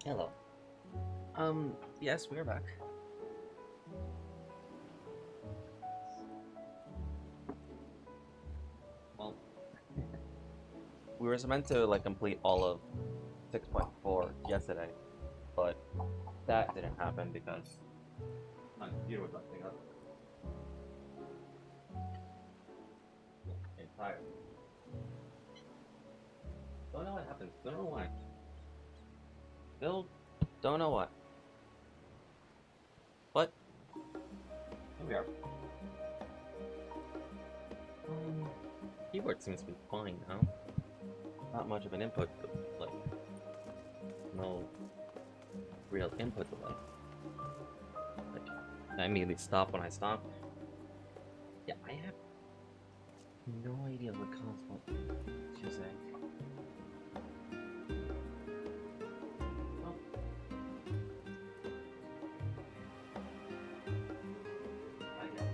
Hello. Yes, we're back. Well, we were meant to complete all of 6.4 yesterday, but that didn't happen because my computer was acting up. It's tired. Don't know what happened. Don't know why. Still don't know what. But here we are. Keyboard seems to be fine now. Not much of an input, but no real input delay. I immediately stop when I stop. Yeah, I have no idea what console it's using. Well, I guess.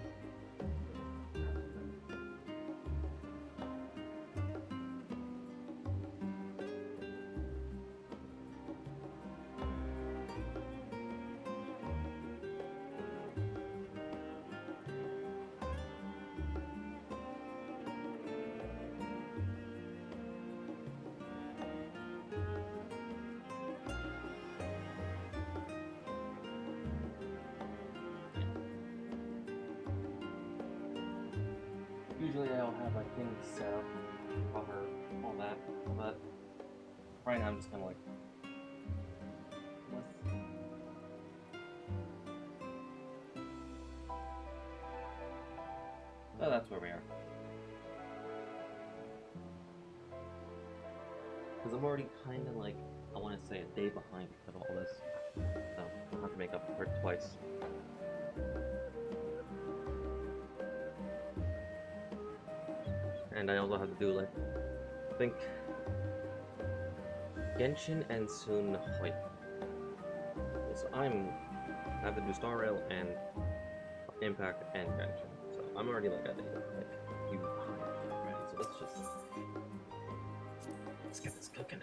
Usually I'll have things set up, cover all that, but right now I'm just kind of oh, that's where we are. Because I'm already kind of I want to say a day behind because of all this, so I'll have to make up for it twice. And I also have to do I think Genshin and soon Hoi. So I have to do Star Rail and Impact and Genshin. So I'm already at a few behind already. So let's get this cooking.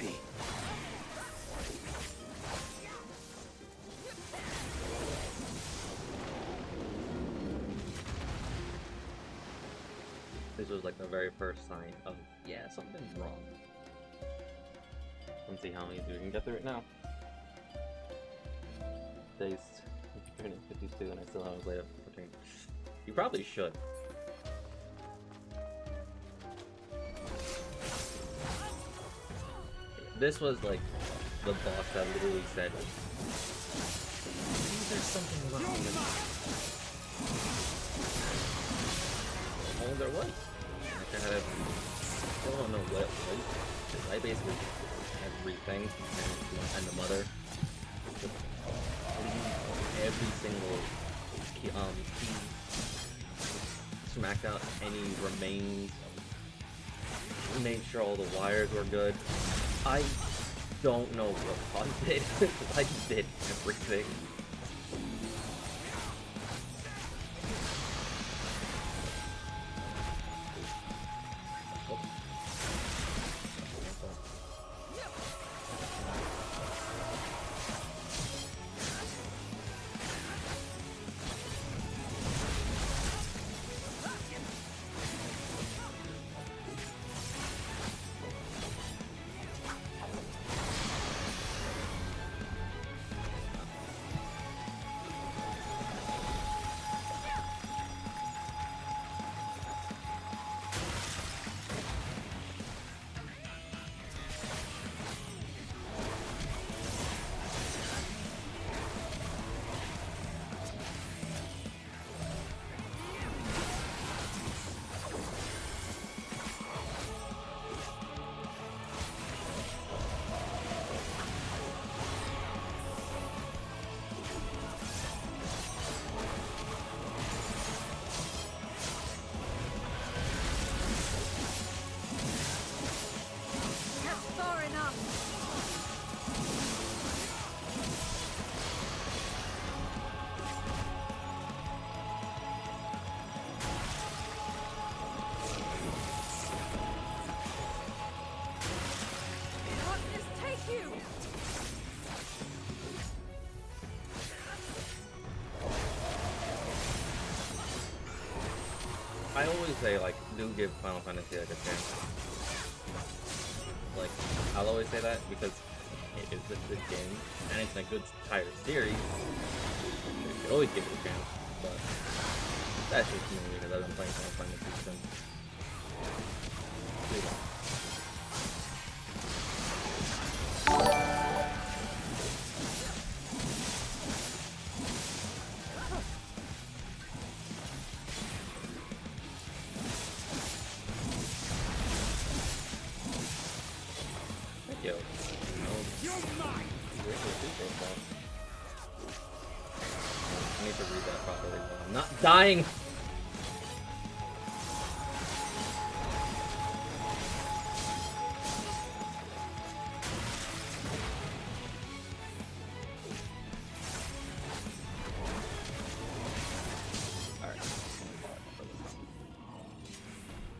ready. This was like the very first sign of, yeah, something's wrong. Let's see how easy we can get through it now. Days 352 and I still haven't played FF14. You probably should. This was like the boss that literally said, there's something wrong. Oh, there was. I still don't know what it was. I basically everything and the mother just every single key, smacked out any remains, made sure all the wires were good. I don't know what caused it. I did everything. I always say, like, do give Final Fantasy like a chance. Like, I'll always say that because it is a good game, and it's a good entire series. You should always give it a chance, but that's just me because I've been playing Final Fantasy since too long. Yo, I need to read that properly while I'm not dying! Alright.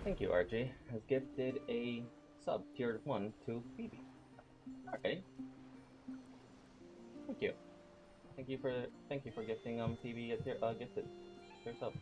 Thank you, Archie. Has gifted a sub tier 1 to Phoebe. Okay. Thank you. Thank you for gifting Phoebe a tier gifted tier sub.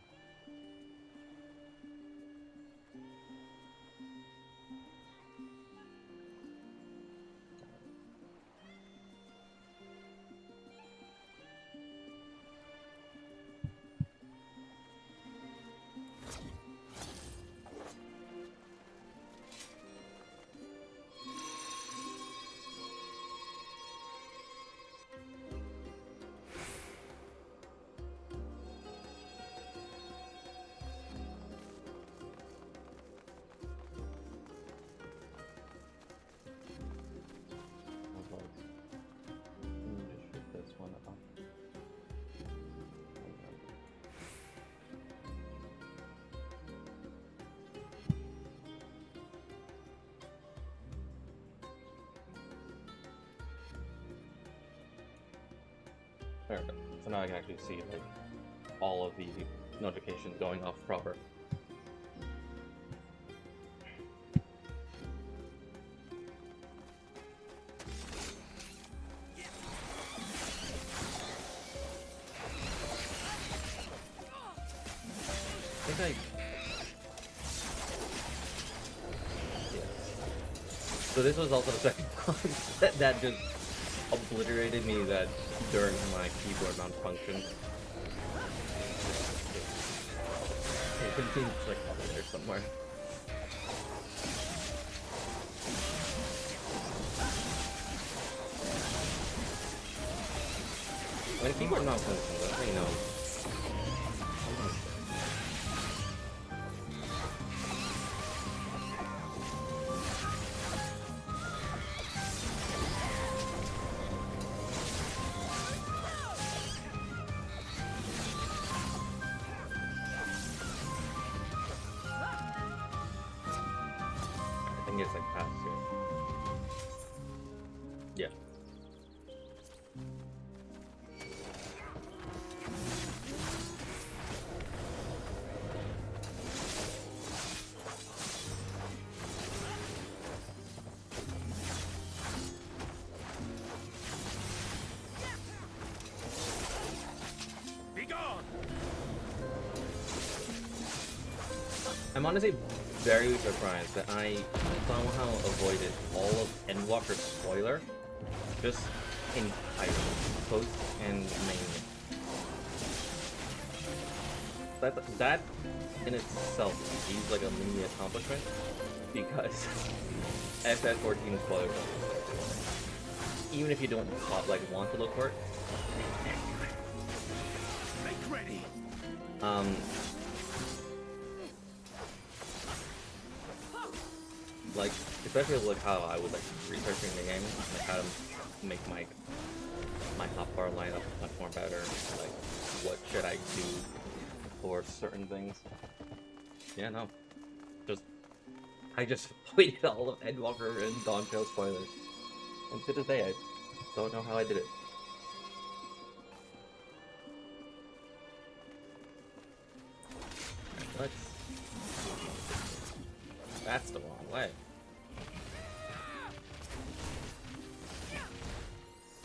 Perfect. So now I can actually see like all of the notifications going off proper. think I... Yeah. So this was also the second one that just obliterated me that during my keyboard malfunction. It's like up there somewhere. When a keyboard malfunction, that's how you know. I think it's like past here. Yeah. I'm honestly very surprised that I somehow avoided all of Endwalker's spoiler just entirely, post and main. That in itself is like a mini accomplishment because FF14 spoilers, even if you don't want to look for it. Make ready. Like, especially like how I was like researching the game, like how to make my hotbar line up much more better. Like, what should I do for certain things? Yeah, no, I just avoided all of Endwalker and Dawntrail spoilers, and to this day I don't know how I did it. That's the wrong way.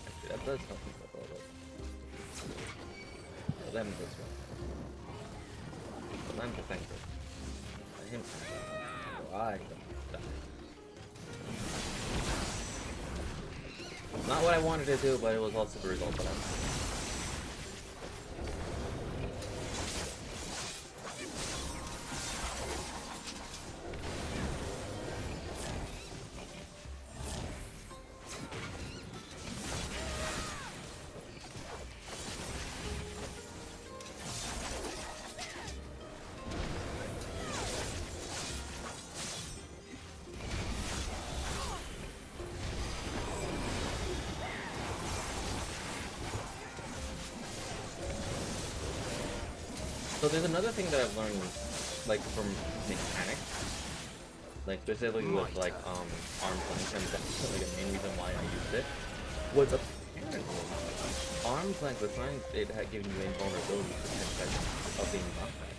Actually, that does help me up a little. Well, them this one. Well, them defensive. Him. Oh, I don't die. Not what I wanted to do, but it was also the result of that. So there's another thing that I've learned, like, from mechanics, like, specifically with, like, arm's length, and that's like the main reason why I used it, was apparently arm's length, besides it had given you invulnerability for 10 seconds of being knocked back,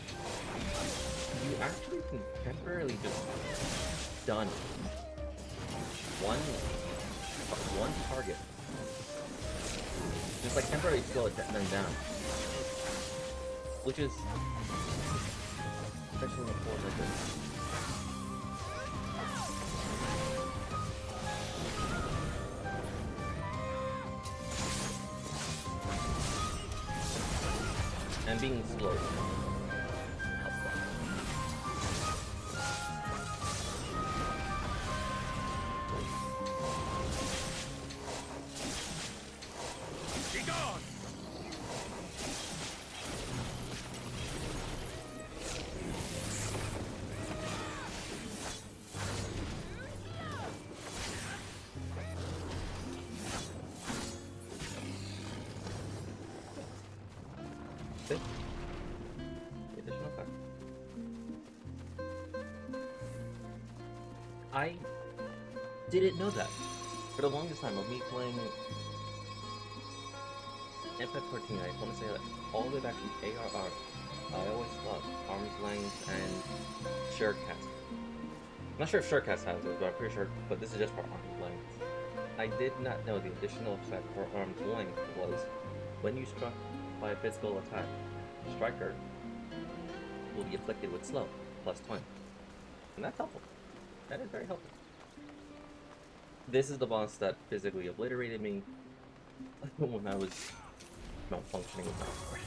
you actually can temporarily just stun one target. Just, like, temporarily slow them down. Which is especially in a form like this. And being slow. Be gone! The additional effect. I didn't know that. For the longest time of me playing FF14, I want to say that all the way back to ARR, I always thought arm's length and shared cast. I'm not sure if shared cast has it, but I'm pretty sure, but this is just for arm's length. I did not know the additional effect for arm's length was when you struck by a physical attack, striker, will be afflicted with slow, plus 20. And that's helpful. That is very helpful. This is the boss that physically obliterated me when I was malfunctioning with my sword.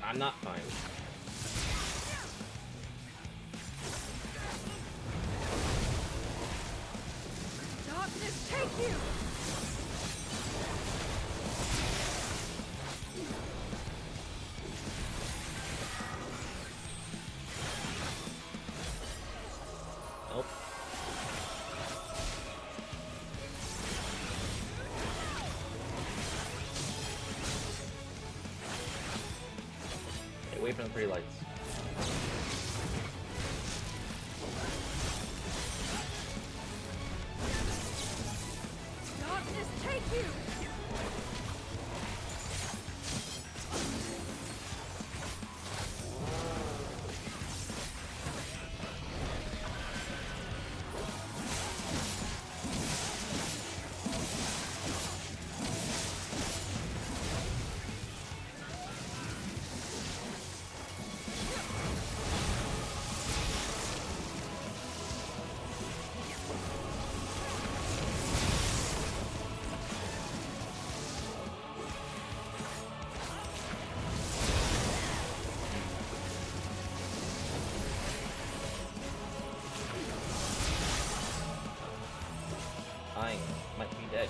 I'm not fine. Darkness, take you! Nope. Hey, wait for the 3 lights. Darkness, take you! I might be dead.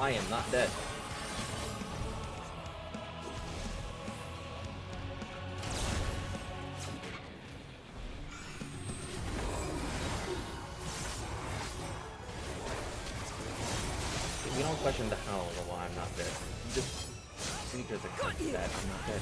I am not dead. You don't question the how or why I'm not dead. You just accept that I'm not dead.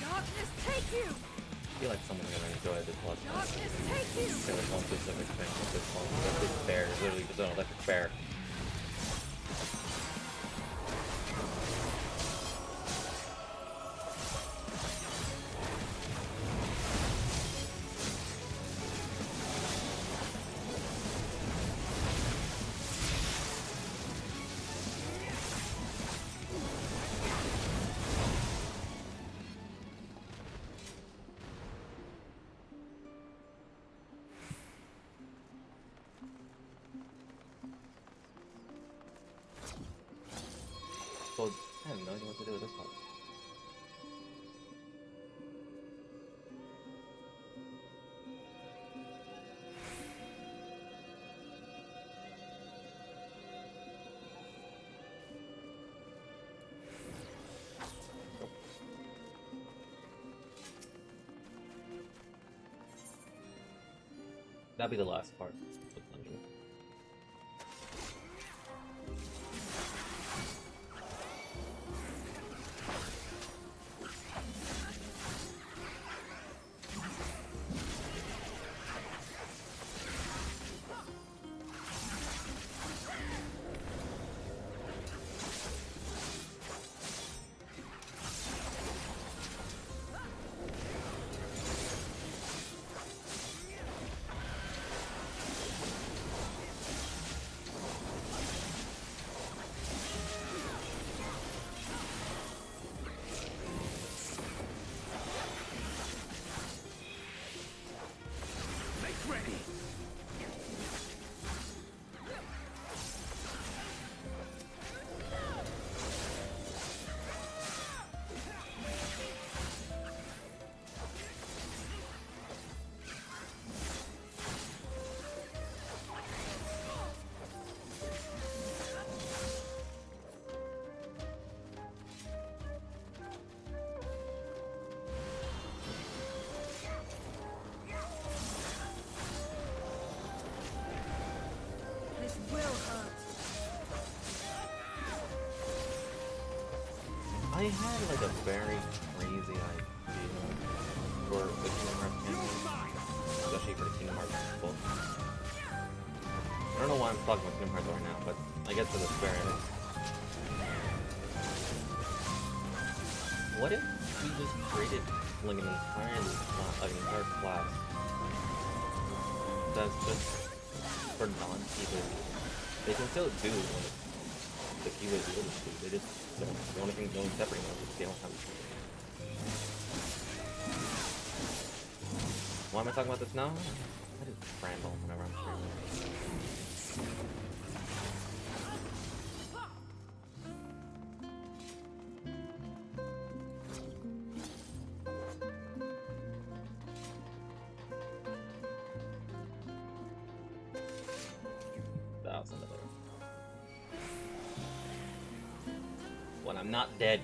Darkness, take you! I feel like someone's gonna enjoy this plus. Darkness, take you! There's one specific thing with this one. This bear is literally just an electric bear. So I have no idea what to do with this part. That'll be the last part of the dungeon. I had like a very crazy idea for the Kingdom Hearts campaign, especially for the Kingdom Hearts book. I don't know why I'm talking about Kingdom Hearts right now, but I guess for the Square Enix. What if we just created like an entire class that's just for non-keyboard users? They can still do what the keyboard users do. They just don't. The only thing going separating them is they don't have a keyboard. Why am I talking about this now? I just ramble whenever I'm streaming. When I'm not dead.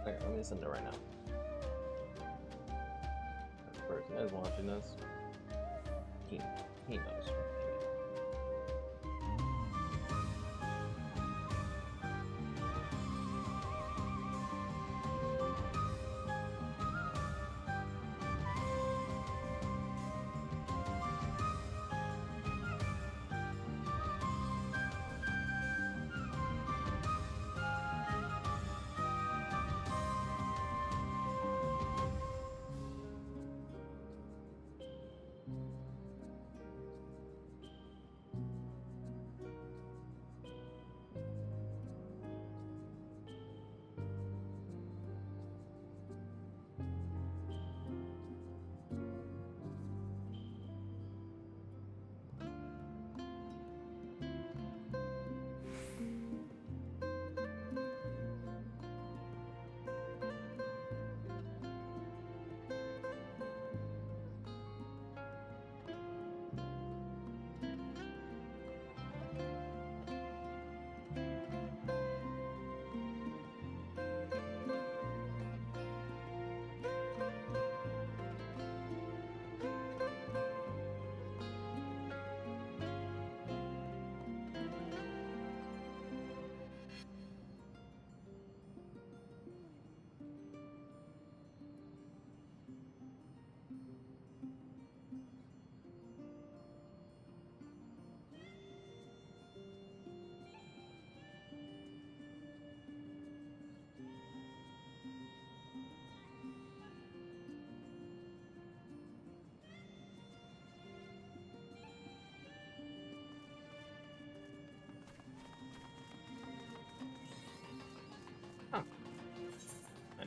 Okay, let me send it right now. This person is watching this. He knows.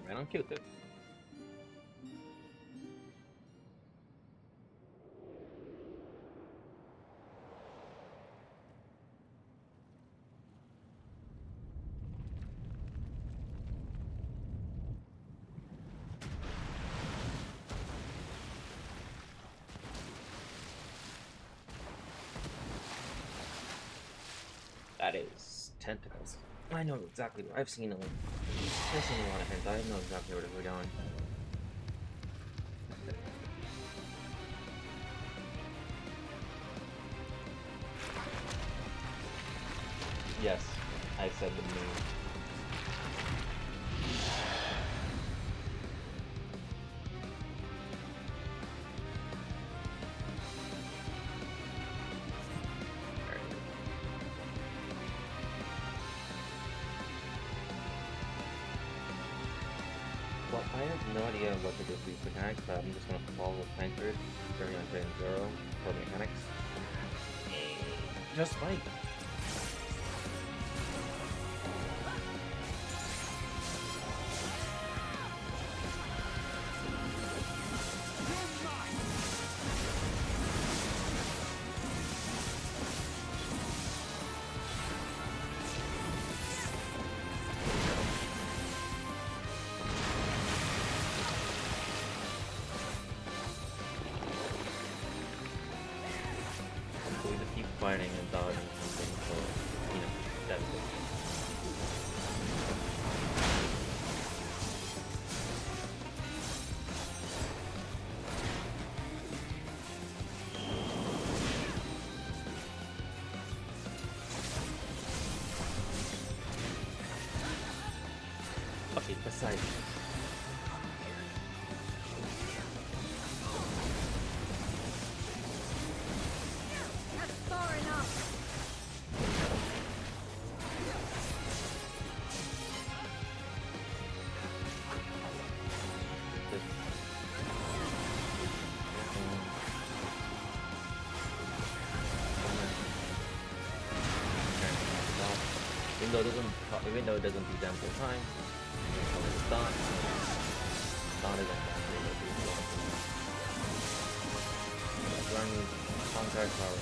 Right on cue, dude. That is tentacles. I know exactly. I've seen a lot of hints. I know exactly where we're going. Yes, I said the moon. Well, I have no idea what to do with these mechanics, but I'm just gonna follow Tankard, turning on Train Zero for the mechanics. Just fight! So we just keep fighting and dodging something, so, you know, that's it. Okay, besides. That's far enough. Even though it doesn't beat them full time, it's done. Done is actually run contact power.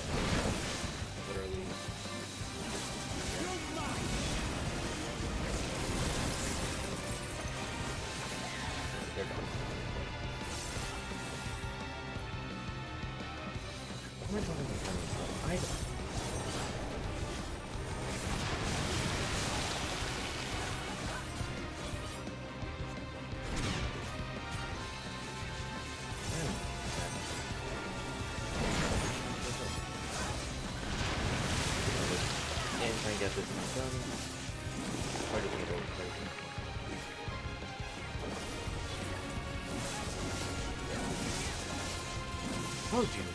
Literally. They're done. What am I talking about? I don't. Try and get this one done. Hard to get over everything. Oh, dude.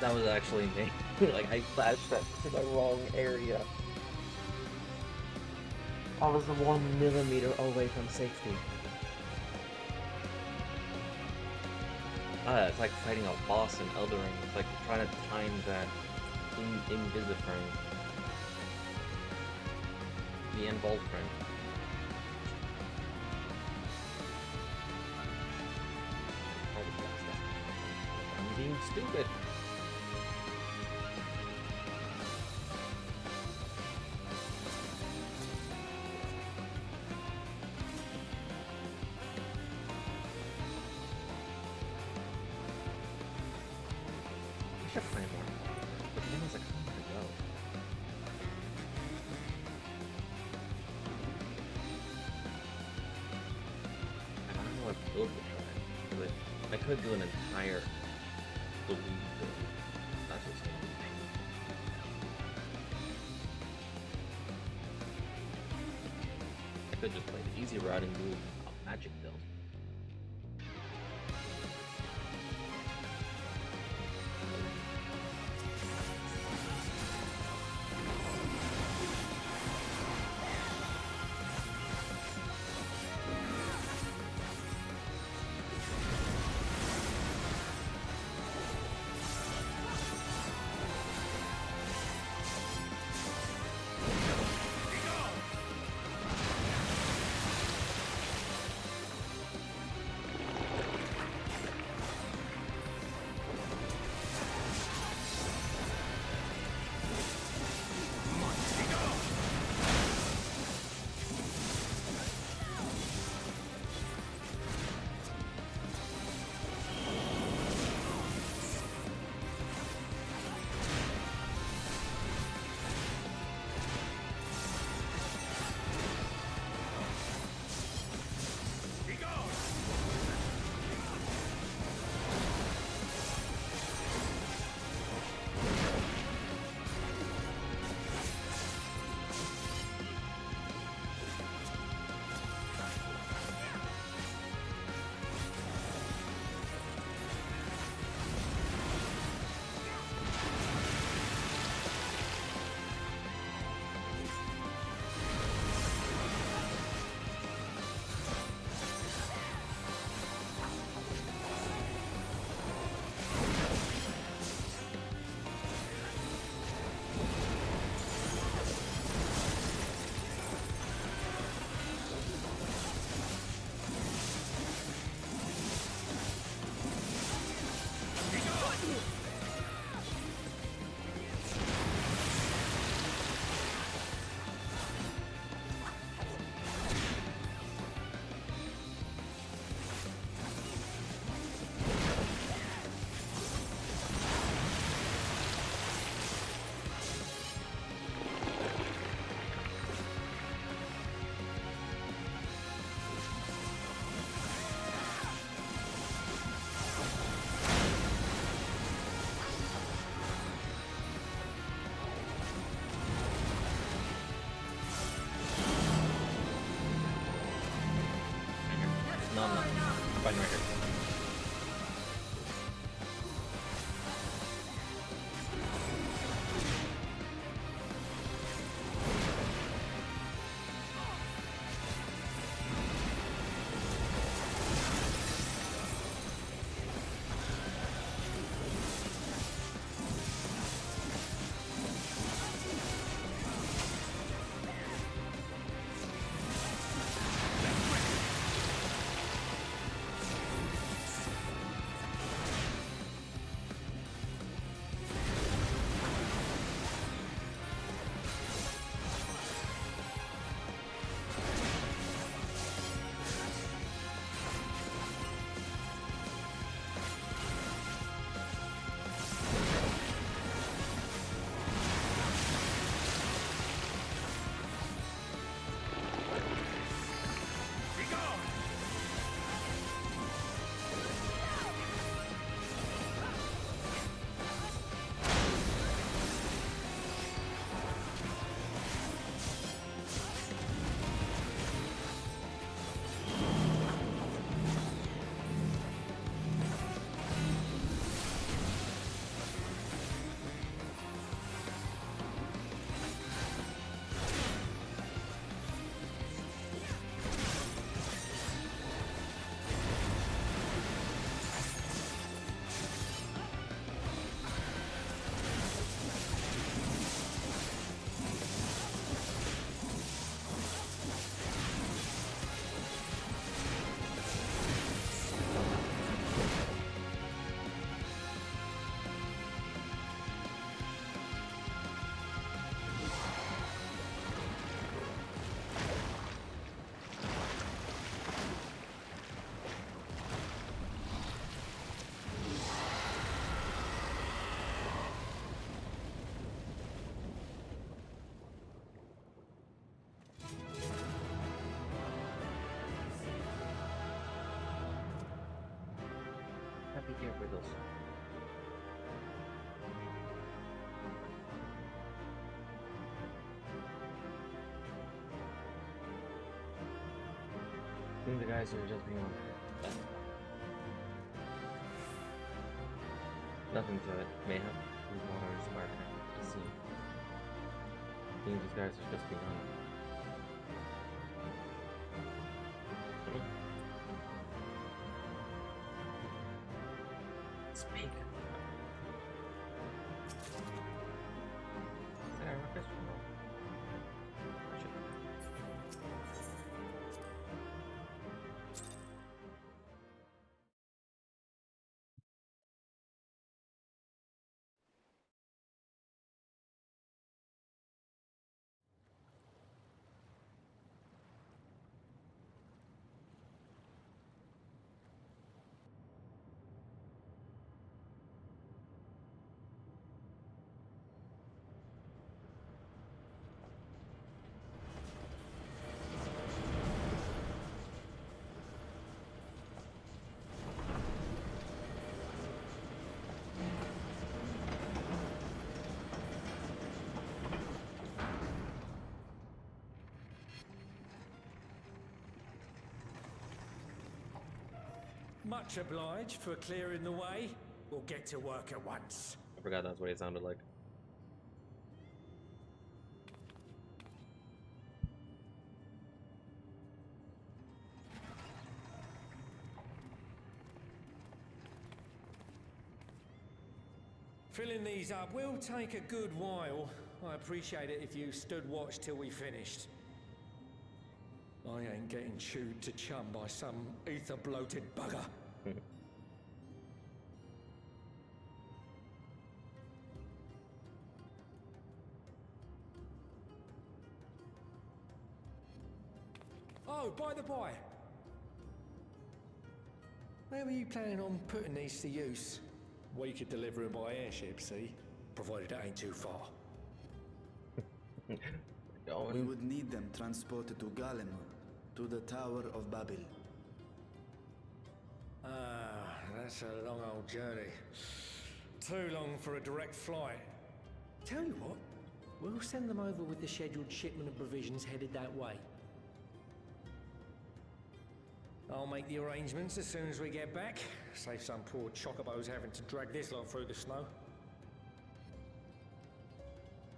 That was actually me. Like, I flashed that to the wrong area. I was 1 millimeter away from safety. It's like fighting a boss in Elden Ring. It's like trying to time that Invisiframe. The Involve frame. I'm being stupid. I should play more. The game is like, how to go? I don't know what build to try. But I could do an entire believe build. That's what's going to be. I could just play the easy route and do a magic build. No, I'm not. I'm fighting right here. here for those. I think the guys are just being on. Nothing to it. Mayhem. Food, water, spark, I see. I think these guys are just being on. Speak. There, what is wrong? Much obliged for clearing the way. We'll get to work at once. I forgot that's what it sounded like. Filling these up will take a good while. I appreciate it if you stood watch till we finished. I ain't getting chewed to chum by some ether-bloated bugger. Oh, by the by. Where were you planning on putting these to use? We could deliver them by airship, see? Provided it ain't too far. We would need them transported to Galemur, to the Tower of Babel. Ah, that's a long old journey. Too long for a direct flight. Tell you what, we'll send them over with the scheduled shipment of provisions headed that way. I'll make the arrangements as soon as we get back. Save some poor chocobos having to drag this lot through the snow.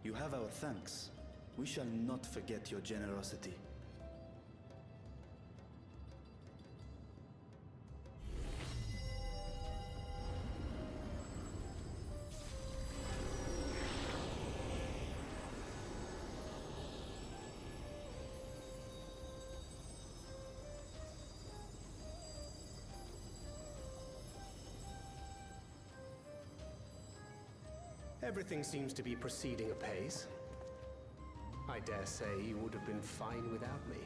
You have our thanks. We shall not forget your generosity. Everything seems to be proceeding apace. I dare say you would have been fine without me.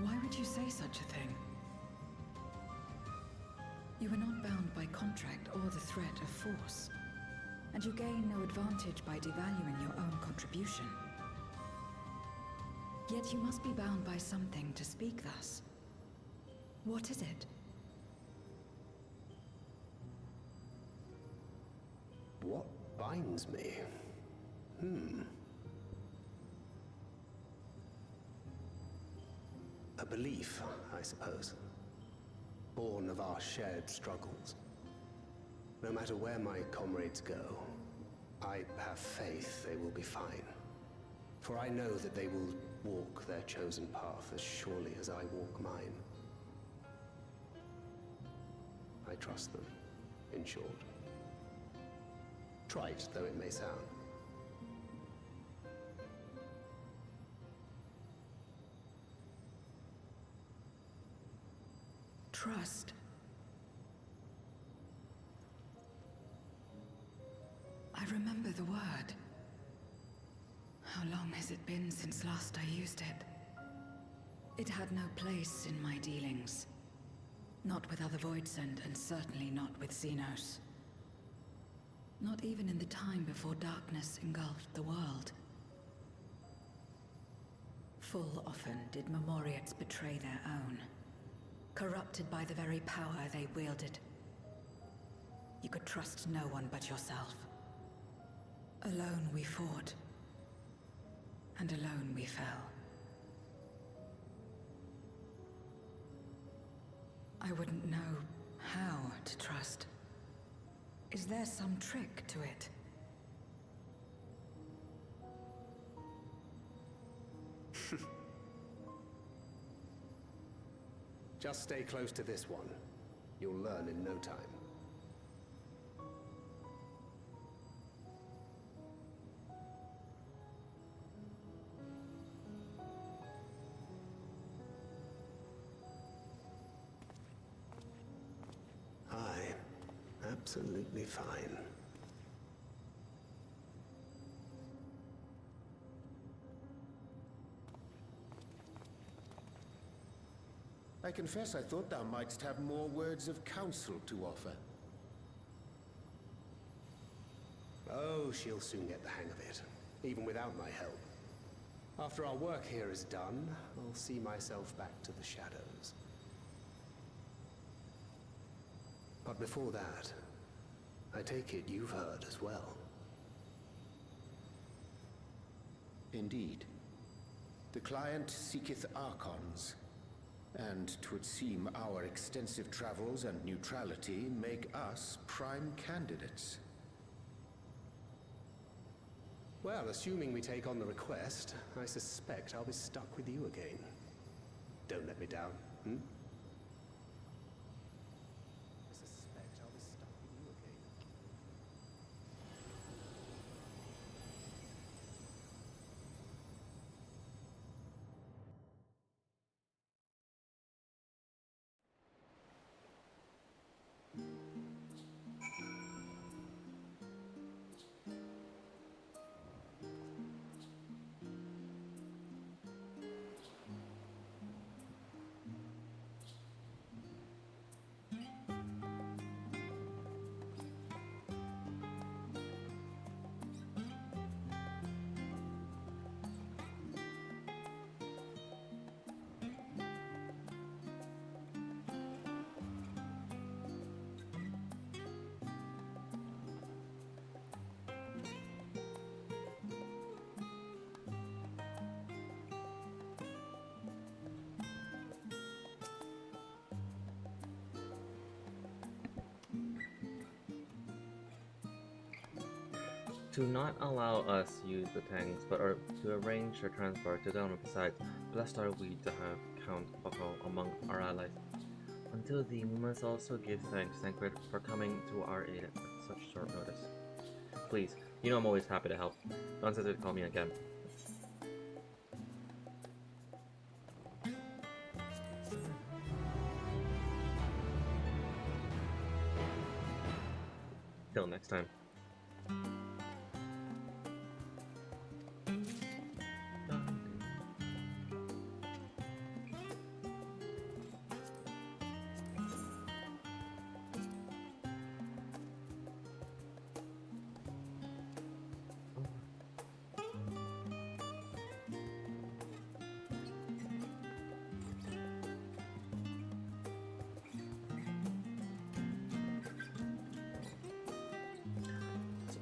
Why would you say such a thing? You are not bound by contract or the threat of force, and you gain no advantage by devaluing your own contribution. Yet you must be bound by something to speak thus. What is it? What binds me? A belief, I suppose. Born of our shared struggles. No matter where my comrades go, I have faith they will be fine. For I know that they will walk their chosen path as surely as I walk mine. I trust them, in short. Trite though it may sound. Trust. I remember the word. How long has it been since last I used it? It had no place in my dealings. Not with other Voidsent, and certainly not with Xenos. Not even in the time before darkness engulfed the world. Full often did Memoriats betray their own, corrupted by the very power they wielded. You could trust no one but yourself. Alone we fought, and alone we fell. I wouldn't know how to trust. Is there some trick to it? Just stay close to this one. You'll learn in no time. Absolutely fine. I confess I thought thou mightst have more words of counsel to offer. Oh, she'll soon get the hang of it, even without my help. After our work here is done, I'll see myself back to the shadows. But before that, I take it you've heard as well. Indeed. The client seeketh Archons, and 'twould seem our extensive travels and neutrality make us prime candidates. Well, assuming we take on the request, I suspect I'll be stuck with you again. Don't let me down, hmm? I suspect I'll be stuck with you again. To not allow us use the tanks, but to arrange their transport to them. Besides, blessed are we to have Count Buckle among our allies. Until then, we must also give thanks, Tancred, for coming to our aid at such short notice. Please, you know I'm always happy to help. Don't hesitate to call me again. Till next time.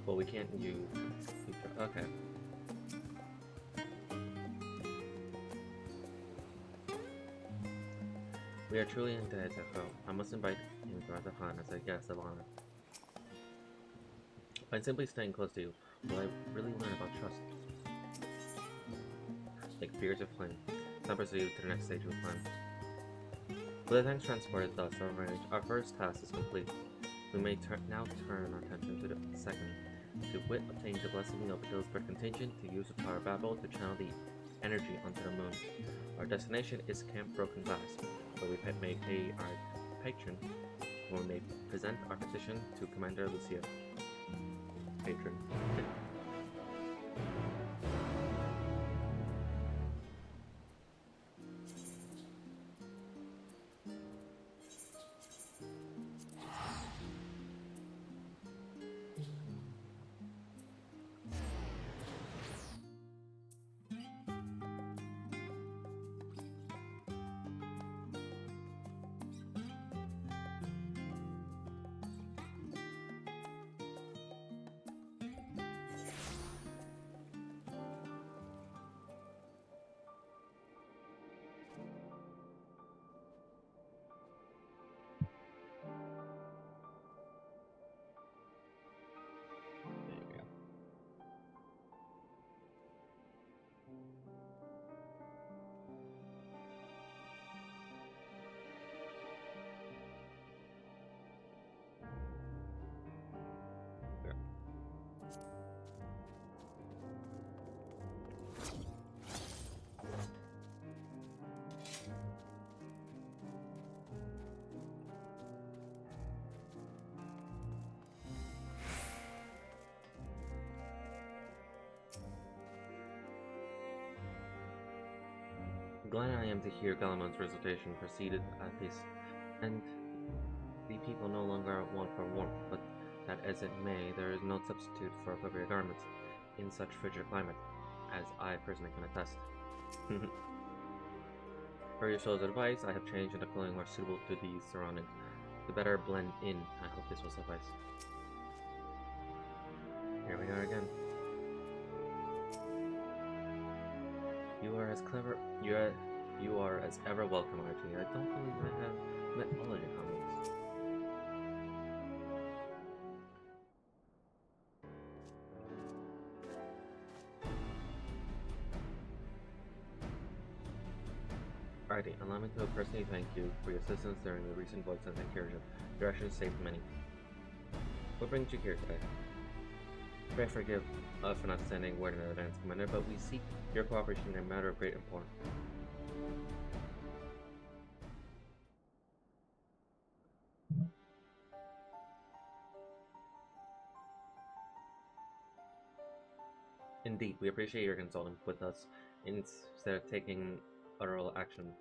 But we can't use... Okay. We are truly indebted to Ho. I must invite him to the Han as a guest of honor. By simply staying close to you, will I really learn about trust? Like fears of flame, time proceed to the next stage of the plan. With the tanks transported thus arranged, our first task is complete. We may now turn our attention to the second. To wit, obtain the blessing of Hillsborough contingent to use the Tower of Babel to channel the energy onto the moon. Our destination is Camp Broken Glass, where we may pay our patron, or we may present our petition to Commander Lucia. Patron. Glad I am to hear Galamon's recitation proceeded at peace, and the people no longer want for warmth, but that as it may, there is no substitute for appropriate garments in such frigid climate, as I personally can attest. For your soul's advice, I have changed into clothing more suitable to these surroundings. To better blend in, I hope this will suffice. Here we are again. You are as clever. You are as ever welcome, Archie. I don't believe I have met all of your colleagues. Archie, allow me to personally thank you for your assistance during the recent void sense incursion. Your actions saved many. What brings you here today? Pray forgive us for not sending word in advance, Commander, but we seek your cooperation in a matter of great importance. Indeed, we appreciate your consulting with us instead of taking utteral action.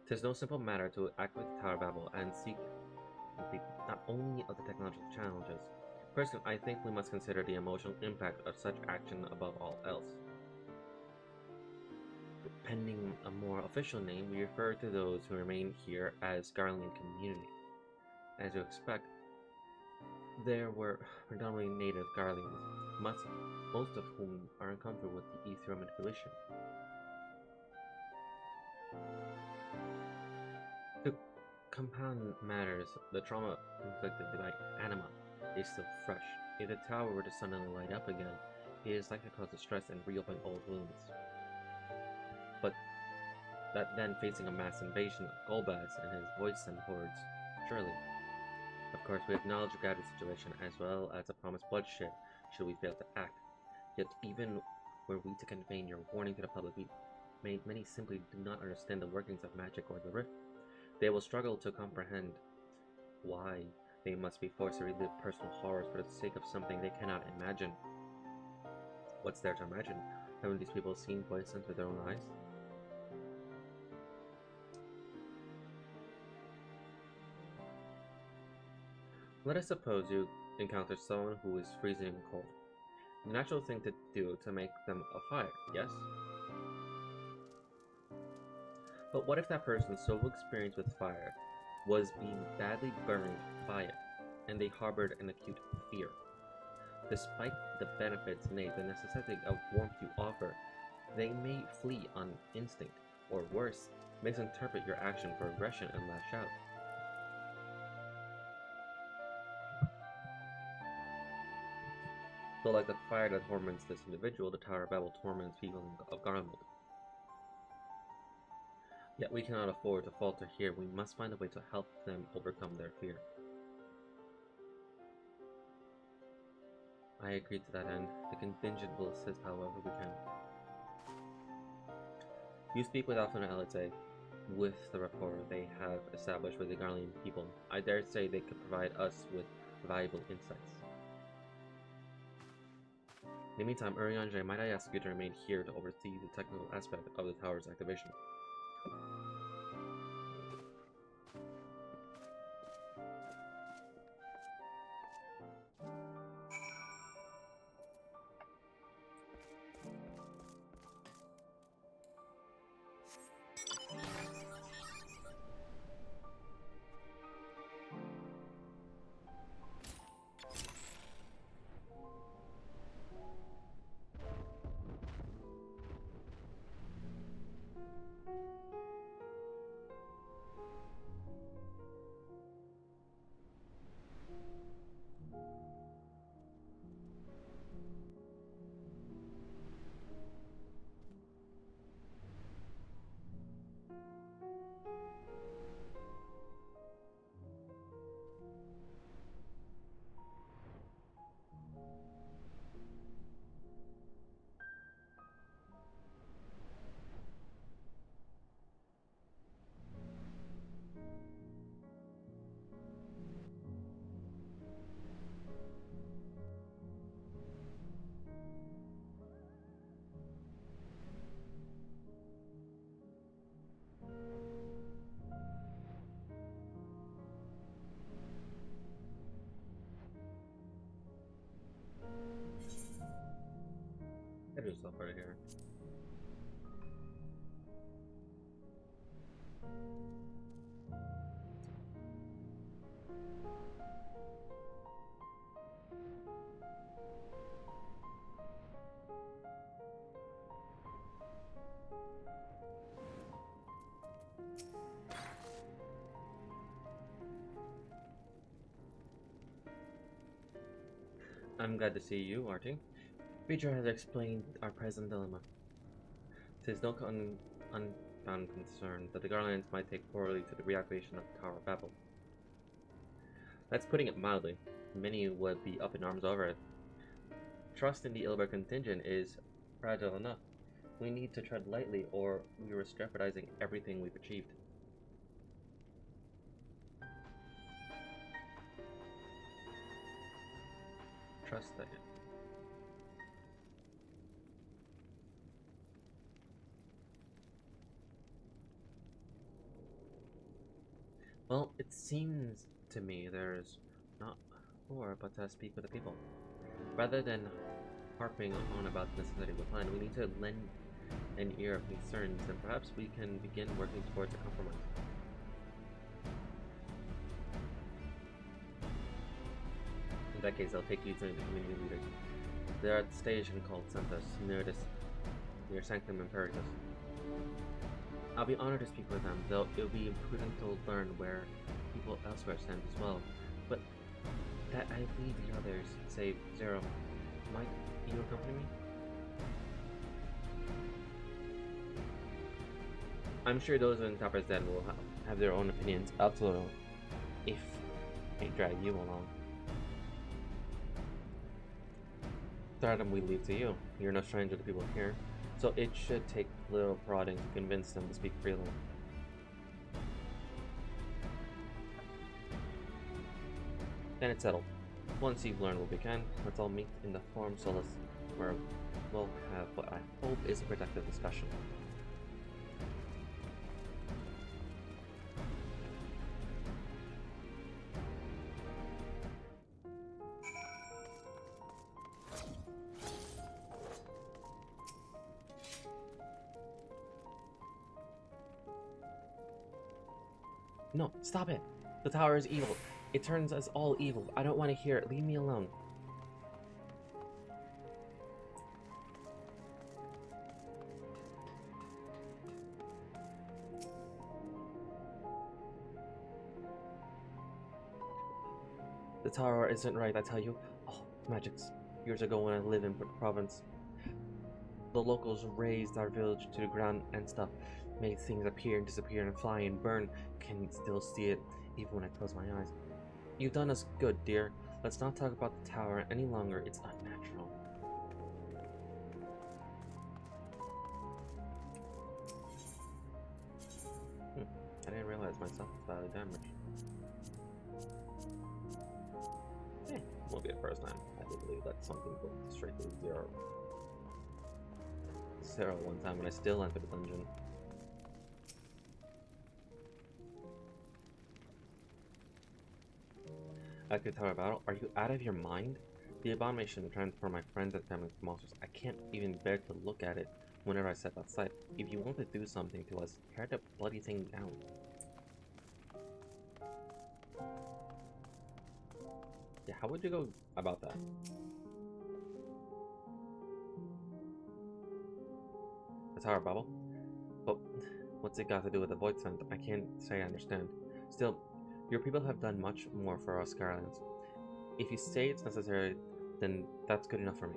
'Tis no simple matter to activate the Tower of Babel and seek not only of the technological challenges. Personally, I think we must consider the emotional impact of such action above all else. Pending a more official name, we refer to those who remain here as Garlean community. As you expect, there were predominantly native Garleans, most of whom are uncomfortable with the Ethereal manipulation. To compound matters, the trauma inflicted by Anima is still fresh. If the tower were to suddenly light up again, it is likely to cause distress and reopen old wounds. But that then facing a mass invasion of Golbaz and his voice-sent hordes, surely. Of course, we acknowledge the gravity situation as well as the promised bloodshed should we fail to act. Yet even were we to convey your warning to the public, many simply do not understand the workings of magic or the rift. They will struggle to comprehend why they must be forced to relive personal horrors for the sake of something they cannot imagine. What's there to imagine? Haven't these people seen voices with their own eyes? Let us suppose you encounter someone who is freezing cold. The natural thing to do to make them a fire, yes? But what if that person so experienced with fire was being badly burned by it, and they harbored an acute fear? Despite the benefits, nay, the necessity of warmth you offer, they may flee on instinct, or worse, misinterpret your action for aggression and lash out. Though like the fire that torments this individual, the Tower of Babel torments people of Garlemald. Yet we cannot afford to falter here. We must find a way to help them overcome their fear. I agree to that end. The contingent will assist however we can. You speak with Alpha and Elite with the rapport they have established with the Garlean people. I dare say they could provide us with valuable insights. In the meantime, Urianger, might I ask you to remain here to oversee the technical aspect of the tower's activation? I'm glad to see you, Artie. Preacher has explained our present dilemma. 'Tis no unfounded concern that the Garlands might take poorly to the reactivation of the Tower of Babel. That's putting it mildly. Many would be up in arms over it. Trust in the Ilber contingent is fragile enough. We need to tread lightly, or we risk jeopardizing everything we've achieved. Trust that. Well, it seems to me there's not more but to speak with the people. Rather than harping on about the necessity of a plan, we need to lend an ear of concerns, and perhaps we can begin working towards a compromise. In that case, I'll take you to the community leaders. They're at the station called Santos, near Sanctum Imperius. I'll be honored to speak with them, though it'll be imprudent to learn where people elsewhere stand as well. But that I leave the others, say Zero. Might you accompany me? I'm sure those in Topper's Den will have their own opinions, absolutely, if they drag you along. Stratum we leave to you. You're no stranger to people here, so it should take little prodding to convince them to speak freely. Then it's settled. Once you've learned what we can, let's all meet in the Forum Solus, where we'll have what I hope is a productive discussion. No, stop it! The tower is evil. It turns us all evil. I don't want to hear it. Leave me alone. The tower isn't right, I tell you. Oh, magics. Years ago when I lived in the province, the locals razed our village to the ground and stuff. Made things appear and disappear and fly and burn. Can still see it, even when I close my eyes. You've done us good, dear. Let's not talk about the tower any longer. It's unnatural. I didn't realize my stuff was badly damaged. Won't be the first time. I do believe that something go straight to Zero. Zero one time when I still entered the dungeon. At the Tower Battle, are you out of your mind? The abomination transformed my friends and family into monsters. I can't even bear to look at it whenever I step outside. If you want to do something to us, tear the bloody thing down. Yeah, how would you go about that? The Tower Battle? But what's it got to do with the Void Scent? I can't say I understand. Still, your people have done much more for us Skylands. If you say it's necessary, then that's good enough for me.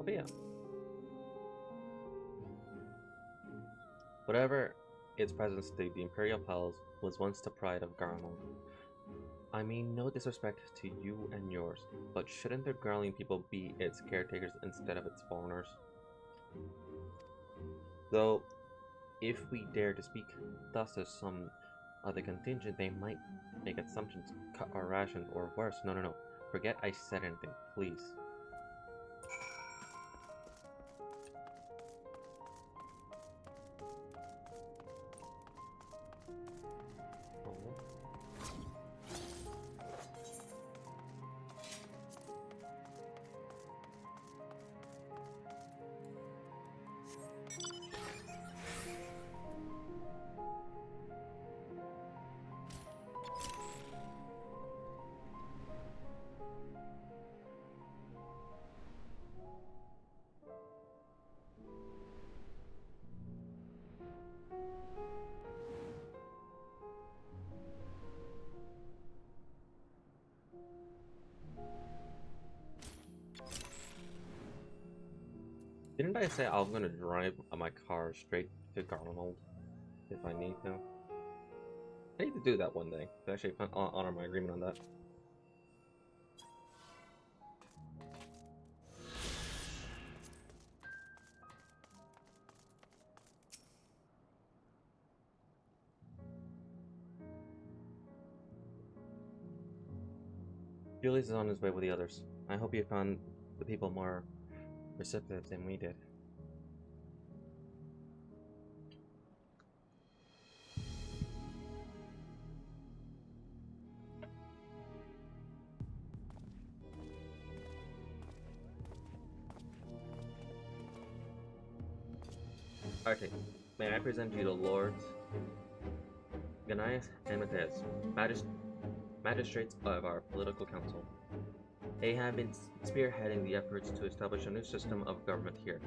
But yeah. Whatever its presence to the Imperial Palace was once the pride of Garlemald. I mean no disrespect to you and yours, but shouldn't the Garling people be its caretakers instead of its foreigners? Though, if we dare to speak thus to some other contingent, they might make assumptions, cut our rations, or worse. No. Forget I said anything, please. Didn't I say I'm gonna drive my car straight to Garlemald if I need to? I need to do that one day. To actually honor my agreement on that. Julius is on his way with the others. I hope you found the people more receptive than we did. Arte, may I present you the Lords Gaius and Matthias, magistrates of our political council. They have been spearheading the efforts to establish a new system of government here.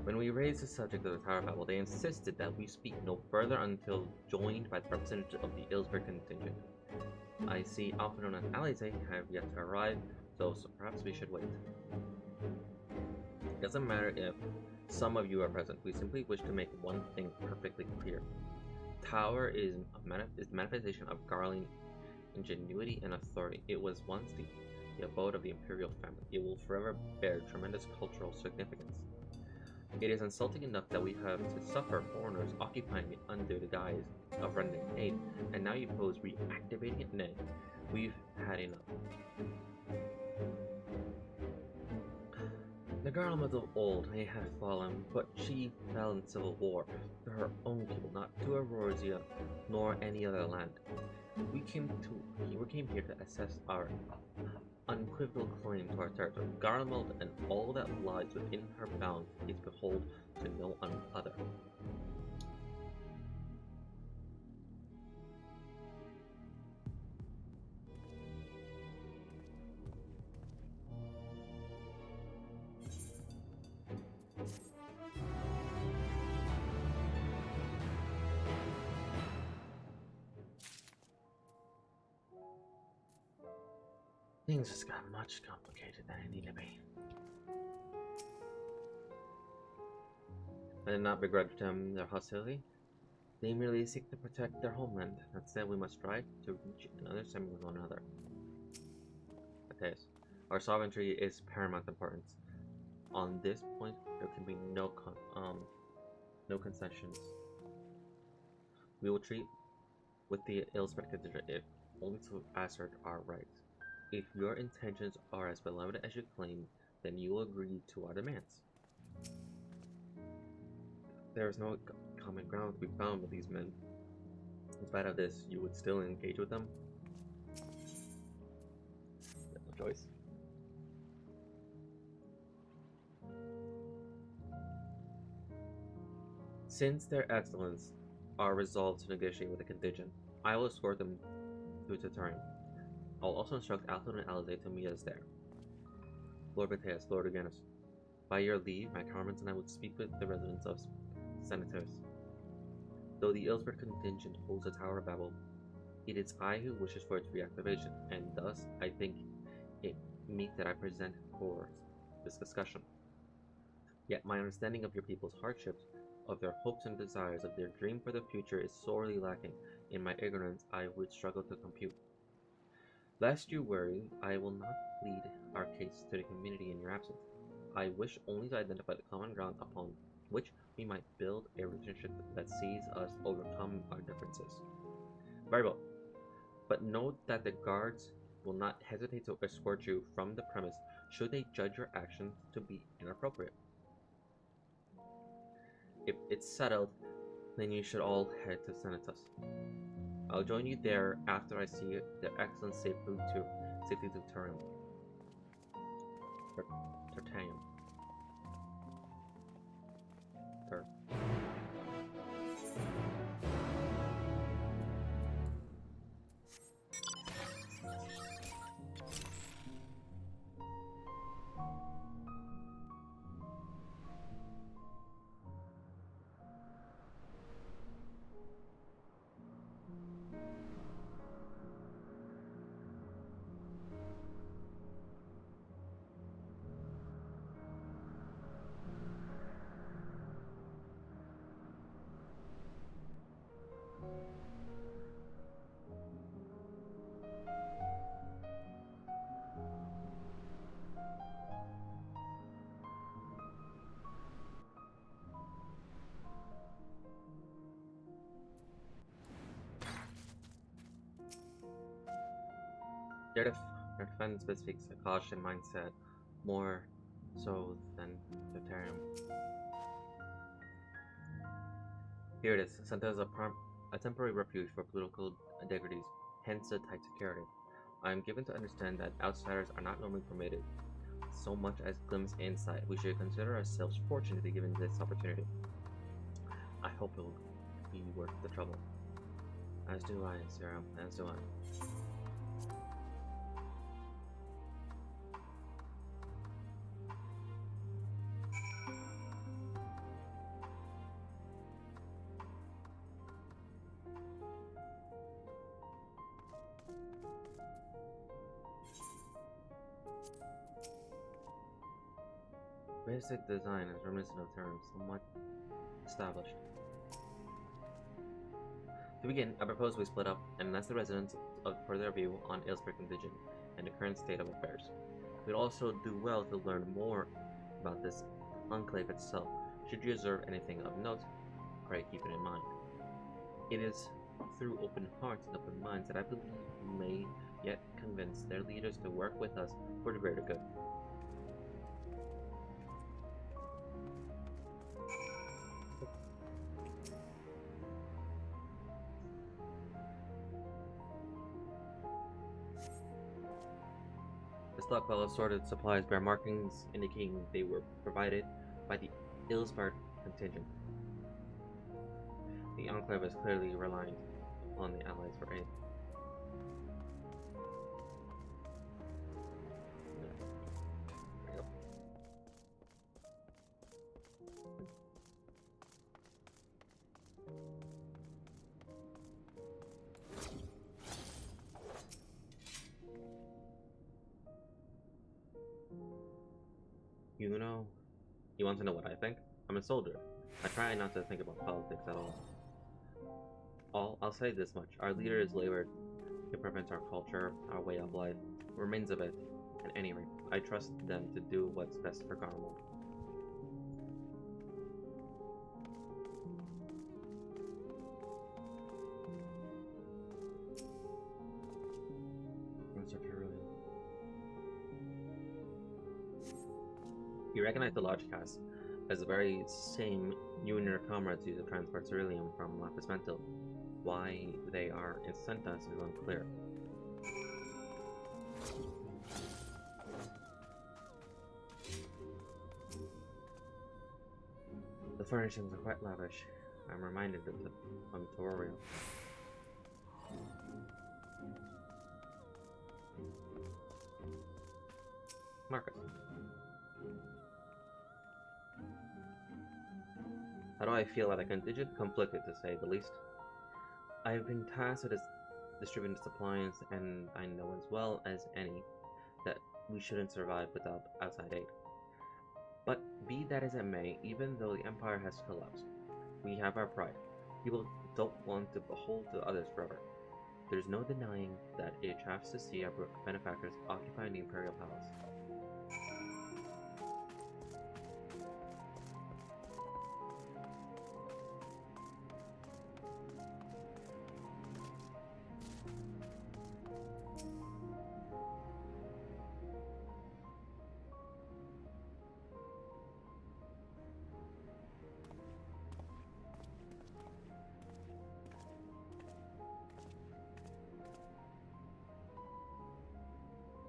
When we raised the subject of the Tower of Babel, they insisted that we speak no further until joined by the representative of the Ilsberg contingent. I see Alphinaud and Alize have yet to arrive, so perhaps we should wait. It doesn't matter if some of you are present, we simply wish to make one thing perfectly clear. Tower is the manifestation of Garling ingenuity and authority. It was once the abode of the imperial family. It will forever bear tremendous cultural significance. It is insulting enough that we have to suffer foreigners occupying it under the guise of rendering aid, and now you propose reactivating it? Nay, we've had enough. The Garlemald of old may have fallen, but she fell in civil war to her own people, not to Aurorsia nor any other land. We came here to assess our unequivocal claim to our territory. Garlemald and all that lies within her bounds is behold to no other. Things just got much complicated than it needed to be. I did not begrudge them their hostility. They merely seek to protect their homeland. That said, we must strive to reach and understand one another. Our sovereignty is paramount importance. On this point, there can be no concessions. We will treat with the Ilsberg contingent if only to assert our rights. If your intentions are as beloved as you claim, then you will agree to our demands. There is no common ground to be found with these men. In spite of this, you would still engage with them? No choice. Since their excellence are resolved to negotiate with the contingent, I will escort them to Tatarium. I'll also instruct Alphinaud and Alize to meet us there. Lord Matthias, Lord Uranus, by your leave, my counterparts and I would speak with the residents of Senators. Though the Ilsberg contingent holds the Tower of Babel, it is I who wishes for its reactivation, and thus I think it meet that I present for this discussion. Yet my understanding of your people's hardships, of their hopes and desires, of their dream for the future is sorely lacking. In my ignorance, I would struggle to compute. Lest you worry, I will not plead our case to the community in your absence. I wish only to identify the common ground upon which we might build a relationship that sees us overcome our differences. Very well. But note that the guards will not hesitate to escort you from the premise should they judge your actions to be inappropriate. If it's settled, then you should all head to Senatus. I'll join you there after I see their excellent safety to Tertium. their defense-specific psychology and mindset more so than deuterium. Here it is, sent as a temporary refuge for political degrades, hence the tight security. I am given to understand that outsiders are not normally permitted so much as glimpse insight. We should consider ourselves fortunate to be given this opportunity. I hope it will be worth the trouble. As do I, Zero, as do I. Basic design is reminiscent of terms somewhat established. To begin, I propose we split up and ask the residents of further view on Aylesbury contingent and the current state of affairs. We'd also do well to learn more about this enclave itself. Should you observe anything of note, pray keep it in mind. It is through open hearts and open minds that I believe we may yet convince their leaders to work with us for the greater good. The stockpile of sorted supplies bear markings indicating they were provided by the Aylesbury contingent. The Enclave is clearly reliant upon the Allies for aid. You want to know what I think? I'm a soldier. I try not to think about politics at all. I'll say this much. Our leader is labored to prevent our culture, our way of life, remains of it. At any rate, I trust them to do what's best for Garlemald. You recognize the large cast as the very same you and your comrades use to transport ceruleum from Lapis Mental. Why they are sent us is unclear. The furnishings are quite lavish. I'm reminded of the tutorial. Marcus. How do I feel at a contingent? Conflicted, to say the least. I have been tasked with distributing supplies, and I know as well as any that we shouldn't survive without outside aid. But be that as it may, even though the Empire has collapsed, we have our pride. People don't want to behold to others forever. There's no denying that it chafes to see our benefactors occupying the Imperial Palace.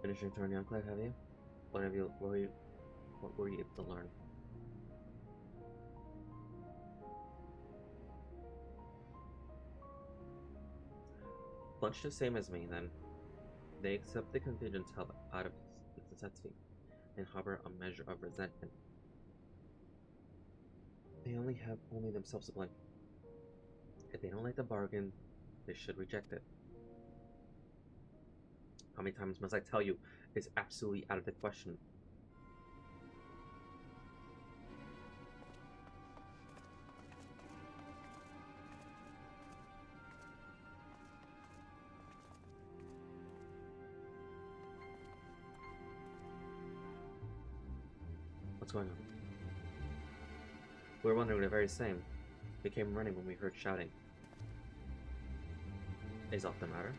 Finished your tour in the Enclave, have you? What were you able to learn? Much the same as me, then. They accept the contingent's help out of necessity, and harbor a measure of resentment. They only have themselves to blame. If they don't like the bargain, they should reject it. How many times must I tell you, it's absolutely out of the question. What's going on? We were wondering the very same. We came running when we heard shouting. Is that the matter?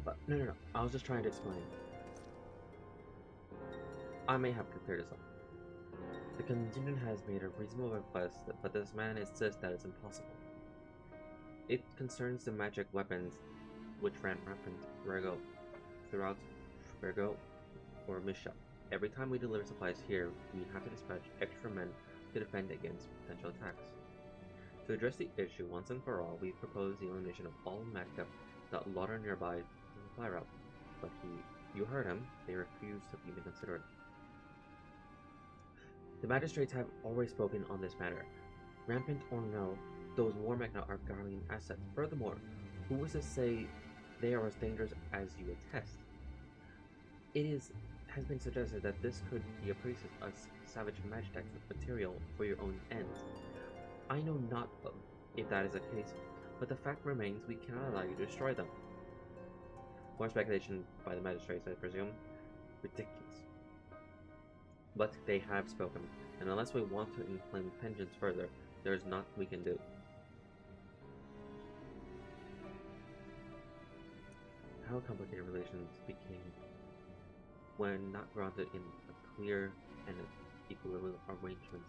But no. I was just trying to explain. I may have to clear this up. The contingent has made a reasonable request, but this man insists that it's impossible. It concerns the magic weapons which ran rampant throughout Virgo or Misha. Every time we deliver supplies here, we have to dispatch extra men to defend against potential attacks. To address the issue once and for all, we propose the elimination of all magtech that loiter nearby the supply route. But you heard him, they refuse to even consider it. The magistrates have already spoken on this matter. Rampant or no, those war magna are Garlean assets. Furthermore, who is to say they are as dangerous as you attest? Has been suggested that this could be a process of savage magitech material for your own ends. I know not if that is the case, but the fact remains we cannot allow you to destroy them. More speculation by the magistrates, I presume. Ridiculous. But they have spoken, and unless we want to inflame tensions further, there is naught we can do. How complicated relations became when not grounded in a clear and equitable arrangement.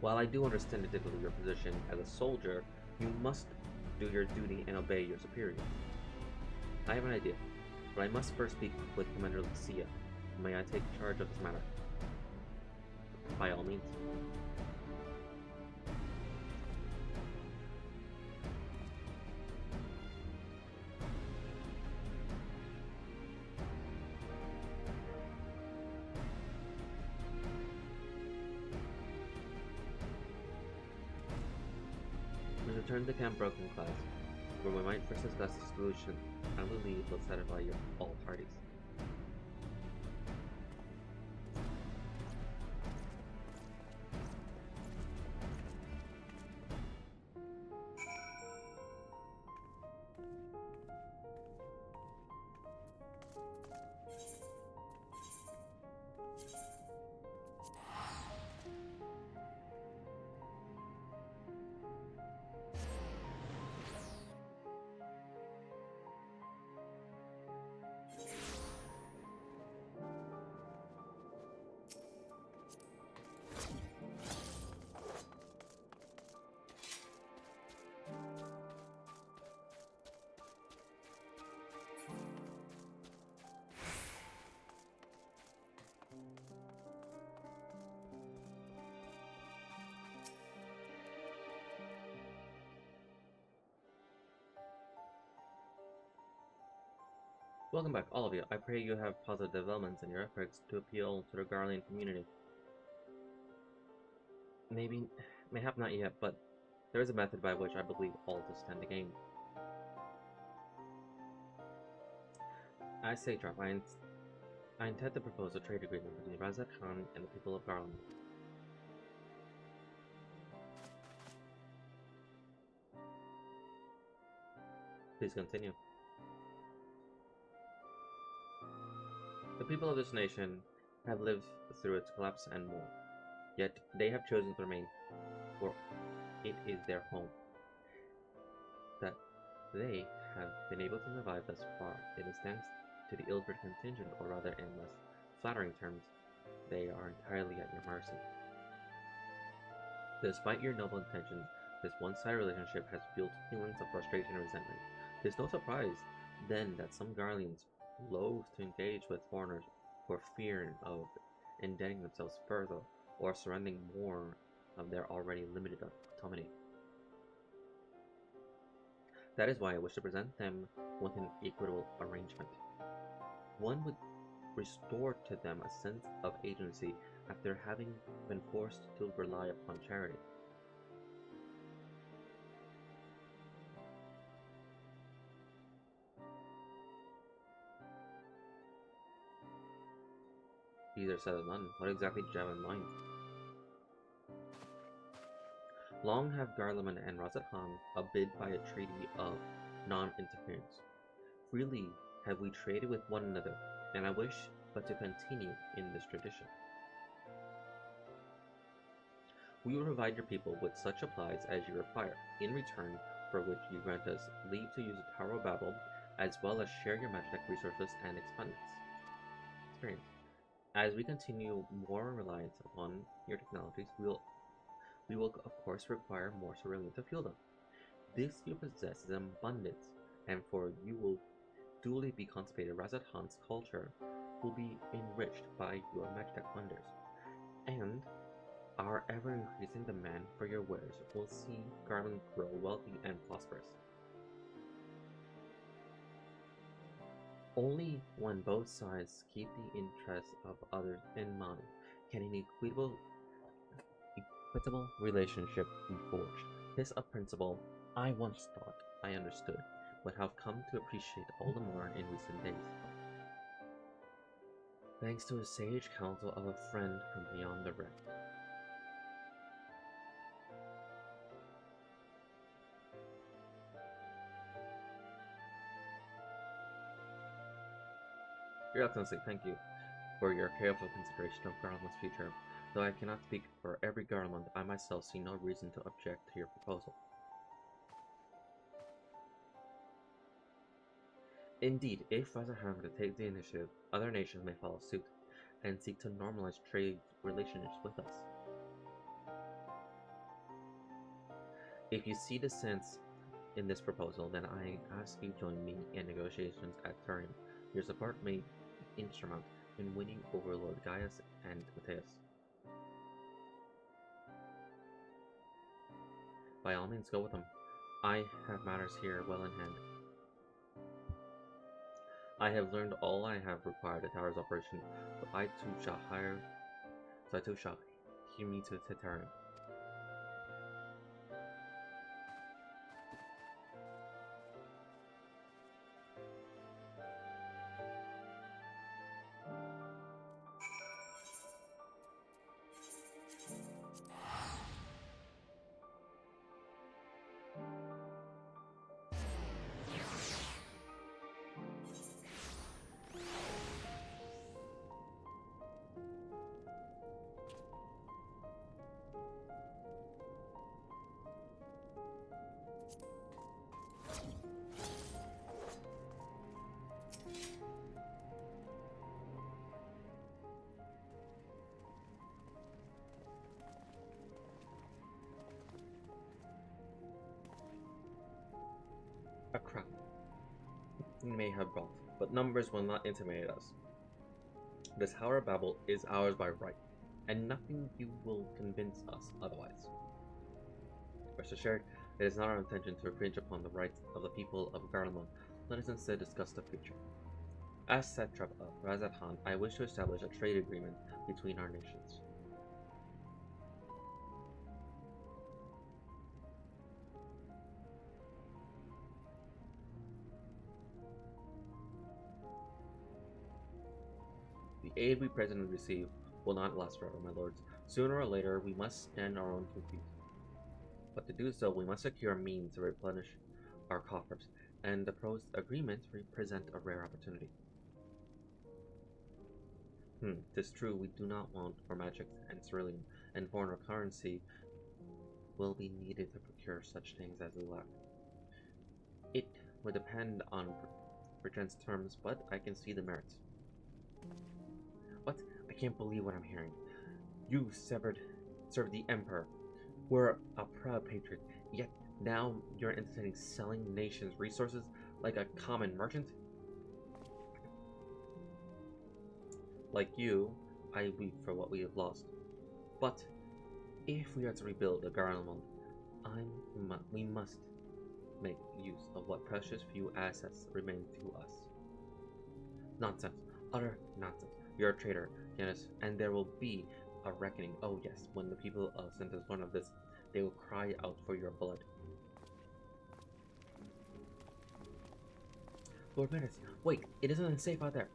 While I do understand the difficulty of your position as a soldier, you must do your duty and obey your superior. I have an idea, but I must first speak with Commander Lucia. May I take charge of this matter? By all means. We return to Camp Broken Class, where we might first discuss the solution I believe will satisfy all parties. Welcome back, all of you. I pray you have positive developments in your efforts to appeal to the Garlean community. Mayhap not yet, but there is a method by which I believe all to stand to gain. As Satrap, I intend to propose a trade agreement between Razat Khan and the people of Garland. Please continue. The people of this nation have lived through its collapse and more, yet they have chosen to remain, for it is their home. That they have been able to survive thus far, it is thanks to the ill-bred contingent, or rather in less flattering terms, they are entirely at your mercy. Despite your noble intentions, this one-sided relationship has fueled feelings of frustration and resentment. It is no surprise, then, that some Garleans loathe to engage with foreigners for fear of indebting themselves further or surrendering more of their already limited autonomy. That is why I wish to present them with an equitable arrangement. One would restore to them a sense of agency after having been forced to rely upon charity. Easier said than done. What exactly did you have in mind? Long have Garleman and Razat Khan abided by a treaty of non-interference. Freely have we traded with one another, and I wish but to continue in this tradition. We will provide your people with such supplies as you require, in return for which you grant us leave to use the Tower of Babel, as well as share your magic resources and experience. As we continue more reliance upon your technologies, we will of course require more cerulean to fuel them. This you possess is in abundance, and for you will duly be constipated. Razat Han's culture will be enriched by your magic wonders, and our ever-increasing demand for your wares will see Garland grow wealthy and prosperous. Only when both sides keep the interests of others in mind can an equitable relationship be forged. This a principle I once thought I understood, but have come to appreciate all the more in recent days. Thanks to a sage counsel of a friend from beyond the rim. Your Excellency, thank you for your careful consideration of Garland's future. Though I cannot speak for every Garland, I myself see no reason to object to your proposal. Indeed, if Razorham were to take the initiative, other nations may follow suit and seek to normalize trade relationships with us. If you see the sense in this proposal, then I ask you join me in negotiations at Turin. Your support may be instrumental in winning over Lord Gaius and Matthias. By all means, go with them. I have matters here well in hand. I have learned all I have required at Tower's operation, so I too shall hear me to Titarium. A crown we may have brought, but numbers will not intimidate us. This Tower of Babel is ours by right, and nothing you will convince us otherwise. Rest assured, it is not our intention to infringe upon the rights of the people of Garlemald. Let us instead discuss the future. As Satrap of Razat Han, I wish to establish a trade agreement between our nations. The aid we presently receive will not last forever, my lords. Sooner or later, we must stand our own 2 feet. But to do so, we must secure means to replenish our coffers, and the proposed agreement represent a rare opportunity. Tis true, we do not want for magic and cerulean, and foreign currency will be needed to procure such things as we lack. It would depend on Bertrand's terms, but I can see the merits. What? I can't believe what I'm hearing. You served the Emperor, were a proud patriot, yet now you're entertaining selling nations' resources like a common merchant? Like you, I weep for what we have lost. But if we are to rebuild the Garlemald, we must make use of what precious few assets remain to us. Nonsense. Utter nonsense. You're a traitor, Yanis, and there will be a reckoning. Oh yes, when the people of Sentis learn of this, they will cry out for your blood. Lord Menace, wait, it isn't safe out there.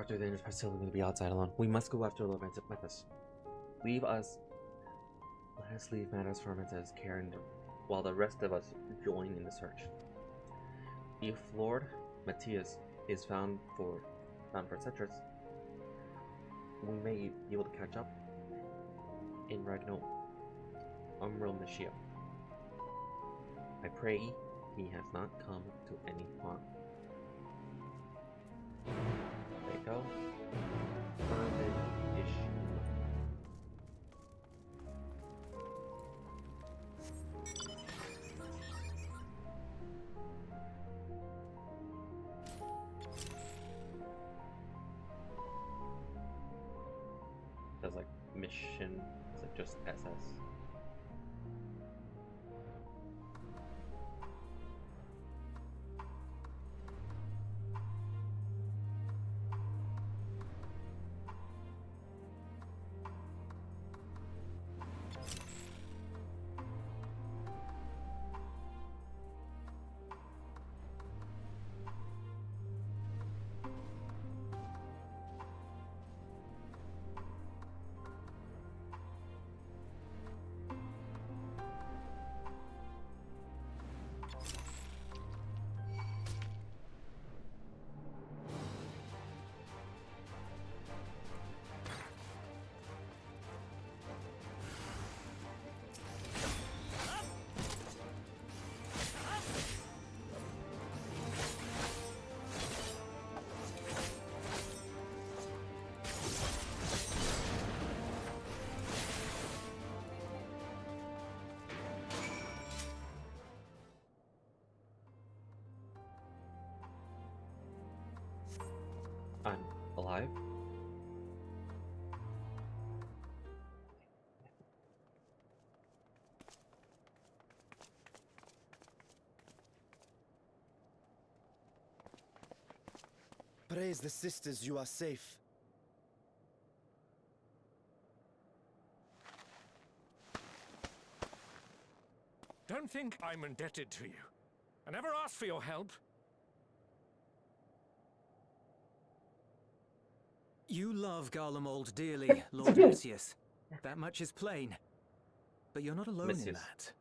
Far too dangerous for Sylvan to be outside alone. We must go after Lord Metis. Let us leave matters for Metis' care, and while the rest of us join in the search. If Lord Matthias is found for Cetrus, we may be able to catch up in Ragno Umral Mishia. I pray he has not come to any harm. There you go. Does like mission, is it just SS? I'm alive. Praise the sisters, you are safe. Don't think I'm indebted to you. I never asked for your help. You love Garlemald dearly, Lord Lucius. That much is plain. But you're not alone in that.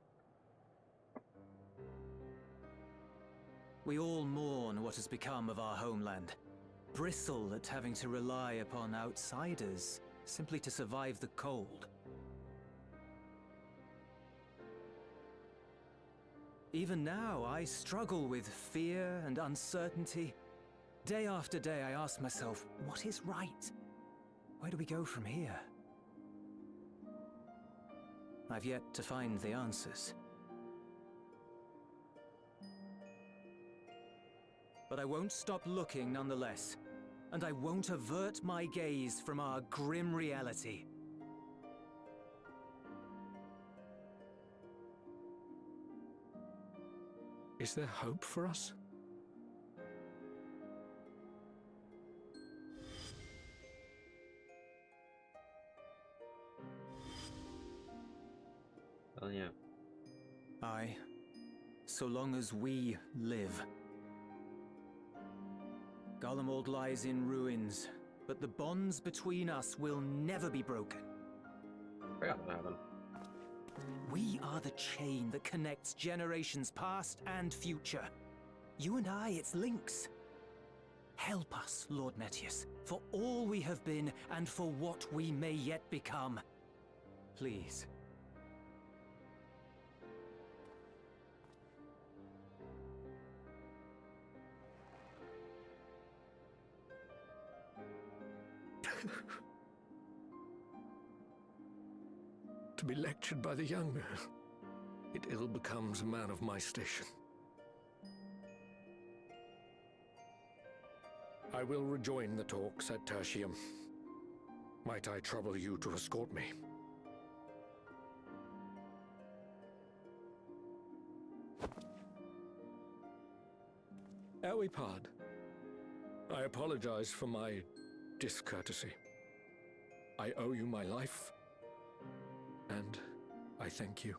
We all mourn what has become of our homeland. Bristle at having to rely upon outsiders simply to survive the cold. Even now, I struggle with fear and uncertainty. Day after day, I ask myself, what is right? Where do we go from here? I've yet to find the answers. But I won't stop looking nonetheless, and I won't avert my gaze from our grim reality. Is there hope for us? Well, yeah. Aye. So long as we live. Garlemald lies in ruins, but the bonds between us will never be broken. Forgot about him. We are the chain that connects generations past and future. You and I, it's links. Help us, Lord Metius, for all we have been and for what we may yet become. Please. To be lectured by the younger, it ill becomes a man of my station. I will rejoin the talks at Tertium. Might I trouble you to escort me? Ere we part, I apologize for my discourtesy. I owe you my life, and I thank you.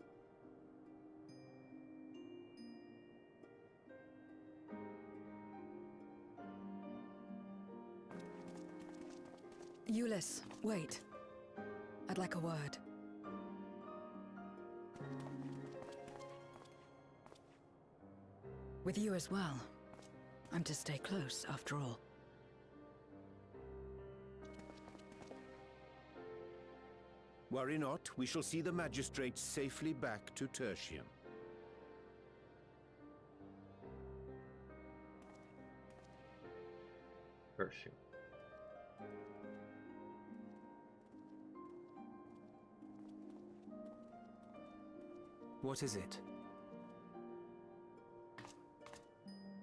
Euless, wait. I'd like a word. With you as well. I'm to stay close, after all. Worry not, we shall see the magistrate safely back to Tertium. Virtue. What is it?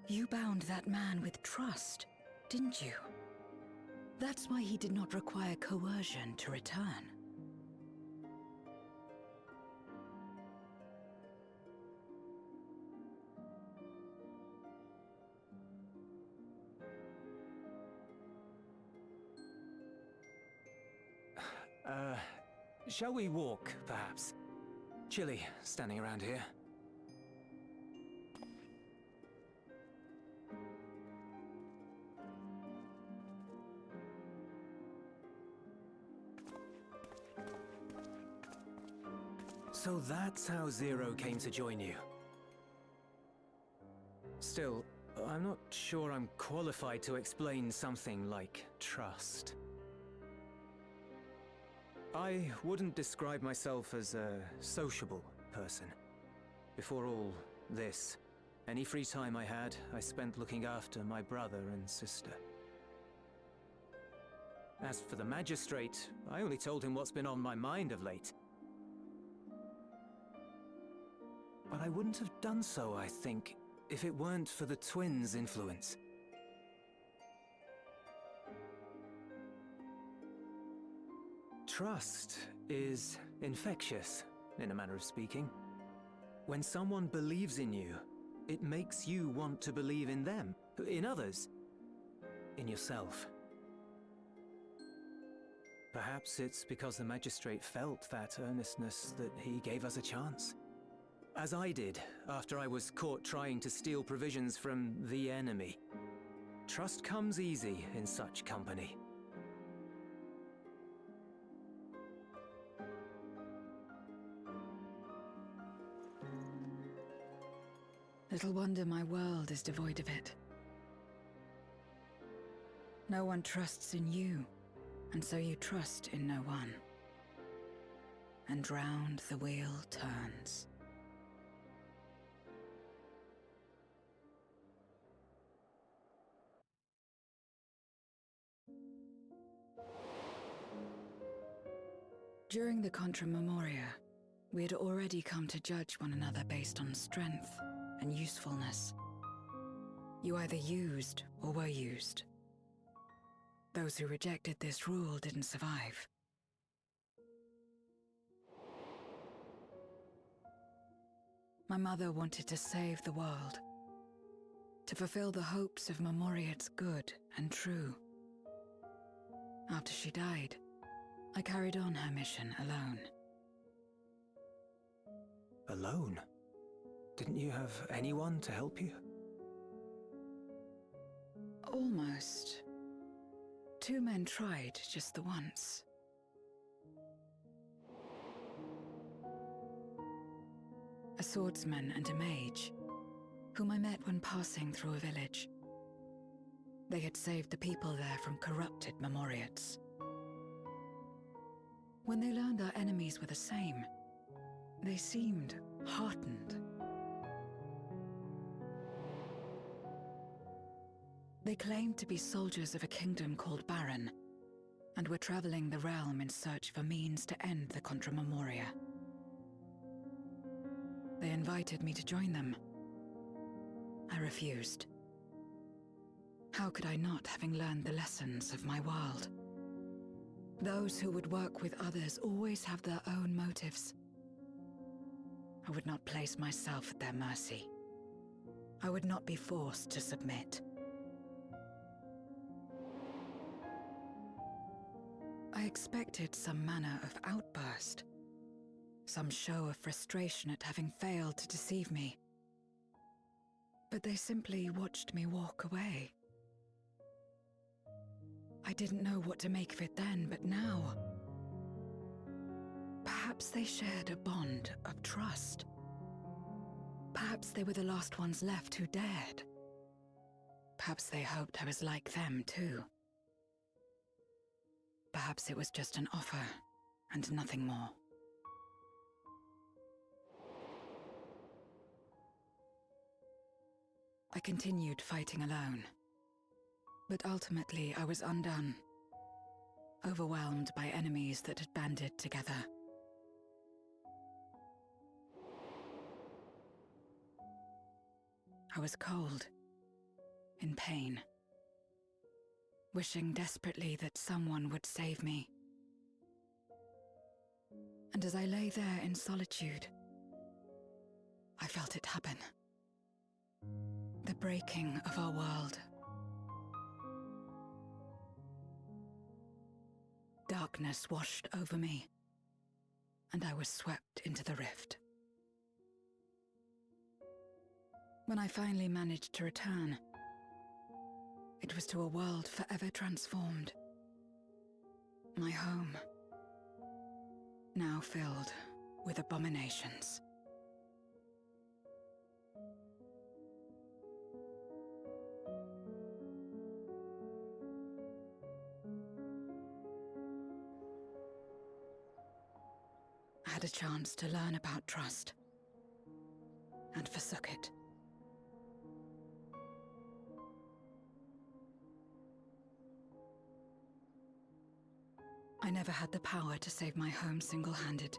You bound that man with trust, didn't you? That's why he did not require coercion to return. Shall we walk, perhaps? Chilly, standing around here. So that's how Zero came to join you. Still, I'm not sure I'm qualified to explain something like trust. I wouldn't describe myself as a sociable person. Before all this, any free time I had, I spent looking after my brother and sister. As for the magistrate, I only told him what's been on my mind of late. But I wouldn't have done so, I think, if it weren't for the twins' influence. Trust is infectious, in a manner of speaking. When someone believes in you, it makes you want to believe in them, in others, in yourself. Perhaps it's because the magistrate felt that earnestness that he gave us a chance. As I did, after I was caught trying to steal provisions from the enemy. Trust comes easy in such company. Little wonder my world is devoid of it. No one trusts in you, and so you trust in no one. And round the wheel turns. During the Contra Memoria, we had already come to judge one another based on strength and usefulness. You either used or were used. Those who rejected this rule didn't survive. My mother wanted to save the world, to fulfill the hopes of Memoria's good and true. After she died, I carried on her mission alone. Alone? Didn't you have anyone to help you? Almost. 2 men tried just the once. A swordsman and a mage, whom I met when passing through a village. They had saved the people there from corrupted Memoriates. When they learned our enemies were the same, they seemed heartened. They claimed to be soldiers of a kingdom called Baron, and were traveling the realm in search of a means to end the Contra Memoria. They invited me to join them. I refused. How could I not, having learned the lessons of my world? Those who would work with others always have their own motives. I would not place myself at their mercy. I would not be forced to submit. I expected some manner of outburst, some show of frustration at having failed to deceive me. But they simply watched me walk away. I didn't know what to make of it then, but now... Perhaps they shared a bond of trust. Perhaps they were the last ones left who dared. Perhaps they hoped I was like them, too. Perhaps it was just an offer, and nothing more. I continued fighting alone. But ultimately, I was undone. Overwhelmed by enemies that had banded together. I was cold, in pain, wishing desperately that someone would save me. And as I lay there in solitude, I felt it happen. The breaking of our world. Darkness washed over me, and I was swept into the rift. When I finally managed to return, it was to a world forever transformed. My home, now filled with abominations. I had a chance to learn about trust, and forsook it. I never had the power to save my home single-handed.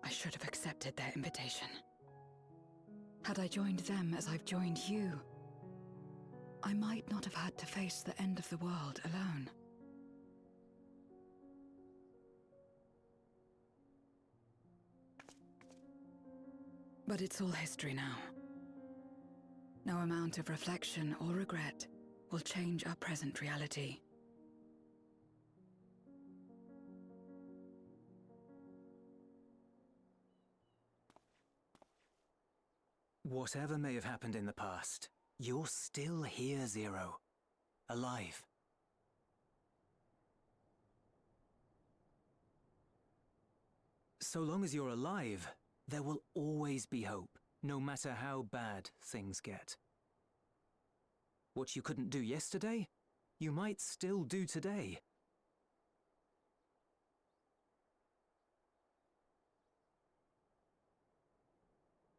I should have accepted their invitation. Had I joined them as I've joined you, I might not have had to face the end of the world alone. But it's all history now. No amount of reflection or regret will change our present reality. Whatever may have happened in the past, you're still here, Zero. Alive. So long as you're alive, there will always be hope, no matter how bad things get. What you couldn't do yesterday, you might still do today.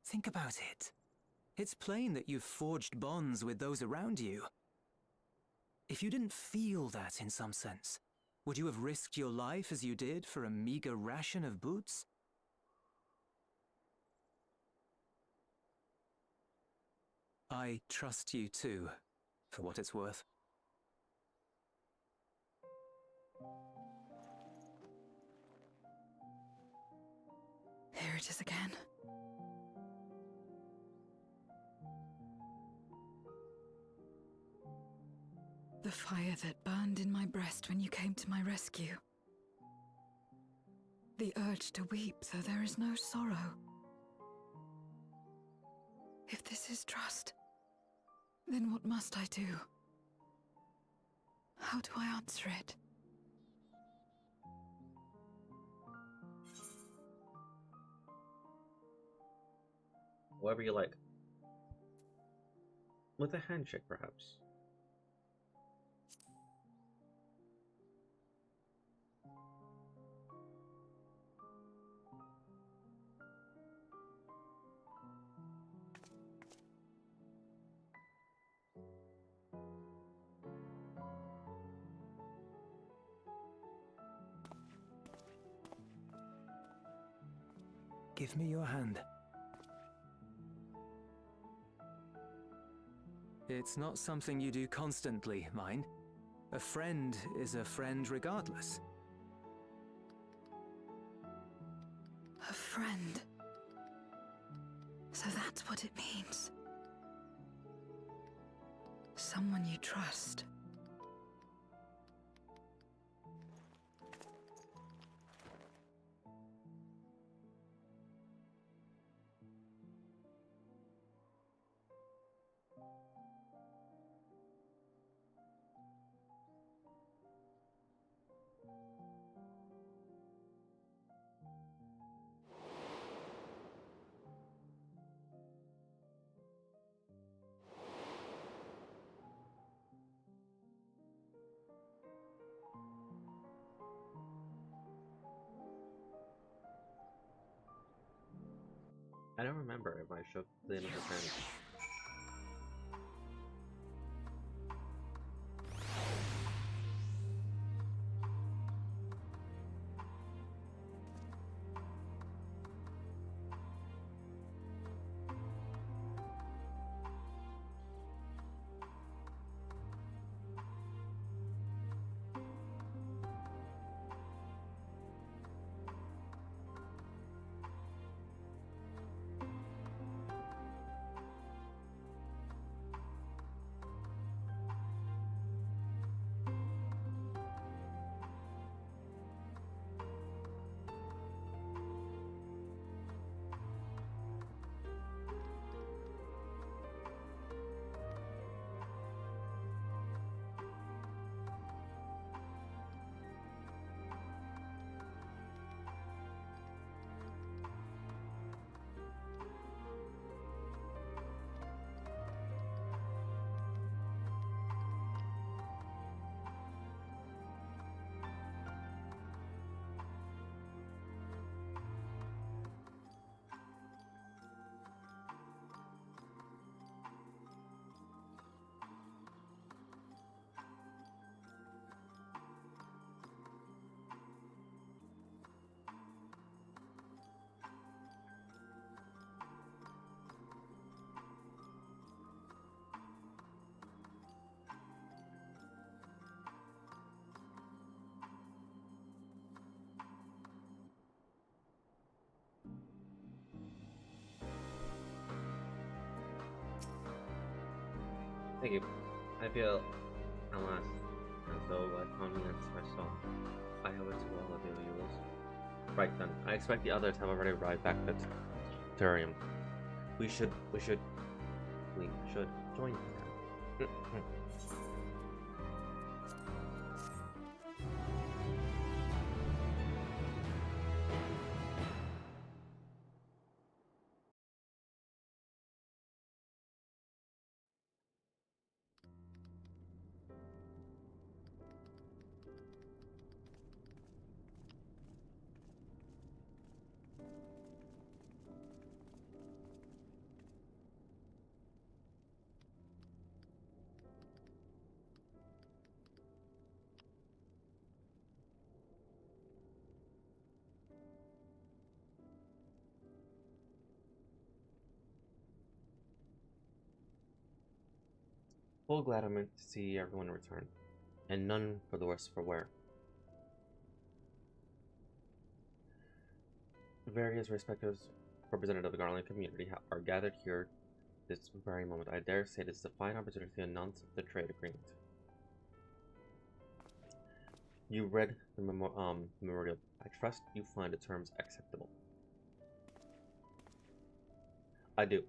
Think about it. It's plain that you've forged bonds with those around you. If you didn't feel that in some sense, would you have risked your life as you did for a meager ration of boots? I trust you too, for what it's worth. Here it is again. The fire that burned in my breast when you came to my rescue. The urge to weep, though there is no sorrow. If this is trust, then what must I do? How do I answer it? Whatever you like. With a handshake, perhaps. Give me your hand. It's not something you do constantly, mind. A friend is a friend regardless. A friend. So that's what it means. Someone you trust. I don't remember if I shook the innocent's hand. Thank you. I feel, alas, as though I found the answer I sought. I owe it to all of you, Eulis. Right then, I expect the others have already arrived back at Turium. We should join them. Full glad I'm to see everyone return, and none for the worse for wear. Various respective representatives of the Garland community are gathered here this very moment. I dare say this is a fine opportunity to announce the trade agreement. You read the memorial. I trust you find the terms acceptable. I do.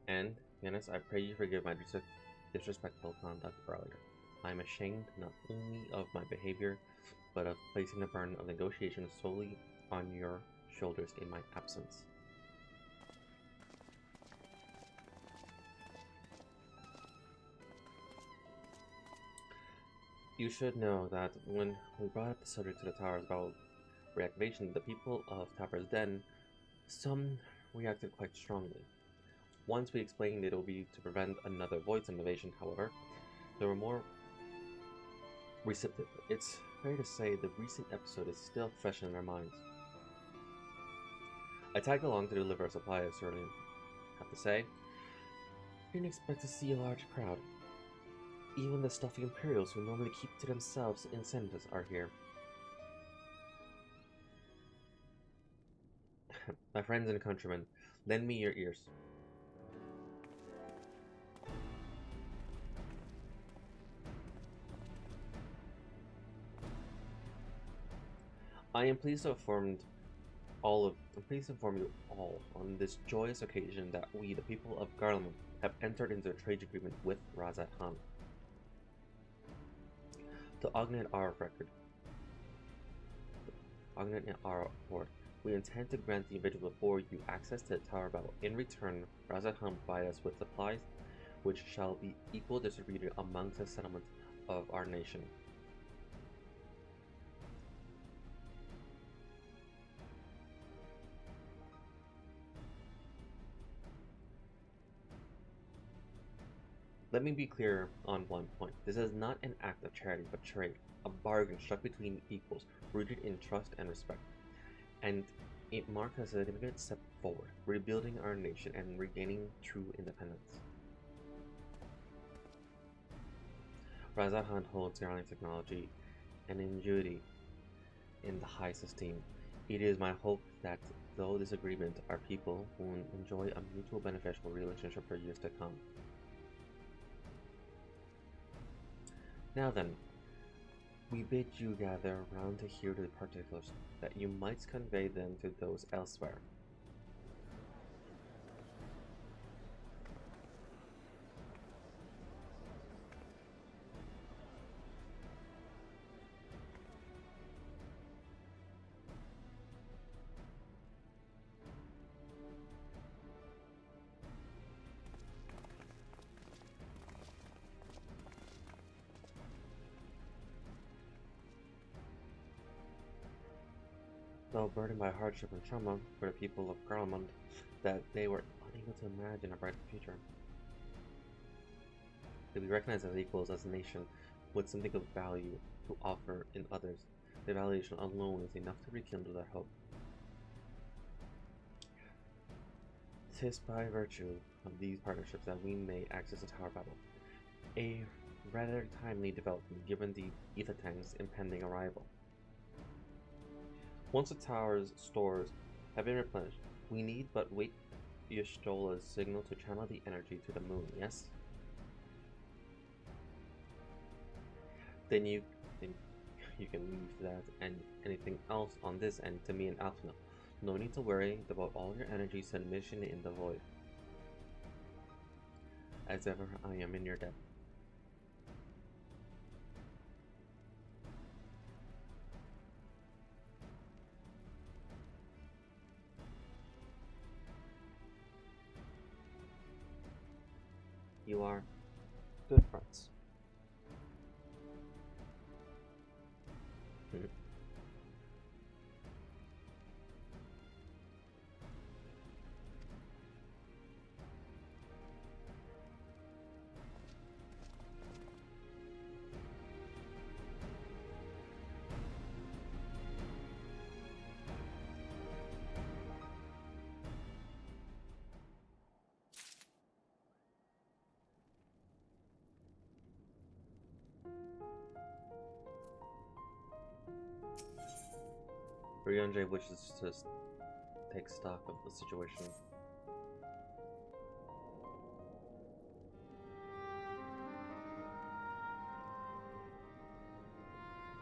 And, Yanis, I pray you forgive my disrespectful conduct earlier. I am ashamed not only of my behavior, but of placing the burden of negotiations solely on your shoulders in my absence. You should know that when we brought up the subject to the towers about reactivation, the people of Tapper's Den, some reacted quite strongly. Once we explained it will be to prevent another Void's invasion, however, there were more receptive. It's fair to say the recent episode is still fresh in their minds. I tagged along to deliver a supply of cerulean. Have to say, I didn't expect to see a large crowd. Even the stuffy Imperials who normally keep to themselves in senators are here. My friends and countrymen, lend me your ears. I am pleased to inform you all on this joyous occasion that we, the people of Garlemald, have entered into a trade agreement with Razat Han. To augment our accord, we intend to grant the individual before you access to the Tower Battle. In return, Razat Han provide us with supplies, which shall be equal distributed amongst the settlements of our nation. Let me be clear on one point. This is not an act of charity, but trade, a bargain struck between equals, rooted in trust and respect. And it marks a significant step forward, rebuilding our nation and regaining true independence. Razahan holds Iranian technology and ingenuity in the highest esteem. It is my hope that, though disagreement, our people will enjoy a mutual beneficial relationship for years to come. Now then, we bid you gather round to hear the particulars, that you might convey them to those elsewhere. Though burdened by hardship and trauma for the people of Garlemund, that they were unable to imagine a brighter future. To be recognized as equals as a nation with something of value to offer in others, the validation alone is enough to rekindle their hope. 'Tis by virtue of these partnerships that we may access the Tower Battle, a rather timely development given the Ethertang's impending arrival. Once the tower's stores have been replenished, we need but wait Y'shtola's signal to channel the energy to the moon, yes? Then you can leave that and anything else on this end to me and Alphina. No need to worry about all your energy submission in the void. As ever, I am in your debt. You are good friends. Ryonjay wishes to take stock of the situation.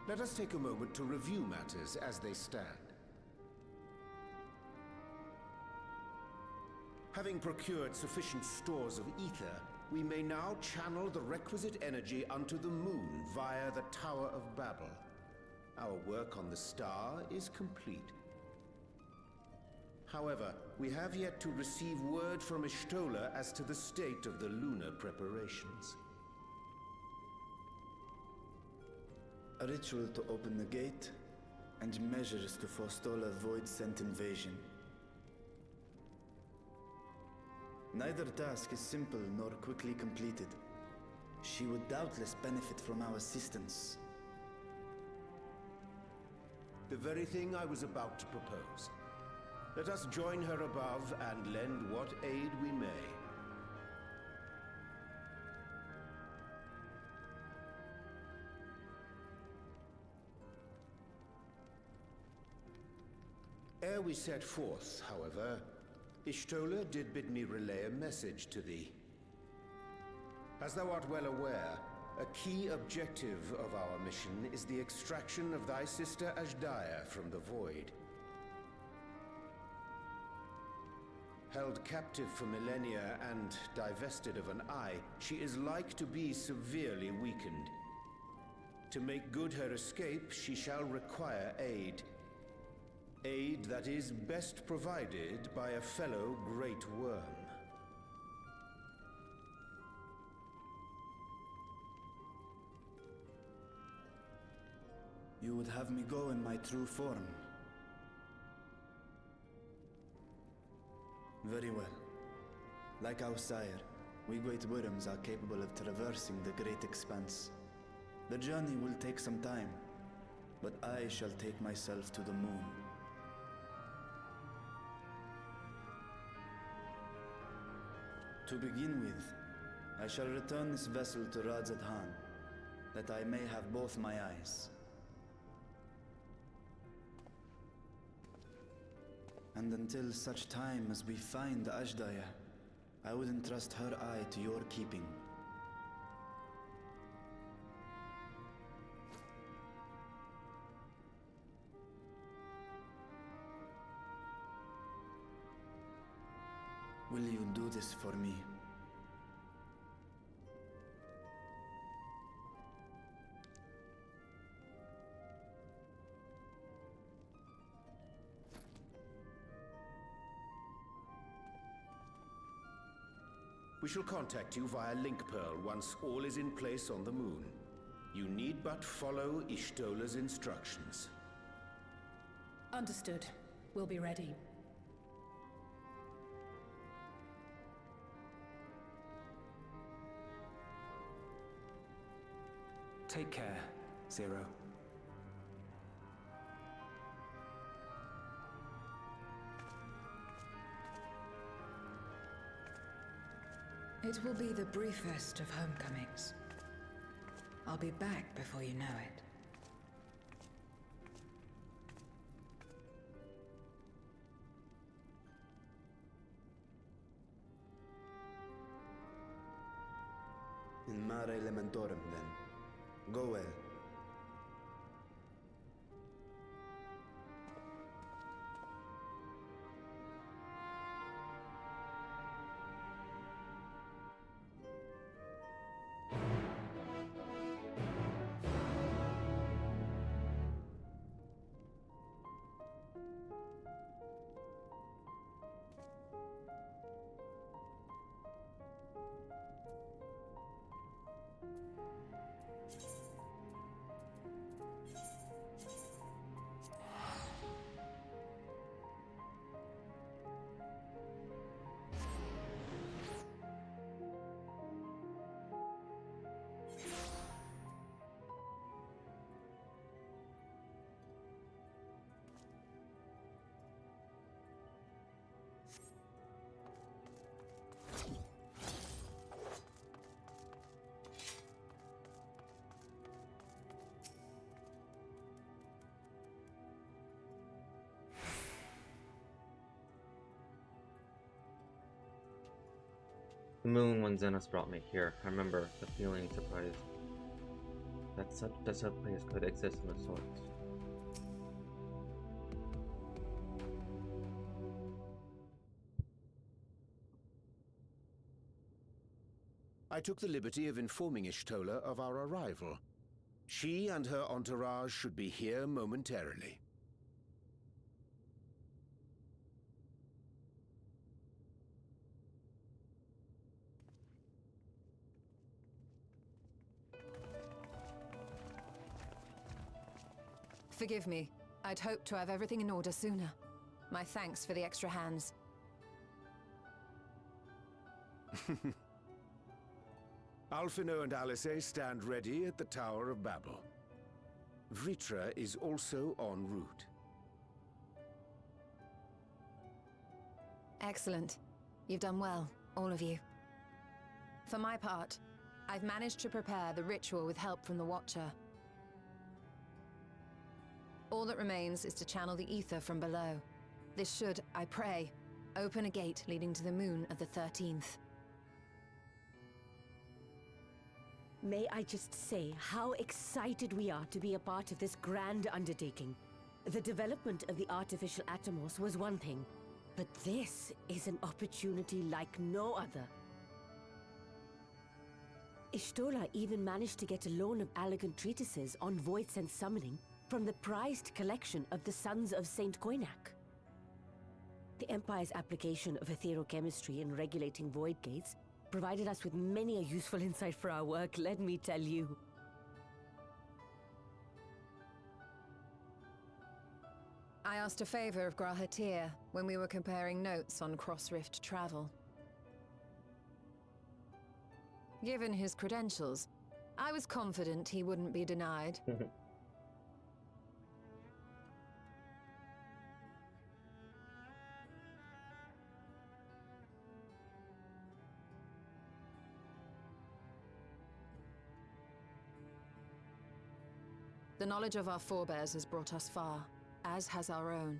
Let us take a moment to review matters as they stand. Having procured sufficient stores of ether, we may now channel the requisite energy unto the moon via the Tower of Babel. Our work on the star is complete. However, we have yet to receive word from Y'shtola as to the state of the lunar preparations. A ritual to open the gate, and measures to forestall a void-sent invasion. Neither task is simple nor quickly completed. She would doubtless benefit from our assistance. The very thing I was about to propose. Let us join her above and lend what aid we may. Ere we set forth, however, Y'shtola did bid me relay a message to thee. As thou art well aware, a key objective of our mission is the extraction of thy sister Ashdaya from the Void. Held captive for millennia and divested of an eye, she is like to be severely weakened. To make good her escape, she shall require aid. Aid that is best provided by a fellow Great Worm. You would have me go in my true form. Very well. Like our sire, We great worms are capable of traversing the great expanse. The journey will take some time, but I shall take myself to the moon. To begin with, I shall return this vessel to Radzat Han, that I may have both my eyes. And until such time as we find Ashdaya, I would entrust her eye to your keeping. Will you do this for me? We shall contact you via Link Pearl once all is in place on the moon. You need but follow Ishtola's instructions. Understood. We'll be ready. Take care, Zero. It will be the briefest of homecomings. I'll be back before you know it. In mare elementorum, then. Go well. The moon when Zenos brought me here, I remember the feeling surprised that such a place could exist in the sorts. I took the liberty of informing Ishtola of our arrival. She and her entourage should be here momentarily. Forgive me. I'd hoped to have everything in order sooner. My thanks for the extra hands. Alphino and Alice stand ready at the Tower of Babel. Vritra is also en route. Excellent. You've done well, all of you. For my part, I've managed to prepare the ritual with help from the Watcher. All that remains is to channel the ether from below. This should, I pray, open a gate leading to the moon of the 13th. May I just say how excited we are to be a part of this grand undertaking. The development of the artificial Atomos was one thing, but this is an opportunity like no other. Ishtola even managed to get a loan of elegant treatises on void sense summoning from the prized collection of the Sons of Saint Koinak. The Empire's application of etherochemistry in regulating void gates provided us with many a useful insight for our work, let me tell you. I asked a favor of Grahatir when we were comparing notes on cross-rift travel. Given his credentials, I was confident he wouldn't be denied. The knowledge of our forebears has brought us far, as has our own.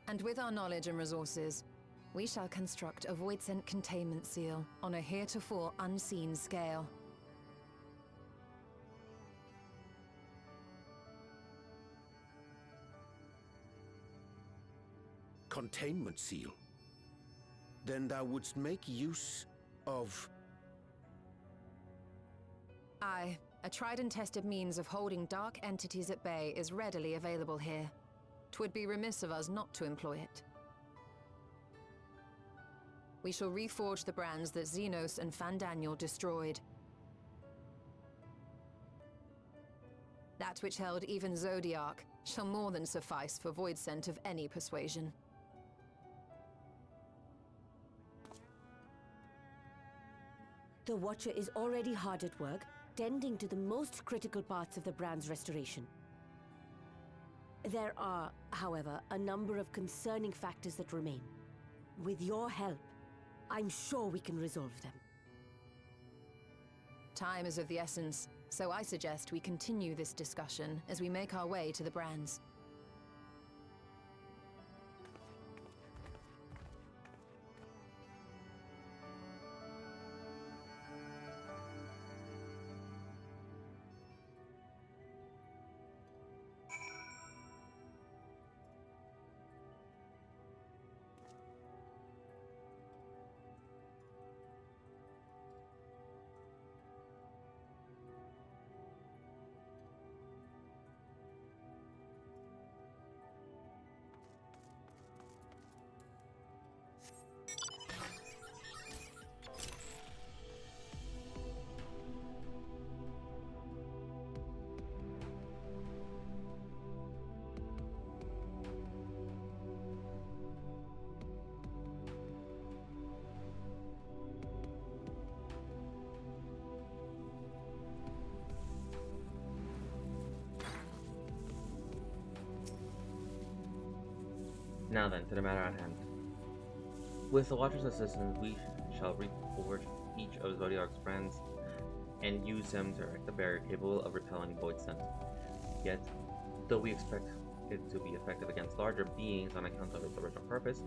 And with our knowledge and resources, we shall construct a void-sent containment seal on a heretofore unseen scale. Containment seal? Then thou wouldst make use of... Aye, a tried and tested means of holding dark entities at bay is readily available here. 'Twould be remiss of us not to employ it. We shall reforge the brands that Xenos and Fandaniel destroyed. That which held even Zodiac shall more than suffice for void scent of any persuasion. The Watcher is already hard at work, tending to the most critical parts of the brand's restoration. There are, however, a number of concerning factors that remain. With your help, I'm sure we can resolve them. Time is of the essence, so I suggest we continue this discussion as we make our way to the brands. Now then, to the matter at hand. With the Watcher's assistance, we shall reforge each of Zodiac's brands and use them to erect a barrier capable of repelling void scent. Yet, though we expect it to be effective against larger beings on account of its original purpose,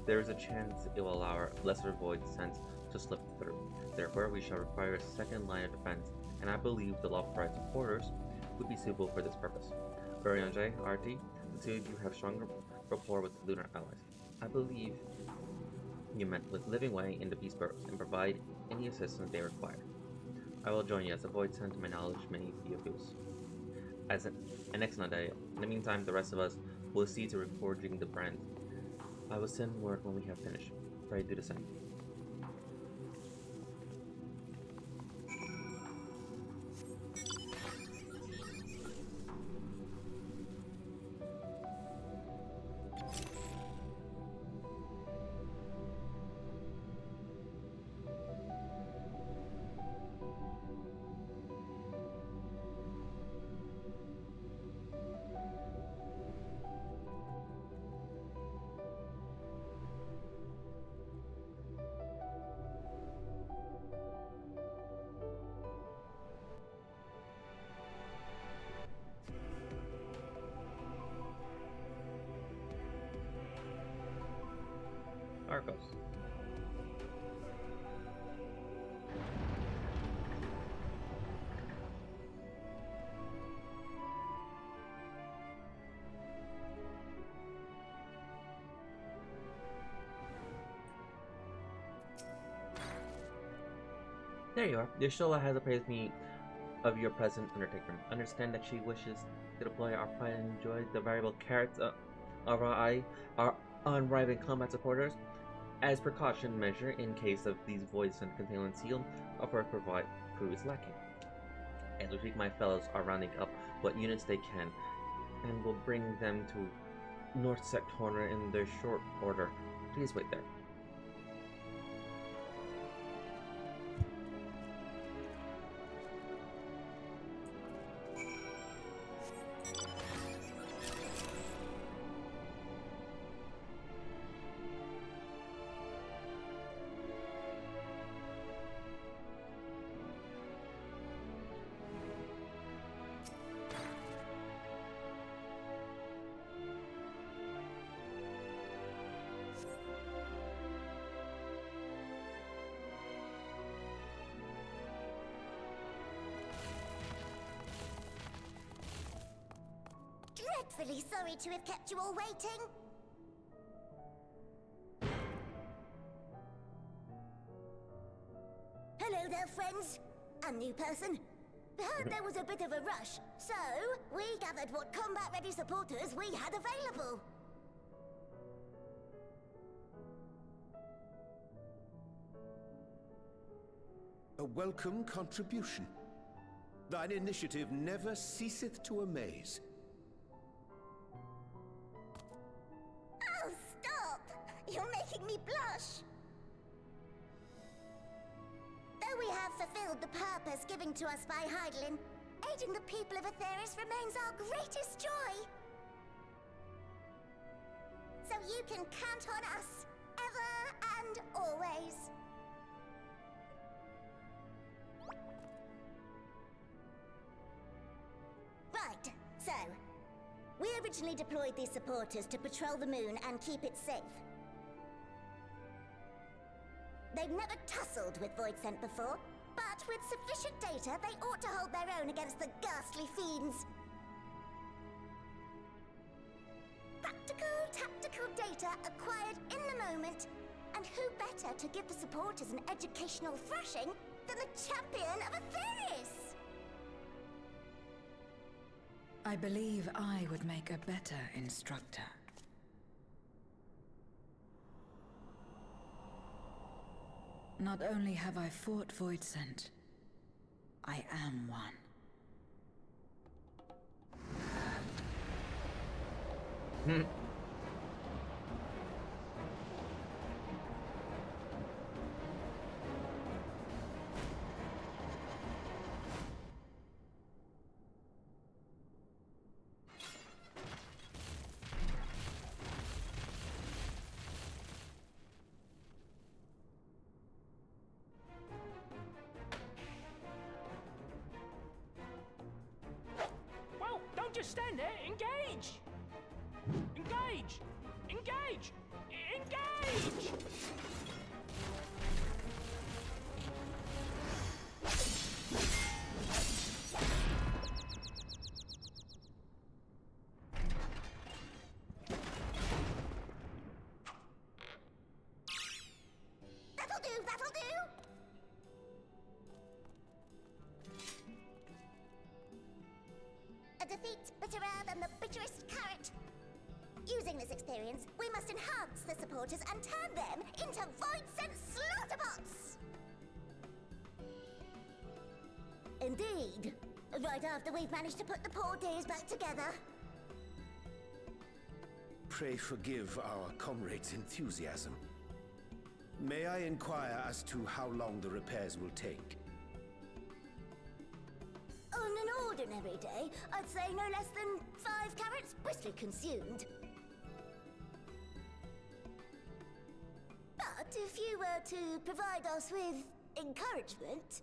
there is a chance it will allow our lesser void scent to slip through. Therefore, we shall require a second line of defense, and I believe the Law Pride supporters would be suitable for this purpose. J, RT, the two of you have stronger rapport with the lunar allies. I believe you met with Living Way in the Beast Burrows and provide any assistance they require. I will join you as a void scent to my knowledge may be of use. As an excellent day. In the meantime, the rest of us will see to reforging the brand. I will send word when we have finished. Pray do the same. Arcos. There you are. Yashola has appraised me of your present undertaking. Understand that she wishes to deploy our pride and enjoy the variable carrots of our unrivaled combat supporters. As precaution measure in case of these voids and containment seal of our crew is lacking. As we speak, my fellows are rounding up what units they can and will bring them to North Sector in their short order. Please wait there. dreadfully sorry to have kept you all waiting. Hello there, friends. A new person. Heard there was a bit of a rush, so we gathered what combat-ready supporters we had available. A welcome contribution. Thine initiative never ceaseth to amaze. Oh, stop! You're making me blush! Though we have fulfilled the purpose given to us by Heidelin, aiding the people of Atheris remains our greatest joy. So you can count on us, ever and always. Right, so, we originally deployed these supporters to patrol the moon and keep it safe. They've never tussled with Voidsent before, but with sufficient data, they ought to hold their own against the ghastly fiends. Practical, tactical data acquired in the moment, and who better to give the supporters an educational thrashing than the champion of Atheris? I believe I would make a better instructor. Not only have I fought Voidsent, I am one. Well, don't just stand there. Engage! Engage! Engage! Engage! That'll do, that'll do! A defeat bitterer than the bitterest carrot. Using this experience, we must enhance the supporters and turn them into Voidsent slaughterbots! Indeed. Right after we've managed to put the poor dears back together. Pray forgive our comrade's enthusiasm. May I inquire as to how long the repairs will take? On an ordinary day, I'd say no less than 5 carrots briskly consumed. But if you were to provide us with encouragement...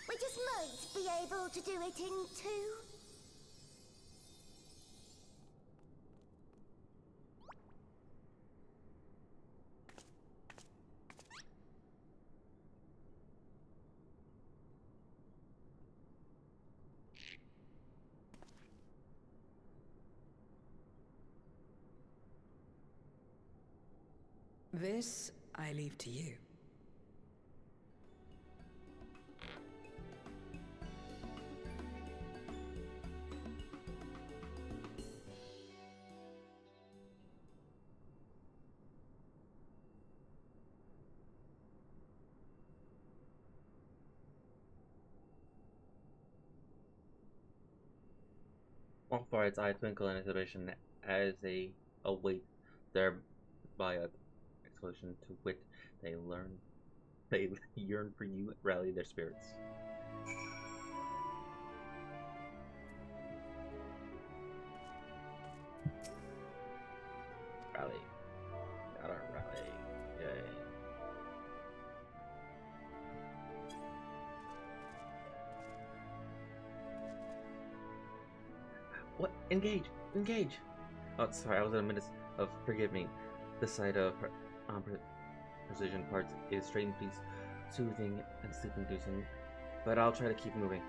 we just might be able to do it in 2. This I leave to you. For its eye twinkle in anticipation as they await their by a explosion to wit they yearn for you, rally their spirits. Rally. Gotta rally. Yay. What? Engage! Engage! Oh, sorry, I was in a minute of forgive me. The sight of precision parts is straight and peace, soothing and sleep-inducing. but I'll try to keep moving.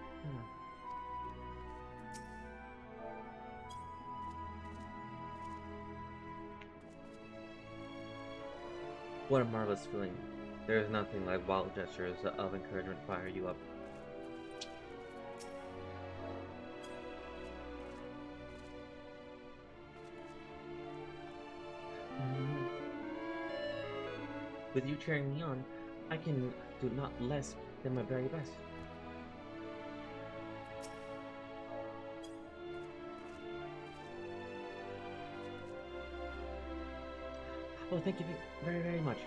What a marvelous feeling. There is nothing like wild gestures of encouragement to fire you up. With you cheering me on, I can do not less than my very best. Oh, thank you very, very much.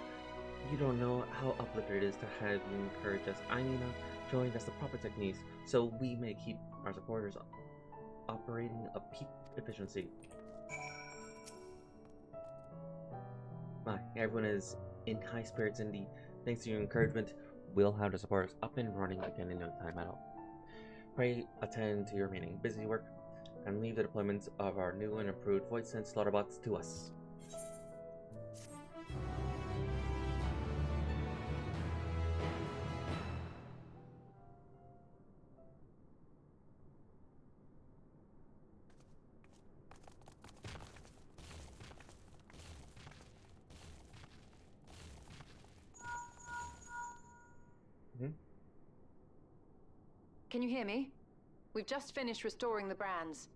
You don't know how uplifting it is to have you encourage us, Aina, showing us the proper techniques so we may keep our supporters operating at peak efficiency. Everyone is in high spirits indeed. Thanks to your encouragement, we'll have the supporters up and running again in no time at all. Pray attend to your remaining busy work and leave the deployment of our new and improved voice-sense slaughterbots to us. Can you hear me? We've just finished restoring the brands.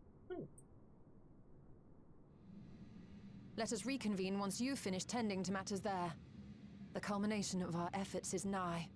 Let us reconvene once you've finished tending to matters there. The culmination of our efforts is nigh.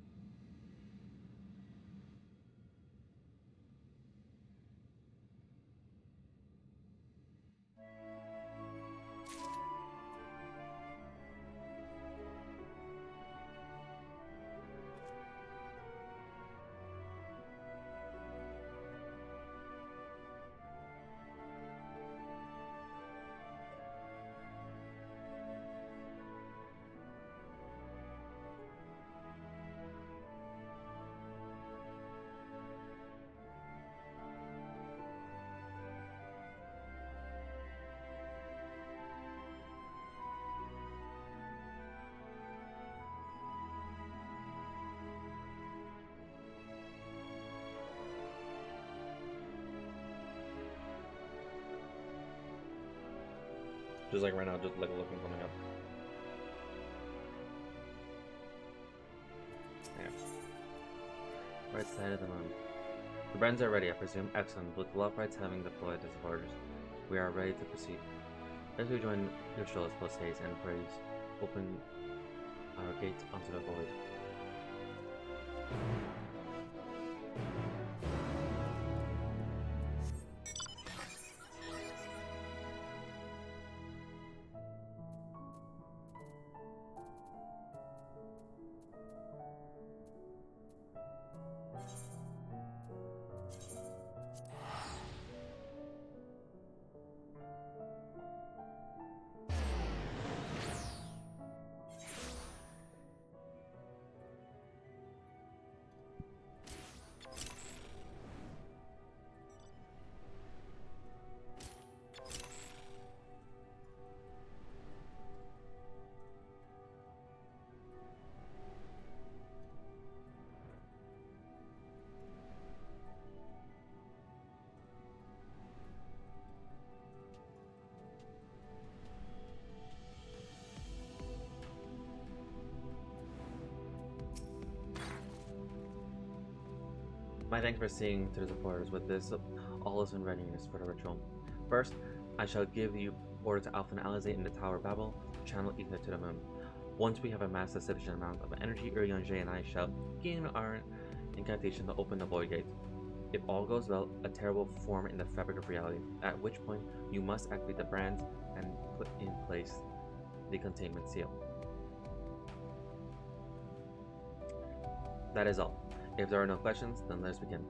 Just like right now, just like looking something up. Yeah. Right side of the moon. The brands are ready, I presume. Excellent. With the left rights having deployed the supporters, we are ready to proceed. As we join your shoulders post haste and praise, open our gates onto the void. My thanks for seeing to the supporters. With this, all is in readiness for the ritual. First, I shall give you order to Alpha and Alizé in the Tower of Babel to channel ether to the moon. Once we have amassed a sufficient amount of energy, Urianger and I shall begin our incantation to open the void gate. If all goes well, a tear will form in the fabric of reality, at which point you must activate the brands and put in place the containment seal. That is all. If there are no questions, then let us begin.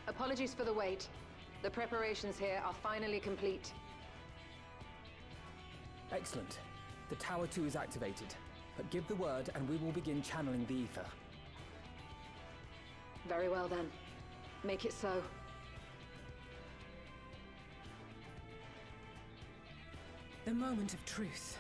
Apologies for the wait. The preparations here are finally complete. Excellent. The Tower 2 is activated. But give the word and we will begin channeling the ether. Very well then. Make it so. The moment of truth.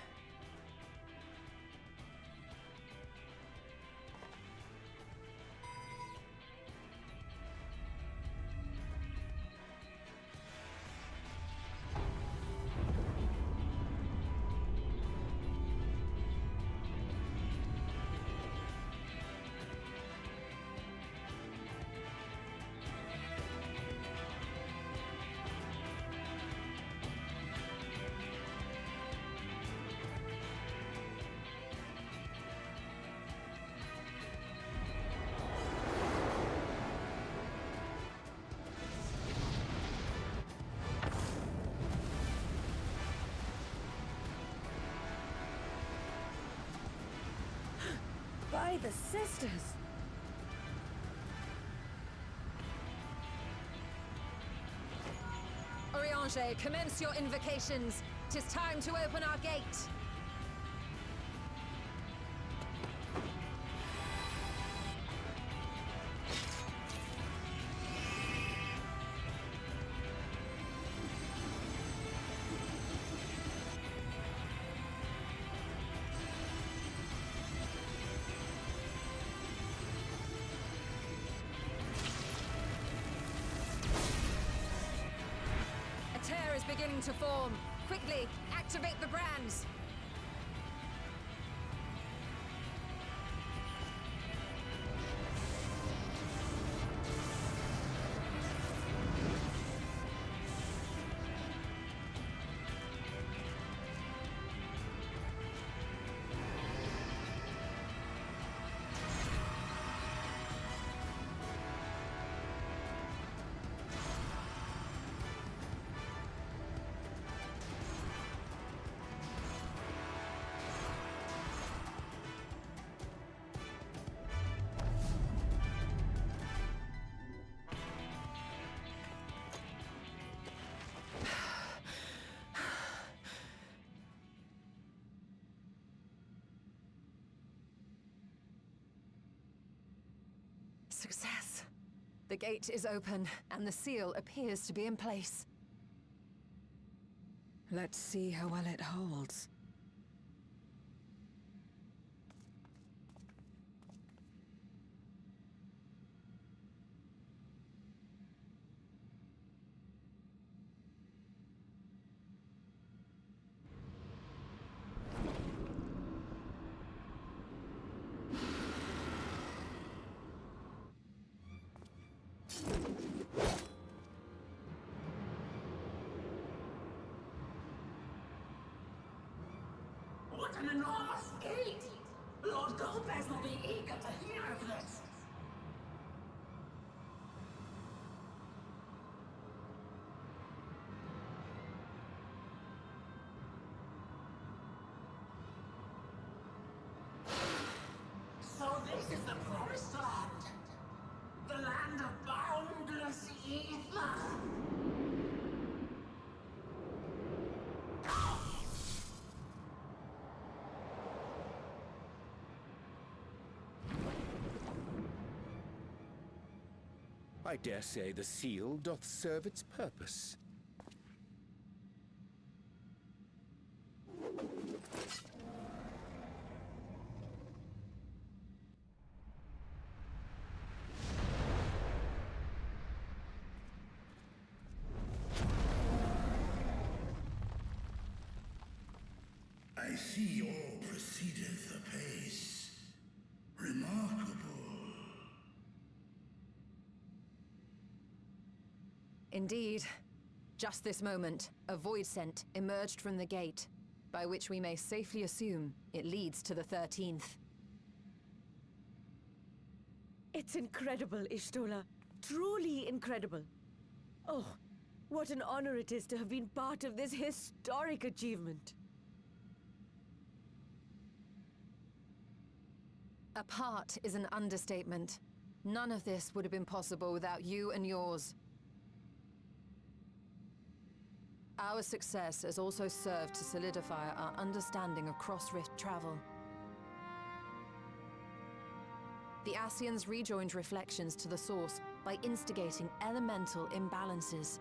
By the sisters! Oriange, commence your invocations. 'Tis time to open our gate. A tear is beginning to form. Quickly, activate the brands. Success. The gate is open, and the seal appears to be in place. Let's see how well it holds. What an enormous gate! Lord Gomez will be eager to hear of this. So this is the promised land. The land of boundless ether. I dare say the seal doth serve its purpose. I see all proceedeth apace. Remarkable. Indeed. Just this moment, a void scent emerged from the gate, by which we may safely assume it leads to the 13th. It's incredible, Ishtola. Truly incredible. Oh, what an honor it is to have been part of this historic achievement. A part is an understatement. None of this would have been possible without you and yours. Our success has also served to solidify our understanding of cross-rift travel. The Ascians rejoined reflections to the source by instigating elemental imbalances.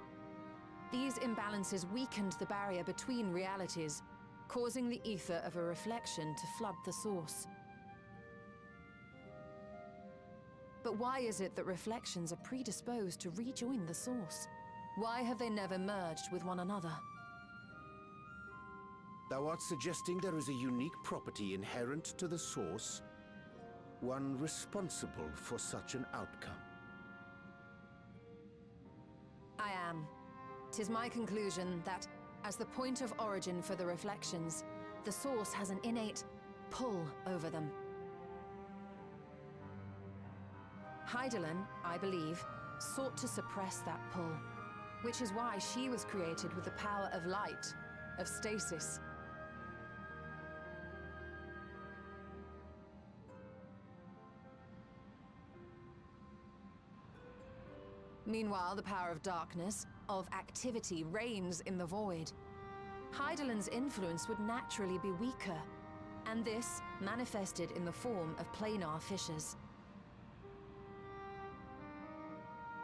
These imbalances weakened the barrier between realities, causing the ether of a reflection to flood the source. But why is it that reflections are predisposed to rejoin the source? Why have they never merged with one another? Thou art suggesting there is a unique property inherent to the source, one responsible for such an outcome. I am. 'Tis my conclusion that, as the point of origin for the reflections, the source has an innate pull over them. Hydaelyn, I believe, sought to suppress that pull, which is why she was created with the power of light, of stasis. Meanwhile, the power of darkness, of activity, reigns in the void. Hydaelyn's influence would naturally be weaker, and this manifested in the form of planar fissures.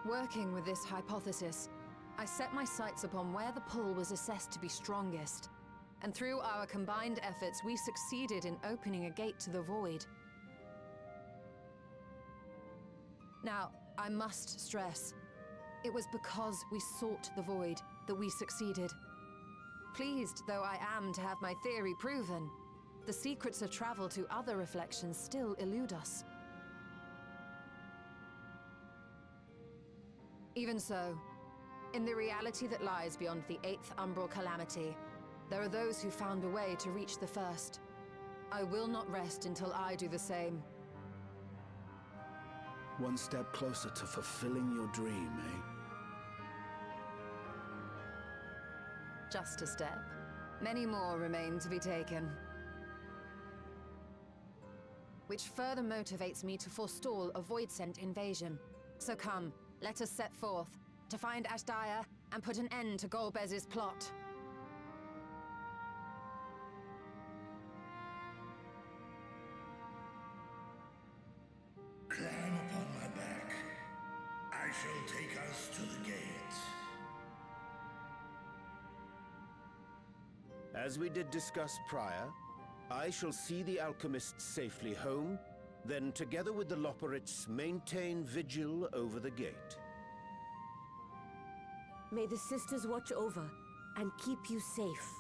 Working with this hypothesis, I set my sights upon where the pull was assessed to be strongest, and through our combined efforts, we succeeded in opening a gate to the void. Now, I must stress, it was because we sought the void that we succeeded. Pleased though I am to have my theory proven, the secrets of travel to other reflections still elude us. Even so, in the reality that lies beyond the 8th umbral calamity, there are those who found a way to reach the first. I will not rest until I do the same. One step closer to fulfilling your dream, eh? Just a step. Many more remain to be taken. Which further motivates me to forestall a void-sent invasion. So come, let us set forth, to find Ashdaya and put an end to Golbez's plot. Climb upon my back. I shall take us to the gate. As we did discuss prior, I shall see the alchemists safely home, then together with the Loporrits maintain vigil over the gate. May the sisters watch over and keep you safe.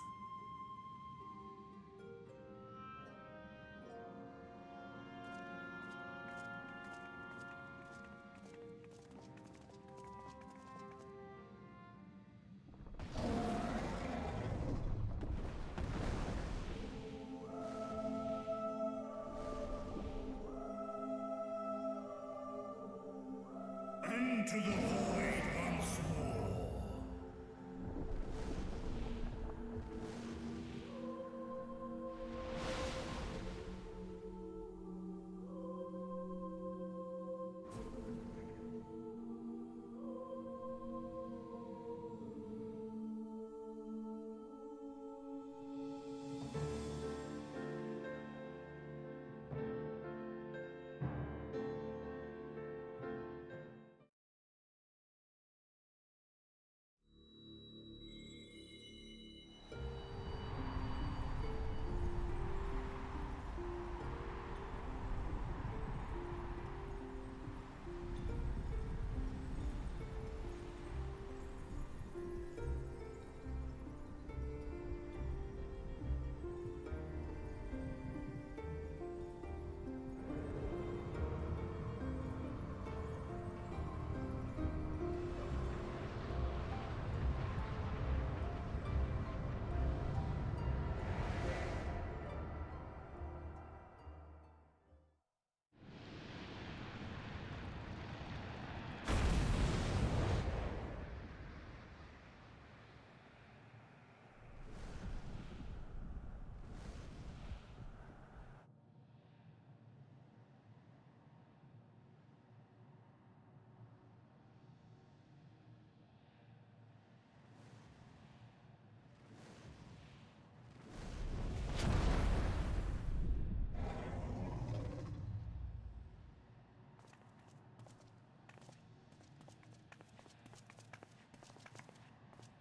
Unto the void.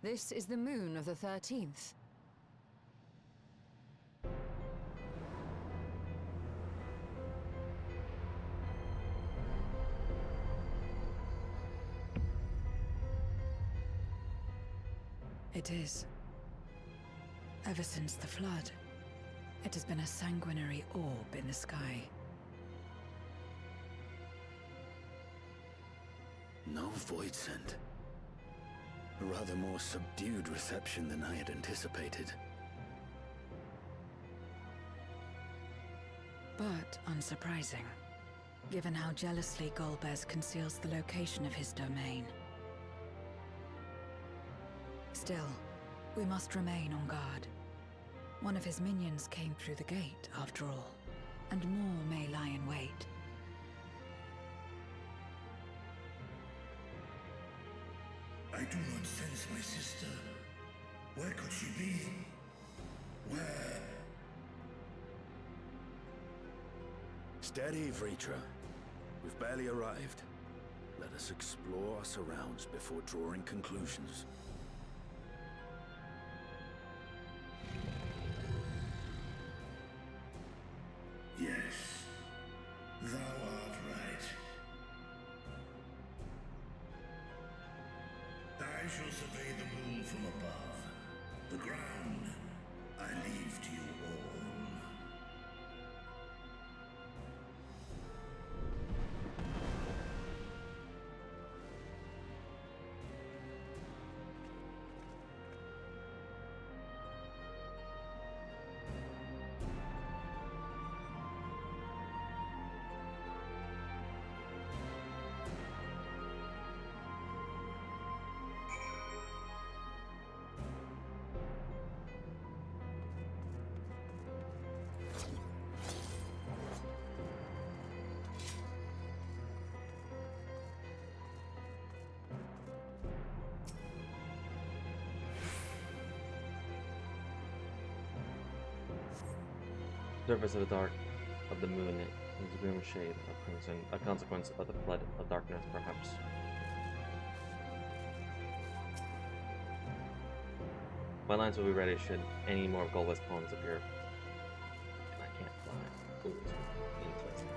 This is the moon of the 13th. It is. Ever since the flood, it has been a sanguinary orb in the sky. No void scent. A rather more subdued reception than I had anticipated. But unsurprising, given how jealously Golbez conceals the location of his domain. Still, we must remain on guard. One of his minions came through the gate, after all, and more may lie in wait. I do not sense my sister. Where could she be? Where? Steady, Vritra. We've barely arrived. Let us explore our surrounds before drawing conclusions. Yes, thou art right. I shall survey the moon from above. The ground I leave to you all. Surface of the moon is a grim shade of crimson, a consequence of the flood of darkness, perhaps. My lines will be ready should any more Golbez poems appear. And I can't fly. Ooh, interesting.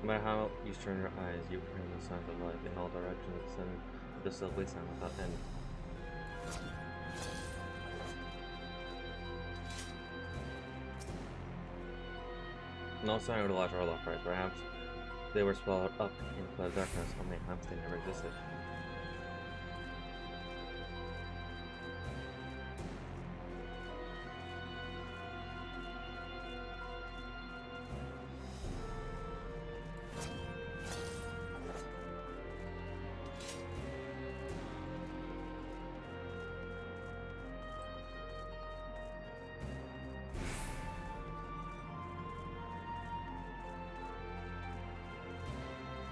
No matter how you turn your eyes, you turn the signs of light in all directions, and the silvery sound without end. No sign of the large or left right. Perhaps they were swallowed up in the darkness, or mayhaps they never existed.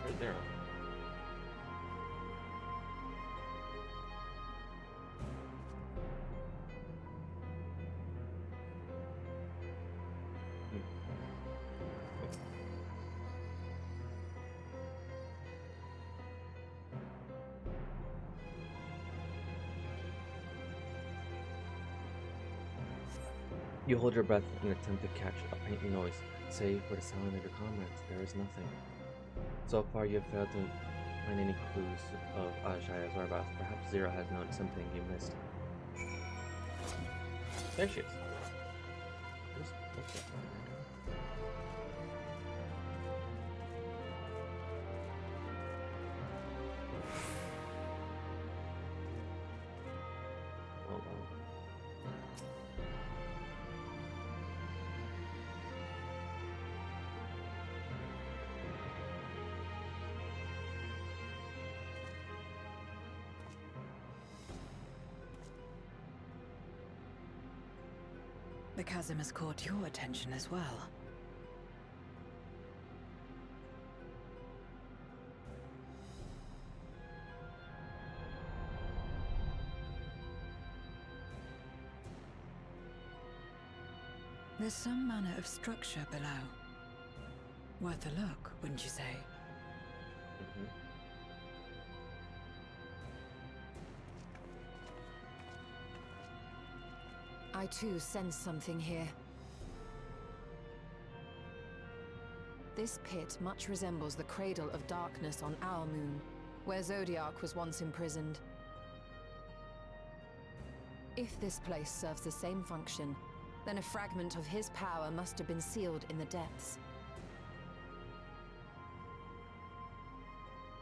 Right there. You hold your breath and attempt to catch a faint noise, save for the sound of your comrades. There is nothing. So far, you have failed to find any clues of Ajaya's whereabouts. Perhaps Zero has noticed something you missed. There she is. What's that? Hold on. The chasm has caught your attention as well. There's some manner of structure below. Worth a look, wouldn't you say? I too sense something here. This pit much resembles the cradle of darkness on our moon, where Zodiac was once imprisoned. If this place serves the same function, then a fragment of his power must have been sealed in the depths.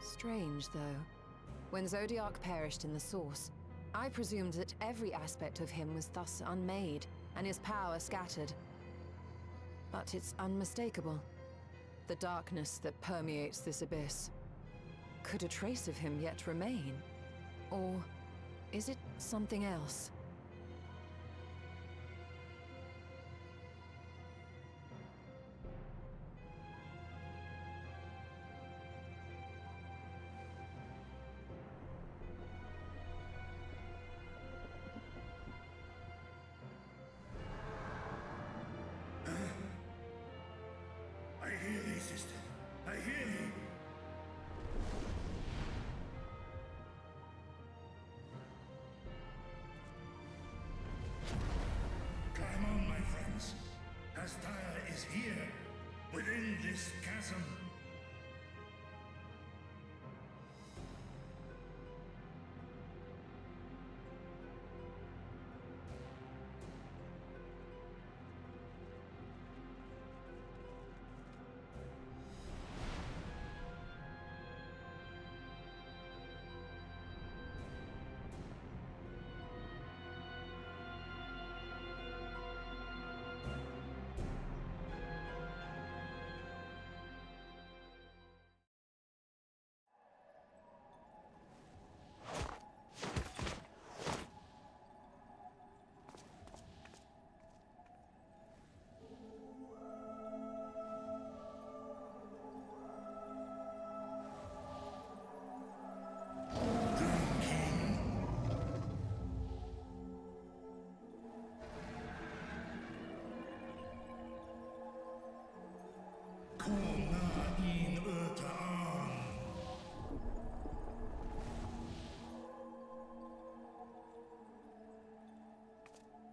Strange, though. When Zodiac perished in the source, I presumed that every aspect of him was thus unmade, and his power scattered. But it's unmistakable. The darkness that permeates this abyss. Could a trace of him yet remain? Or is it something else? I hear thee, sister. I hear thee. Climb on, my friends. Astaya is here, within this chasm.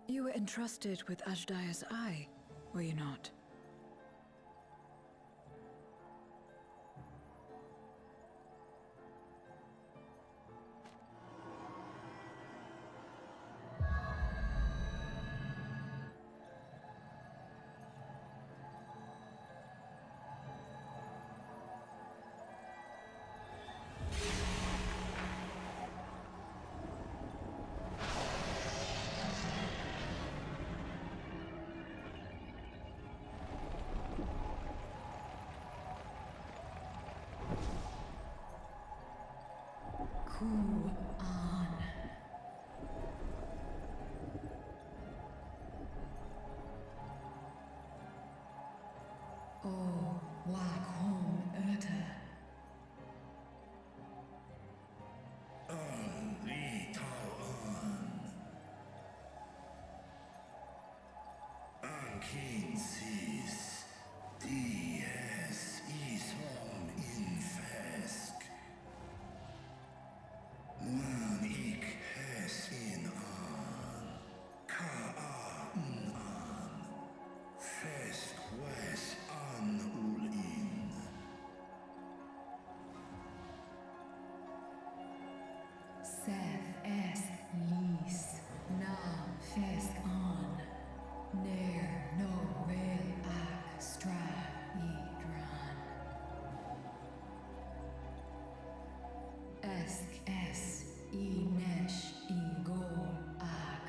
You were entrusted with Ajdaya's eye, were you not? Cool on. Oh, wag home Erta. Li Tao An Kin Sis Dies Ishon Infesk Wan Ik Hes In An Ka An Fesk Wes An Ul In Seth es lis na fesk on. Ner no real ak stra idran. Esk es I nesh I gol ak.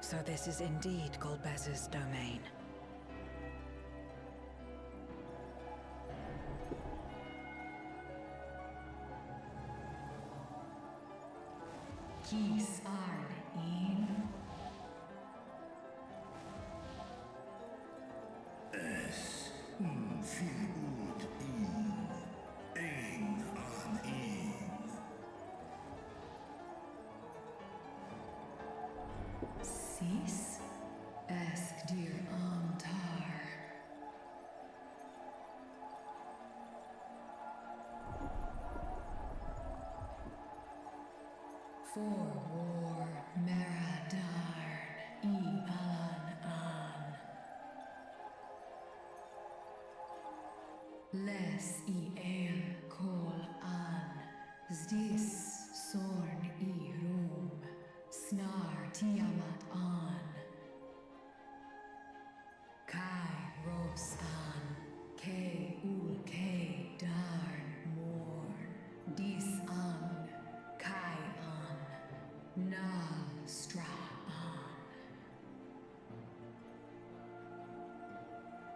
So this is indeed Golbez's domain. Kis arn in. Es viel ut ein an ihn. Sis esk dir antar. For war Meradarn I Alan an. Les I el kol an. Zdis sorn I rum. Snar Tiamat an. Kai ros an. Ke ul ke darn morn. Dis an. Kai an. Nal stra an.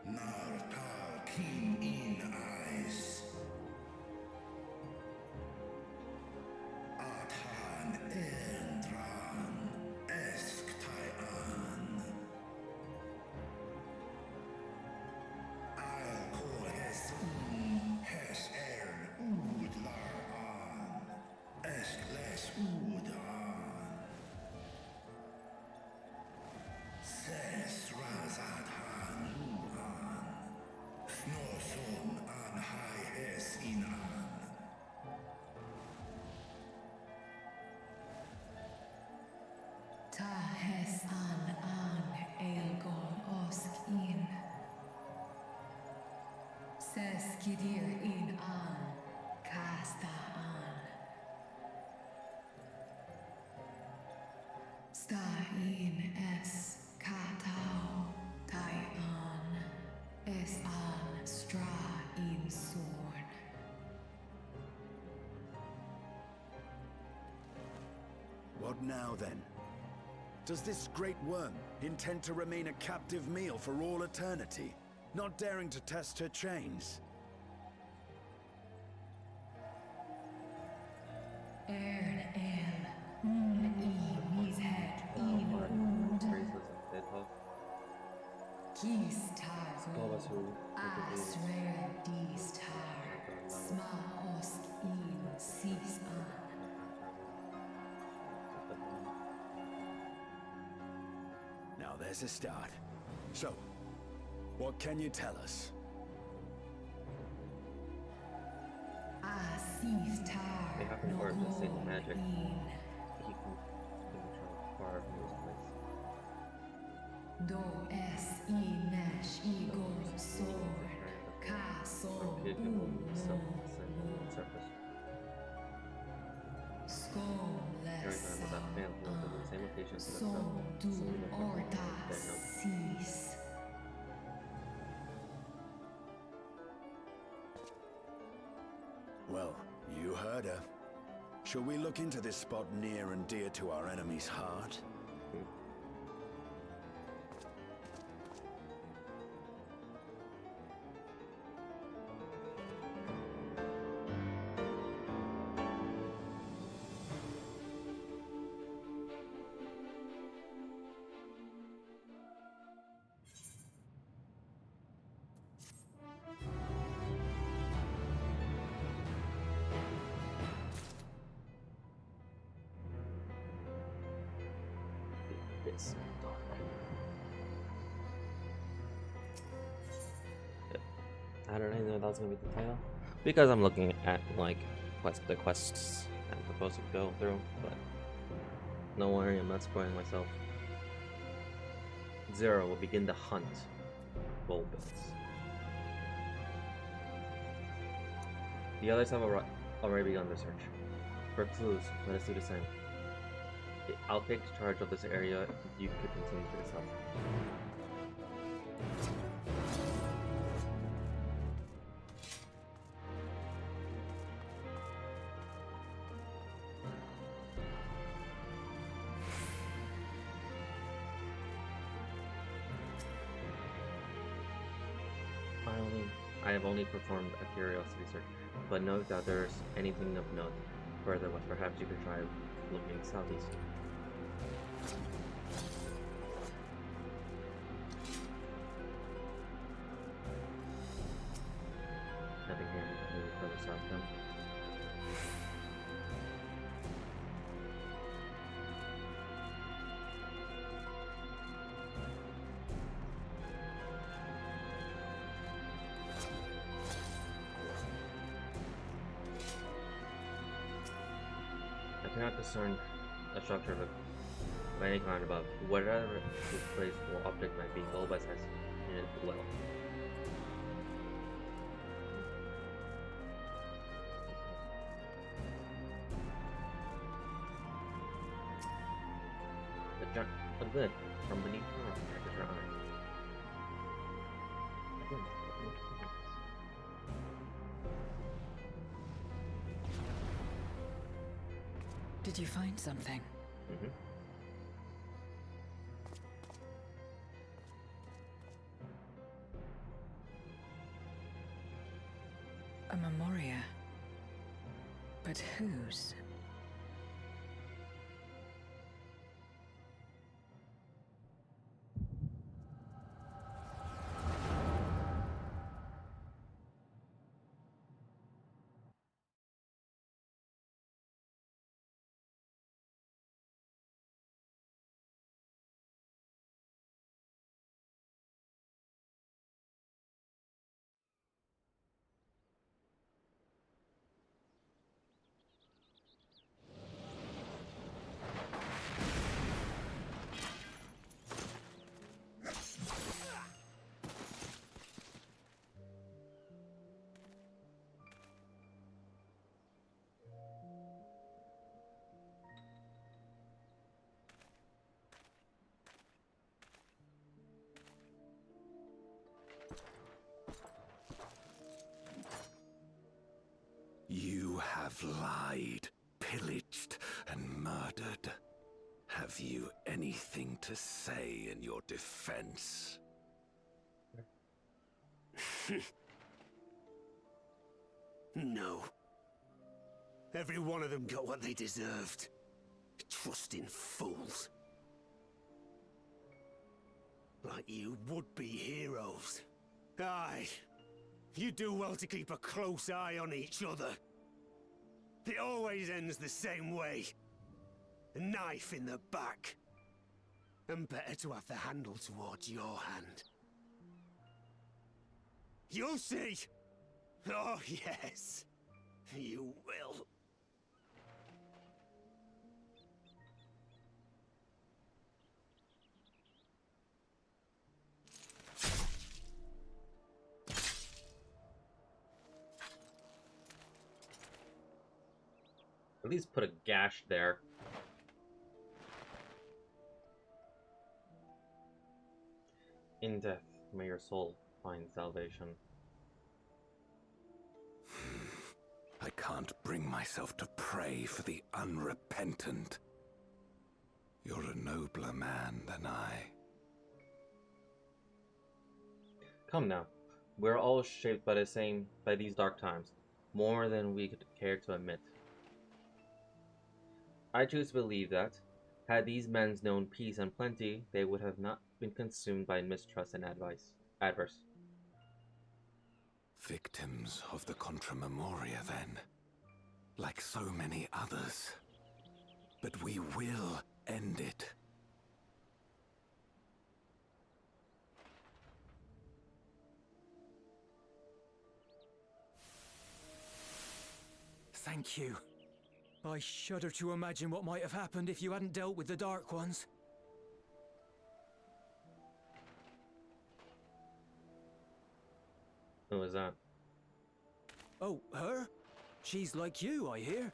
Nar tal kin in eyes. Athan endran esk tai an. I'll call hes ud lar an. Esk les ud an. Ses razat han an. Snoson an hai hes in an. Ta hes an elgol osk in. Ses kidir in an. Kasta an. Sta in es katao. Tai an. Es an stra in sorn. What now, then? Does this great worm intend to remain a captive meal for all eternity, not daring to test her chains? Ern el. I mis head in ud. Bracelets and Deadhawk. Kis tar. Skavas who Asrer dis tar. Sma osk in sis an. Now there's a start. So, what can you tell us? Asis tar. They have been ordered to single magic. He can control far from this place. Do es I mesh I gol sor. Ka sol Kid can only surface. Skol Every time without fail, he will visit the same location to Som himself. du Similar to orta their note. sis. Well, you heard her. Shall we look into this spot near and dear to our enemy's heart? This dark. Yep. How did I know that was gonna be the title? Because I'm looking at like the quests I'm supposed to go through, but no worry, I'm not spoiling myself. Zero will begin to hunt Bulbils. The others have already begun their search. For clues, let us do the same. I'll take charge of this area. You could continue to the south. I have only performed a curiosity search, but note that there's anything of note. further west. Perhaps you could try looking southeast. Nothing here, maybe further south then. I cannot discern a structure of any kind above. Whatever this place or object might be, Golbez has in it well. A glint from beneath the rock catches her eye. Again, Did you find something? mm-hmm. A memoria. But whose? You have lied, pillaged, and murdered. Have you anything to say in your defense? No. Every one of them got what they deserved. Trusting fools. Like you would-be heroes. Aye. You do well to keep a close eye on each other. It always ends the same way. A knife in the back. And better to have the handle towards your hand. You'll see! Oh, yes. You will. At least put a gash there. In death, may your soul find salvation. I can't bring myself to pray for the unrepentant. You're a nobler man than I. Come now. We're all shaped by these dark times, more than we could care to admit. I choose to believe that, had these men known peace and plenty, they would have not been consumed by mistrust and adverse. Victims of the Contra Memoria, then. Like so many others. But we will end it. Thank you. I shudder to imagine what might have happened if you hadn't dealt with the Dark Ones. Who was that? Oh, her? She's like you, I hear.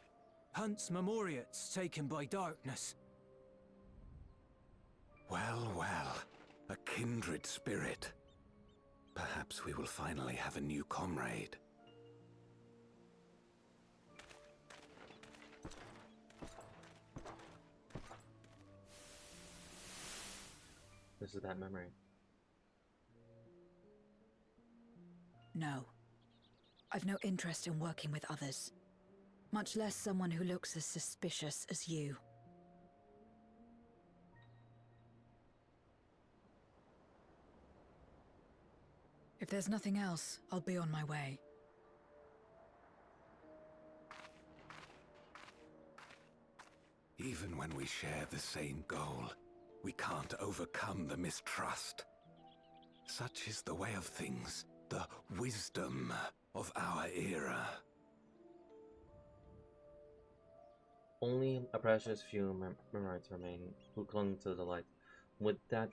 Hunts Memoriats taken by darkness. Well, well. A kindred spirit. Perhaps we will finally have a new comrade. This is that memory. No. I've no interest in working with others. Much less someone who looks as suspicious as you. If there's nothing else, I'll be on my way. Even when we share the same goal, we can't overcome the mistrust. Such is the way of things, the wisdom of our era. Only a precious few memorites remain who clung to the light. With that,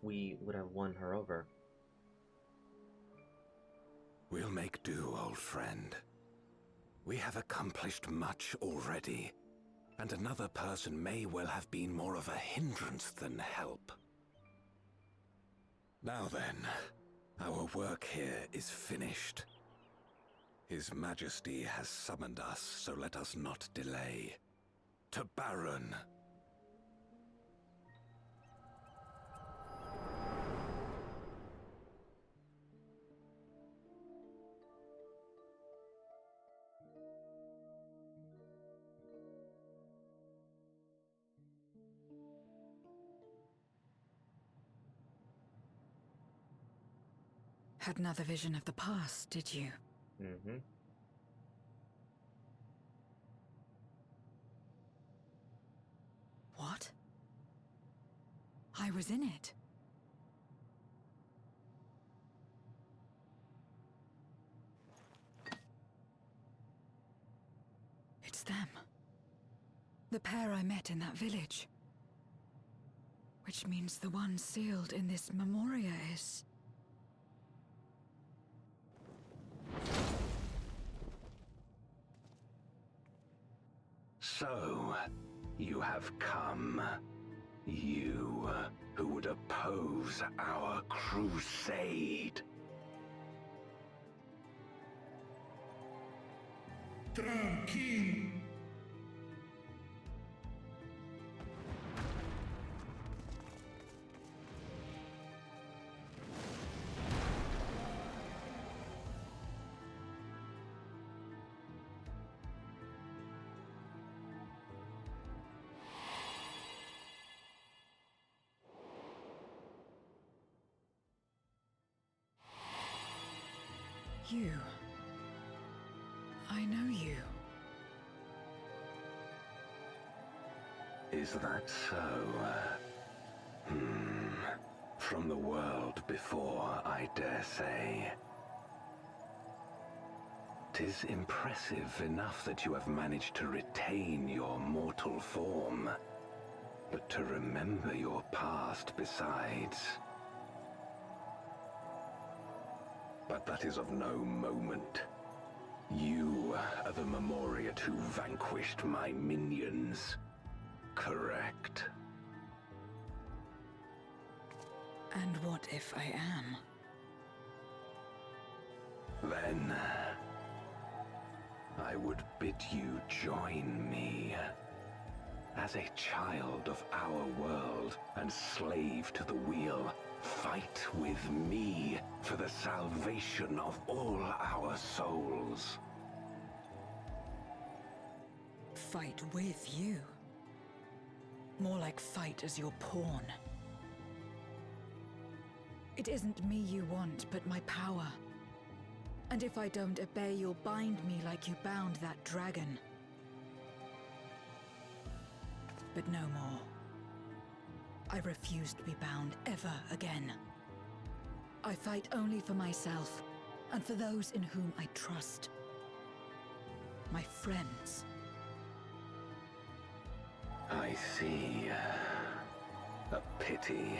we would have won her over. We'll make do, old friend. We have accomplished much already, and another person may well have been more of a hindrance than help. Now then, our work here is finished. His Majesty has summoned us, so let us not delay. To Baron! Had another vision of the past, did you? Mm-hmm. What? I was in it. It's them. The pair I met in that village. Which means the one sealed in this memoria is... So, you have come. You, who would oppose our crusade. Tranquilo. You. I know you. Is that so? From the world before, I dare say. 'Tis impressive enough that you have managed to retain your mortal form, but to remember your past besides. But that is of no moment. You are the Memoriat who vanquished my minions, correct? And what if I am? Then, I would bid you join me. As a child of our world and slave to the wheel, fight with me for the salvation of all our souls. Fight with you? More like fight as your pawn. It isn't me you want, but my power. And if I don't obey, you'll bind me like you bound that dragon. But no more. I refuse to be bound ever again. I fight only for myself, and for those in whom I trust. My friends. I see. A pity.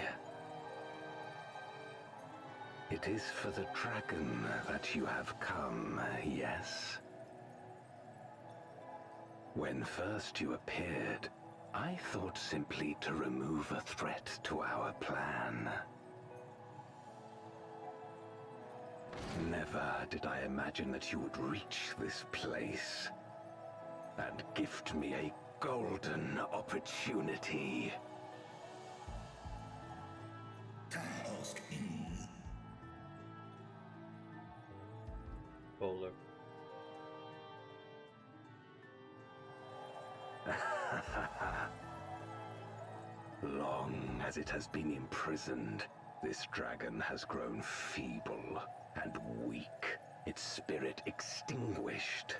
It is for the dragon that you have come, yes? When first you appeared, I thought simply to remove a threat to our plan. Never did I imagine that you would reach this place and gift me a golden opportunity. Task in. Bowler. Long as it has been imprisoned, this dragon has grown feeble and weak, its spirit extinguished.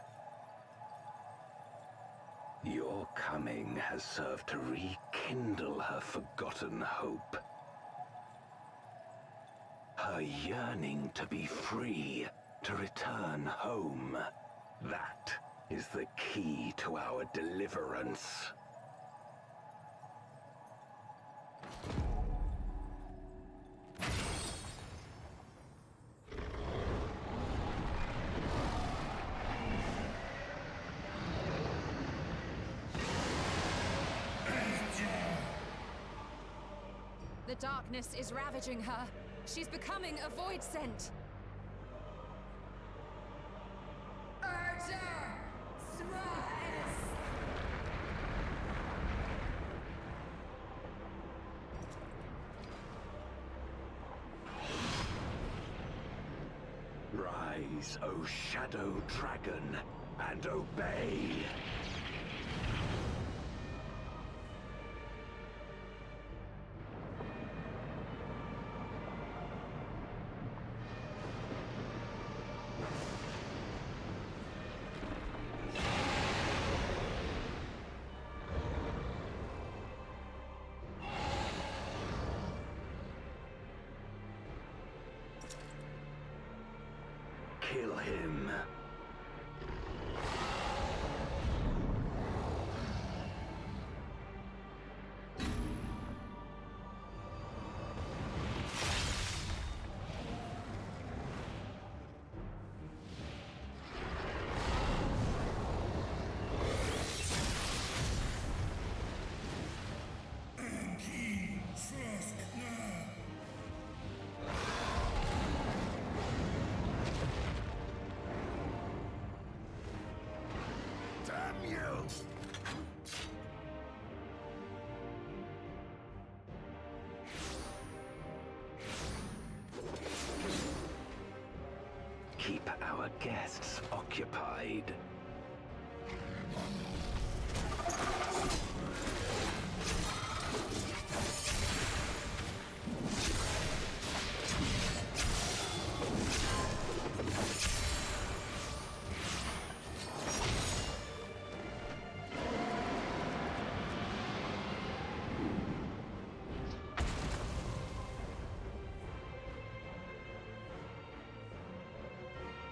Your coming has served to rekindle her forgotten hope. Her yearning to be free, to return home. That is the key to our deliverance. The darkness is ravaging her. She's becoming a void scent. Rise, O Shadow Dragon, and obey! Kill him. Keep our guests occupied.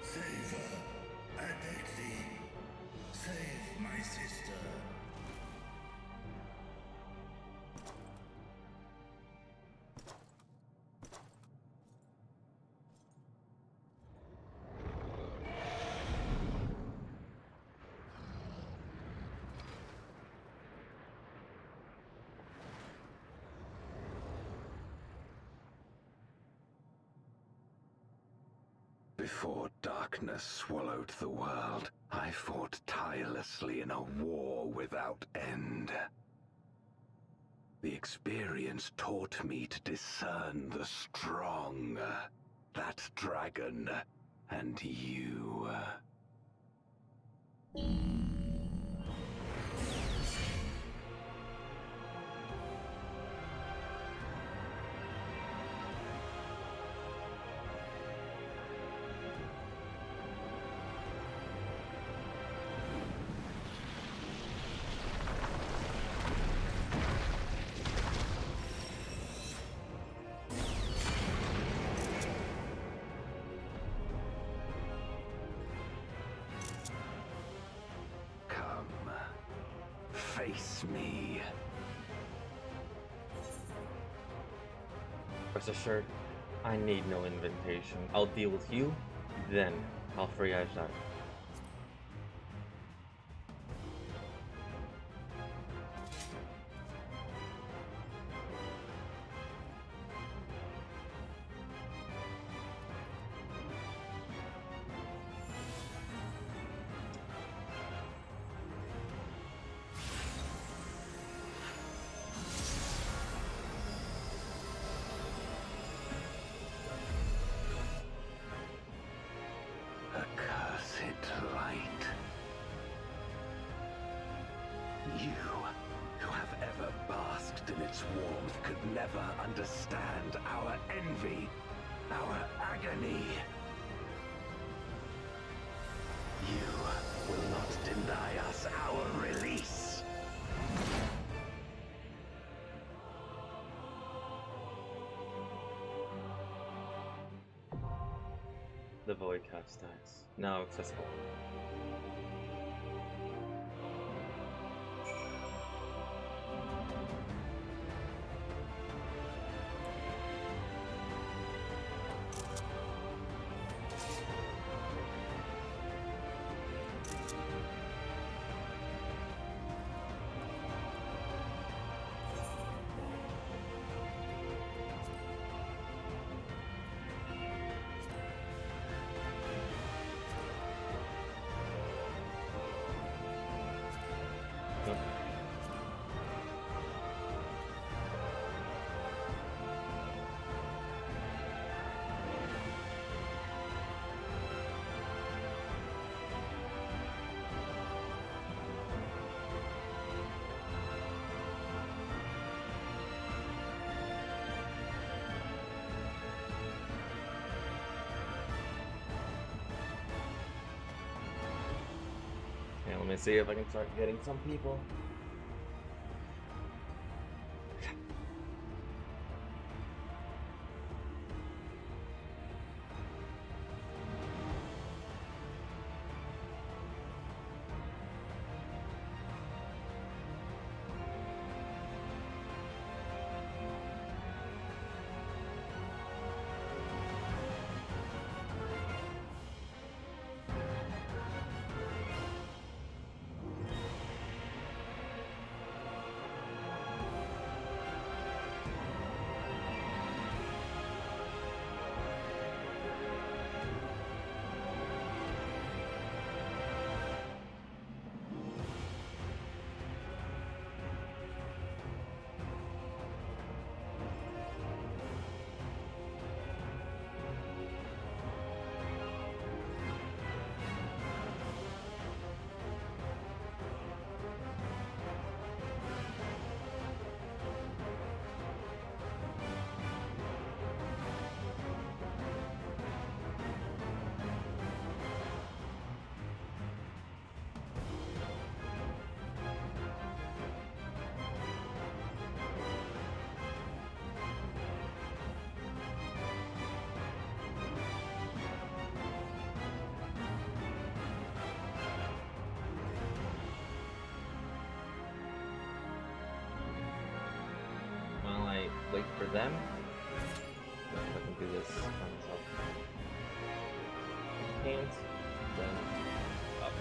Save her. I beg thee. Save my sister. Before darkness swallowed the world, I fought tirelessly in a war without end. The experience taught me to discern the strong, that dragon, and you. Face me. Rest assured, I need no invitation. I'll deal with you, then I'll free Ajay. Accursed in its warmth could never understand our envy, our agony. You will not deny us our release. The Void Cast stats. Now accessible. Okay, let me see if I can start getting some people. While I wait for them, I can do this by myself. Can't, then up.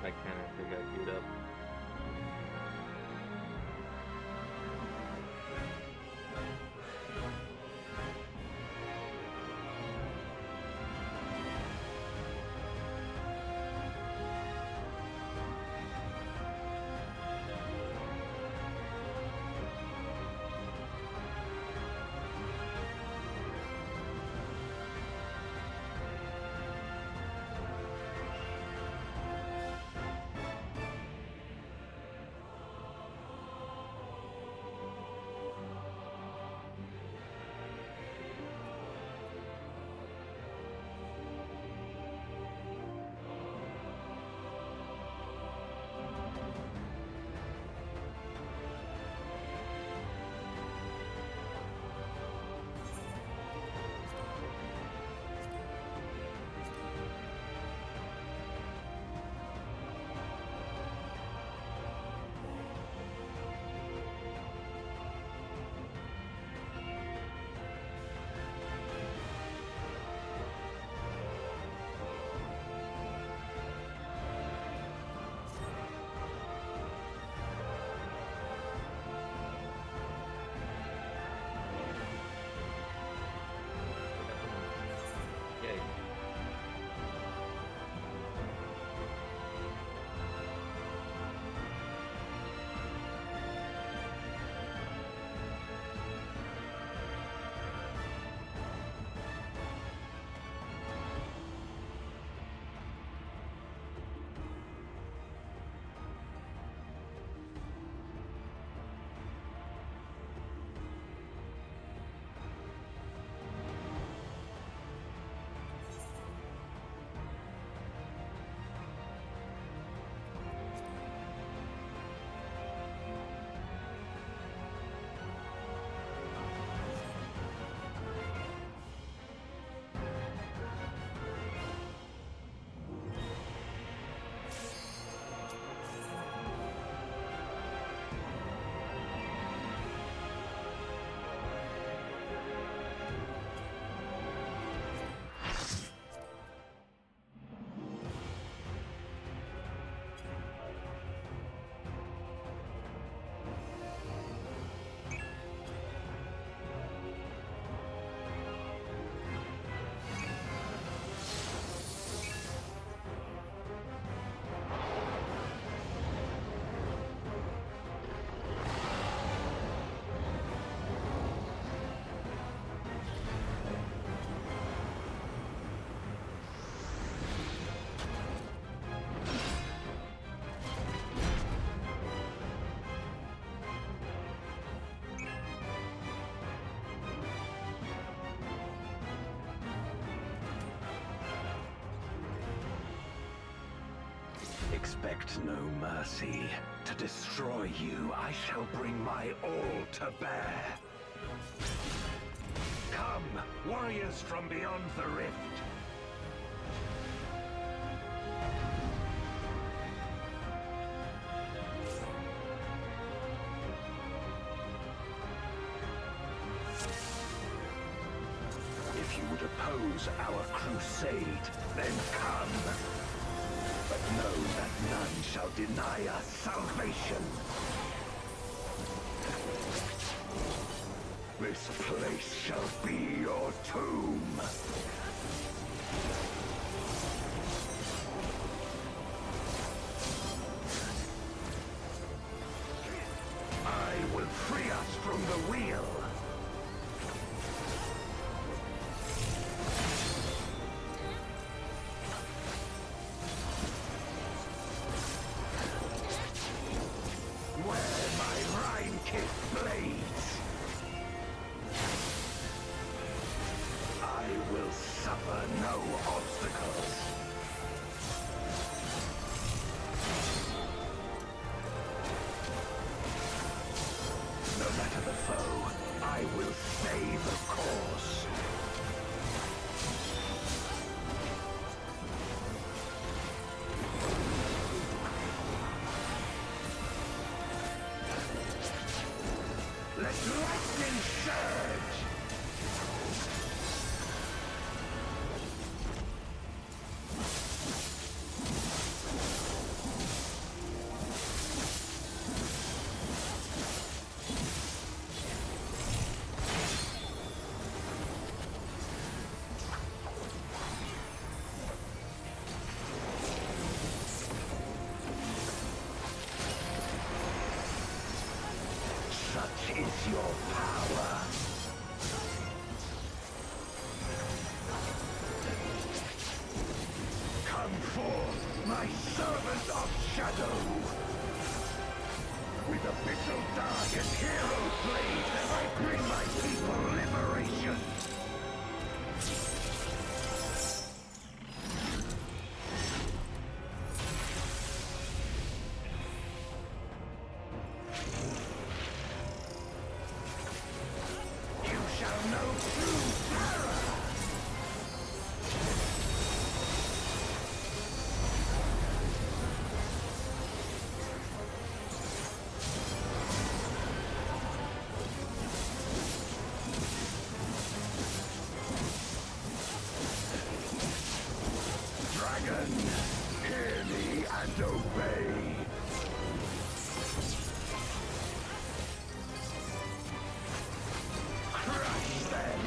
I can actually get queued up. Yay. Expect no mercy. To destroy you, I shall bring my all to bear. Come, warriors from beyond the rift. If you would oppose our crusade, then come. But know that none shall deny us salvation. This place shall be your tomb. I will free us from the wheel. is your power. Come forth, my servant of shadow! With abyssal dark and hero blade, I bring my people liberation! You shall know true terror! Dragon, hear me and obey. Crush them.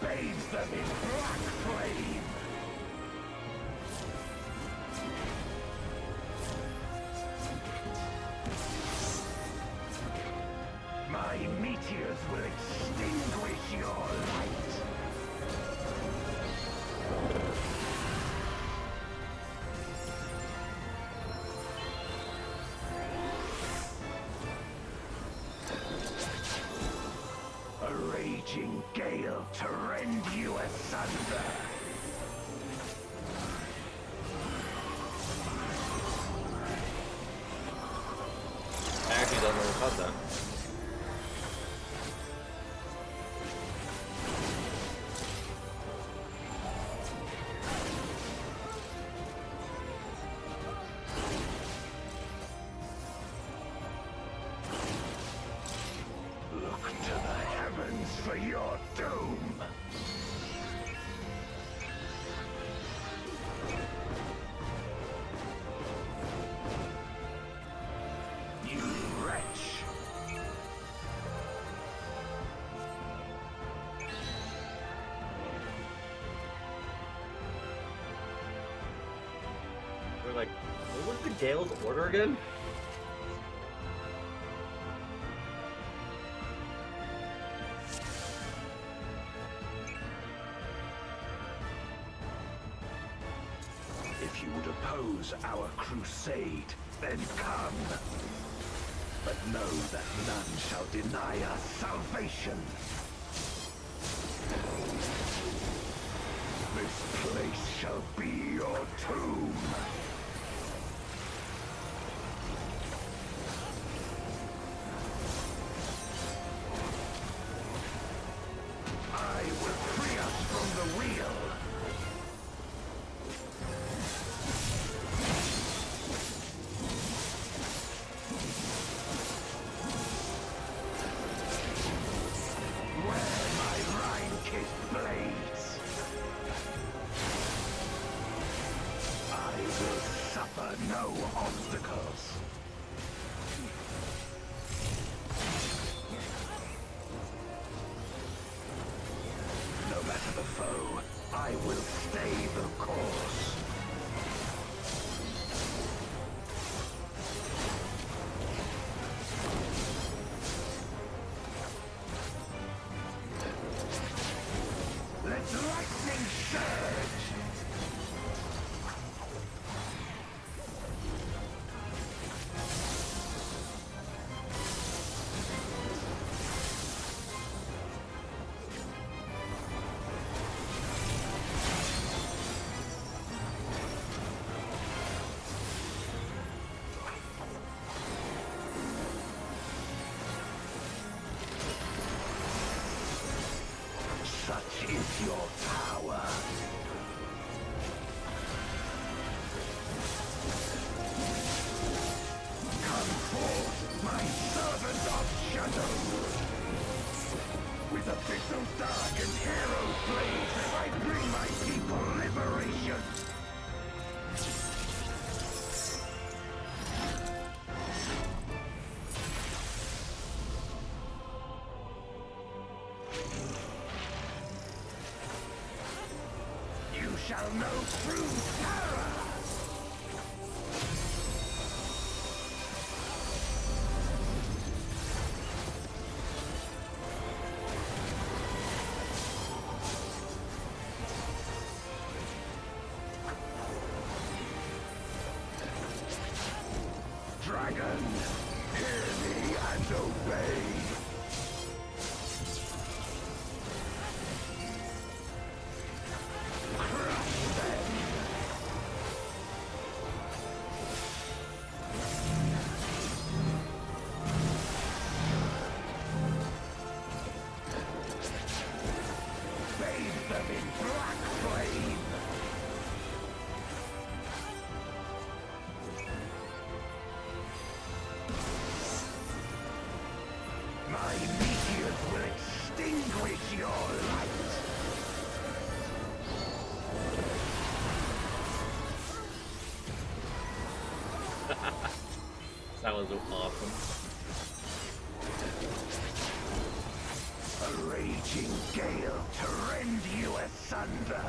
Bathe them in black flame. My meteors will extinguish your light. A raging gale to rend you asunder. I actually don't know about that. Look to the heavens for your doom. You wretch. We're like, what was the Gale's order again? If you would oppose our crusade, then come. But know that none shall deny us salvation. This place shall be your tomb. I will free us from the wheel. Where my Rhine-kissed blades, I will suffer no obstacles. No matter the foe, I will stay the course. Let lightning surge! Such is your power. Come forth, my servant of shadow! With abyssal dark and hero blades, I bring my people liberation! shall know true terror! Dragon, hear me and obey! My meteors will extinguish your light! That was awesome. A raging gale to rend you asunder!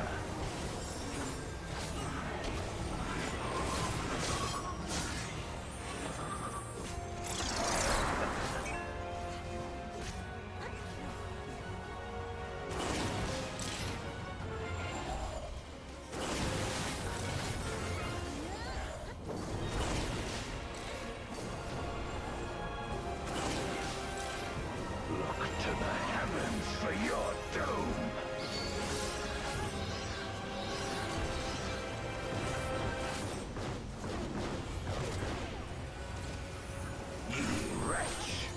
To the heavens for your doom! You wretch!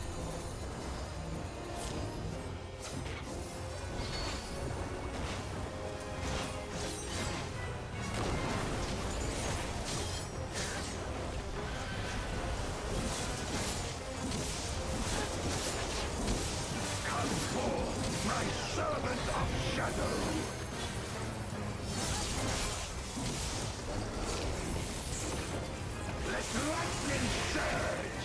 My servant of shadow! Let lightning surge!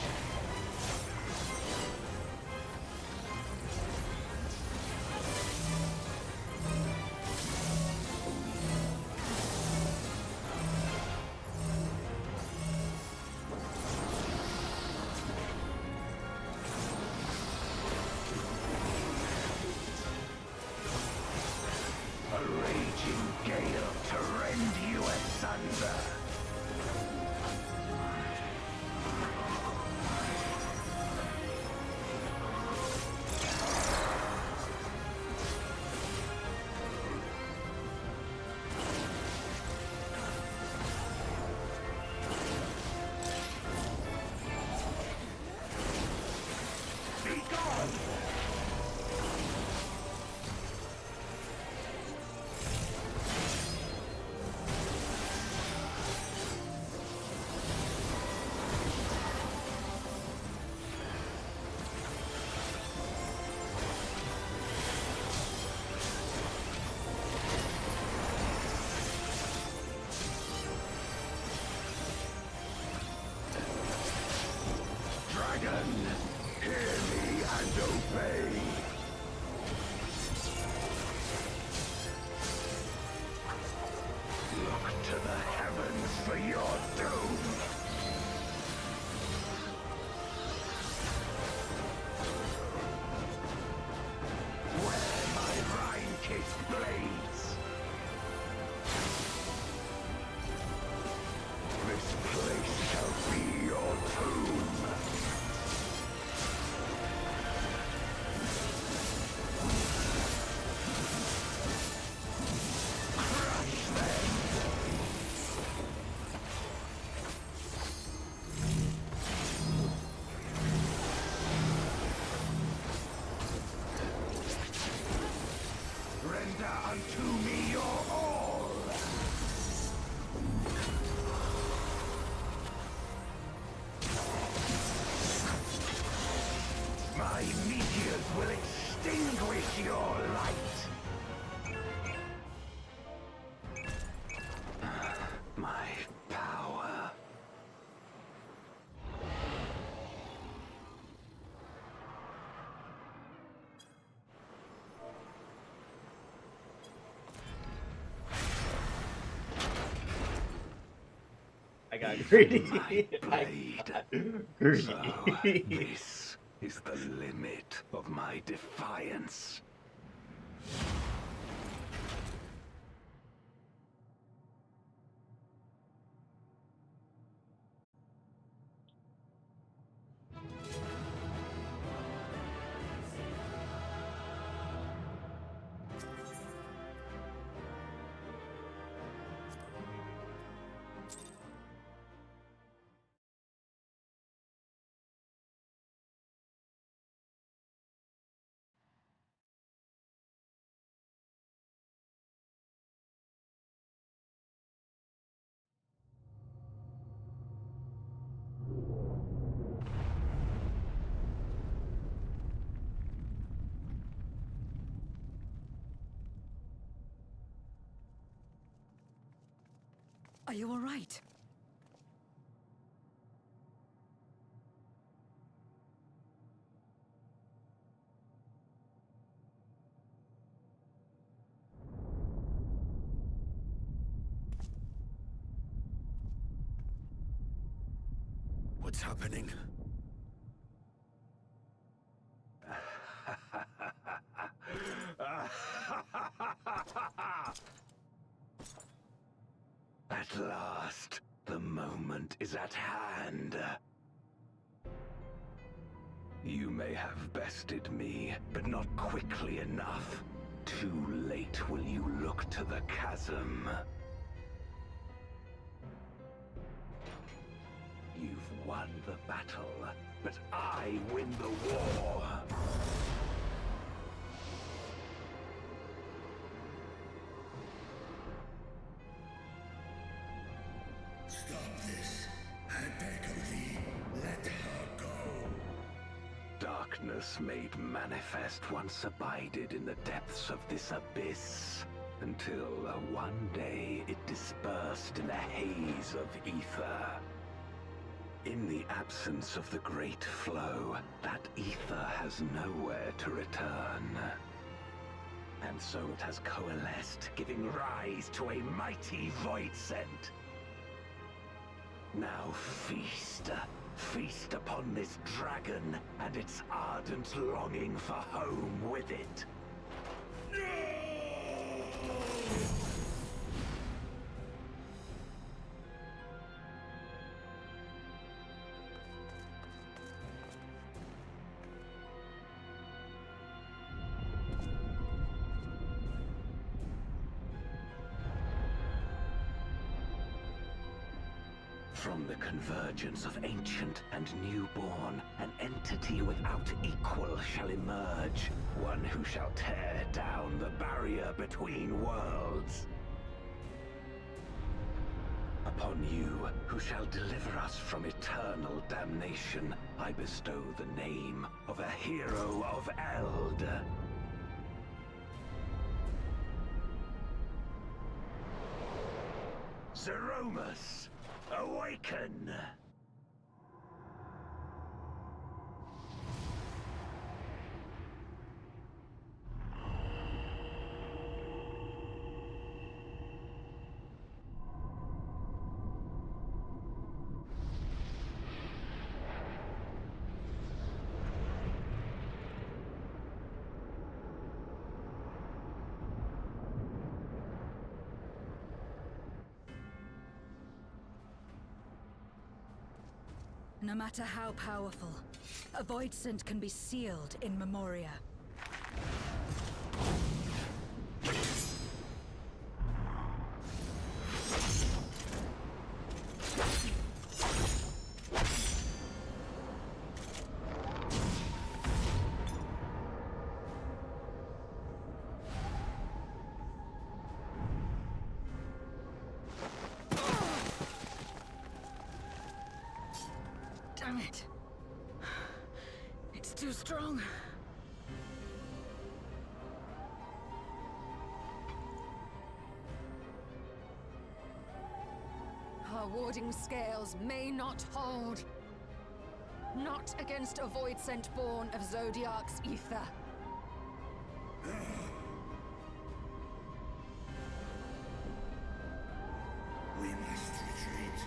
A raging gale to rend you asunder! Be gone! Dragon, hear me and obey! Look to the heavens for your doom! Wear my rime-kissed blades! This place shall be your tomb! Crush them! Render unto me your all! My meteors will extinguish your light! My power. got greedy. My blade. Greedy. So, this is the limit of my defiance. Are you all right? What's happening? At last, the moment is at hand. You may have bested me, but not quickly enough. Too late will you look to the chasm. You've won the battle, but I win the war. Stop this. I beg of thee, let her go. Darkness made manifest once abided in the depths of this abyss, until one day it dispersed in a haze of ether. In the absence of the great flow, that ether has nowhere to return. And so it has coalesced, giving rise to a mighty void scent. Now feast. Feast upon this dragon and its ardent longing for home with it. From the convergence of ancient and newborn, an entity without equal shall emerge, one who shall tear down the barrier between worlds. Upon you, who shall deliver us from eternal damnation, I bestow the name of a hero of Eld. Zeromus! Awaken! No matter how powerful, a void scent can be sealed in Memoria. Damn it. It's too strong. Our warding scales may not hold. Not against a void scent born of Zodiac's ether. We must retreat.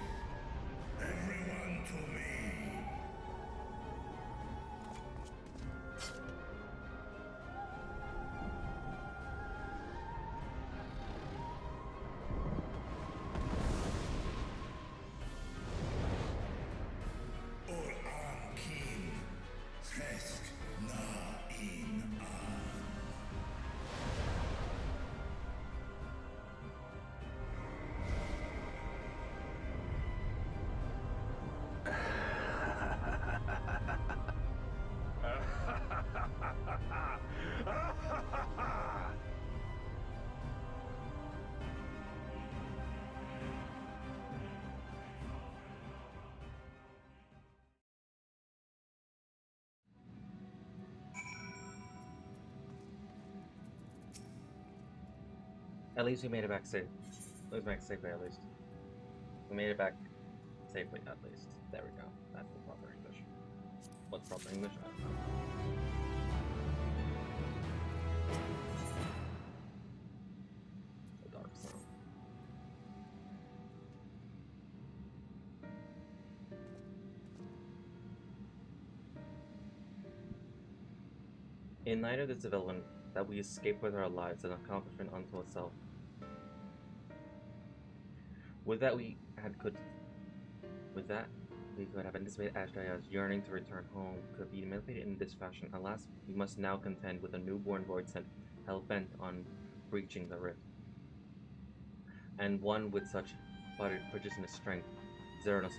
At least we made it back safe. Safely, at least. We made it back safely, at least. There we go. That's the proper English. What's proper English? I don't know. The dark sound. In light of this development, that we escape with our lives, an accomplishment unto itself. With that, we could have anticipated Ashtaya's yearning to return home could be manipulated in this fashion. Alas, we must now contend with a newborn void sent hell-bent on breaching the rift. And one with such prodigious strength, Zeranos,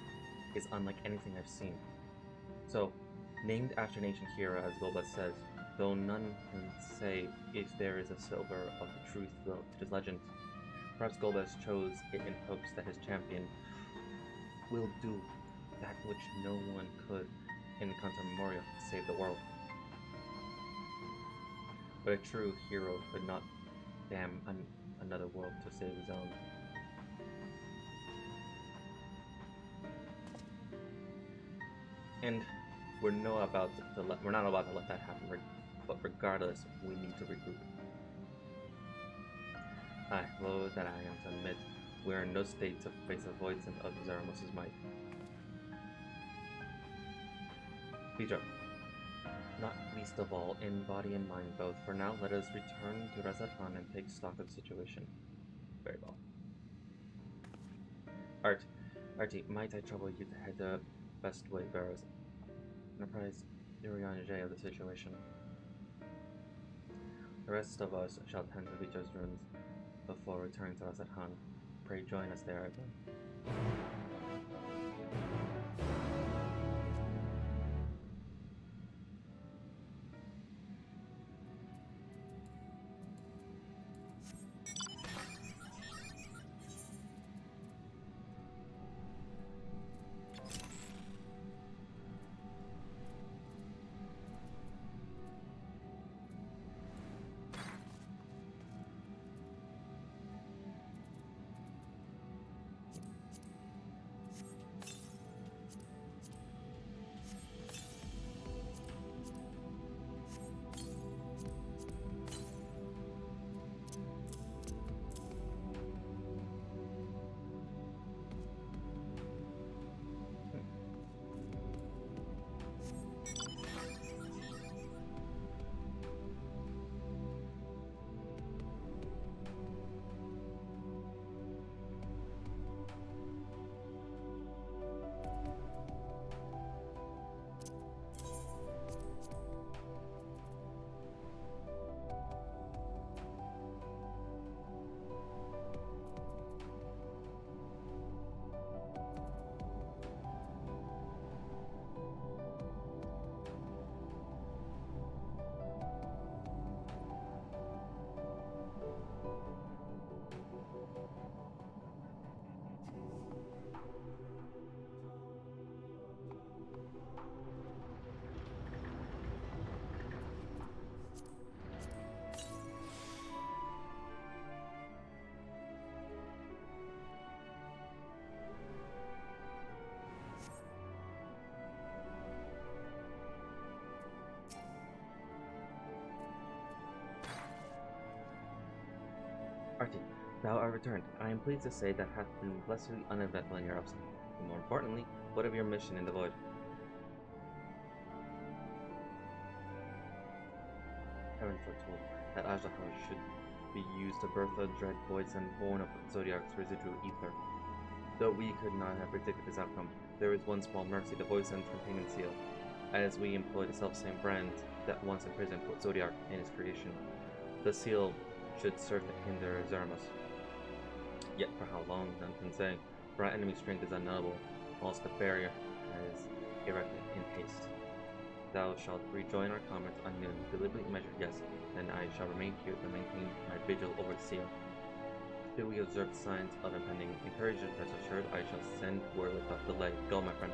is unlike anything I've seen. So, named after an ancient hero, as Golbez says, though none can say if there is a silver of the truth to his legend. Perhaps Golbez chose it in hopes that his champion will do that which no one could in the Contra Memoria to save the world. But a true hero could not damn another world to save his own. And we're not about to let that happen. But regardless, we need to regroup. Low that I am to admit, we are in no state to face a void of Zeramos' might. Pedro, not least of all, in body and mind both. For now, let us return to Rezatan and take stock of the situation. Very well. Artie, might I trouble you to head the best way bearers? Enterprise Uriange of the situation. The rest of us shall tend to Vito's ruins before returning to Rezatan. Pray join us there, Evelyn. Artie, thou art returned. I am pleased to say that hath been blessedly uneventful in your absence. And more importantly, what of your mission in the void? Heaven foretold that Ajahar should be used to birth a dread void and born of Zodiac's residual ether. Though we could not have predicted this outcome, there is one small mercy: the void send's containment seal, as we employ the self-same brand that once imprisoned Zodiac in his creation. The seal should serve to hinder Zeramos. Yet for how long, none can say, for our enemy's strength is unknowable, whilst the barrier has erected in haste. Thou shalt rejoin our comrades unknown, deliberately measured, yes, and I shall remain here to maintain my vigil over the seal. Till we observe signs of impending encouragement, rest assured, I shall send word without delay. Go, my friend.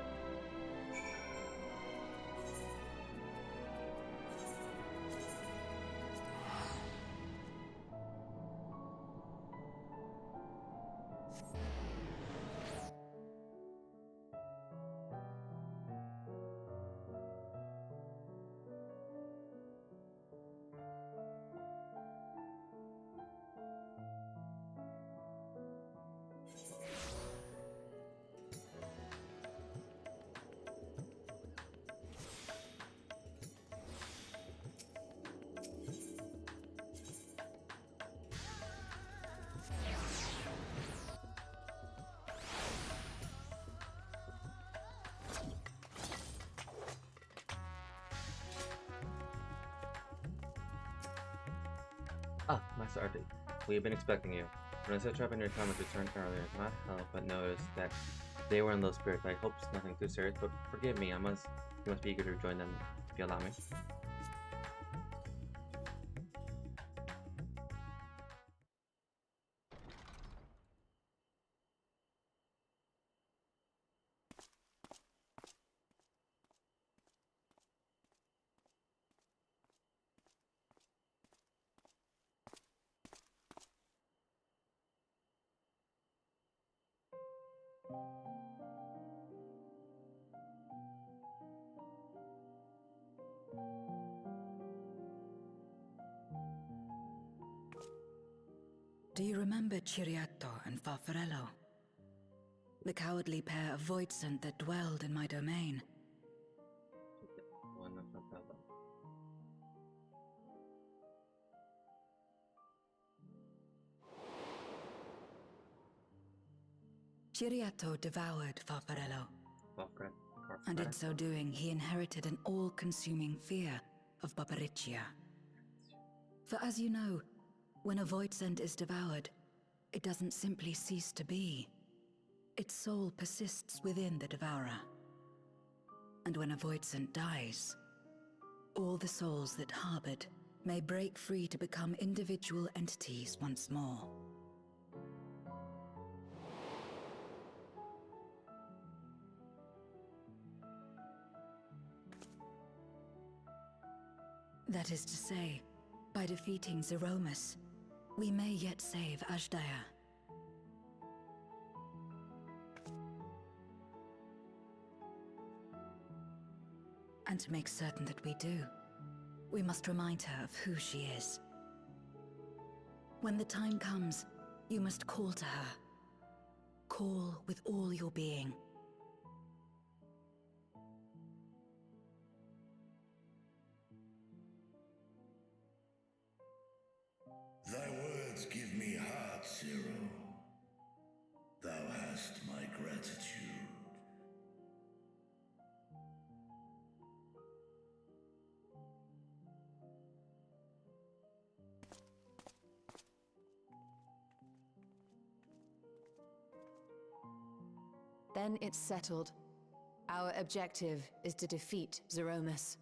Ah, Master Artie. We have been expecting you. When I set up in your comment return earlier, I cannot help but notice that they were in low spirits. I hope it's nothing too serious, but forgive me, you must be eager to join them, if you allow me. Do you remember Ciriato and Farfarello? The cowardly pair of Voidsent that dwelled in my domain? Ciriato devoured Farfarello, and in so doing he inherited an all-consuming fear of Barbariccia. For as you know, when a Voidsent is devoured, it doesn't simply cease to be. Its soul persists within the devourer. And when a Voidsent dies, all the souls that harbored may break free to become individual entities once more. That is to say, by defeating Zeromus, we may yet save Azdaja. And to make certain that we do, we must remind her of who she is. When the time comes, you must call to her. Call with all your being. Thy words give me heart, Zero. Thou hast my gratitude. Then it's settled. Our objective is to defeat Zeromus.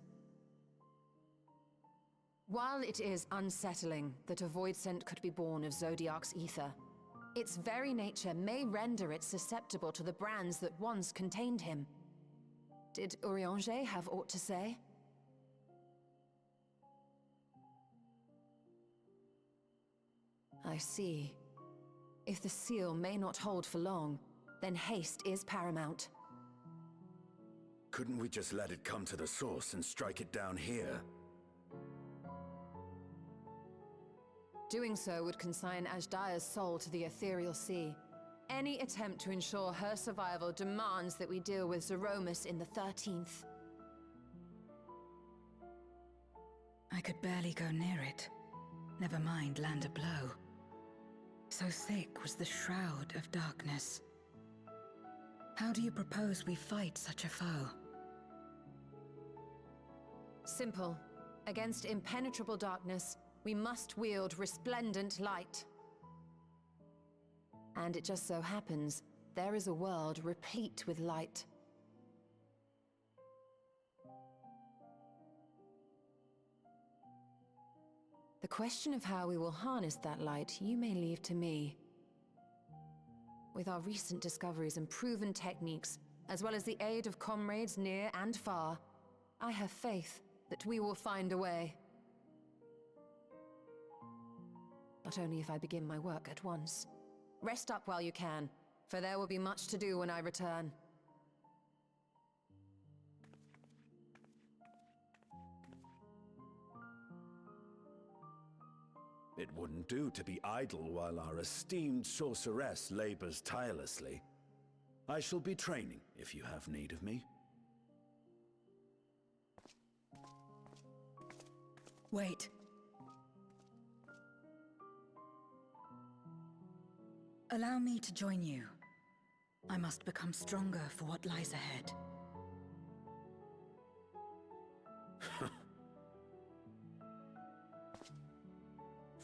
While it is unsettling that a Voidsent could be born of Zodiark's ether, its very nature may render it susceptible to the brands that once contained him. Did Urianger have aught to say? I see. If the seal may not hold for long, then haste is paramount. Couldn't we just let it come to the source and strike it down here? Doing so would consign Azdaja's soul to the ethereal sea. Any attempt to ensure her survival demands that we deal with Zeromus in the 13th. I could barely go near it. Never mind land a blow. So thick was the shroud of darkness. How do you propose we fight such a foe? Simple. Against impenetrable darkness, we must wield resplendent light. And it just so happens, there is a world replete with light. The question of how we will harness that light, you may leave to me. With our recent discoveries and proven techniques, as well as the aid of comrades near and far, I have faith that we will find a way. But only if I begin my work at once. Rest up while you can, for there will be much to do when I return. It wouldn't do to be idle while our esteemed sorceress labors tirelessly. I shall be training if you have need of me. Wait. Allow me to join you. I must become stronger for what lies ahead.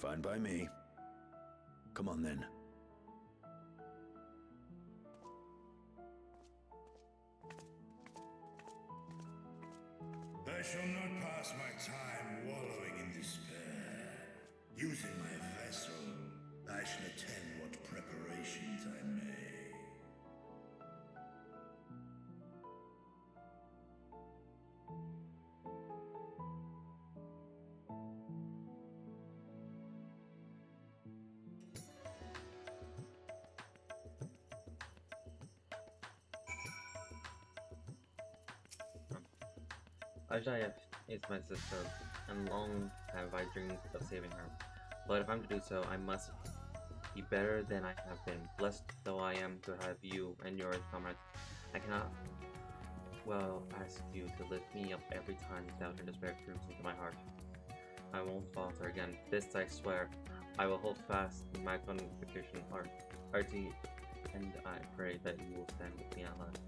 Fine by me. Come on then. I shall not pass my time wallowing in despair. Using my vessel, I shall attend what preparations I may. Ajaya is my sister, and long have I dreamed of saving her. But if I'm to do so, I must be better than I have been. Blessed though I am to have you and your comrades, I cannot well ask you to lift me up every time doubt and despair creeps into my heart. I won't falter again. This I swear. I will hold fast in my convocation RT, and I pray that you will stand with me at last.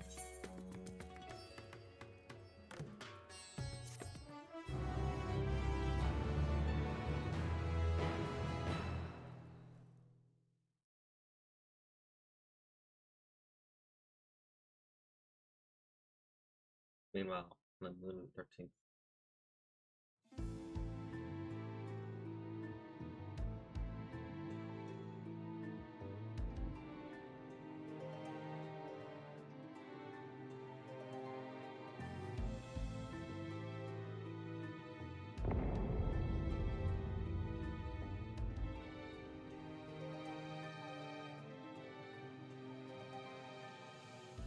Meanwhile, on the moon 13th.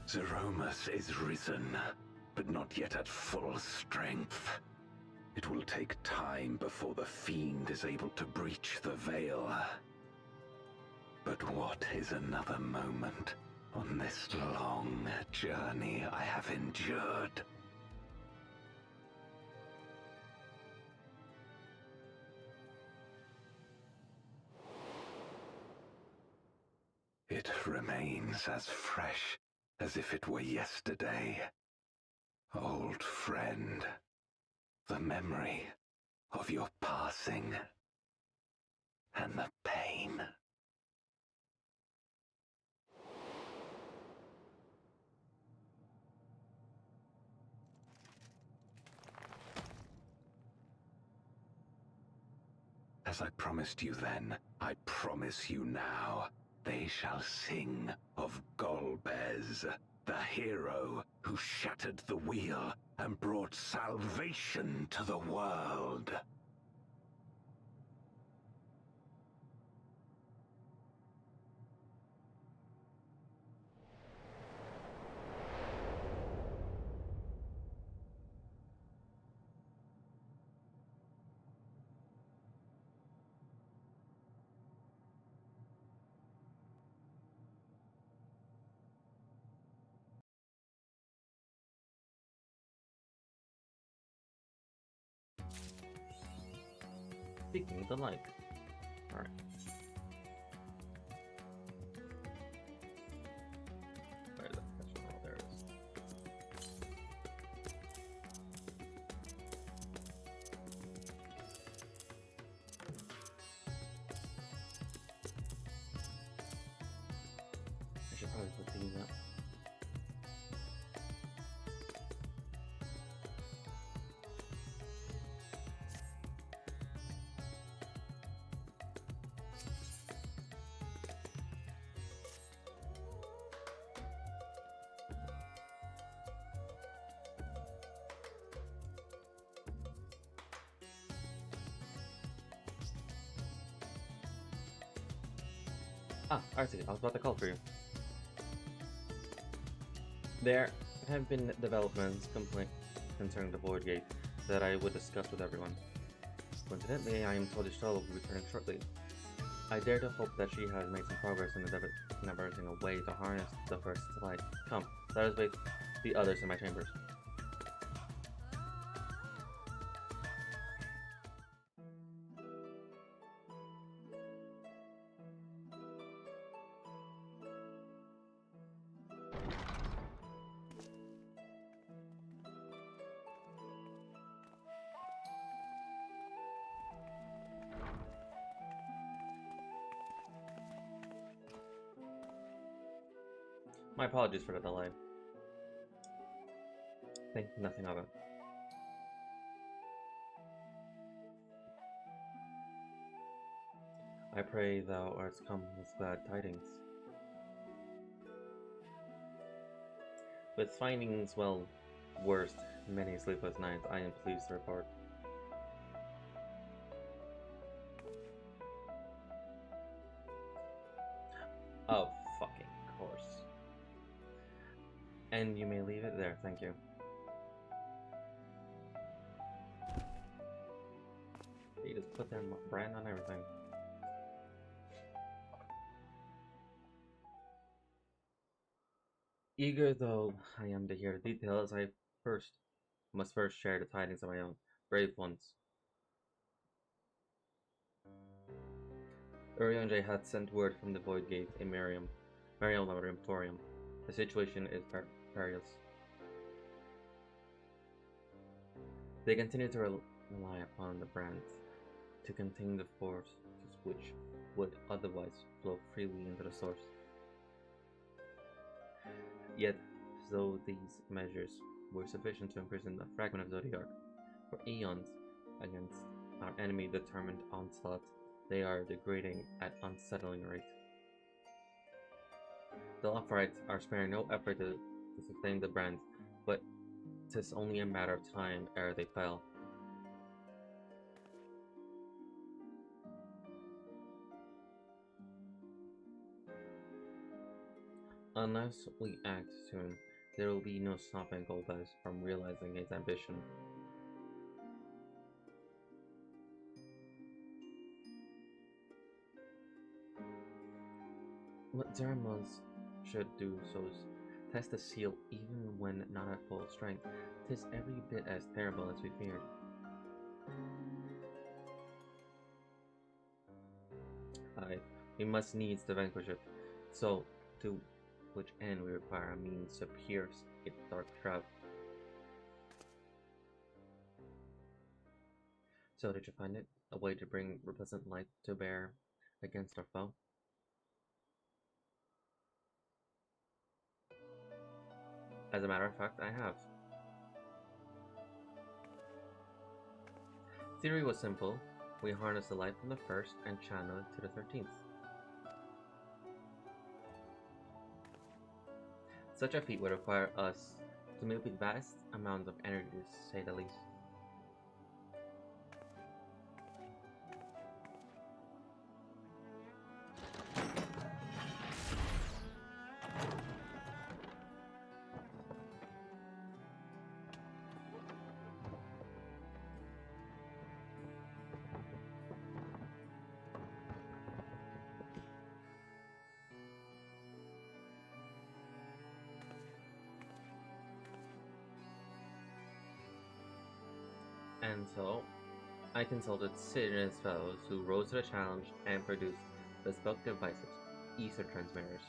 Zeromus is risen, but not yet at full strength. It will take time before the fiend is able to breach the veil. But what is another moment on this long journey I have endured? It remains as fresh as if it were yesterday. Old friend, the memory of your passing and the pain. As I promised you then, I promise you now. They shall sing of Golbez, the hero who shattered the wheel and brought salvation to the world. Speaking the like. Alright. Where is that? Oh, there it is. I should probably put these up. Ah, Arcee, I was about to call for you. There have been developments concerning the Void Gate that I would discuss with everyone. Coincidentally, I am told Ishtal will be returning shortly. I dare to hope that she has made some progress in devising a way to harness the first light. Come, let us wait the others in my chambers. My apologies for the delay. Think nothing of it. I pray thou art come with glad tidings. With findings well worst many sleepless nights, I am pleased to report. Of fucking course. And you may leave it there, thank you. They just put their brand on everything. Eager though I am to hear the details, I must first share the tidings of my own brave ones. Urianger had sent word from the Void Gate in Mariam Laboratorium. The situation is perilous. They continue to rely upon the brands to contain the forces which would otherwise flow freely into the source. Yet, though these measures were sufficient to imprison the fragment of Zodiac for eons against our enemy-determined onslaught, they are degrading at unsettling rate. The Lockrites are sparing no effort to sustain the brands, but 'tis only a matter of time ere they fell. Unless we act soon, there will be no stopping Golbez from realizing his ambition. What Dermos should do so is test the seal even when not at full strength. 'Tis every bit as terrible as we feared. Aye, we must needs to vanquish it, so to which end we require a means to pierce its dark shroud. So did you find it? A way to bring represent light to bear against our foe? As a matter of fact, I have. Theory was simple. We harness the light from the first and channel it to the 13th. Such a feat would require us to move with vast amounts of energy, to say the least. And so, I consulted Sid and his fellows who rose to the challenge and produced bespoke devices, ether transmitters.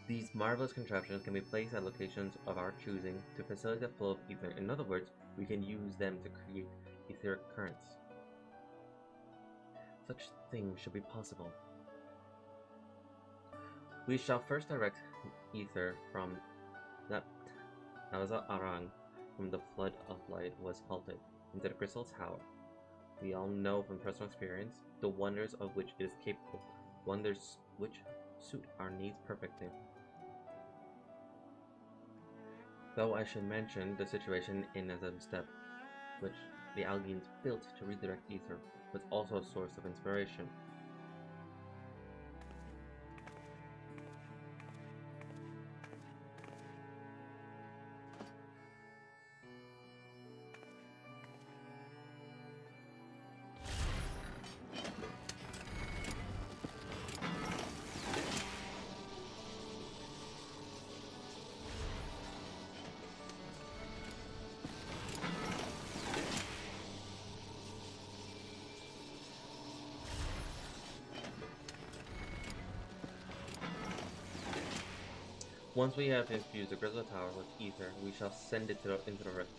These marvelous contraptions can be placed at locations of our choosing to facilitate the flow of ether. In other words, we can use them to create etheric currents. Such things should be possible. We shall first direct ether from Arang, from the flood of light was halted, into the Crystal Tower. We all know from personal experience the wonders of which it is capable, wonders which suit our needs perfectly. Though I should mention the situation in Azem Step, which the Algians built to redirect ether, was also a source of inspiration. Once we have infused the Crystal Tower with ether, we shall send it into the rift.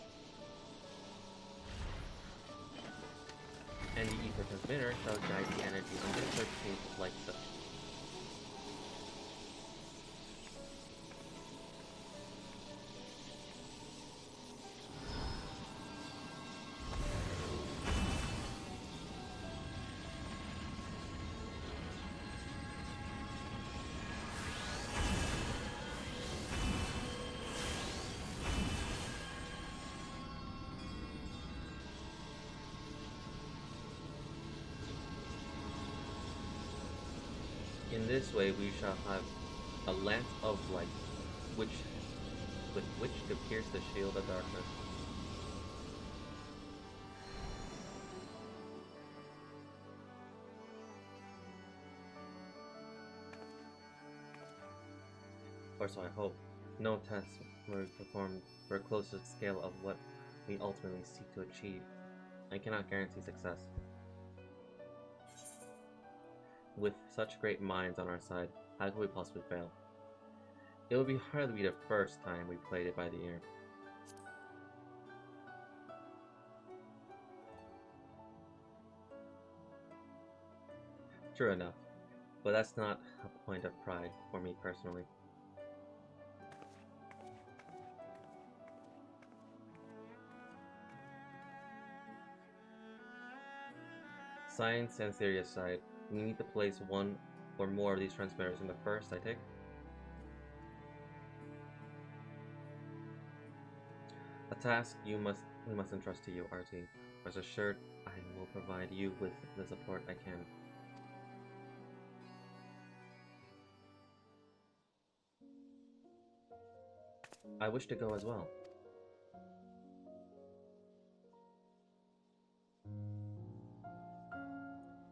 And the ether transmitter shall guide the energy under the 13th like such. In this way, we shall have a lance of light, with which to pierce the shield of darkness. Or so I hope. No tests were performed were close to the scale of what we ultimately seek to achieve. I cannot guarantee success. With such great minds on our side, how could we possibly fail? It would hardly be the first time we played it by the ear. True enough, but that's not a point of pride for me personally. Science and theory aside, we need to place one or more of these transmitters in the first, I take. A task we must entrust to you, RT. Rest assured, I will provide you with the support I can. I wish to go as well.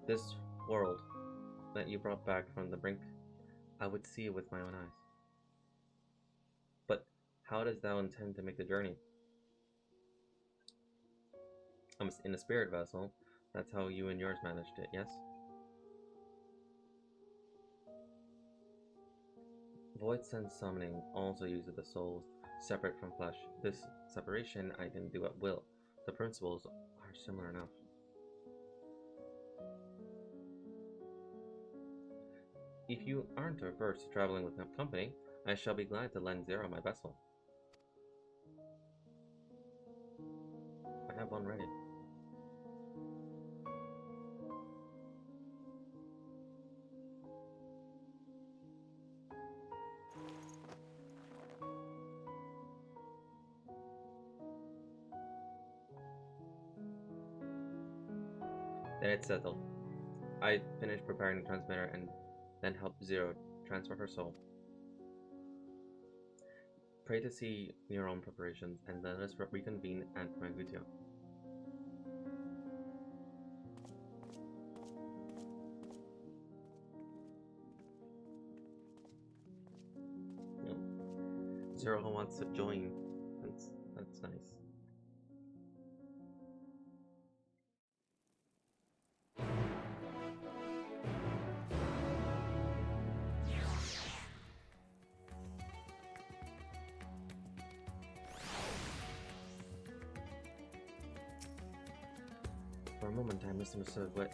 This world that you brought back from the brink, I would see it with my own eyes. But how does thou intend to make the journey? In a spirit vessel. That's how you and yours managed it, yes? Void Sense Summoning also uses the souls separate from flesh. This separation I can do at will. The principles are similar enough. If you aren't averse to traveling with company, I shall be glad to lend Zero my vessel. I have one ready. Then it's settled. I finished preparing the transmitter and then helped Zero transfer her soul. Pray to see your own preparations and let us reconvene at Magutio. Zero wants to join. That's nice. For a moment I misunderstood what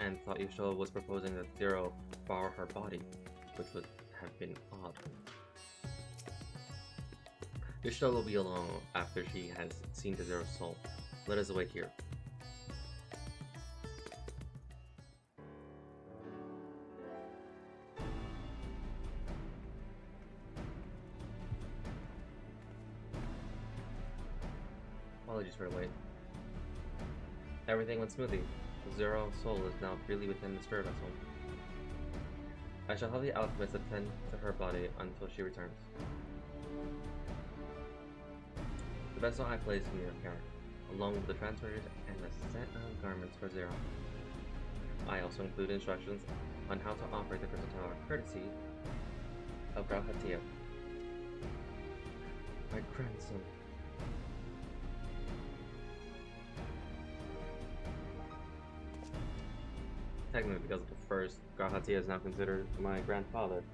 and thought Yashoa was proposing that Zero borrow her body, which would have been odd. Yashoa will be along after she has seen to Zero's soul. Let us await here. Apologies for the wait. Everything went smoothly. Zero's soul is now freely within the spirit vessel. I shall have the alchemist attend to her body until she returns. The vessel I place in your care, along with the transmitters and a set of garments for Zero. I also include instructions on how to operate the crystal tower, courtesy of Grauhatia. My grandson. Technically, because of the first, Grauhatia is now considered my grandfather,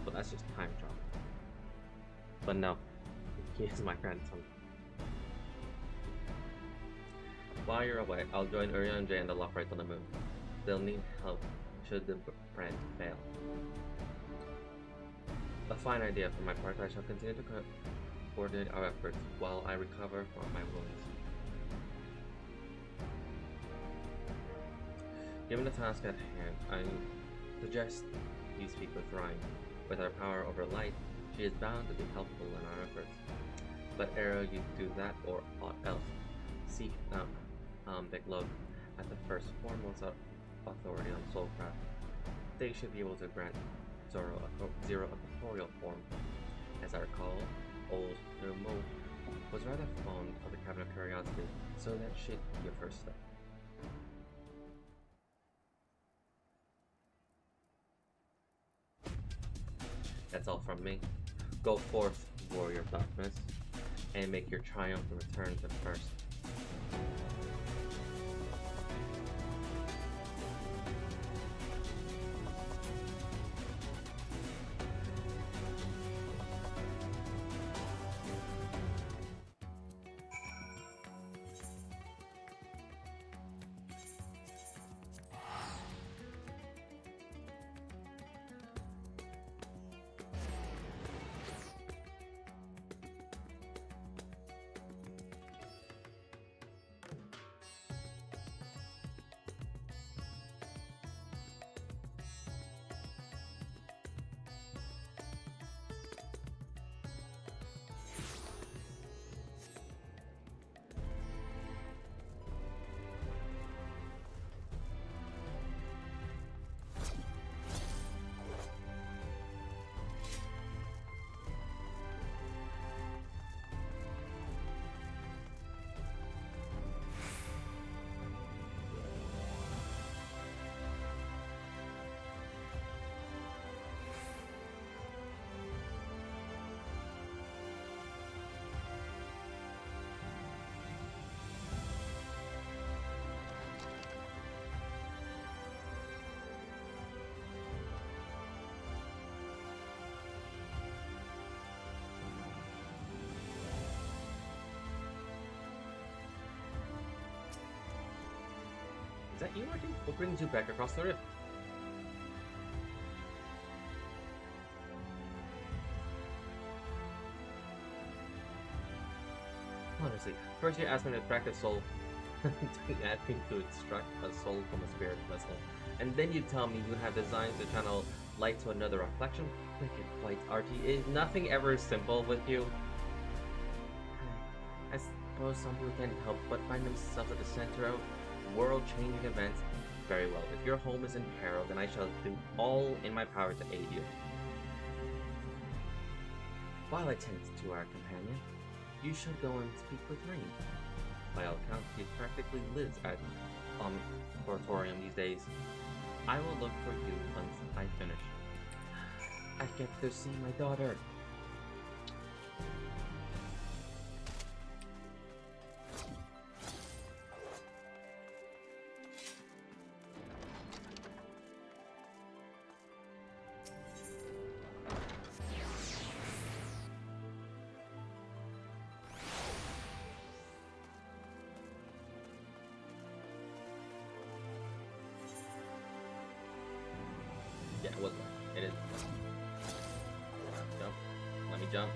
but that's just time travel. But no, he is my grandson. While you're away, I'll join Uriel and Jay and the Lockright on the moon. They'll need help should the brand fail. A fine idea for my part. I shall continue to coordinate our efforts while I recover from my wounds. Given the task at hand, I suggest you speak with Rhyme. With her power over light, she is bound to be helpful in our efforts. But ere you do that or aught else, seek out Big Lug at the first foremost authority on Soulcraft. they should be able to grant Zero a corporeal form. As I recall, old Mo was rather fond of the Cabinet of Curiosity, so that should be your first step. That's all from me. Go forth, warrior of darkness, and make your triumphant return to the first. Is that you, Martin? What brings you back across the rift? Honestly, first you asked me to practice soul, then you asked me to extract a soul from a spirit vessel, and then you tell me you have designs to channel light to another reflection? Wicked flight, RT. Is nothing ever simple with you? I suppose some people can't help but find themselves at the center of world-changing events. Very well. If your home is in peril, then I shall do all in my power to aid you. While I tend to our companion, you should go and speak with Rain. By all accounts, he practically lives at Oratorium these days. I will look for you once I finish. I get to see my daughter. Yeah, it was right. It is. Jump. Let me jump.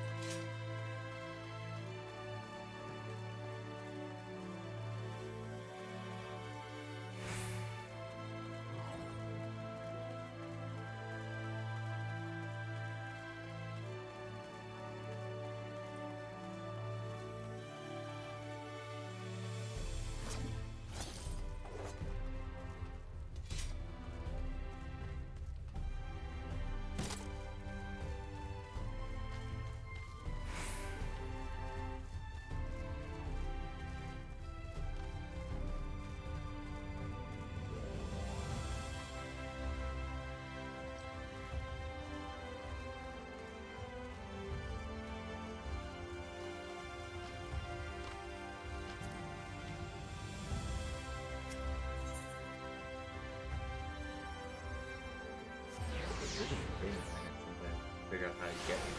This is a minute since I figured out how to get you.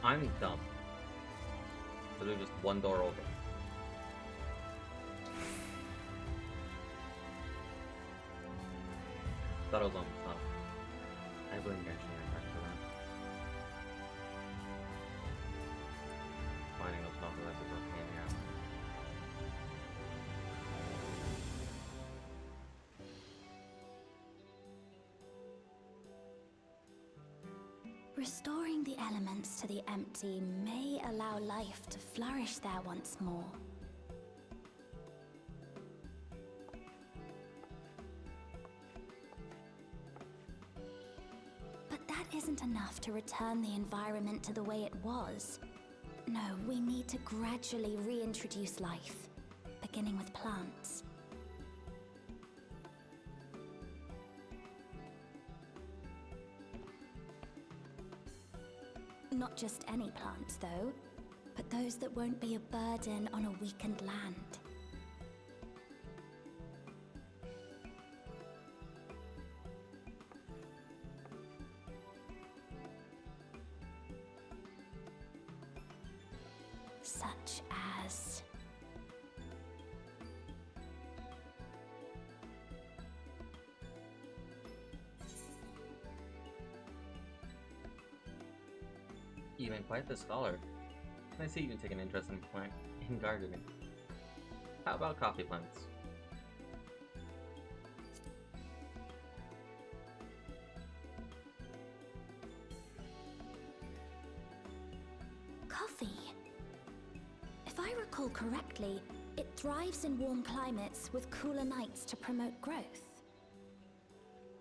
I'm dumb. So there's just one door over. Thought it was on the top. I wouldn't get you back for that. Finding those novelizers is a pain in the ass. Restoring the elements to the empty may allow life to flourish there once more. isn't enough to return the environment to the way it was. No, we need to gradually reintroduce life, beginning with plants. Not just any plants, though, but those that won't be a burden on a weakened land. Such as... Even quite the scholar. I see you take an interest in gardening. How about coffee plants? Coffee. If I recall correctly, it thrives in warm climates with cooler nights to promote growth.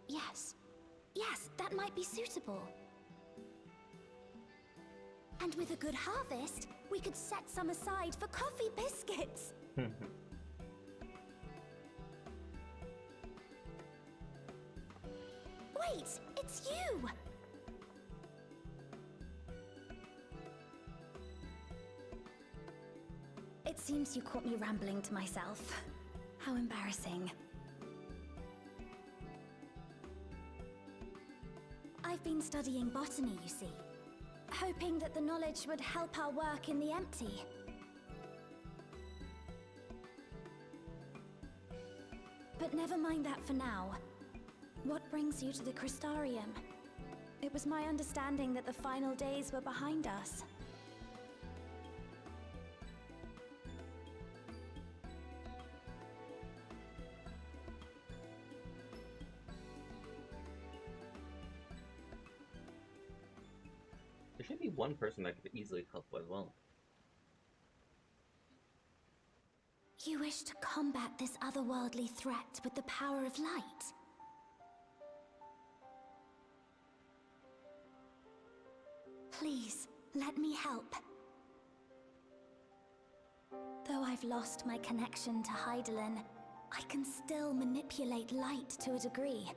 Yes. Yes, that might be suitable. And with a good harvest, we could set some aside for coffee biscuits. Wait, it's you! It seems you caught me rambling to myself. How embarrassing. I've been studying botany, you see. Hoping that the knowledge would help our work in the empty. But never mind that for now. What brings you to the Crystarium? It was my understanding that the final days were behind us. There should be one person that could easily help as well. You wish to combat this otherworldly threat with the power of light? Please, let me help. Though I've lost my connection to Hydaelyn, I can still manipulate light to a degree.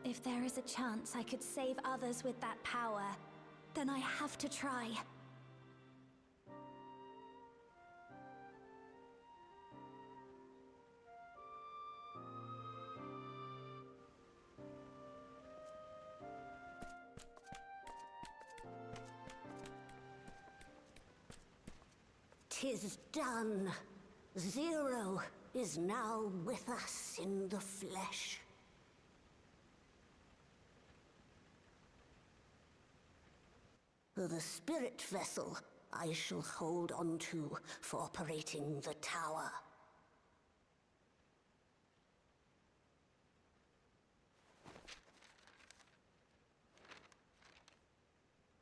If there is a chance I could save others with that power, then I have to try. 'Tis done. Zero is now with us in the flesh. The spirit vessel I shall hold on to for operating the tower.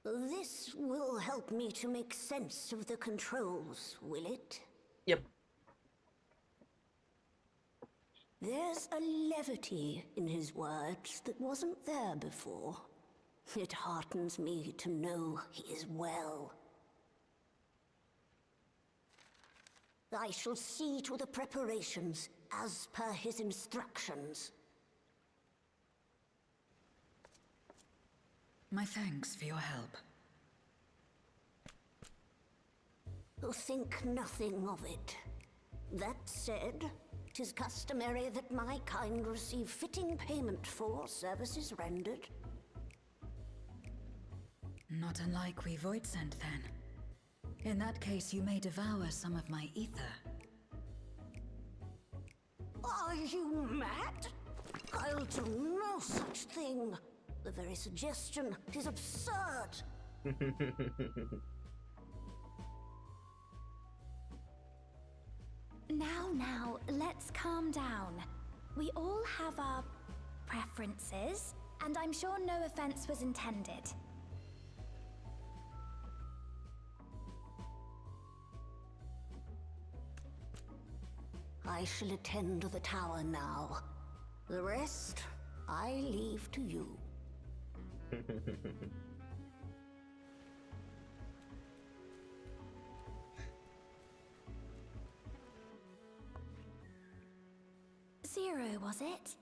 This will help me to make sense of the controls, will it? Yep. There's a levity in his words that wasn't there before. It heartens me to know he is well. I shall see to the preparations as per his instructions. My thanks for your help. Think nothing of it. That said, 'tis customary that my kind receive fitting payment for services rendered. Not unlike we Voidsent, then. In that case, you may devour some of my ether. Are you mad? I'll do no such thing. The very suggestion is absurd. Now, let's calm down. We all have our preferences, and I'm sure no offense was intended. I shall attend to the tower now. The rest, I leave to you. Zero, was it?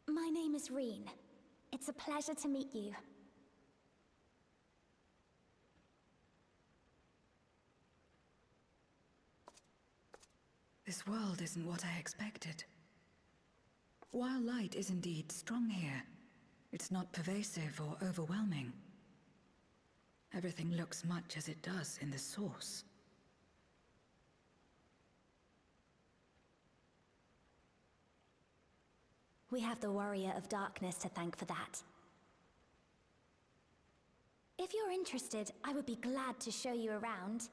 My name is Reen. It's a pleasure to meet you. This world isn't what I expected. While light is indeed strong here, it's not pervasive or overwhelming. Everything looks much as it does in the source. We have the Warrior of Darkness to thank for that. If you're interested, I would be glad to show you around.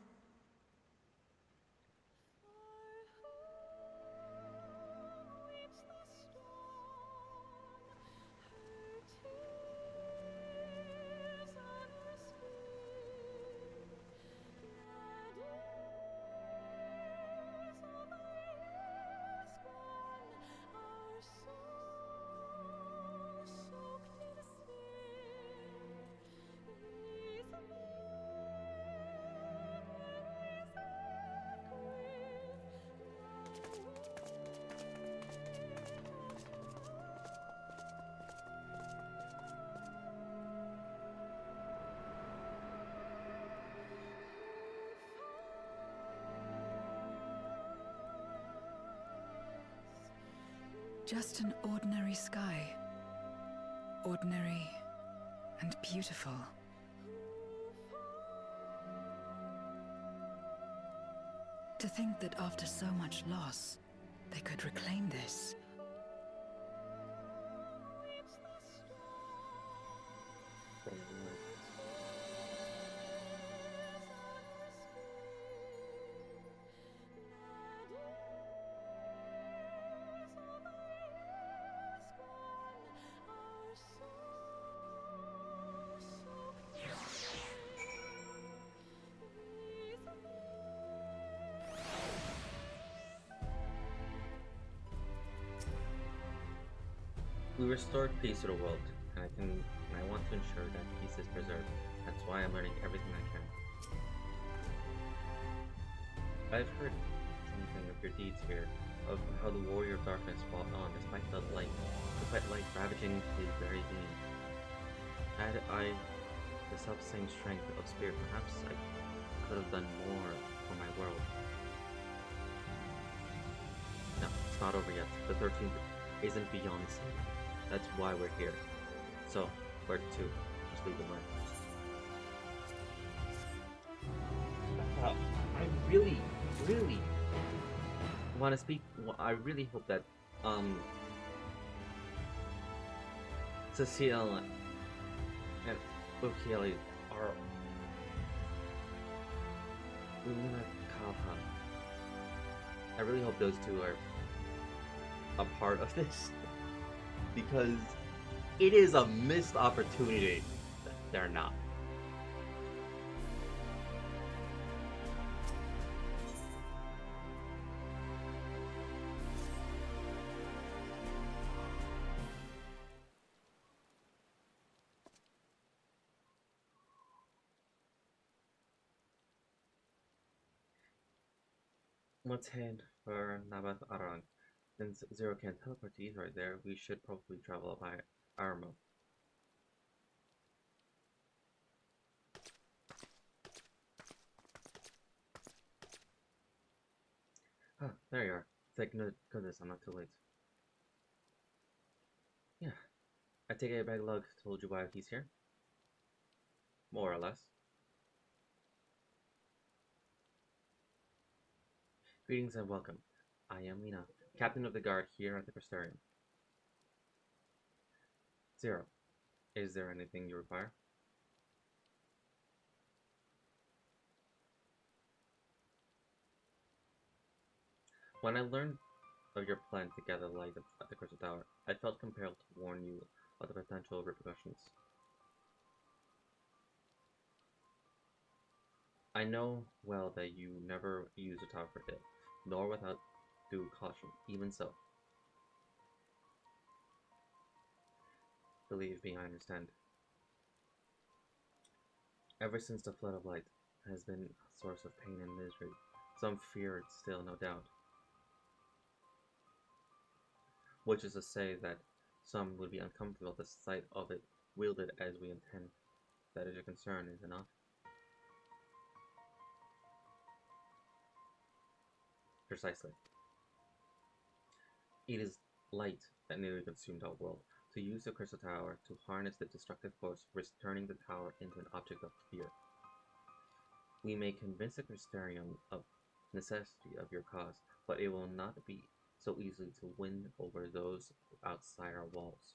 Just an ordinary sky. Ordinary and beautiful. To think that after so much loss, they could reclaim this. We restored peace to the world, and I want to ensure that peace is preserved. That's why I'm learning everything I can. I've heard something of your deeds here, of how the Warrior of Darkness fought on despite light ravaging his very being. Had I the self-same strength of spirit, perhaps I could have done more for my world. No, it's not over yet. The 13th isn't beyond saving. That's why we're here. So, where to? Just leave them right. I really want to speak. I really hope that Cecile and Ukeli are I really hope those two are a part of this, because it is a missed opportunity that they're not. Let's head for Nabath Aran. Since Zero can't teleport to right there, we should probably travel up by Armo. Ah, there you are. Thank goodness I'm not too late. Yeah. I take it Baglug told you why he's here? More or less. Greetings and welcome. I am Lena, Captain of the Guard here at the Crystarium. Zero, is there anything you require? When I learned of your plan to gather light at the Crystal Tower, I felt compelled to warn you of the potential repercussions. I know well that you never use the tower for ill, nor without due caution. Even so, Believe me, I understand. Ever since the Flood of Light has been a source of pain and misery. Some fear it still, no doubt. Which is to say that some would be uncomfortable at the sight of it wielded as we intend. That is your concern, is it not? Precisely. It is light that nearly consumed our world. To use the crystal tower to harness the destructive force risks turning the tower into an object of fear. We may convince the Crystarium of necessity of your cause, but it will not be so easily to win over those outside our walls.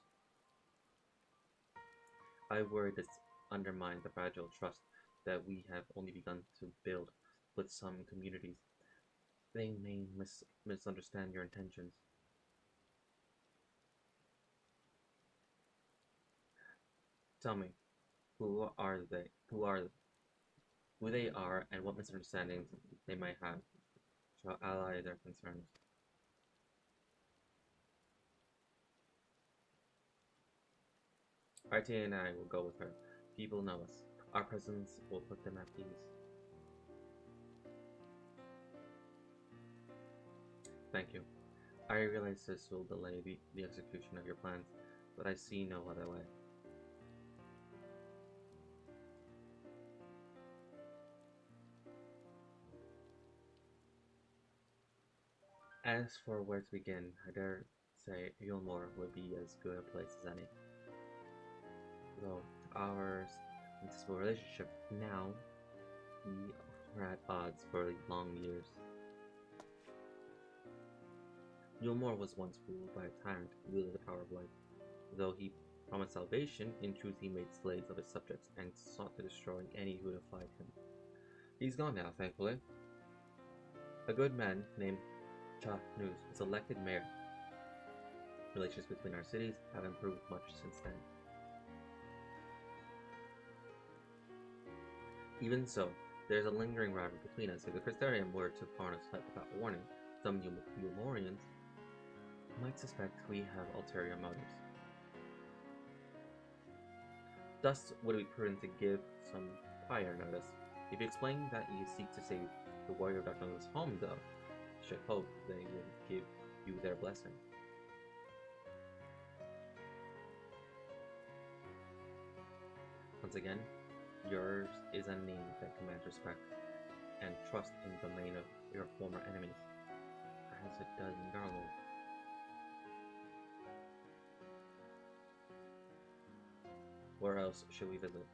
I worry this undermines the fragile trust that we have only begun to build with some communities. They may misunderstand your intentions. Tell me, who they are, and what misunderstandings they might have. Shall allay their concerns. RT and I will go with her. People know us. Our presence will put them at ease. Thank you. I realize this will delay the execution of your plans, but I see no other way. As for where to begin, I dare say Gilmore would be as good a place as any. Though our inseparable relationship now, we are at odds for long years. Gilmore was once ruled by a tyrant who wielded the power of light. Though he promised salvation, in truth he made slaves of his subjects and sought to destroy any who defied him. He's gone now, thankfully. A good man named Cha News was elected mayor. Relations between our cities have improved much since then. Even so, there is a lingering rivalry between us. If the Crystarium were to pawn us without warning, some Eulmorians might suspect we have ulterior motives. Thus, would it be prudent to give some prior notice? If you explain that you seek to save the warrior of Darkland's home, though, I should hope they will give you their blessing. Once again, yours is a name that commands respect and trust in the domain of your former enemies, as it does in DARKLORD. Where else should we visit?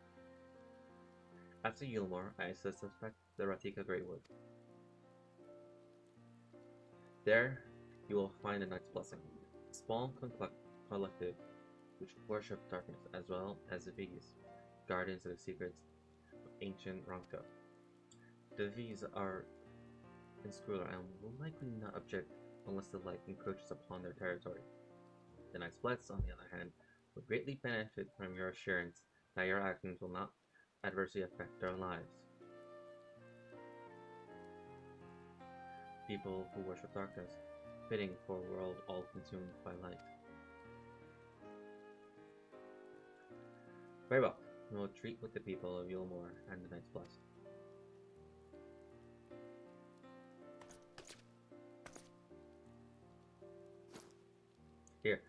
After Gilmore, I suspect the Ratika Greatwood. There, you will find a Knight's Blessing, a small collective which worship darkness, as well as the V's, guardians of the secrets of ancient Ronka. The V's are inscrutable and will likely not object unless the light encroaches upon their territory. The Knight's Bless, on the other hand, would greatly benefit from your assurance that your actions will not adversely affect their lives. People who worship darkness, fitting for a world all consumed by light. Very well, we will treat with the people of Gilmore and the Knight's Bless. Here,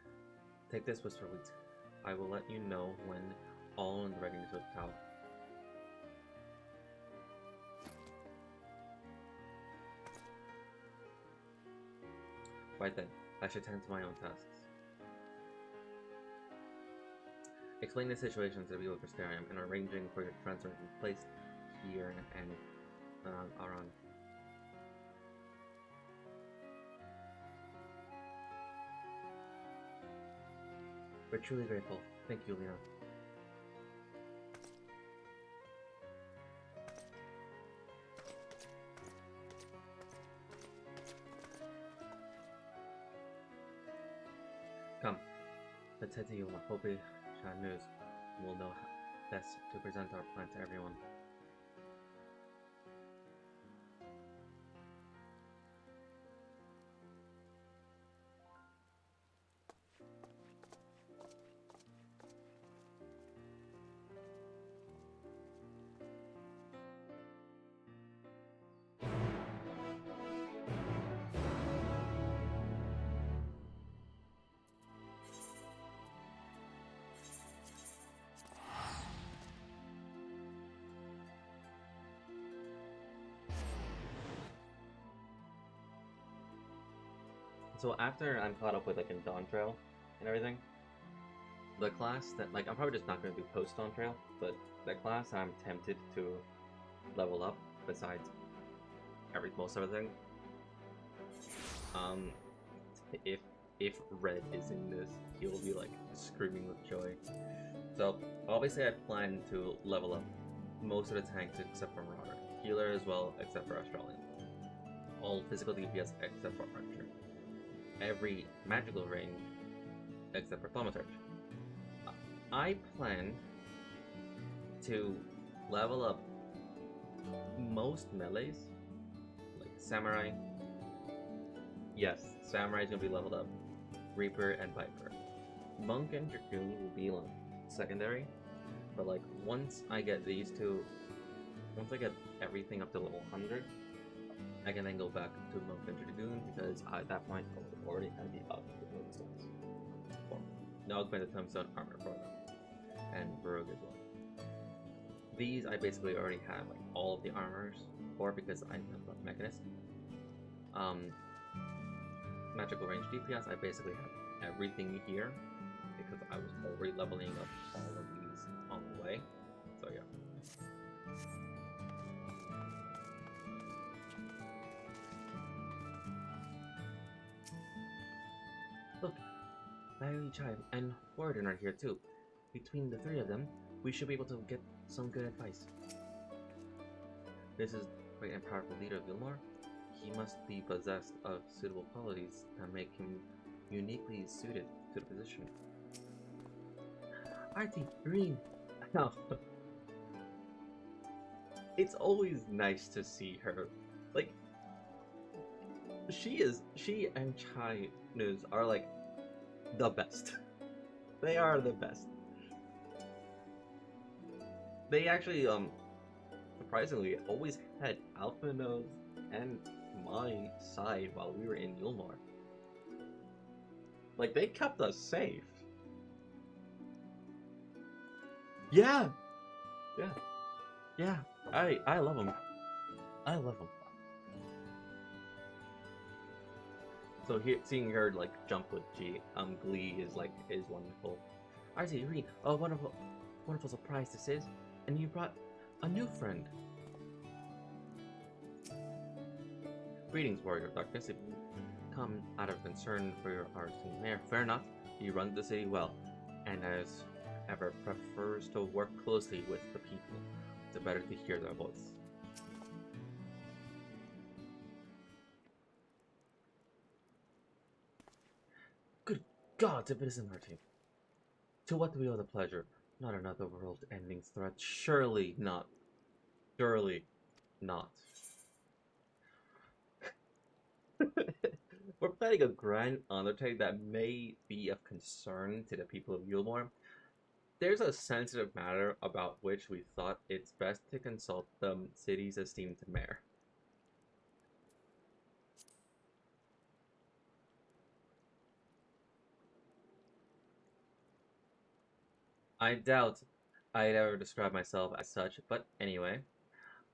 take this whisper wheat. I will let you know when all in readiness with the tower. Right then, I should tend to my own tasks. Explain the situation to the people of Crystarium and arranging for your transfer to be placed here and Aran. We're truly grateful. Thank you, Lena. Come, let's head to Yuma. Hopefully, Shan News will know best to present our plan to everyone. So after I'm caught up with like in Dawn Trail and everything, the class that like I'm probably just not gonna do post Dawn Trail, but the class I'm tempted to level up besides most everything. If Red is in this, he'll be like screaming with joy. So obviously I plan to level up most of the tanks except for Marauder, healer as well except for Australian, all physical DPS except for Archer, every magical range except for Thaumaturge. I plan to level up most melees, like Samurai. Yes, Samurai is going to be leveled up. Reaper and Viper. Monk and Dragoon will be like secondary, but like once I get these two, once I get everything up to level 100, I can then go back to Monk and Dragoon because at that point I will already have the augmented stones. Well, the augmented tombstone armor for them, and Rogue as well. These I basically already have like all of the armors for because I have the Mechanist. Magical range DPS, I basically have everything here because I was already leveling up all of these on the way. So yeah. Look, Larry, Chive, and Warden are here too. Between the three of them, we should be able to get some good advice. This is the great and powerful leader of Gilmore. He must be possessed of suitable qualities that make him uniquely suited to the position. Artie, Green! It's always nice to see her. Like, she and Chai News are like the best. They are the best. They actually, surprisingly, always had Alpha Nose and my side while we were in Yulmore. Like, they kept us safe. Yeah! Yeah. I love them. I love them. So here, seeing her like jump with Glee is wonderful. Artie, Reed, oh wonderful surprise this is, and you brought a new friend. Greetings, Warrior of Darkness. If you come out of concern for your arson mayor, fear not. He runs the city well, and as ever prefers to work closely with the people. It's better to hear their voice. Good God, if it isn't Artie. To what do we owe the pleasure? Not another world-ending threat. Surely not. Surely not. We're planning a grand undertaking that may be of concern to the people of Yulmore. There's a sensitive matter about which we thought it's best to consult the city's esteemed mayor. I doubt I'd ever describe myself as such, but anyway,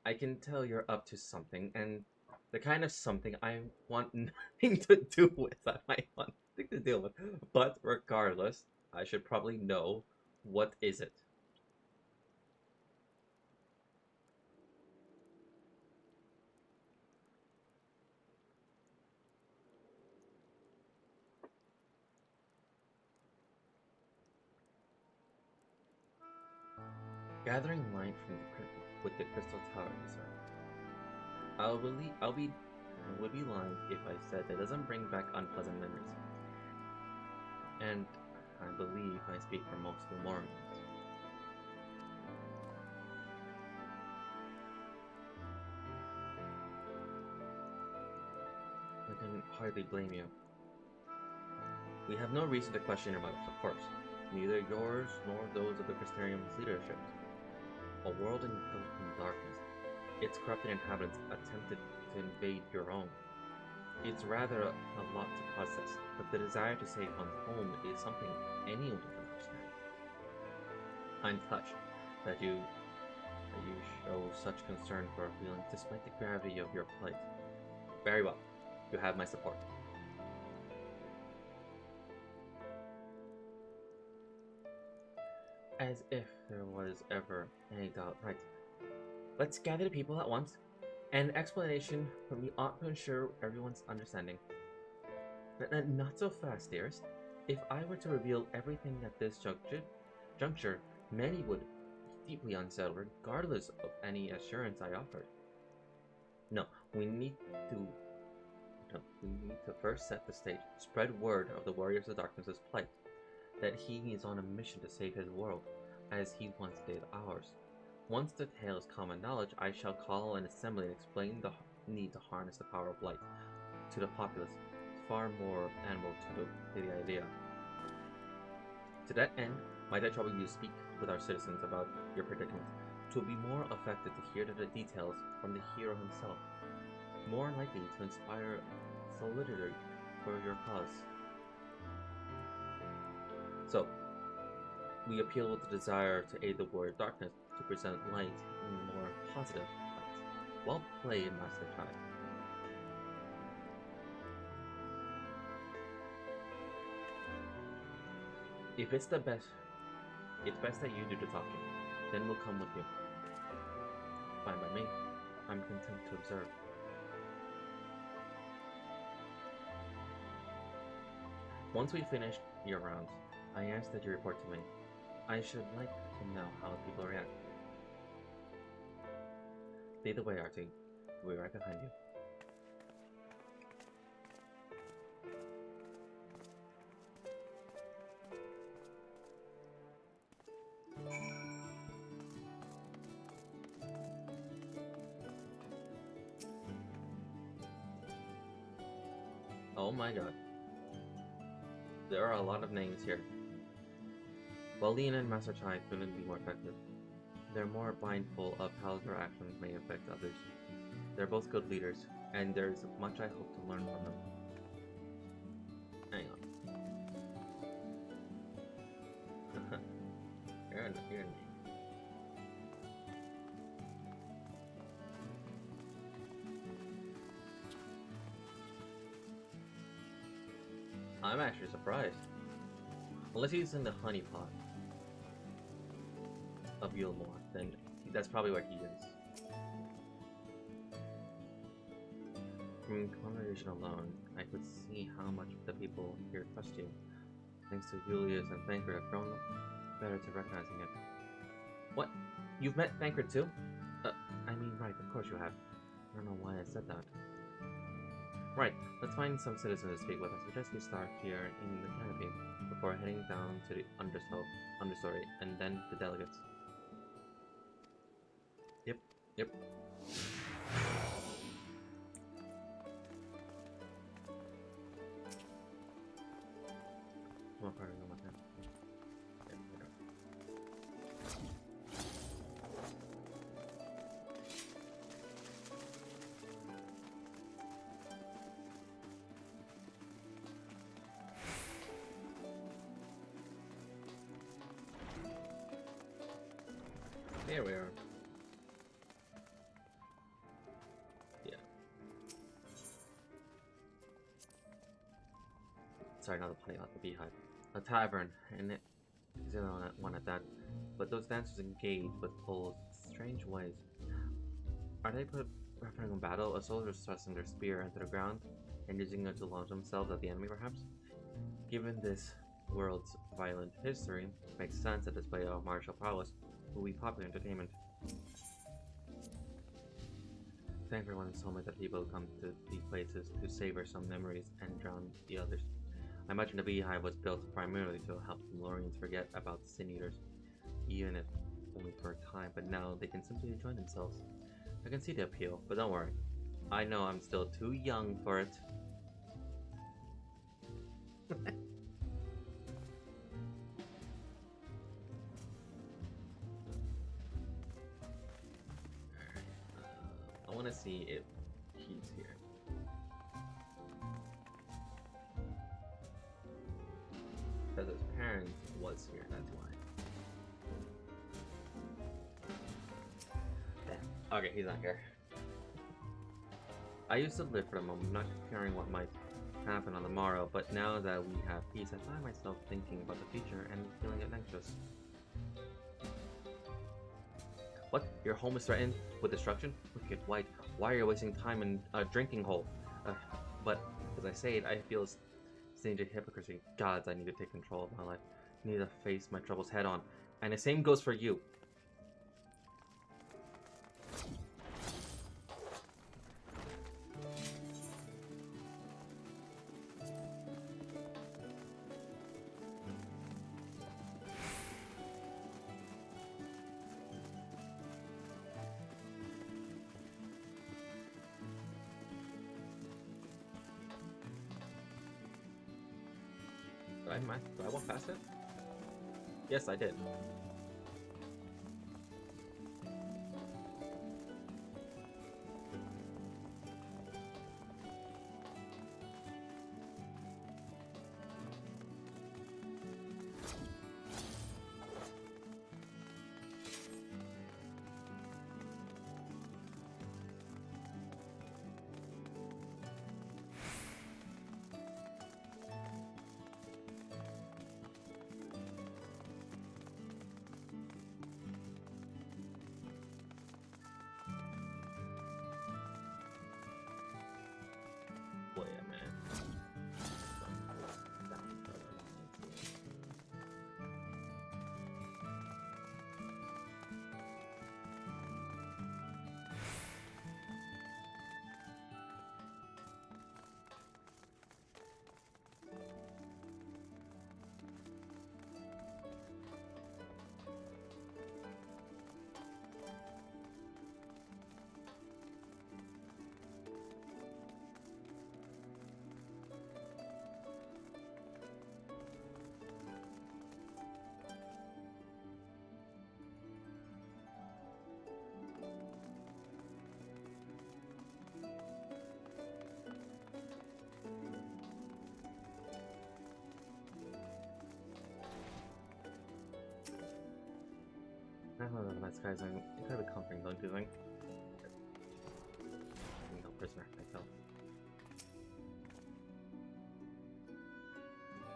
I can tell you're up to something, and the kind of something I want nothing to do with, that I want nothing to deal with. But regardless, I should probably know, what is it? Gathering light from with the crystal tower, sir. I would be lying if I said that doesn't bring back unpleasant memories. And I believe I speak for most of the Mormons. I can hardly blame you. We have no reason to question your motives, of course. Neither yours nor those of the Crystarium's leadership. A world engulfed in darkness. Its corrupted inhabitants attempted to invade your own. It's rather a lot to process, but the desire to save one's home is something anyone can understand. I'm touched that you show such concern for our feelings despite the gravity of your plight. Very well. You have my support. As if there was ever any doubt. Right. Let's gather the people at once. An explanation from me ought to ensure everyone's understanding. Not so fast, dearest. If I were to reveal everything at this juncture, many would be deeply unsettled, regardless of any assurance I offered. No, we need to first set the stage, spread word of the Warriors of Darkness's plight, that he is on a mission to save his world, as he once did ours. Once the tale is common knowledge, I shall call an assembly and explain the need to harness the power of light to the populace, far more amenable to the idea. To that end, might I trouble you to speak with our citizens about your predicament? 'Twill be more effective to hear the details from the hero himself, more likely to inspire solidarity for your cause. So, we appeal with the desire to aid the Warrior of Darkness to present light in a more positive light. Well played, Master Child. If it's best that you do the talking, then we'll come with you. Fine by me. I'm content to observe. Once we finish your rounds, I ask that you report to me. I should like to know how people react. Lead the way, Artie. We'll be right behind you. Oh my god. There are a lot of names here. While Leon and Master Chai couldn't be more effective, they're more mindful of how their actions may affect others. They're both good leaders, and there's much I hope to learn from them. Hang on. You're me. I'm actually surprised. Unless he's in the honeypot of Yulmore, then that's probably where he is. From conversation alone, I could see how much the people here trust you. Thanks to Julius and Thancred, I've grown better to recognizing it. What? You've met Thancred too? I mean, right, of course you have. I don't know why I said that. Right, let's find some citizens to speak with. I suggest we start here in the canopy, before heading down to the understory, and then the delegates. Yep. More part of my time. There we are. Yeah. Sorry, not the play out the beehive. A tavern, and it is the only one at that. But those dancers engage with poles strange ways. Are they preparing a battle? A soldier thrusting their spear into the ground and using it to launch themselves at the enemy, perhaps? Given this world's violent history, it makes sense that display of martial prowess will be popular entertainment. Thancred once told me that people come to these places to savor some memories and drown the others. I imagine the beehive was built primarily to help the Lorians forget about the Sin Eaters, even if only for a time, but now they can simply enjoy themselves. I can see the appeal, but don't worry. I know I'm still too young for it. I want to see if he's here. Because his parents was here, that's why. Damn. Okay, he's not here. I used to live for the moment, not caring what might happen on the morrow, but now that we have peace, I find myself thinking about the future and feeling anxious. What? Your home is threatened with destruction? Wicked White, why are you wasting time in a drinking hole? But as I say it, I feel a stage of hypocrisy. Gods, I need to take control of my life. I need to face my troubles head on. And the same goes for you. Do I walk past it? Yes, I did. Wait a minute. I don't know, the night skies are incredibly comforting, don't you think? I'm no prisoner myself.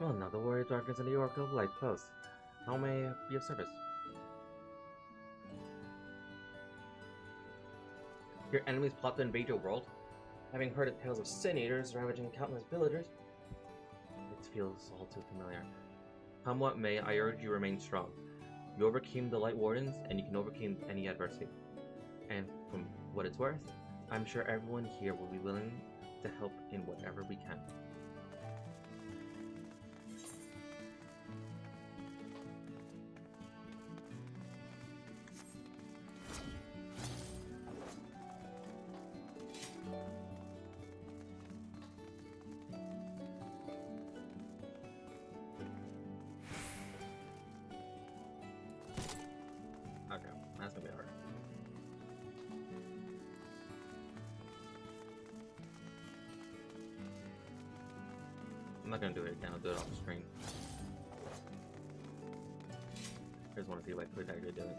Well, now the warrior darkness in the Oracle of Light close. How may I be of service? Your enemies plot to invade your world? Having heard of tales of sin eaters ravaging countless villagers, it feels all too familiar. Come what may, I urge you remain strong. You overcame the Light Wardens, and you can overcome any adversity. And from what it's worth, I'm sure everyone here will be willing to help in whatever we can. Okay, that's gonna be hard. I'm not gonna do it again, I'll do it off the screen. I just wanna see if I could actually do it.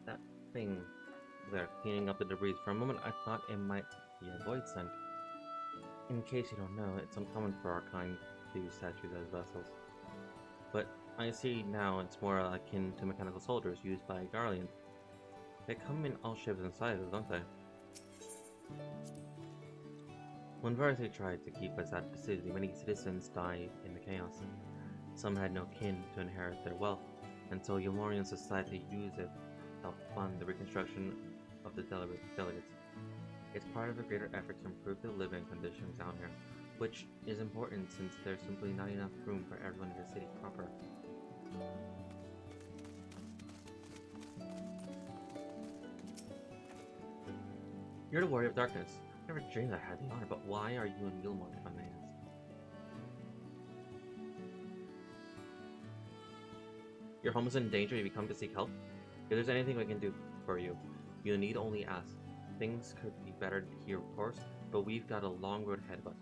That thing there, cleaning up the debris. For a moment I thought it might be a void scent. In case you don't know, it's uncommon for our kind to use statues as vessels. But I see now it's more akin to mechanical soldiers used by Garlean. They come in all shapes and sizes, don't they? When Varthe tried to keep us at facility, many citizens died in the chaos. Some had no kin to inherit their wealth, and so Yomorian society used it to help fund the reconstruction of the delegates. It's part of a greater effort to improve the living conditions down here, which is important since there's simply not enough room for everyone in the city proper. You're the Warrior of Darkness. I never dreamed I had the honor, but why are you in Gilmore, if I may ask? Your home is in danger if you come to seek help. If there's anything we can do for you, you need only ask. Things could be better here, of course, but we've got a long road ahead of us.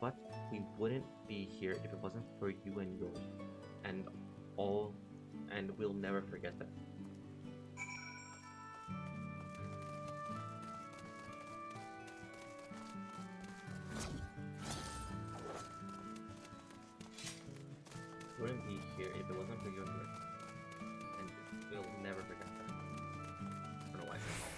But we wouldn't be here if it wasn't for you and yours. And we'll never forget that. Wouldn't be here if it wasn't for you and yours. And we'll never forget that. I don't know why I said all.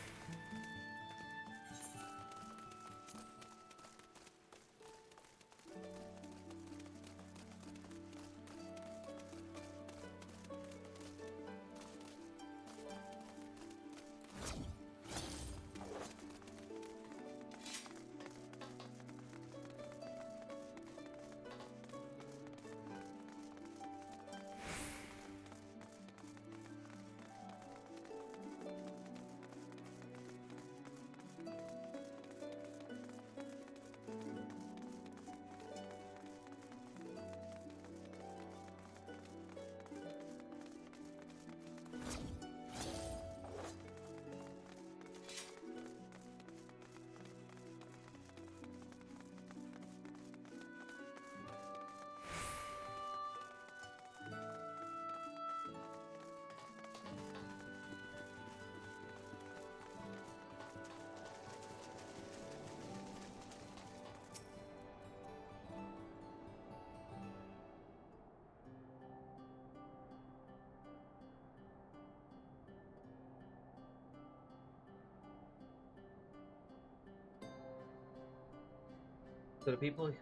So the people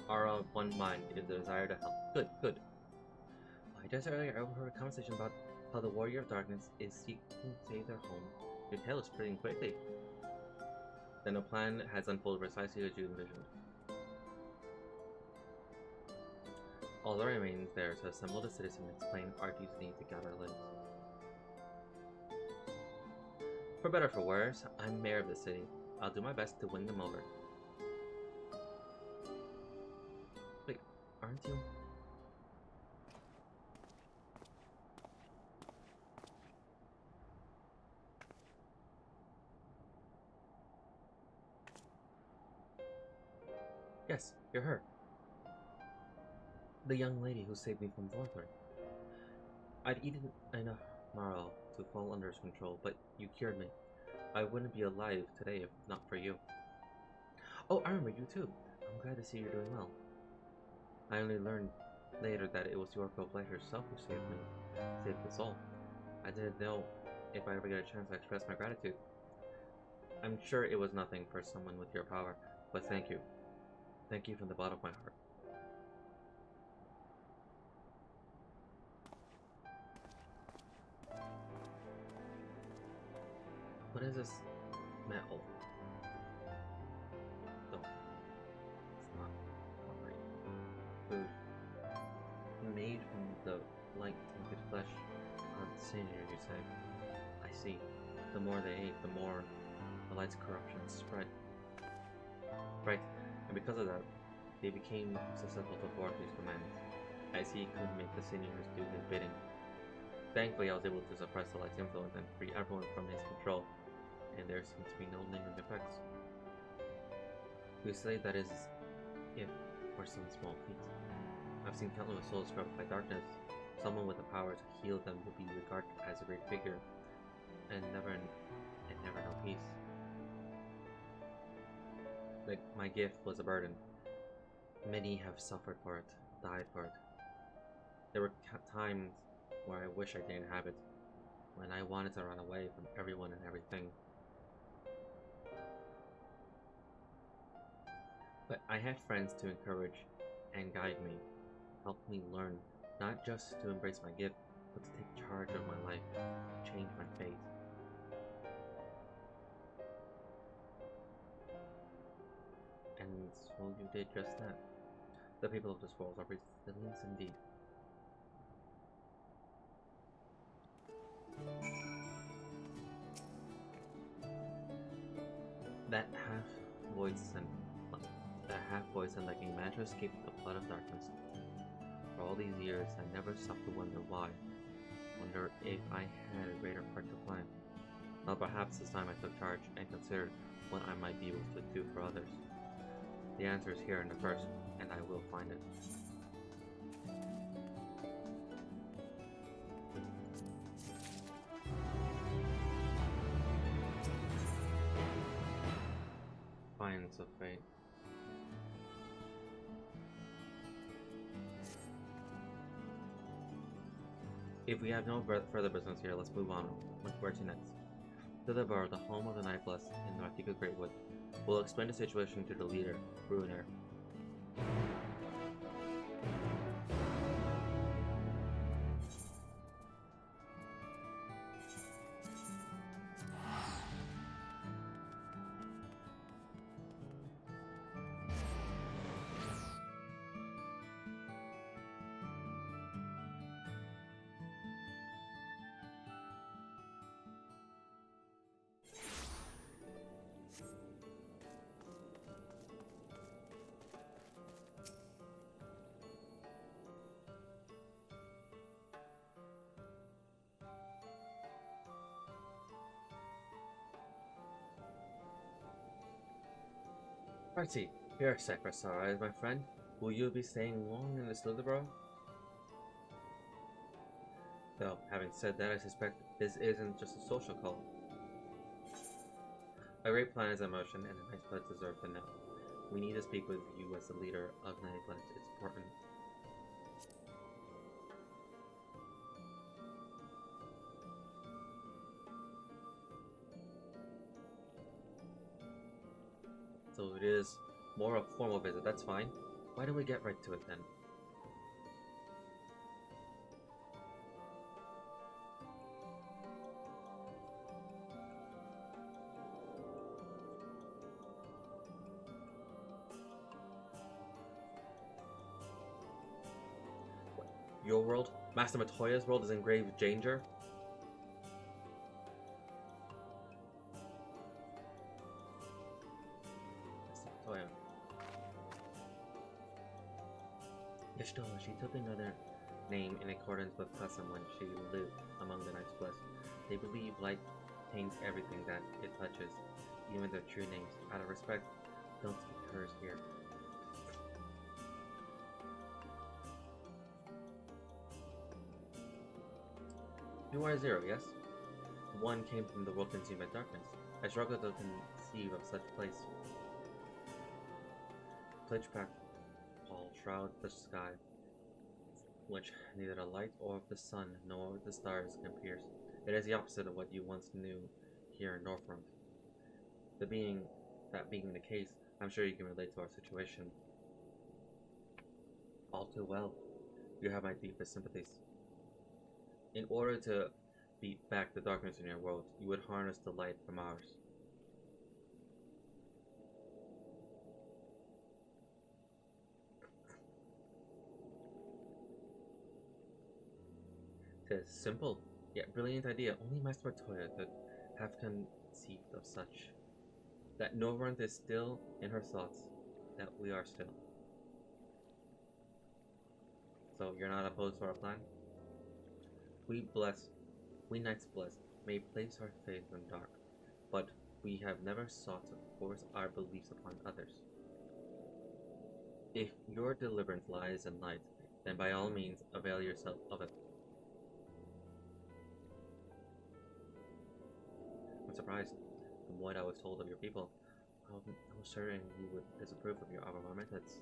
are of one mind in the desire to help. Good, good. Just earlier I overheard a conversation about how the Warrior of Darkness is seeking to save their home. Your tale is spreading quickly. Then a plan has unfolded precisely as you envisioned. All that remains there is to assemble the citizens and explain our duty to gather limbs. For better or for worse, I'm mayor of the city. I'll do my best to win them over. Wait, aren't you? Yes, you're her. The young lady who saved me from Vorthorn. I'd eaten enough marrow to fall under his control, but you cured me. I wouldn't be alive today if not for you. Oh, I remember you too. I'm glad to see you're doing well. I only learned later that it was Yorko of Light herself who saved me. Saved us all. I didn't know if I ever get a chance to express my gratitude. I'm sure it was nothing for someone with your power, but thank you. Thank you from the bottom of my heart. What is this metal? No. It's not concrete. Food. Made from the light-tinted flesh of the sinews, you say? I see. The more they ate, the more the light's corruption spread. Right. And because of that, they became susceptible to Vorth's demands, as he couldn't make the seniors do his bidding. Thankfully, I was able to suppress the light's influence and free everyone from his control, and there seems to be no lingering effects. We say that is if for some small feat. I've seen countless souls corrupted by darkness. Someone with the power to heal them would be regarded as a great figure, and never know peace. Like, my gift was a burden. Many have suffered for it, died for it. There were times where I wish I didn't have it. when I wanted to run away from everyone and everything. But I had friends to encourage and guide me, help me learn not just to embrace my gift, but to take charge of my life, change my fate. And so you did just that. The people of this world are resilient indeed. That half-voice and like managed to escape the flood of darkness. For all these years, I never stopped to wonder why. Wonder if I had a greater part to play. Well, perhaps this time I took charge and considered what I might be able to do for others. The answer is here in the verse, and I will find it. Defiance of fate. If we have no further business here, let's move on. Where to next? To the bar, the home of the Nightbless in Nartika Greatwood. We'll explain the situation to the leader, Bruiner. Party, here, Sakura-Sara, my friend. Will you be staying long in the Slitherburrow? Though, having said that, I suspect this isn't just a social call. A great plan is in motion, and the Nightbloods deserve to know. We need to speak with you as the leader of the Nightbloods. It's important. So it is more a formal visit, that's fine. Why don't we get right to it then? What, your world? Master Matoya's world is in grave danger? Ishtola, she took another name in accordance with custom when she lived among the Nightbloods. They believe light taints everything that it touches, even their true names. Out of respect, don't speak hers here. You are Zero, yes? One came from the world consumed by darkness. I struggle to conceive of such place. Pitch-black pall shroud the sky, which neither the light or the sun nor the stars can pierce. It is the opposite of what you once knew here in Northrend. That being the case, I'm sure you can relate to our situation. All too well. You have my deepest sympathies. In order to beat back the darkness in your world, you would harness the light from ours. It is simple, yet brilliant idea. Only Master Matoya could have conceived of such. That Northrend is still in her thoughts, that we are still. So you're not opposed to our plan? We Knights Blessed, may place our faith in dark, but we have never sought to force our beliefs upon others. If your deliverance lies in light, then by all means avail yourself of it. I'm surprised. From what I was told of your people, I was certain you would disapprove of our methods.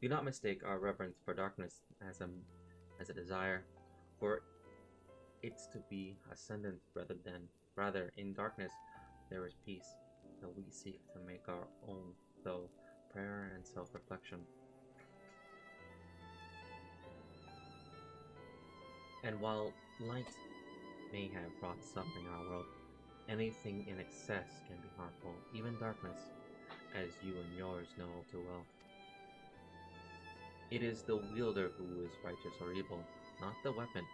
Do not mistake our reverence for darkness as a desire for it's to be ascendant rather in darkness there is peace, that we seek to make our own, though prayer and self-reflection. And while light may have brought suffering in our world, anything in excess can be harmful, even darkness, as you and yours know all too well. It is the wielder who is righteous or evil, not the weapon.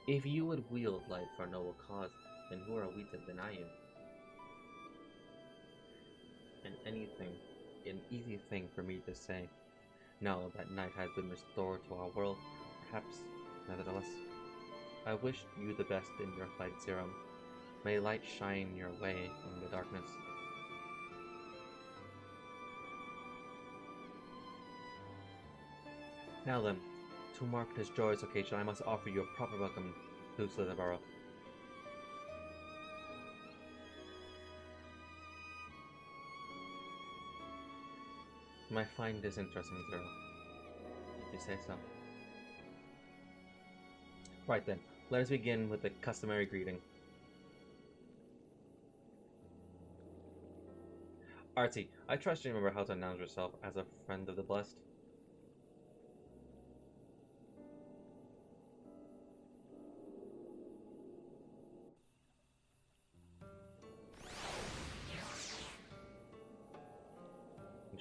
If you would wield light for a noble cause, then who are we to deny you? An easy thing for me to say, now that night has been restored to our world, perhaps, nevertheless. I wish you the best in your fight, Serum. May light shine your way in the darkness. Now then, to mark this joyous occasion, I must offer you a proper welcome to Slitherborough. You might find this interesting, Zero. If you say so. Right then, let us begin with the customary greeting. Artie, I trust you remember how to announce yourself as a friend of the blessed.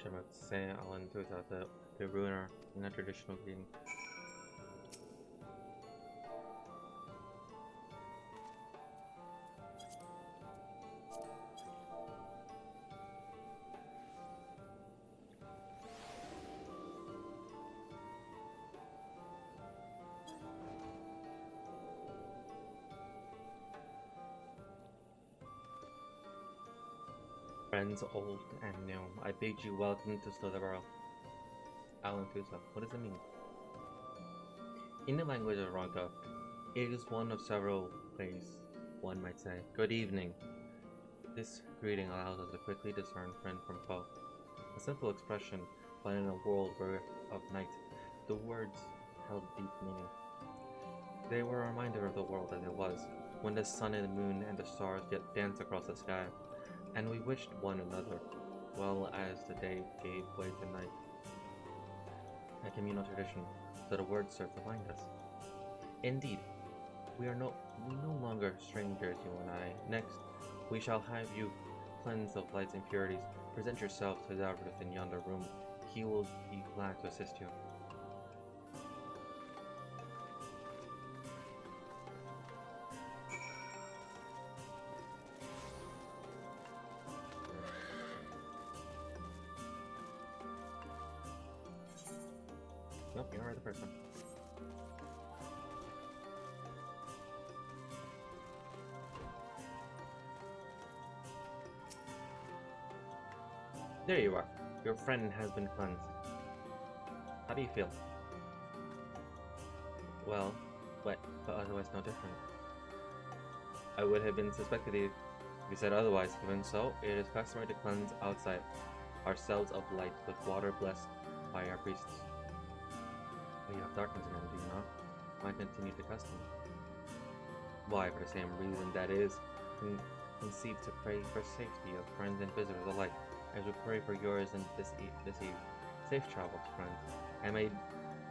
I'm about to say I'll introduce the ruiner in a traditional greeting. Friends old and new, I bid you welcome to Slitherborough. Alan Tusa, what does it mean? In the language of Ronka, it is one of several ways one might say, good evening. This greeting allows us to quickly discern friend from foe. A simple expression, but in a world of night, the words held deep meaning. They were a reminder of the world as it was, when the sun and the moon and the stars yet danced across the sky, and we wished one another, well as the day gave way to night. A communal tradition, so the words serve to bind us. Indeed, we no longer strangers, you and I. Next, we shall have you cleansed of light's impurities. Present yourself to Davros in yonder room. He will be glad to assist you. Nope, you're not the person. There you are. Your friend has been cleansed. How do you feel? Well, wet, but otherwise no different. I would have been suspected if you said otherwise. Even so, it is customary to cleanse outside ourselves of light with water blessed by our priests. We have darkness again, do you not? Why continue the custom? Why, for the same reason that is conceived to pray for safety of friends and visitors alike, as we pray for yours and this eve. Safe travels, friends, and may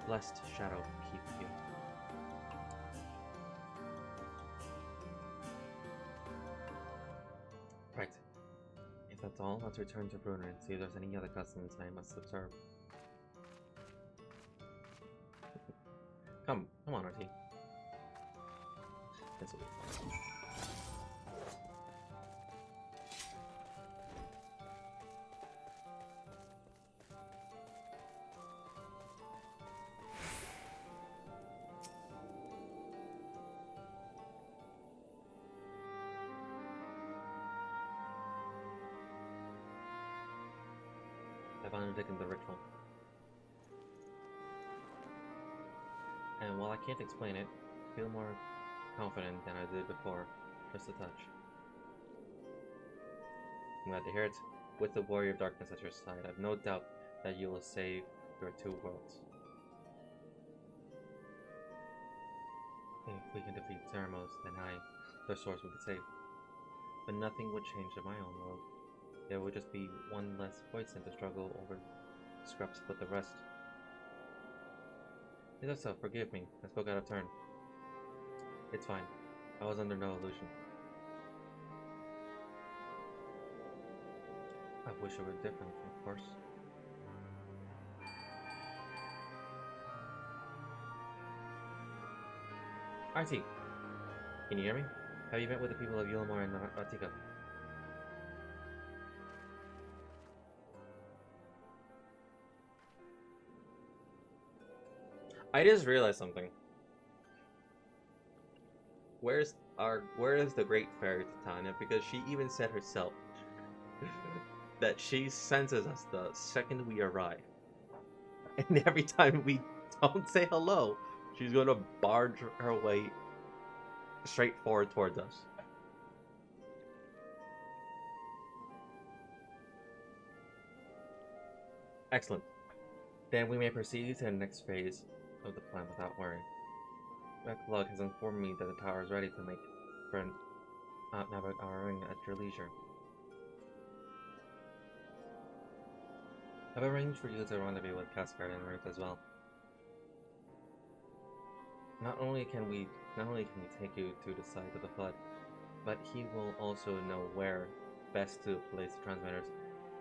blessed shadow keep you. Right. If that's all, let's return to Brunner and see if there's any other customs I must observe. Come on, Artie. This will be fun. I've undertaken the ritual. And while I can't explain it, I feel more confident than I did before. Just a touch. I'm glad to hear it. With the warrior of darkness at your side, I've no doubt that you will save your two worlds. If we can defeat Ceramos, then their source will be safe. But nothing would change in my own world. There would just be one less void center to struggle over scraps with the rest. Yourself, forgive me. I spoke out of turn. It's fine. I was under no illusion. I wish it were different, of course. RT, can you hear me? Have you met with the people of Yulamore and Atika? I just realized something. Where is the Great Fairy Titania? Because she even said herself that she senses us the second we arrive. And every time we don't say hello, she's gonna barge her way straight forward towards us. Excellent. Then we may proceed to the next phase of the plan without worry. DARKLORD has informed me that the tower is ready to make for an outnavigatoring at your leisure. I've arranged for you to rendezvous with Cascard and Ruth as well. Not only can we take you to the site of the flood, but he will also know where best to place the transmitters,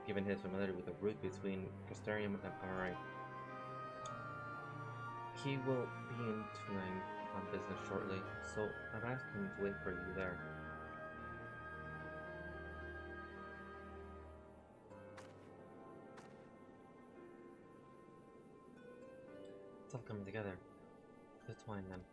given his familiarity with the route between Crystarium and Amaranth. He will be in Tuning on business shortly, so I've asked him to wait for you there. It's all coming together. Let's wind them.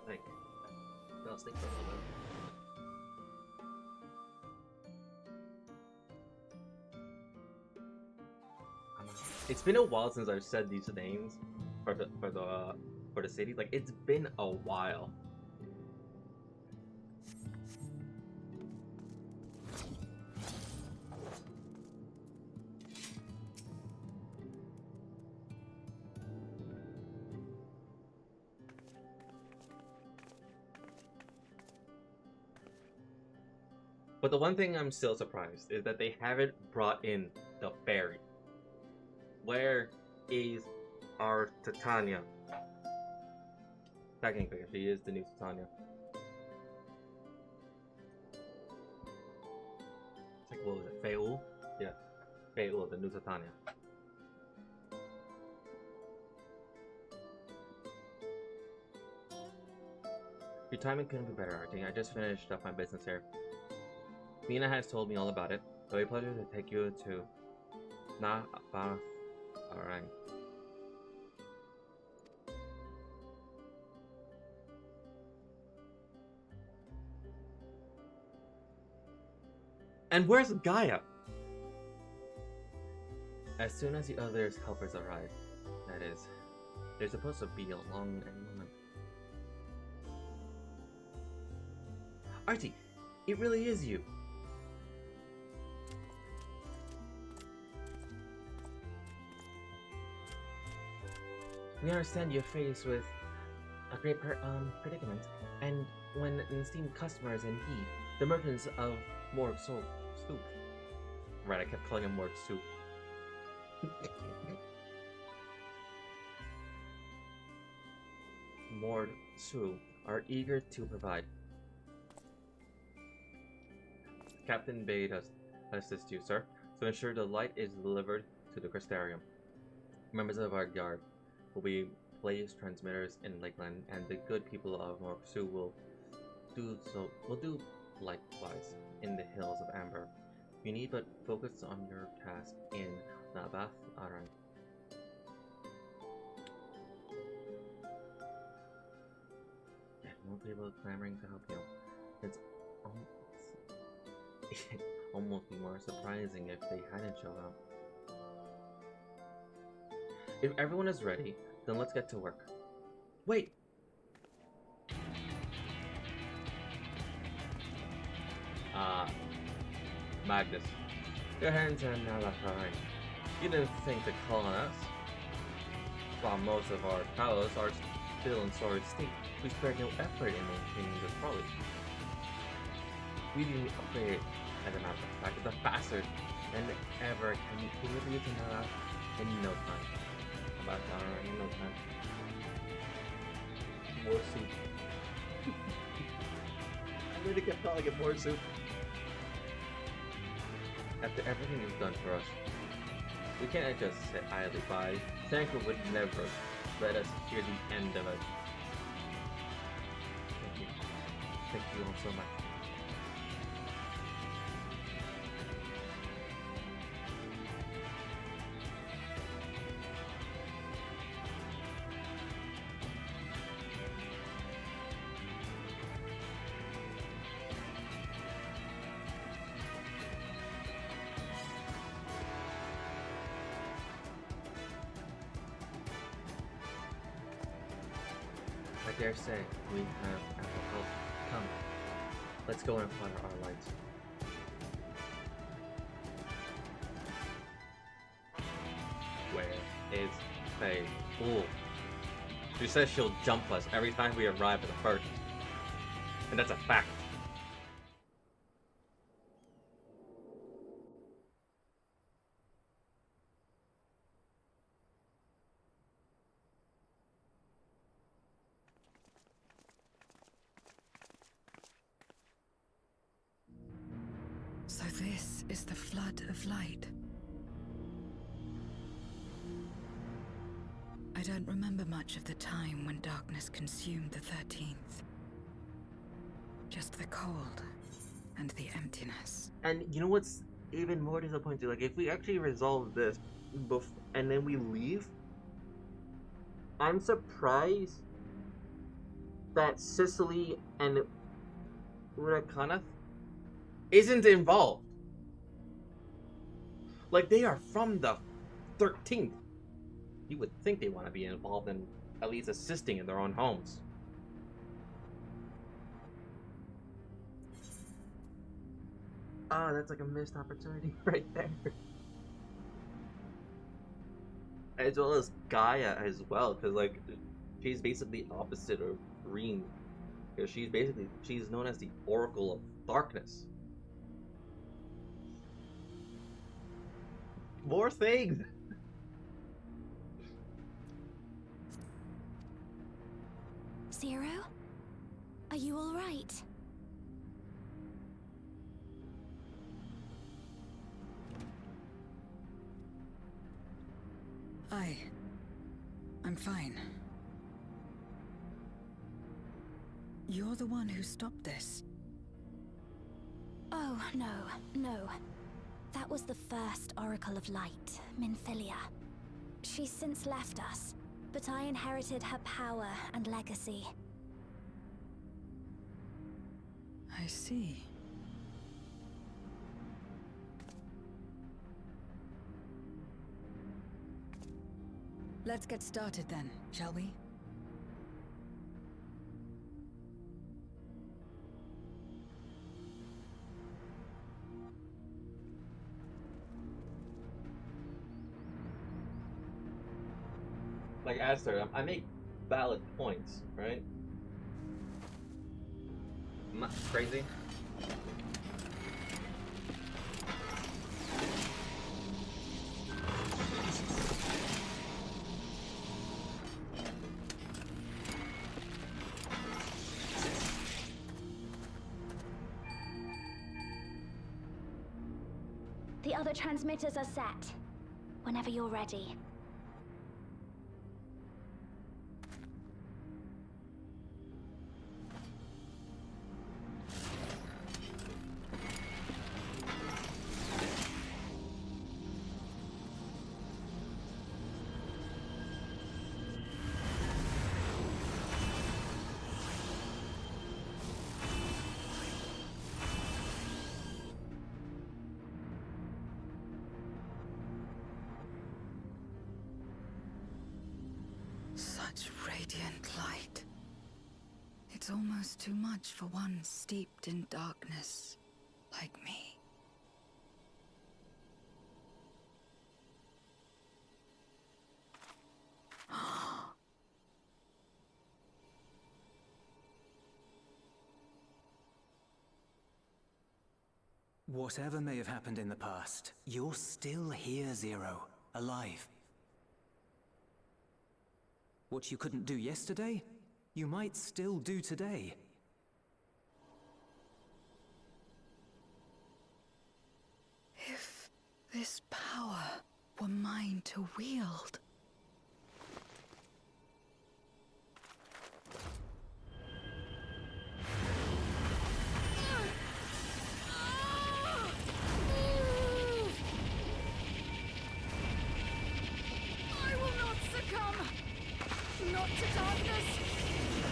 Like, fell asleep for a little bit. It's been a while since I've said these names for the city. Like, it's been a while. But the one thing I'm still surprised is that they haven't brought in the fairy. Where is our Titania? Technically, she is the new Titania. It's like, what was it? Feul? Yeah. Feul, the new Titania. Your timing couldn't be better, Artie. I just finished up my business here. Mina has told me all about it. It'll be a pleasure to take you to Alright. And where's Gaia? As soon as the others' helpers arrive, that is, they're supposed to be along any moment. Artie, it really is you. We understand you're faced with a great predicament, and when an esteemed customer is in need, the merchants of Morgue Soup. Right, I kept calling him Morgue Soup. Morgue Soup are eager to provide. Captain bade us assist you, sir, to ensure the light is delivered to the Crystarium. Members of our guard will be place transmitters in Lakeland, and the good people of MSQ will do likewise in the hills of Amber. You need but focus on your task in Nabath Aran. Yeah, more people clamoring to help you. It's almost be more surprising if they hadn't shown up. If everyone is ready, then let's get to work. Wait! Magnus. Your hands are now behind. You didn't think to call on us? While most of our towers are still in storage state, we spared no effort in maintaining the trolley. We didn't upgrade, as a matter of fact, the faster than ever can we deliver you to Nala in no time. About Nala in no time. More soup. I'm gonna get calling it more soup. After everything you've done for us, we can't just sit idly by. Sanko would never let us hear the end of it. Thank you. Thank you all so much. I dare say we have ample help. Come, let's go and fire our lights. Where is Faye? Fool. She says she'll jump us every time we arrive at the first. And that's a fact. So this is the flood of light. I don't remember much of the time when darkness consumed the 13th. Just the cold and the emptiness. And you know what's even more disappointing? Like, if we actually resolve this and then we leave, I'm surprised that Sicily and Urakanath isn't involved. Like, they are from the 13th. You would think they want to be involved in at least assisting in their own homes. Ah, that's like a missed opportunity right there. As well as Gaia as well, because like she's basically the opposite of Reen. Because she's known as the Oracle of Darkness. More things. Zero? Are you all right? I'm fine. You're the one who stopped this. Oh, no. That was the first Oracle of Light, Minfilia. She's since left us, but I inherited her power and legacy. I see. Let's get started then, shall we? Like Aster, I make valid points, right? I'm not crazy. The other transmitters are set. Whenever you're ready. radiant light. It's almost too much for one steeped in darkness like me. Whatever may have happened in the past, you're still here, Zero, alive. What you couldn't do yesterday, you might still do today. If this power were mine to wield. I will not succumb! Not to darkness!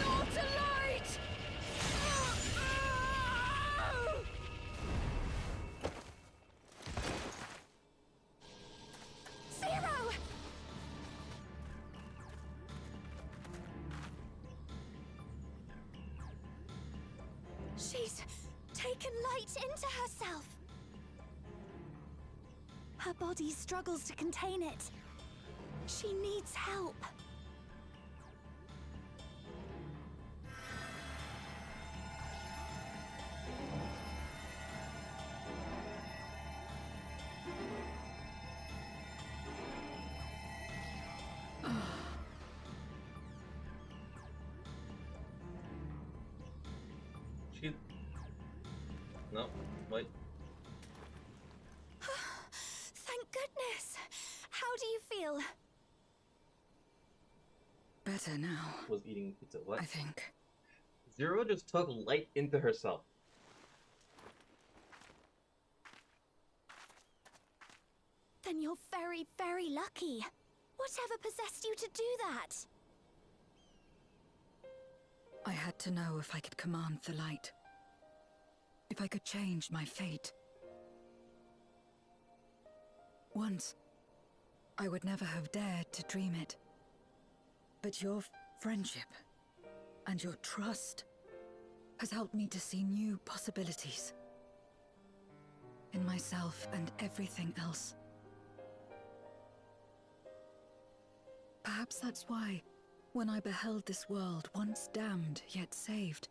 Not to light! Zero! She's taken light into herself. Her body struggles to contain it. She needs help. She... No, wait. Thank goodness. How do you feel? Better now. Was eating pizza. What? I think. Zero just took light into herself. Then you're very, very lucky. Whatever possessed you to do that? I had to know if I could command the light. If I could change my fate. Once, I would never have dared to dream it. But your friendship and your trust has helped me to see new possibilities. In myself and everything else. Perhaps that's why, when I beheld this world once damned yet saved,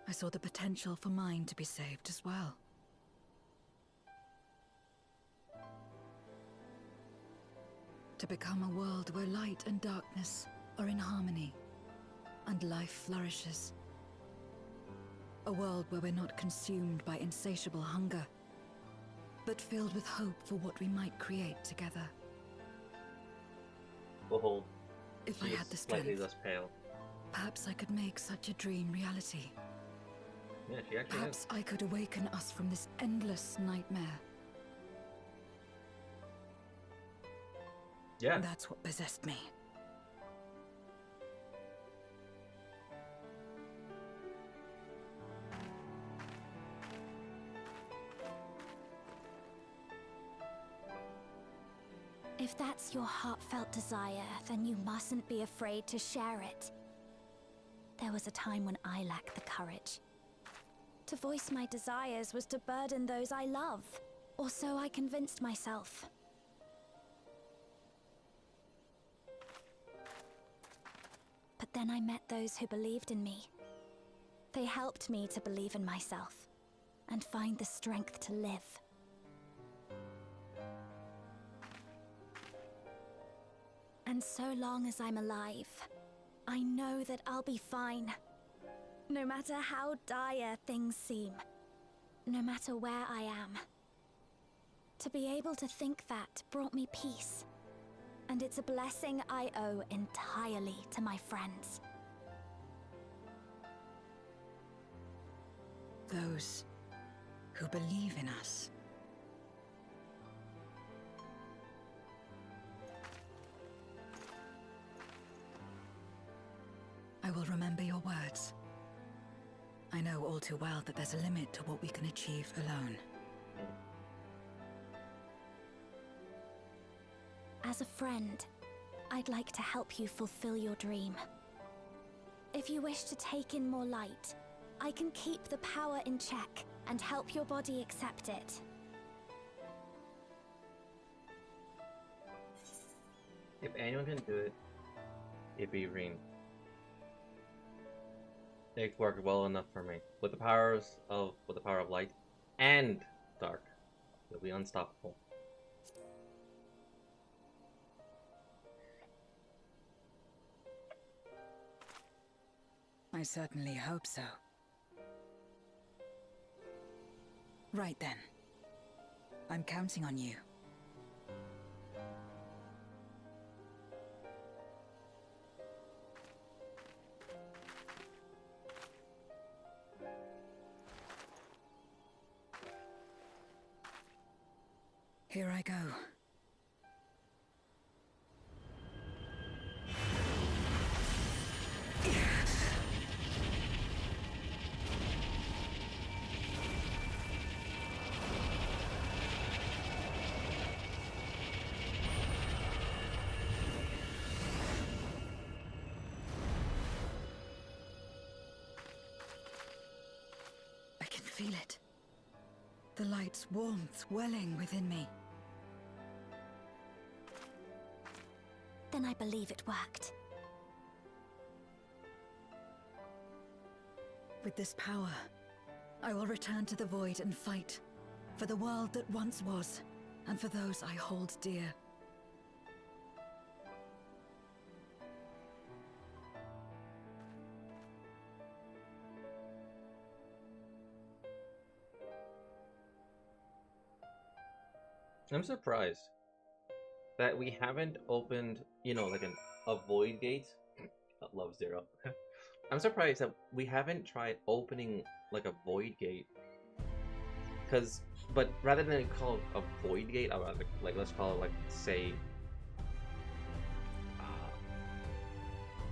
I saw the potential for mine to be saved as well. To become a world where light and darkness are in harmony, and life flourishes. A world where we're not consumed by insatiable hunger, but filled with hope for what we might create together. Behold, If I she had is the slightly strength, less pale. perhaps I could make such a dream reality. Yeah, she actually Perhaps is. I could awaken us from this endless nightmare. Yeah. That's what possessed me. If that's your heartfelt desire, then you mustn't be afraid to share it. There was a time when I lacked the courage. To voice my desires was to burden those I love, or so I convinced myself. But then I met those who believed in me. They helped me to believe in myself, and find the strength to live. And so long as I'm alive, I know that I'll be fine. No matter how dire things seem, no matter where I am. To be able to think that brought me peace. And it's a blessing I owe entirely to my friends. Those who believe in us. I will remember your words. I know all too well that there's a limit to what we can achieve alone. As a friend, I'd like to help you fulfill your dream. If you wish to take in more light, I can keep the power in check and help your body accept it. If anyone can do it, it'd be Reem. It worked well enough for me. With the power of light and dark, it'll be unstoppable. I certainly hope so. Right then. I'm counting on you. Here I go. I can feel it. The light's warmth welling within me. Then I believe it worked. With this power, I will return to the Void and fight for the world that once was, and for those I hold dear. I'm surprised that we haven't opened, you know, like a void gate. Love Zero. I'm surprised that we haven't tried opening like a void gate. But rather than call it a void gate, I rather, like, let's call it, like, say,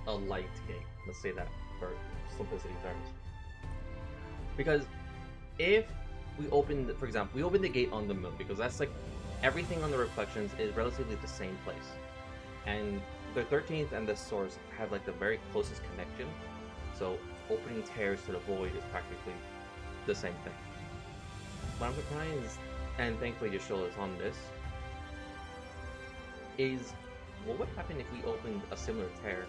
a light gate. Let's say that for simplicity terms. Because if we open, for example, we open the gate on the moon, because that's like everything on the reflections is relatively the same place, and the 13th and the source have like the very closest connection, so opening tears to the void is practically the same thing. What I'm surprised, and thankfully Yashul is on this, is what would happen if we opened a similar tear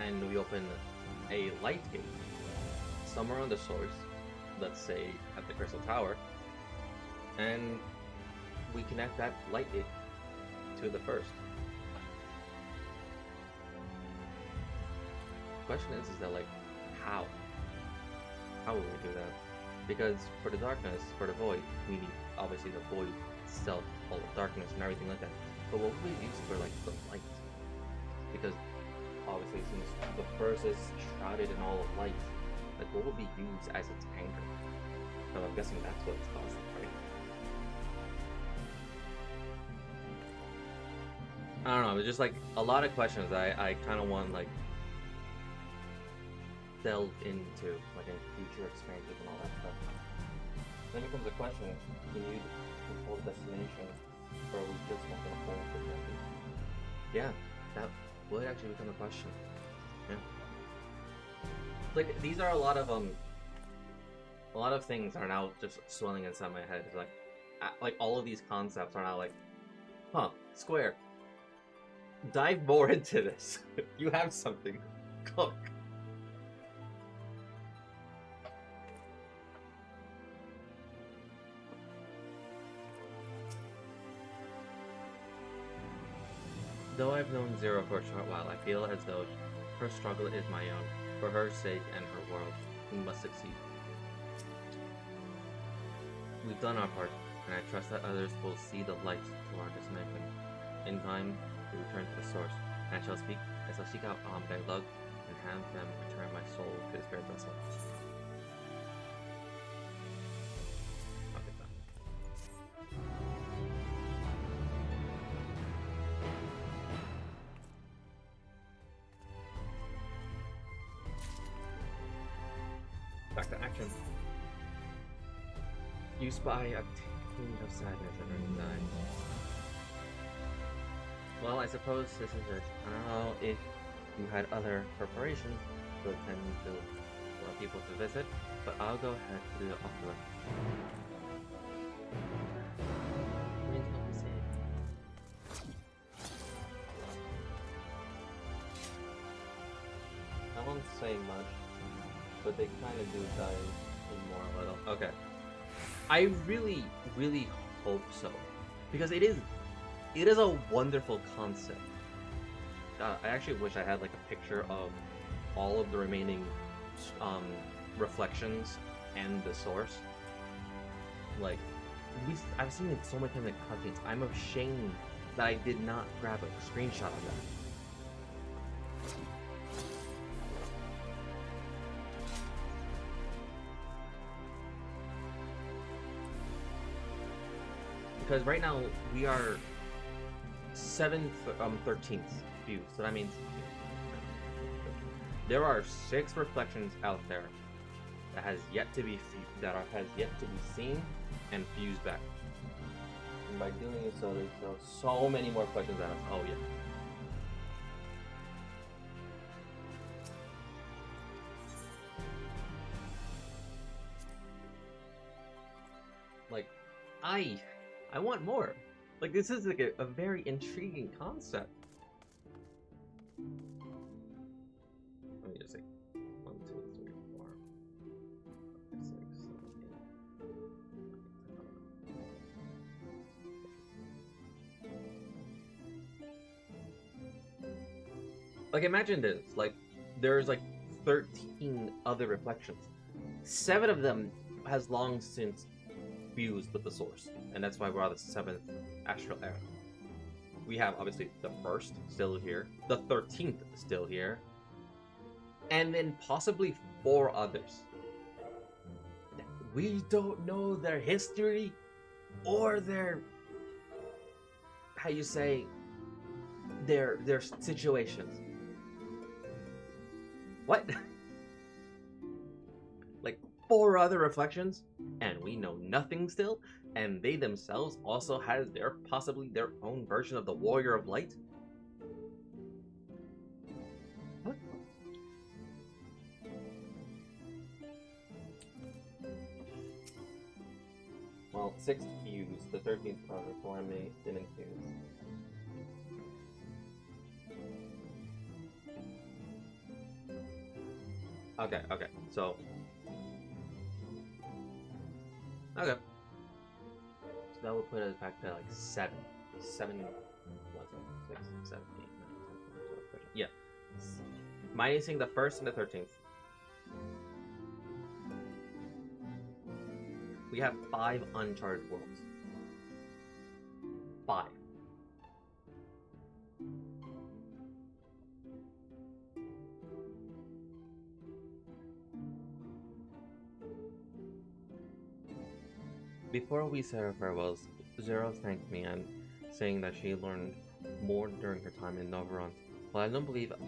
and we open a light gate somewhere on the source, let's say at the Crystal Tower, and we connect that light gate to the first. The question is that, like, how? How will we do that? Because for the darkness, for the void, we need obviously the void itself, all the darkness and everything like that. But what would we use for like the light? Because obviously since the first is shrouded in all of light, like what would be used as its anchor? So I'm guessing that's what it's caused, right? I don't know, it's just like a lot of questions I kind of want like delve into, like in future expansions and all that stuff. Then becomes a question, do you control the destination, or are we just not going to hold the destination? Yeah, that would actually become a question. Yeah. Like, these are a lot of things are now just swelling inside my head. It's like all of these concepts are now like, huh, Square, dive more into this. You have something. Cook. Though I've known Zero for a short while, I feel as though her struggle is my own. For her sake and her world, we must succeed. We've done our part, and I trust that others will see the light to our dismantling. In time, we return to the source, and I shall seek out Beglug and have them return my soul to its spirit vessel. I'll get that. Back to action. You spy a tinge of sadness in her eyes. Well, I suppose this is it. I don't know if you had other preparations to attend to for people to visit, but I'll go ahead to the ocular. Means what we say. I won't say much, but they kind of do dive in more a little. Okay. I really, really hope so, because it is a wonderful concept. I actually wish I had like a picture of all of the remaining reflections and the source. Like, I've seen it so many times in cutscenes. I'm ashamed that I did not grab a screenshot of that. Because right now we are 13th view, so that means there are 6 reflections out there that has yet to be seen and fused back. And by doing so, they throw so many more reflections at us. Oh yeah. Like, I want more. Like, this is like a very intriguing concept. Let me just say 1, 2, 3, 4, 5, 6, 7, 8. Like, imagine this. Like, there's like 13 other reflections. 7 of them has long since fused with the source, and that's why we're on the 7th astral era. We have obviously the 1st still here, the 13th still here, and then possibly 4 others. We don't know their history or their, how you say, their situations. What? Like 4 other reflections, and we know nothing still, and they themselves also has possibly their own version of the Warrior of Light? What? Well, 6th fused, the 13th project for me didn't fuse. Okay, so... Okay. So that would put us back to like 7. 7, what's it? 6, 7, 8, 9, 10, 11, 12, 13. Yeah. Minusing the 1st and the 13th. We have 5 uncharted worlds. 5. Before we said our farewells, Zero thanked me and saying that she learned more during her time in Novaront. While I don't believe I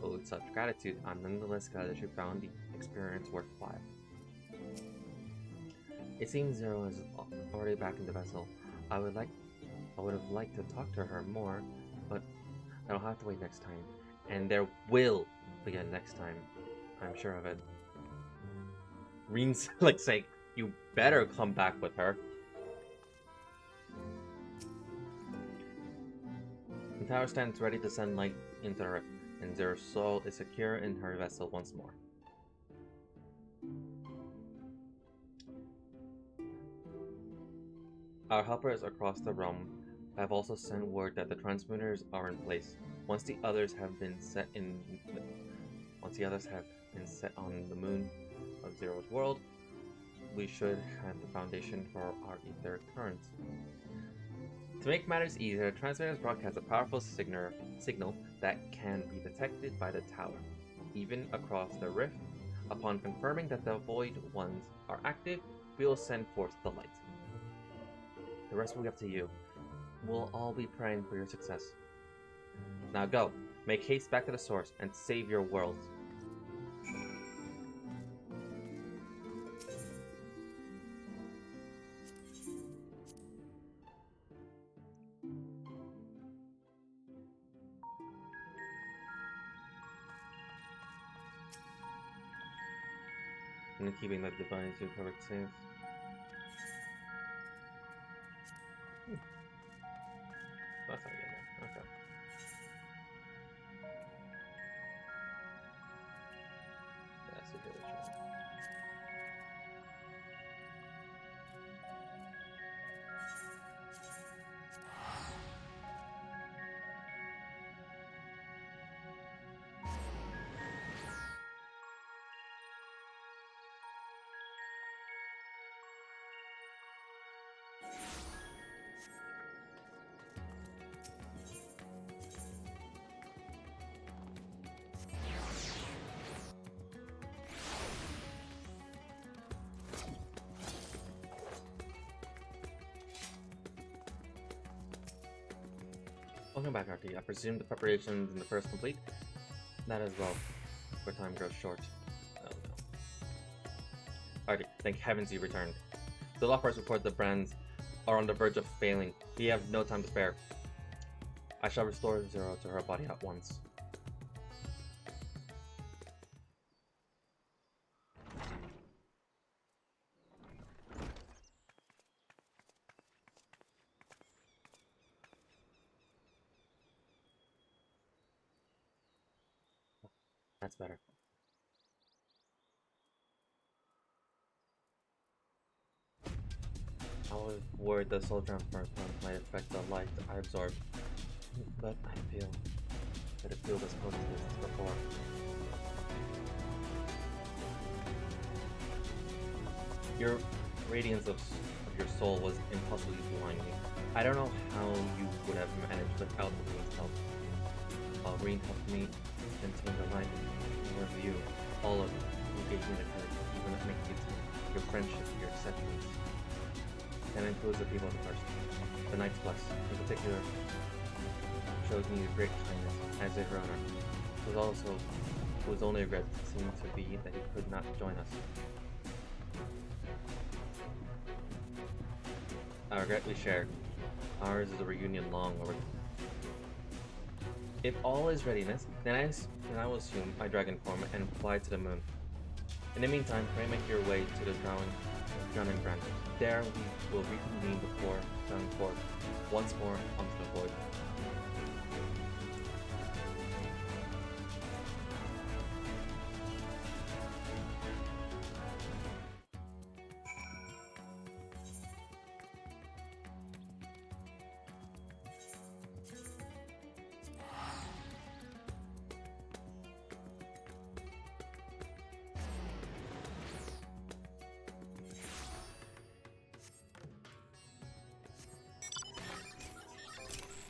owed such gratitude, I'm nonetheless glad that she found the experience worthwhile. It seems Zero is already back in the vessel. I would have liked to talk to her more, but I'll have to wait next time. And there will be a next time. I'm sure of it. Reen's like saying, you better come back with her. The tower stands ready to send light into the rift, and Zero's soul is secure in her vessel once more. Our helpers across the realm have also sent word that the transmitters are in place. Once the others have been set on the moon of Zero's world, we should have the foundation for our etheric currents. To make matters easier, the transmitters broadcast a powerful signal that can be detected by the tower, even across the rift. Upon confirming that the Void Ones are active, we will send forth the light. The rest will be up to you. We'll all be praying for your success. Now go, make haste back to the source, and save your world. in keeping the divine to cover safe. That's how you get there. Okay. That's a good issue. Welcome back, RT. I presume the preparations in the first complete? That as well, where time grows short. Oh no. RT, thank heavens you returned. The Lockharts report the brands are on the verge of failing. We have no time to spare. I shall restore Zero to her body at once. That's better. I was worried the soul transfer plant might affect the light I absorb, but I feel that it feels as potent as before. Your radiance of your soul was impossibly blinding. I don't know how you would have managed without the Green's help. While Green helped me maintain the light in your view, all of you who gave me the courage, even if making it your friendship, your acceptance. And includes the people of the first. The Knights Plus, in particular, showed me great kindness as a runner. Whose only regret seemed to be that he could not join us. A regret we shared. Ours is a reunion long overdue. If all is readiness, then I will assume my dragon form and fly to the moon. In the meantime, pray make your way to the drowning ground. There we will reconvene before going forth once more onto the void.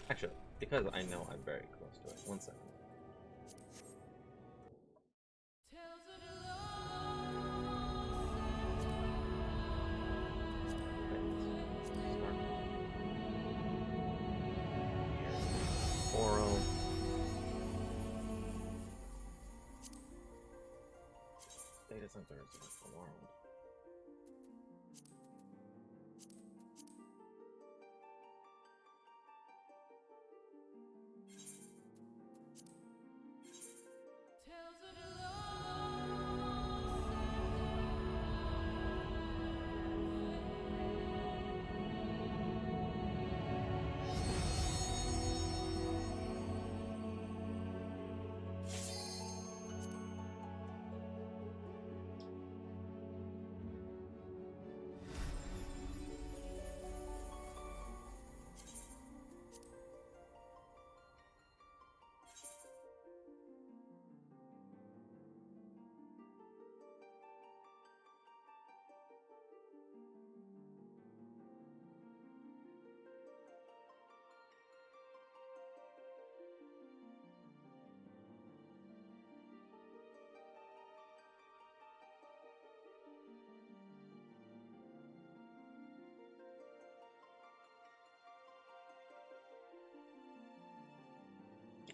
Actually, because I know I'm very close to it. 1 second. Oral. Data centers of the world.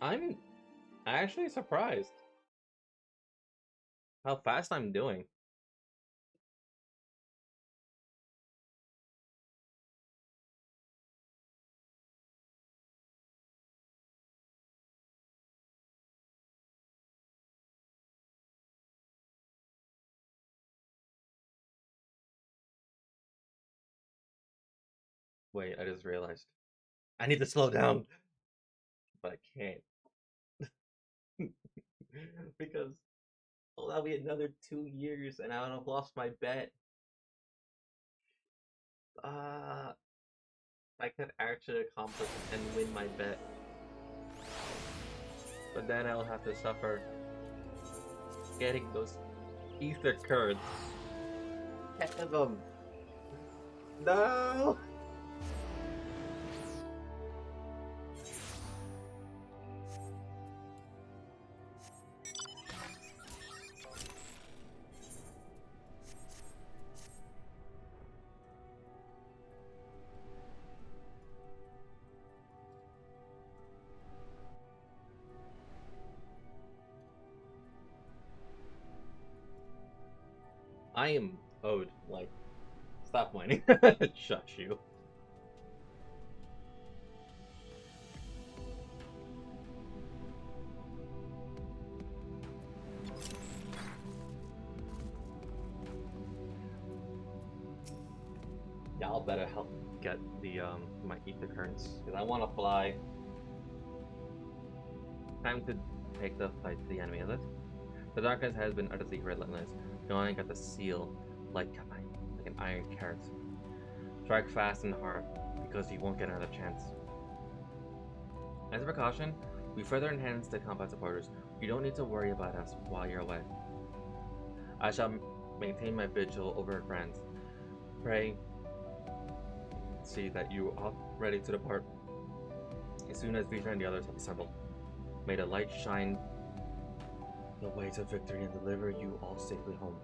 I'm actually surprised how fast I'm doing. Wait, I just realized. I need to slow down! But I can't. Because that'll be another 2 years and I would have lost my bet. I could actually accomplish and win my bet. But then I'll have to suffer getting those ether curds. 10 of them. No! I am owed, like, stop whining. Shush you. Y'all better help get the my ether currents, because I want to fly. Time to take the fight to the enemy, is it? The darkness has been utterly relentless. Gnawing at the seal like an iron carrot. Strike fast and hard, because you won't get another chance. As a precaution, we further enhance the combat supporters. You don't need to worry about us while you're away. I shall maintain my vigil over Grant. Pray see that you are ready to depart as soon as Vita and the others have assembled. May the light shine the way to victory and deliver you all safely home.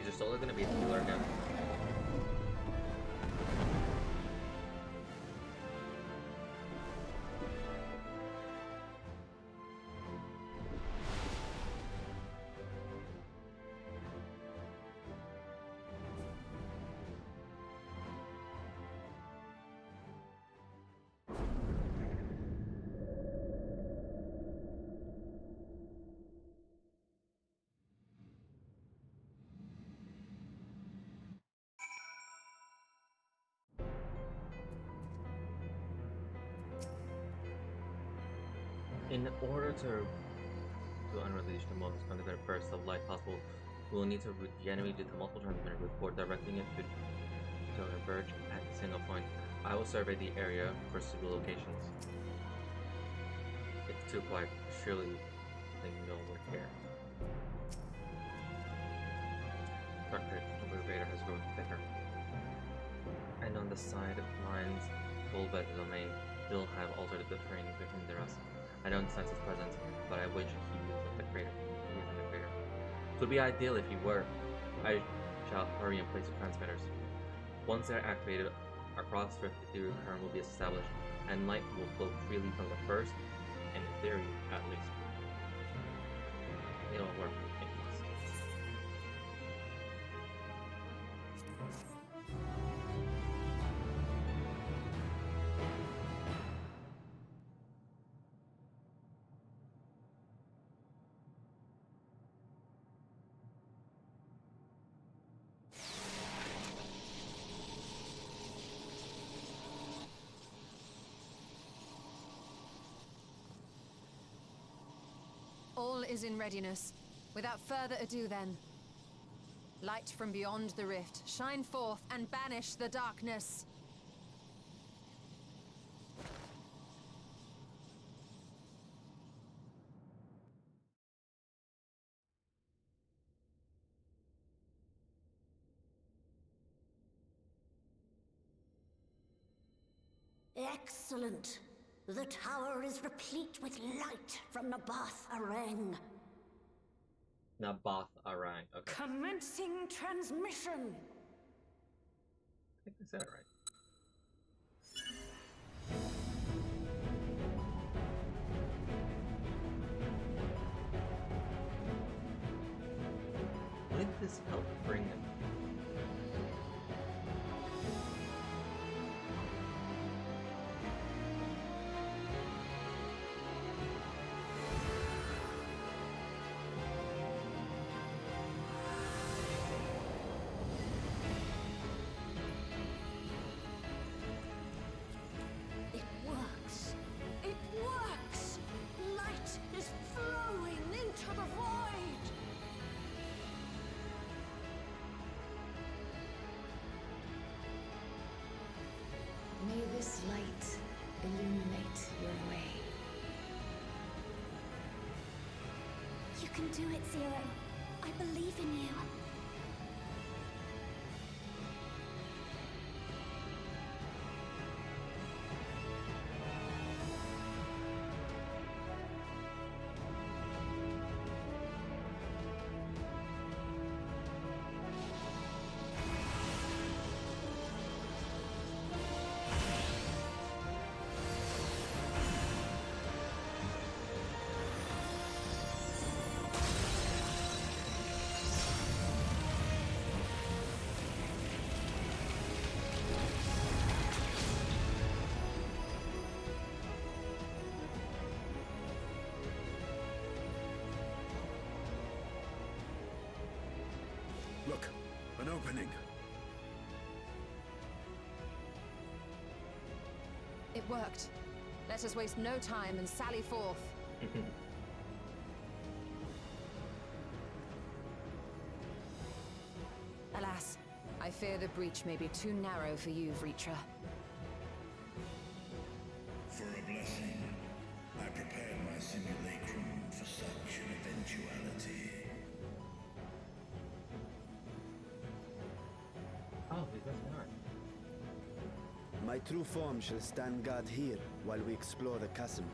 You're still gonna be a healer again. In order to unleash the most concentrated burst of light possible, we will need to route the enemy to the multiple transmitter before directing it to converge at a single point. I will survey the area for suitable locations. It's too quiet. Surely they know we're here. Dark Vader has grown thicker. And on the side lines, full by the domain, he'll have altered the terrain behind us. I don't sense his presence, but I wish he was in the crater. It would be ideal if he were. I shall hurry and place the transmitters. Once they're activated, our cross-drift ethereal current will be established, and light will flow freely from the first, and in theory, at least. It'll work, at least. All is in readiness. Without further ado then. Light from beyond the rift, shine forth and banish the darkness. Excellent. The tower is replete with light from Nabath Arang. Nabath Arang, okay. Commencing transmission. I think I said it right. When did this help bring him? this light illuminate your way. You can do it, Zero. I believe in you. Look, an opening. It worked. Let us waste no time and sally forth. Alas, I fear the breach may be too narrow for you, Vritra. For a blessing, I prepared my simulacrum for such an eventuality. Oh, we got smart. My true form shall stand guard here while we explore the chasm.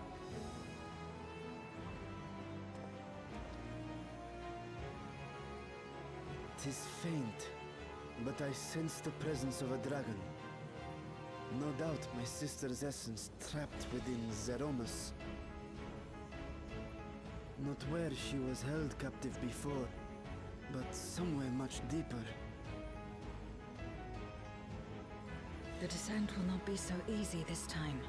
Tis faint, but I sense the presence of a dragon. No doubt my sister's essence trapped within Zeromus. Not where she was held captive before, but somewhere much deeper. The descent will not be so easy this time.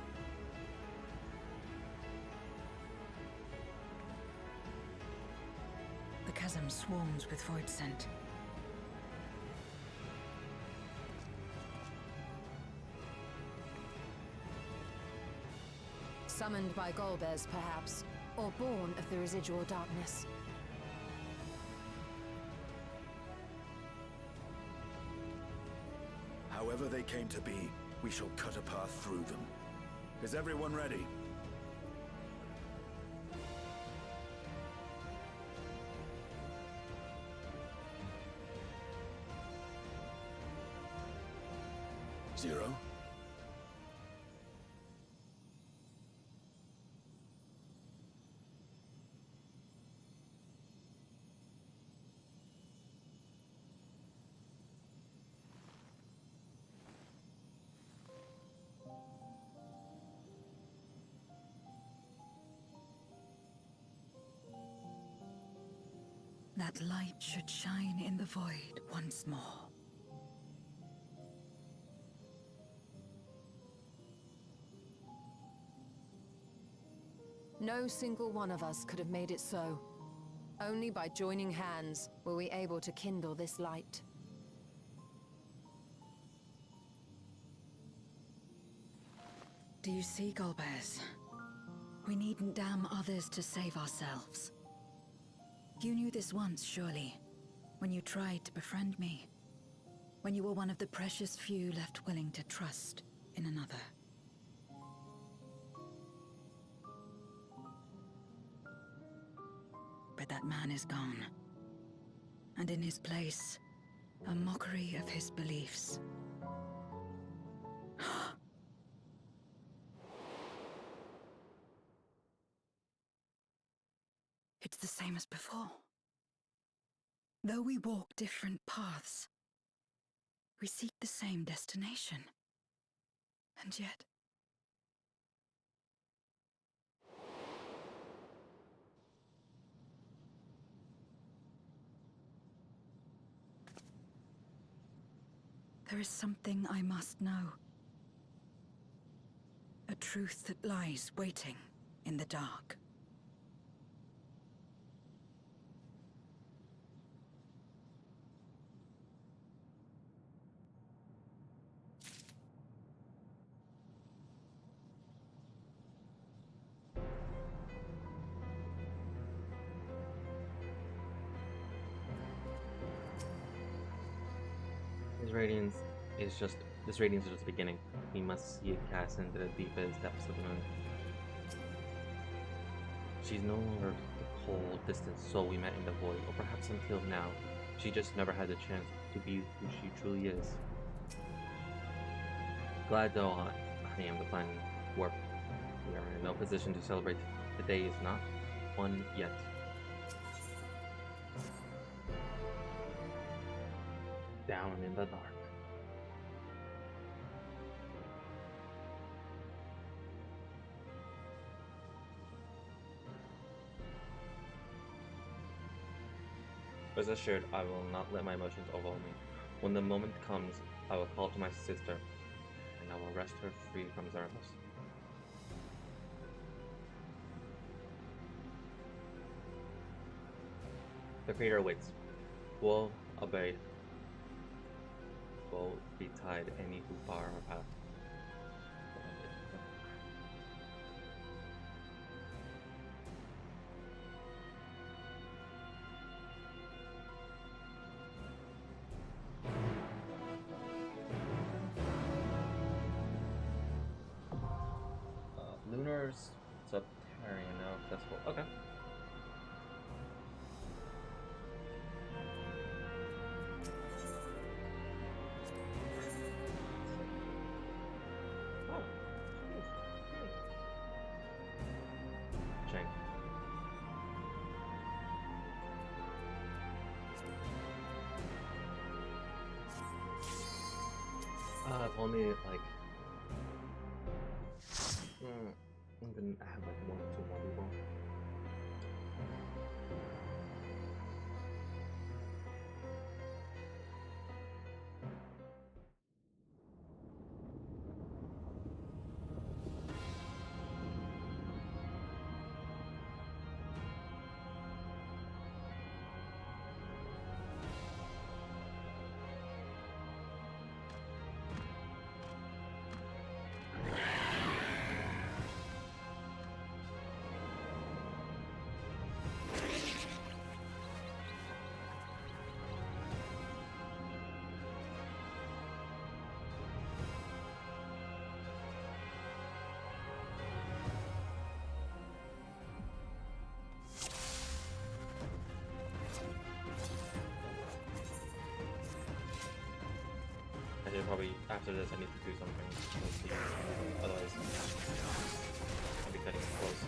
The chasm swarms with void scent. Summoned by Golbez, perhaps, or born of the residual darkness. However they came to be, we shall cut a path through them. Is everyone ready? Zero? That light should shine in the void once more. No single one of us could have made it so. Only by joining hands were we able to kindle this light. Do you see, Golbez? We needn't damn others to save ourselves. You knew this once, surely, when you tried to befriend me. When you were one of the precious few left willing to trust in another. But that man is gone. And in his place, a mockery of his beliefs. It's the same as before. Though we walk different paths, we seek the same destination. And yet... there is something I must know. A truth that lies waiting in the dark. His radiance is just This reading is just the beginning. We must see it cast into the deepest depths of the moon. She's no longer the cold, distant soul we met in the void, or perhaps until now, she just never had the chance to be who she truly is. Glad though I am the plan warp. We are in no position to celebrate. The day is not one yet. Down in the dark. As assured, I will not let my emotions overwhelm me. When the moment comes, I will call to my sister, and I will wrest her free from Zeramos. The creator awaits. Will obey. Will betide any who bar our path. Lunar's subterranean now accessible. Okay. Chang. If only like I'm gonna have like 1 or 2 more people. I should probably, after this, I need to do something. Otherwise, I'll be cutting it close.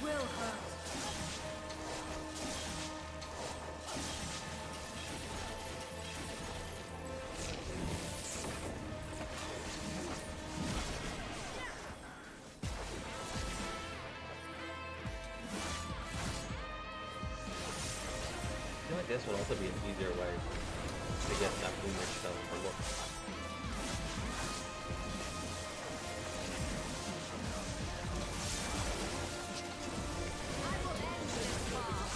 Will hurt. I feel like this would also be an easier way to get that boomage stuff for look.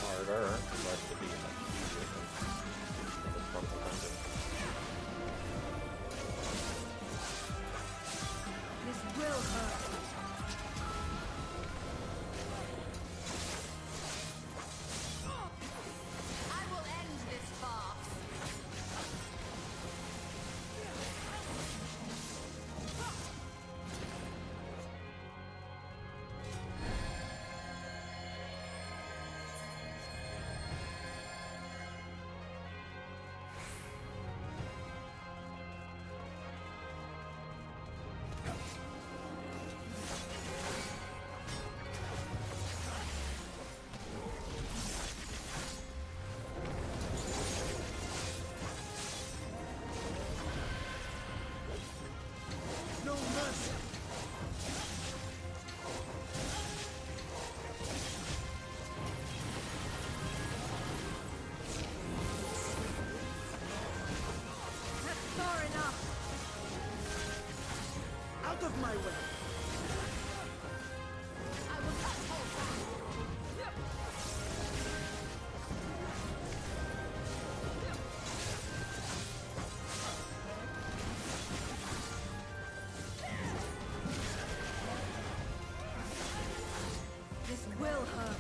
Harder, but it'd be much easier than this part of the dungeon. This will hurt. Out of my way! I will not hold back. This will hurt.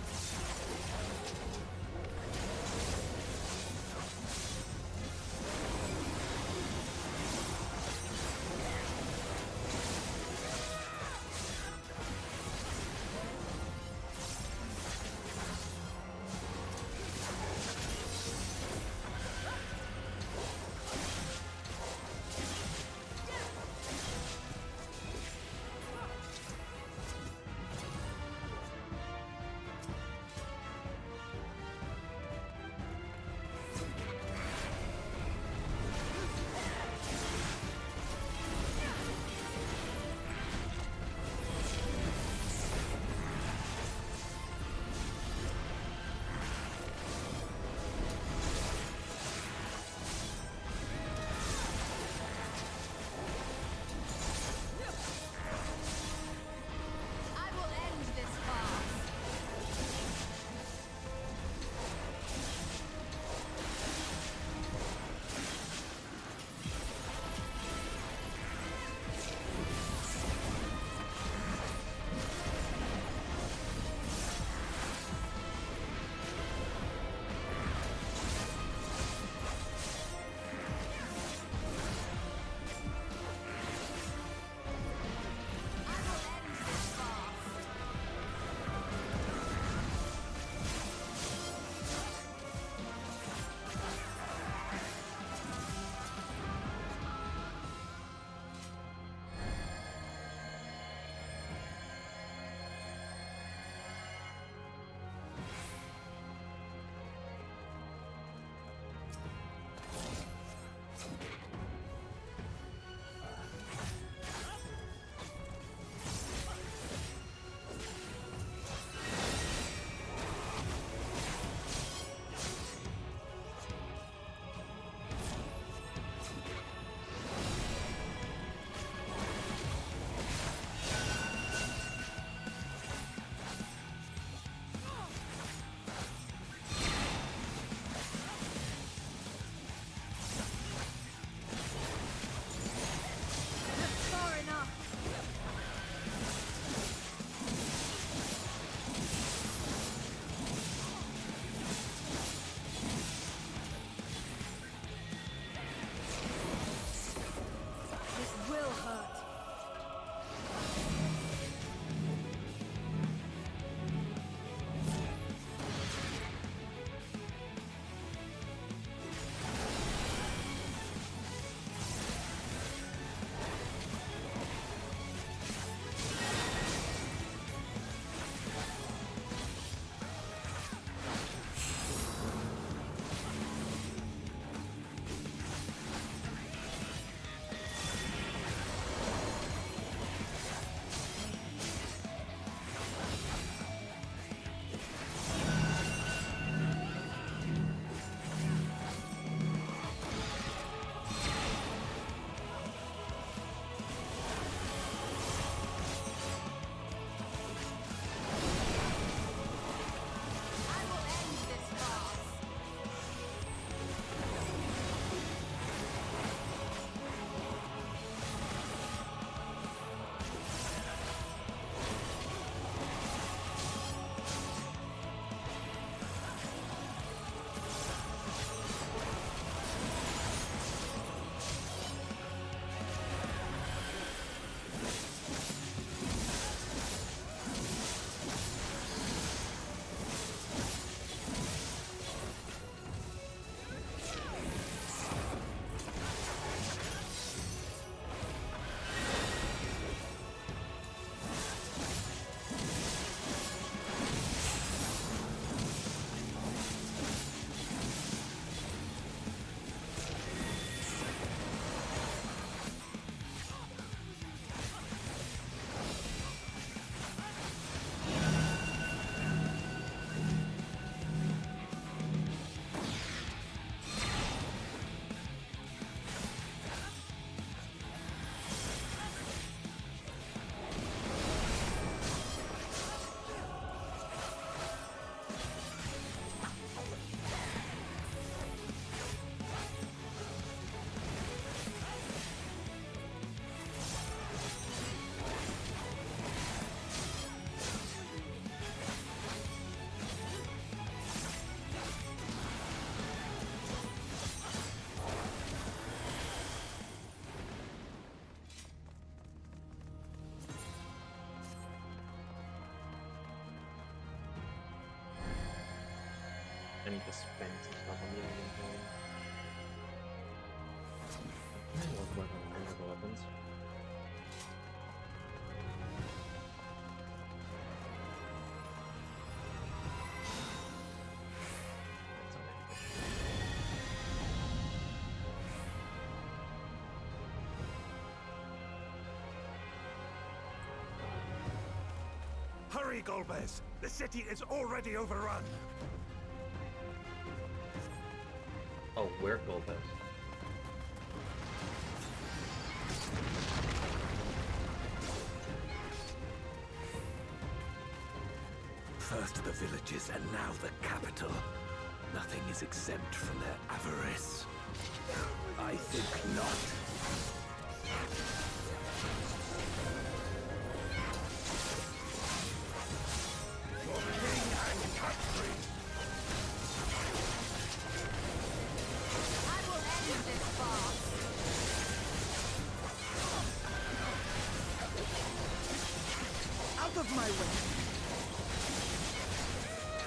I need to spend some stuff on the inventory. Let's work on the magical weapons. Hurry, Golbez! The city is already overrun! Oh, where Golbez? First the villages and now the capital. Nothing is exempt from their avarice. I think not. Out of my way!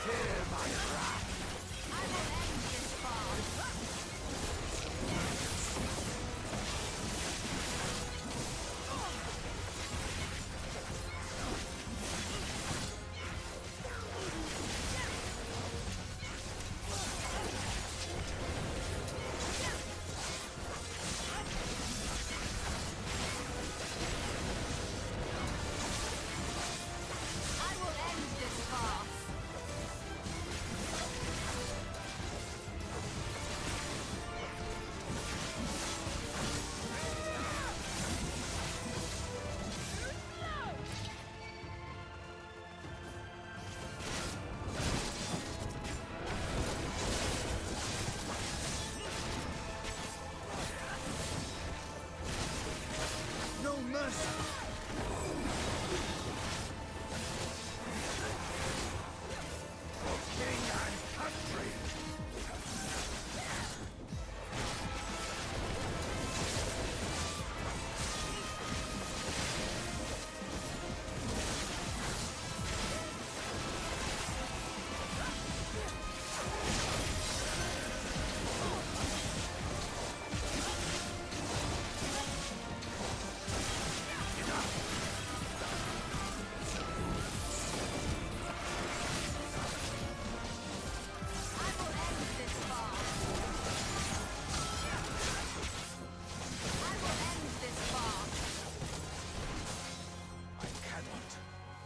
Hear my wrath! I will end this farce! No mercy! For king and country!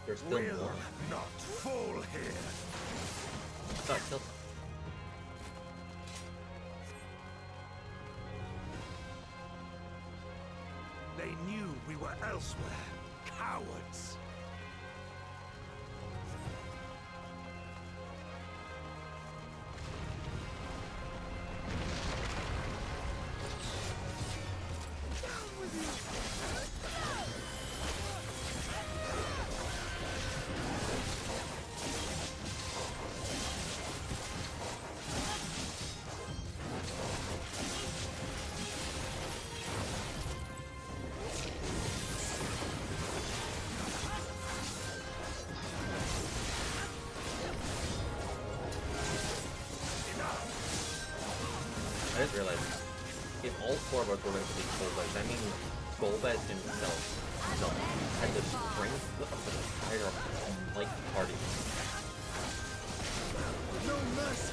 There's still Will more. not fall here. Sorry, kill. They knew we were elsewhere. Cowards. I just realized, if all four of us were going to be Golbez, that means Golbez himself had the strength of the entire party. No mercy!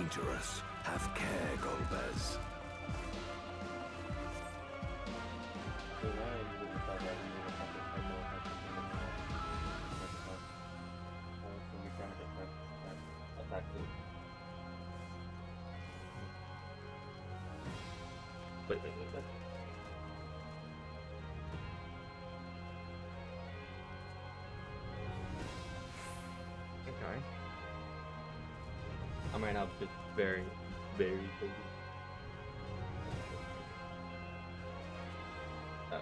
dangerous. Have care, Golbez. Wait. Okay. I might have just very focused. Oh.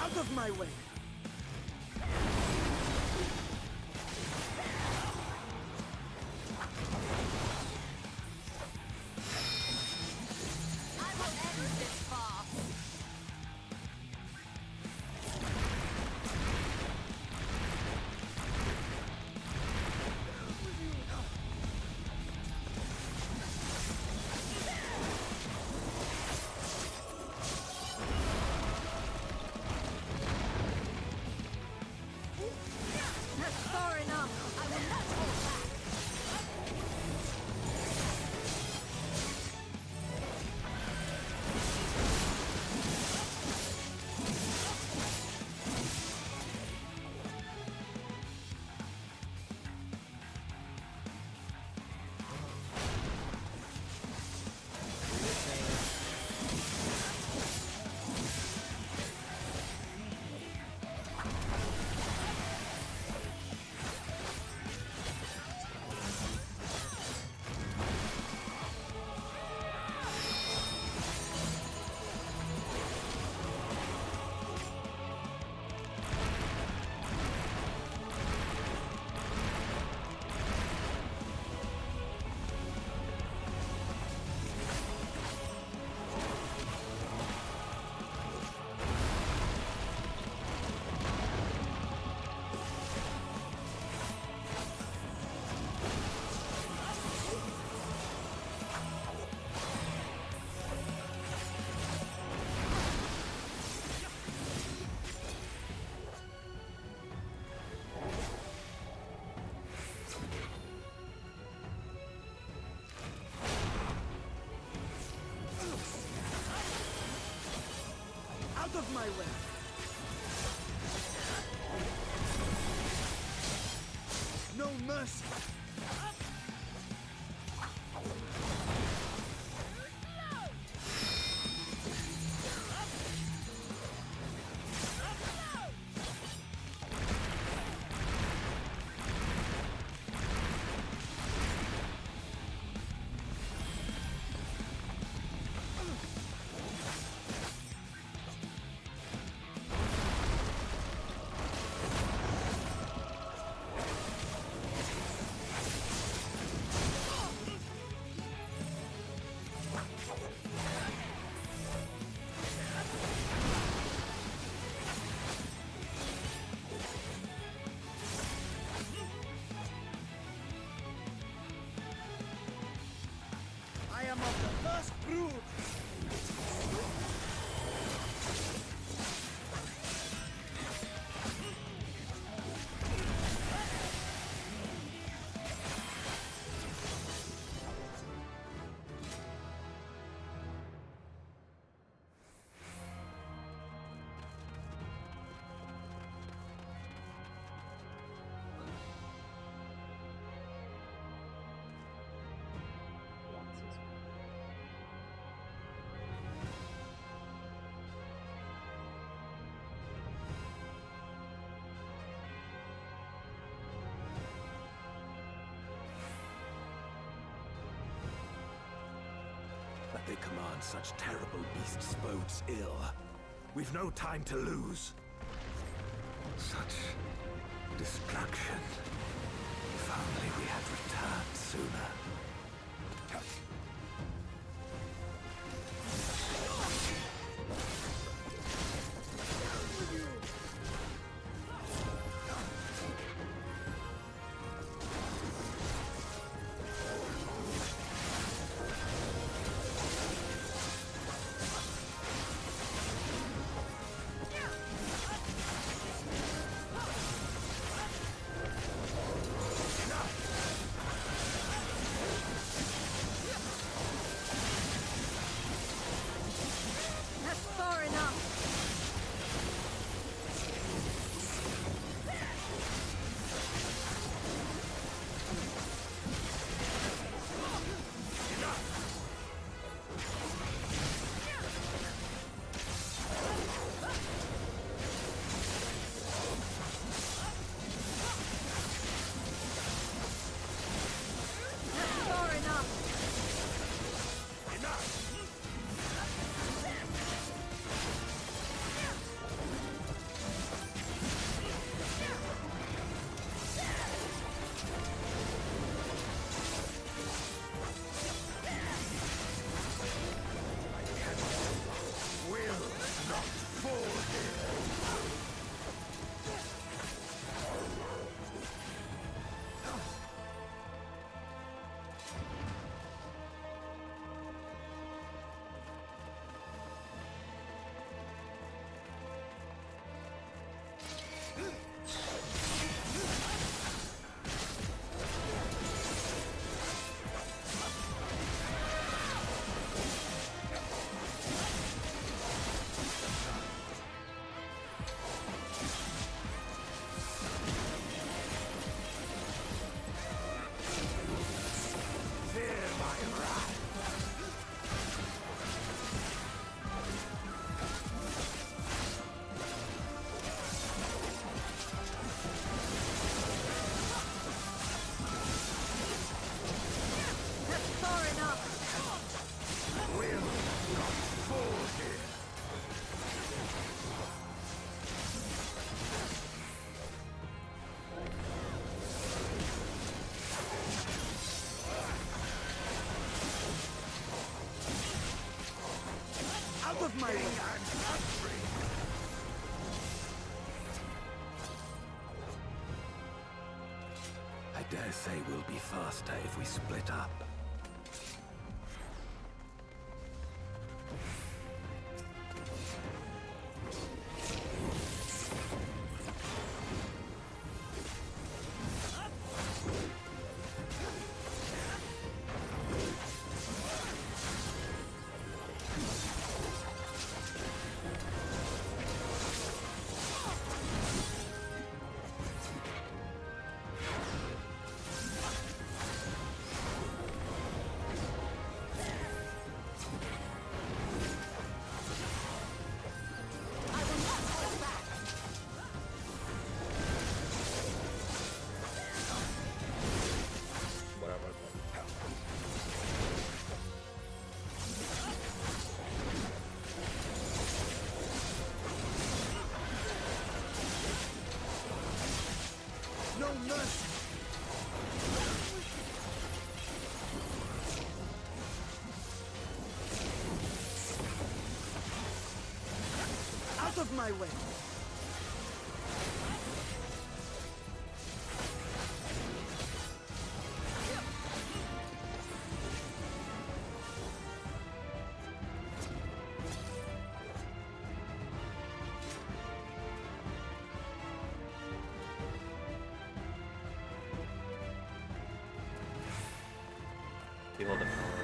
Out of my way! I will end this farce. That's far enough. I will not hold back. Out of my way! No mercy! I am of the first brood! That they command such terrible beasts bodes ill. We've no time to lose. Such destruction. If only we had returned sooner. With you! say we'll be faster if we split up. No mercy! Out of my way! Behold the power.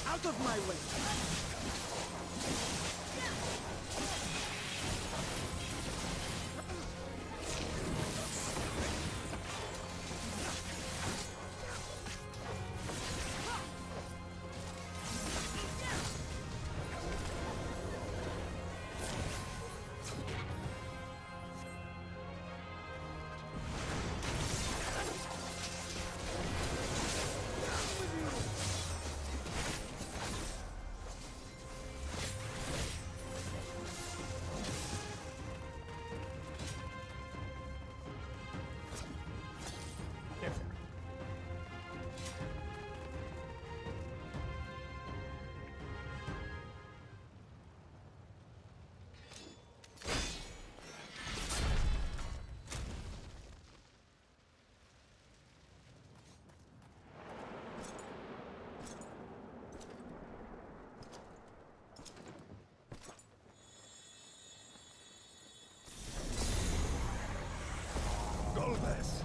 Out of my way! Golbez!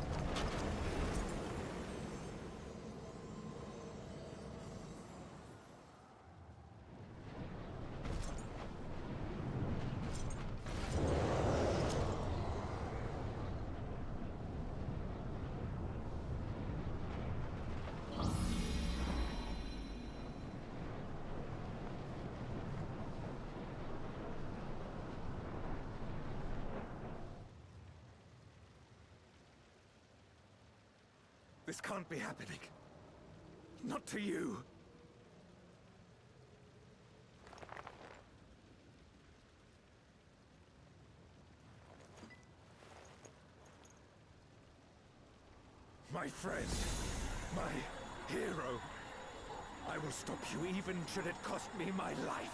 This can't be happening. Not to you. My friend, my hero. I will stop you even should it cost me my life.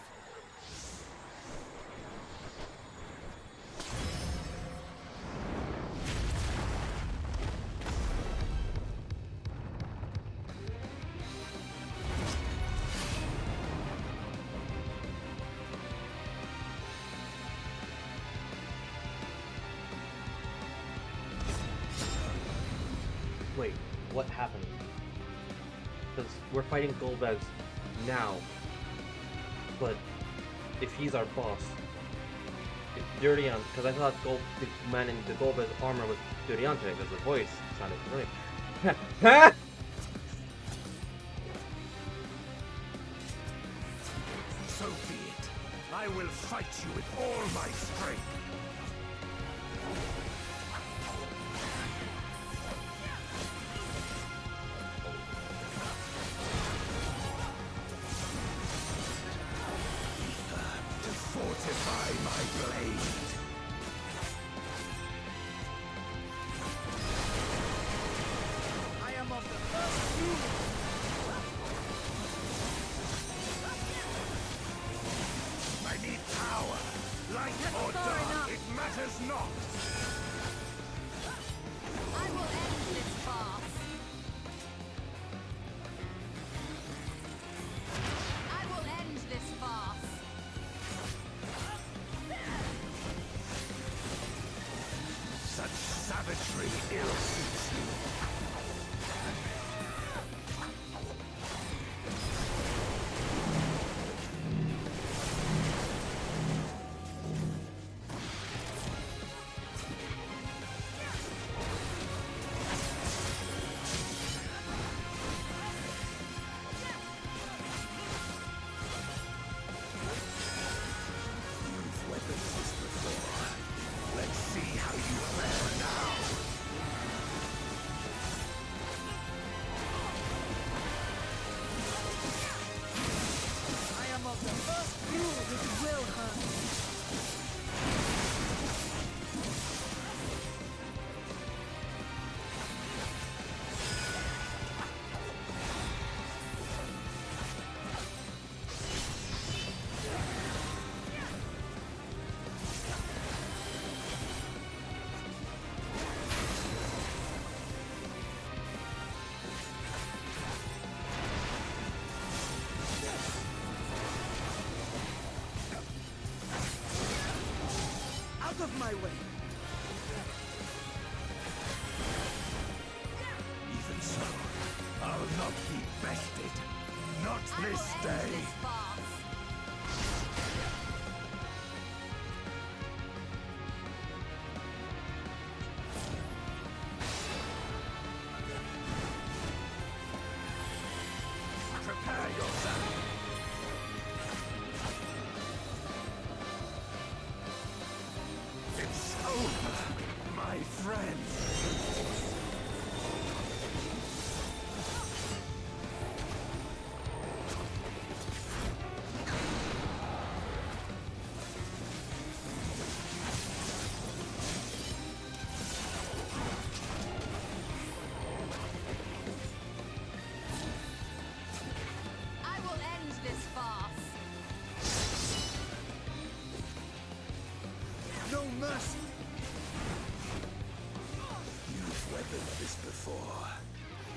Wait, what happened? Because we're fighting Golbez now, but if he's our boss, if Durian, because I thought the man in the gold armor was Duriante, because the voice sounded familiar. Ha! So be it. I will fight you with all my strength. To fortify my blade. I am of the first group. I need power. Light or dark, it matters not. I will end this farce. I will end this farce. Such savagery ill suits you. You've weaponed this before. Let's see how you fare now. I am of the first group. It will hurt. Out of my way. Even so, I'll not be bested. Not this day. Prepare yourself. It's over, my friends. I will end this farce. No mercy. You've weaponed this before.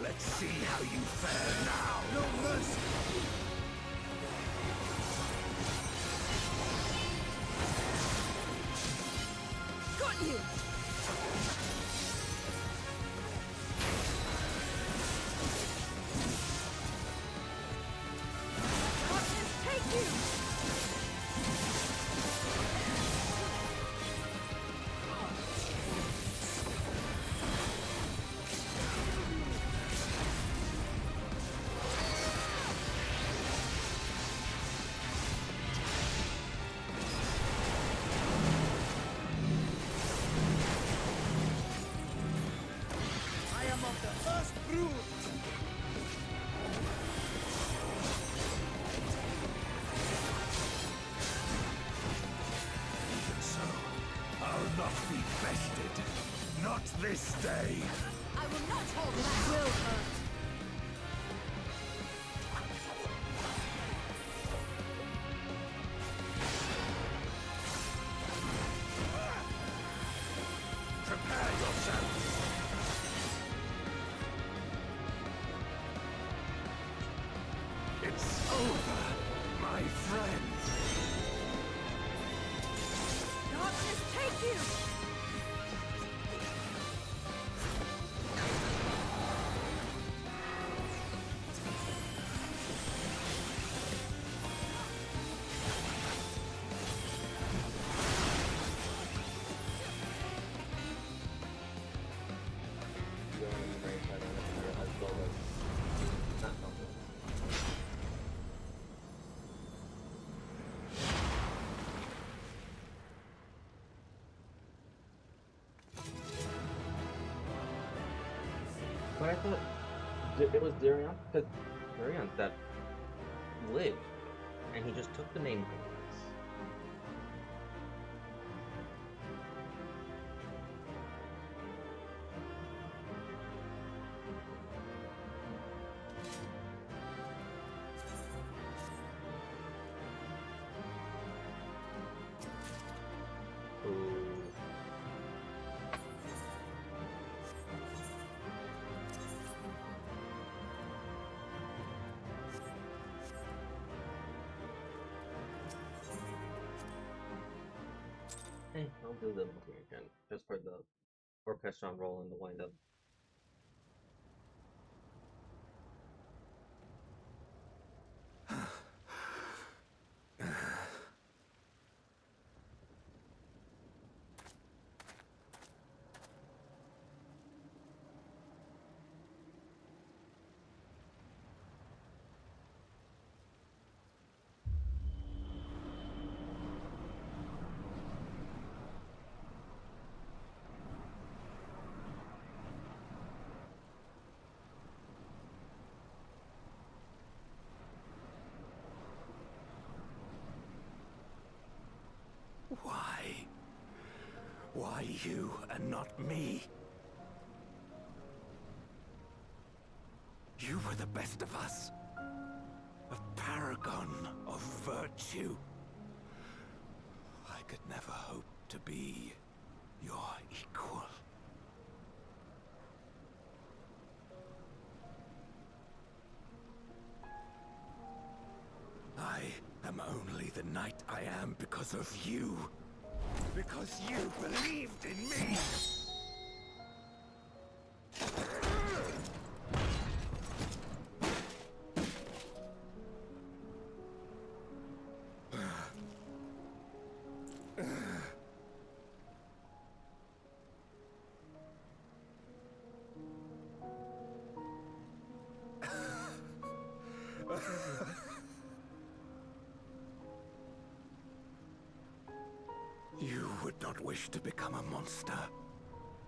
Let's see how you fare now. No mercy. Got you. Darkness, take you. I am of the first brood. Even so, I'll not be bested. Not this day. I will not hold It back. will hurt. Prepare yourself. It's over, my friends. Darkness, take you. But I thought it was Darion, because Darion that lived, and he just took the name Golbez. I'll do the movie again, just for the orchestra roll and the wind up. Why? Why you and not me? You were the best of us. A paragon of virtue. I could never hope to be your equal. I am only the knight I am because of you. Because you believed in me. You would not wish to become a monster,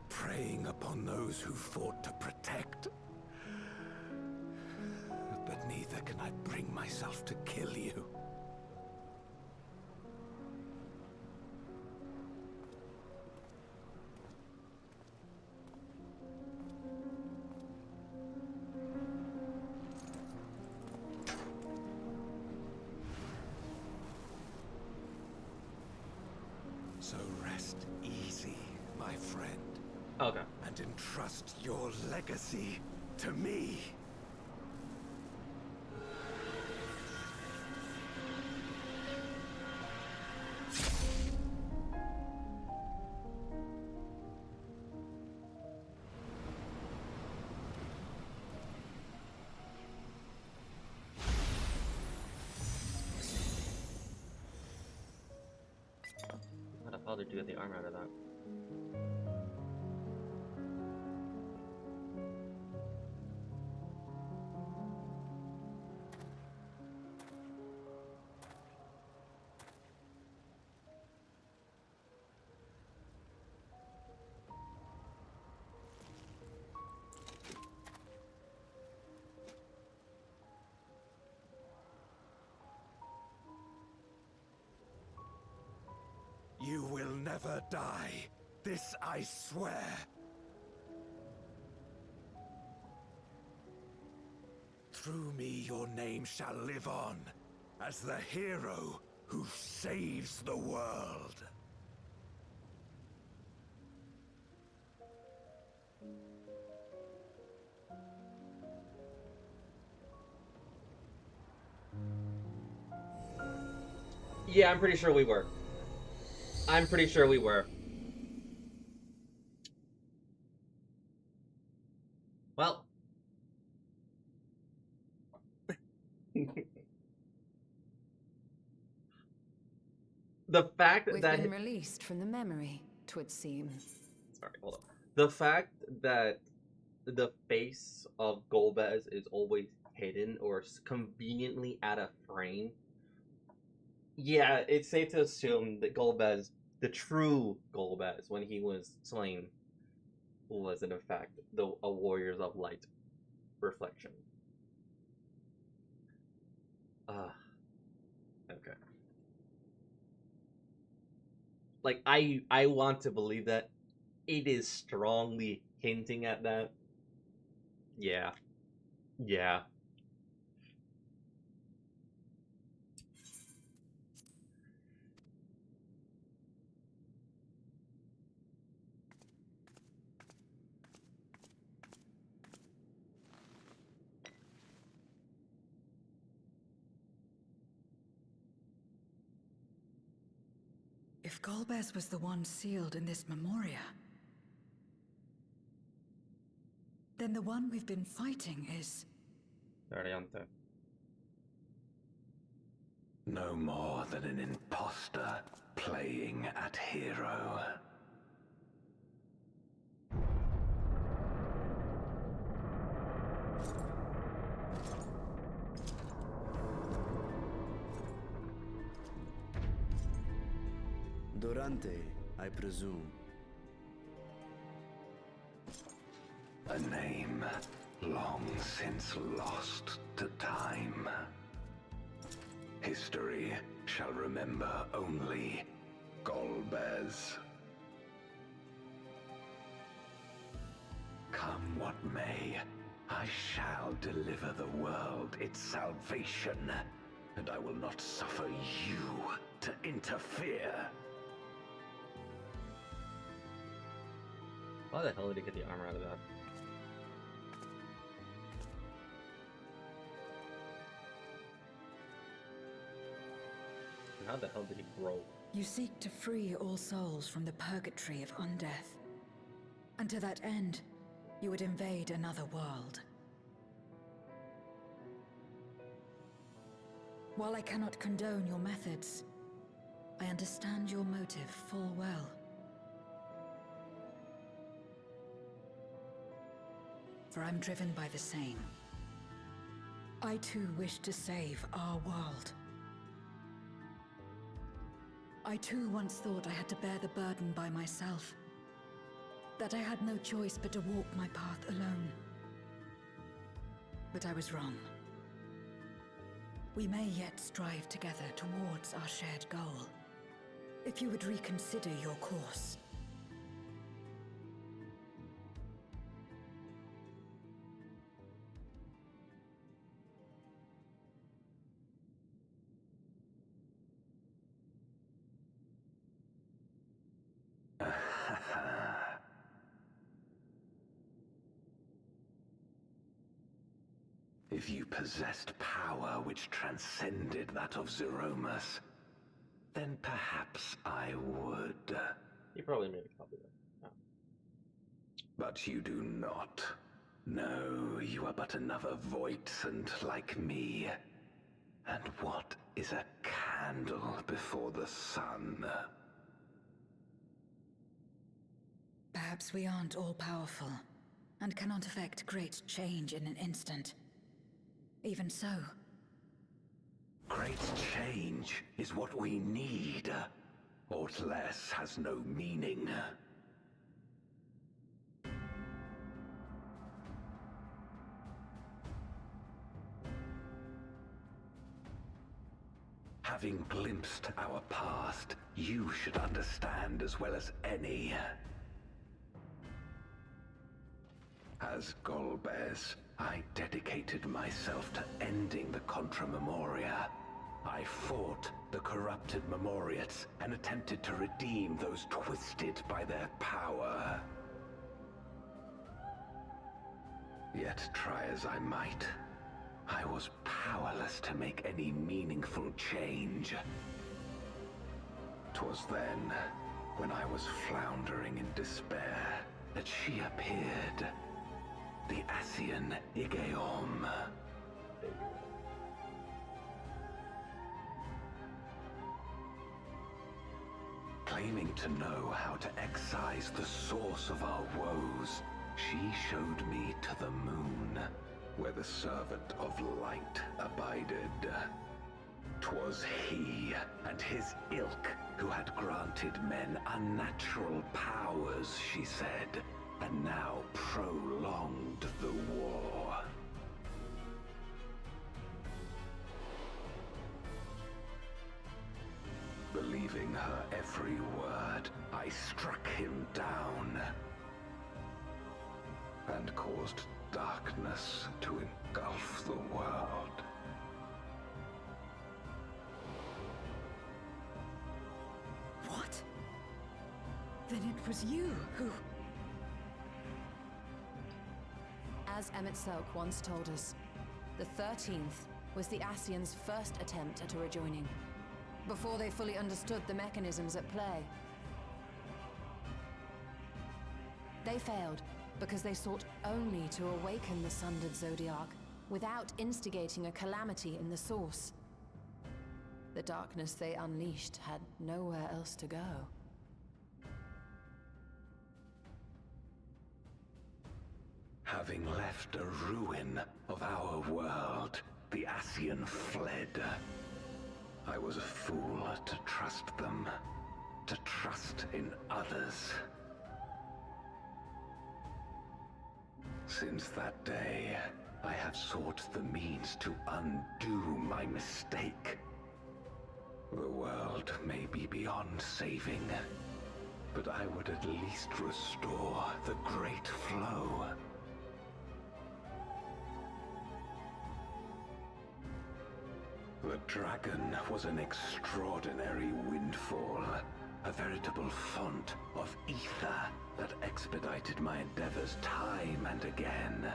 preying upon those who fought to protect. But neither can I bring myself to kill you. So rest easy, my friend. Okay. And entrust your legacy to me. How the hell did you get the armor out of that? You will never die. This I swear. Through me your name shall live on as the hero who saves the world. Yeah, I'm pretty sure we were. I'm pretty sure we were. Well. The fact We've that... been released from the memory, 'twould seem. Sorry, hold on. The fact that the face of Golbez is always hidden or conveniently out of frame. Yeah, it's safe to assume that Golbez, the true Golbez, when he was slain, was in fact a Warriors of Light reflection. Okay. Like, I want to believe that it is strongly hinting at that. Yeah. Yeah. If Golbez was the one sealed in this memoria, then the one we've been fighting is... Variante. No more than an imposter playing at hero. Durante, I presume. A name long since lost to time. History shall remember only Golbez. Come what may, I shall deliver the world its salvation, and I will not suffer you to interfere. Why the hell did he get the armor out of that? And how the hell did he grow? You seek to free all souls from the purgatory of undeath. And to that end, you would invade another world. While I cannot condone your methods, I understand your motive full well. For I'm driven by the same. I too wish to save our world. I too once thought I had to bear the burden by myself. That I had no choice but to walk my path alone. But I was wrong. We may yet strive together towards our shared goal. If you would reconsider your course. If you possessed power which transcended that of Zeromus, then perhaps I would. He probably made a copy of it. Oh. But you do not. No, you are but another Voidsent like me. And what is a candle before the sun? Perhaps we aren't all-powerful, and cannot effect great change in an instant. Even so. Great change is what we need. Aught less has no meaning. Having glimpsed our past, you should understand as well as any. As Golbez, I dedicated myself to ending the Contra Memoria. I fought the corrupted Memoriates and attempted to redeem those twisted by their power. Yet try as I might, I was powerless to make any meaningful change. 'Twas then, when I was floundering in despair, that she appeared. The Ascian Igeom. Claiming to know how to excise the source of our woes, she showed me to the moon, where the servant of light abided. 'Twas he and his ilk who had granted men unnatural powers, she said, and now prolonged the war. Believing her every word, I struck him down and caused darkness to engulf the world. What? Then it was you who... As Emmett Selk once told us, the 13th was the Ascians' first attempt at a rejoining, before they fully understood the mechanisms at play. They failed because they sought only to awaken the sundered Zodiac without instigating a calamity in the source. The darkness they unleashed had nowhere else to go. Having left a ruin of our world, the Ascian fled. I was a fool to trust them, to trust in others. Since that day, I have sought the means to undo my mistake. The world may be beyond saving, but I would at least restore the Great Flow. The dragon was an extraordinary windfall, a veritable font of ether that expedited my endeavors time and again.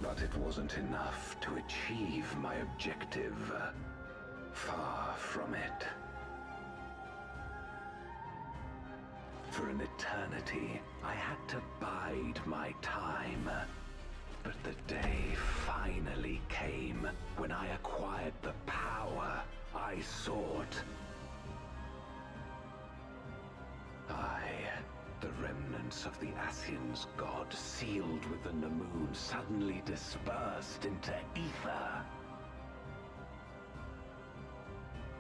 But it wasn't enough to achieve my objective. Far from it. For an eternity, I had to bide my time. But the day finally came when I acquired the power I sought. I, the remnants of the Ascians' god sealed with the Namoon, suddenly dispersed into ether.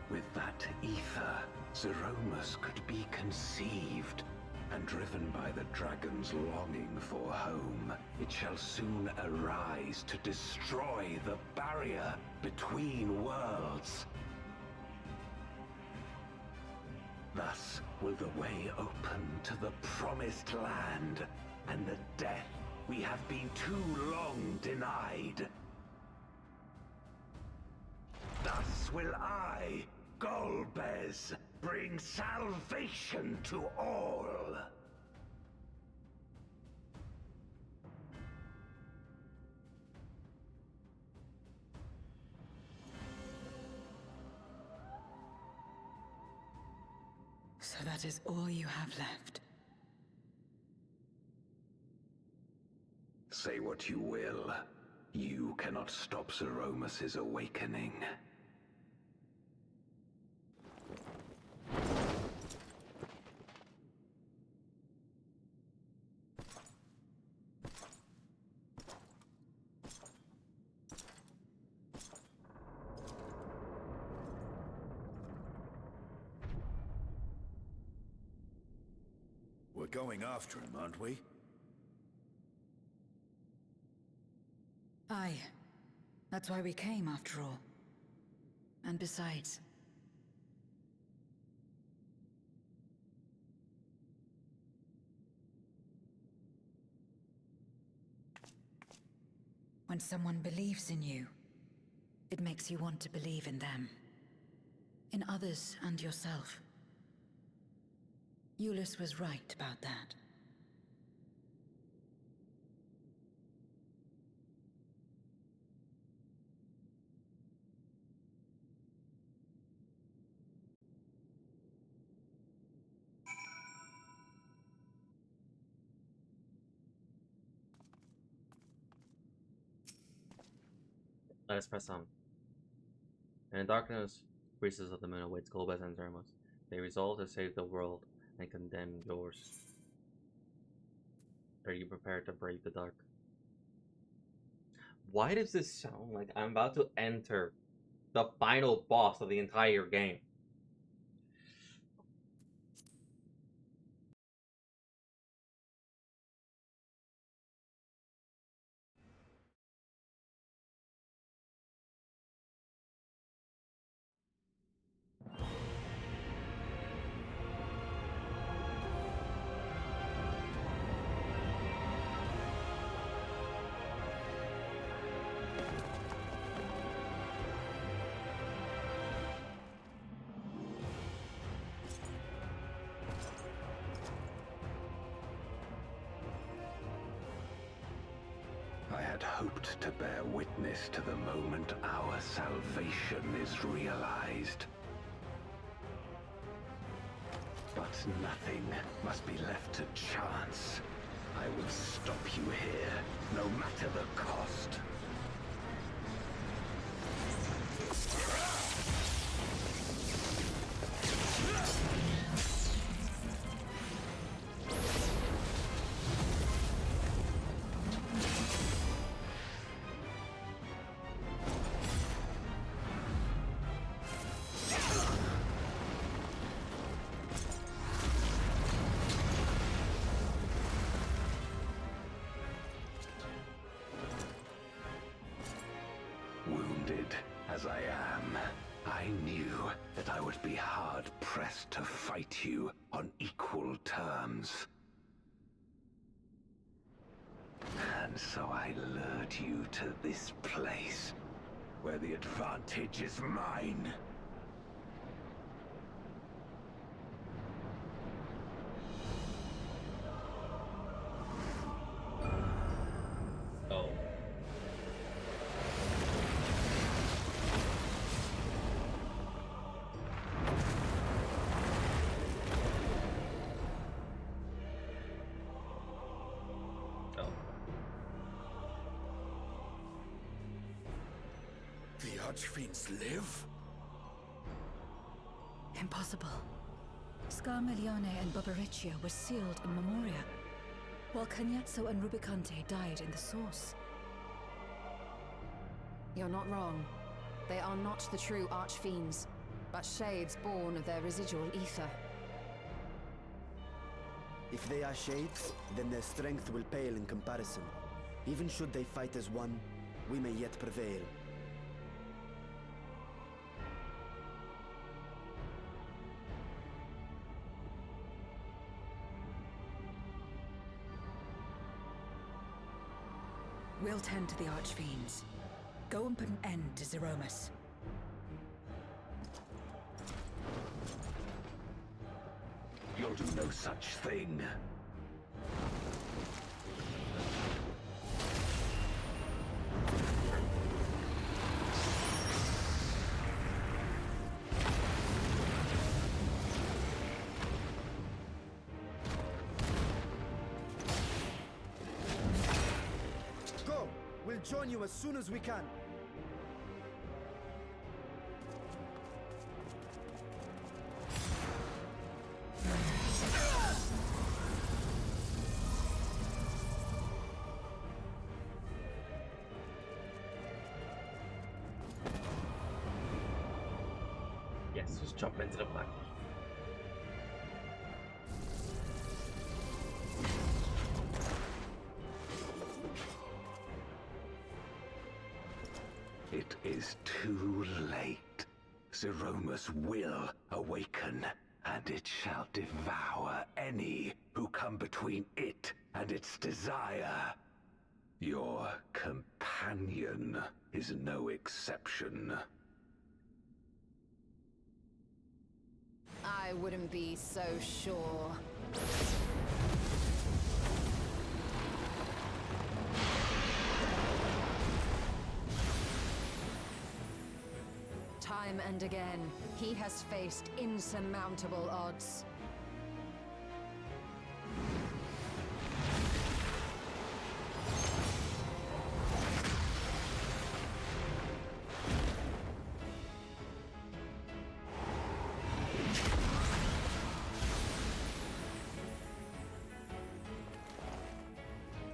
With that ether, Zeromus could be conceived, and driven by the dragon's longing for home, it shall soon arise to destroy the barrier between worlds. Thus will the way open to the promised land, and the death we have been too long denied. Thus will I, Golbez, bring salvation to all. So that is all you have left. Say what you will. You cannot stop Zeromus' awakening. We're going after him, aren't we? Aye. That's why we came, after all. And besides... when someone believes in you, it makes you want to believe in them. In others and yourself. Euless was right about that. Let's press on. And in darkness, priestess of the moon awaits Golbez and Zermos. They resolve to save the world and condemn yours. Are you prepared to brave the dark? Why does this sound like I'm about to enter the final boss of the entire game? hoped to bear witness to the moment our salvation is realized. But nothing must be left to chance. I will stop you here, no matter the cost. Wounded as I am, I knew that I would be hard-pressed to fight you on equal terms. And so I lured you to this place, where the advantage is mine. Oh. The Archfiends live? Impossible. Scarmiglione and Barbariccia were sealed in Memoria, while Cagnazzo and Rubicante died in the Source. You're not wrong. They are not the true Archfiends, but shades born of their residual ether. If they are shades, then their strength will pale in comparison. Even should they fight as one, we may yet prevail. We'll tend to the Archfiends. Go and put an end to Zeromus. You'll do no such thing. Go! We'll join you as soon as we can. Yes, just jump into the black. It is too late. Zeromus will awaken, and it shall devour any who come between it and its desire. Your companion is no exception. I wouldn't be so sure. Time and again, he has faced insurmountable odds.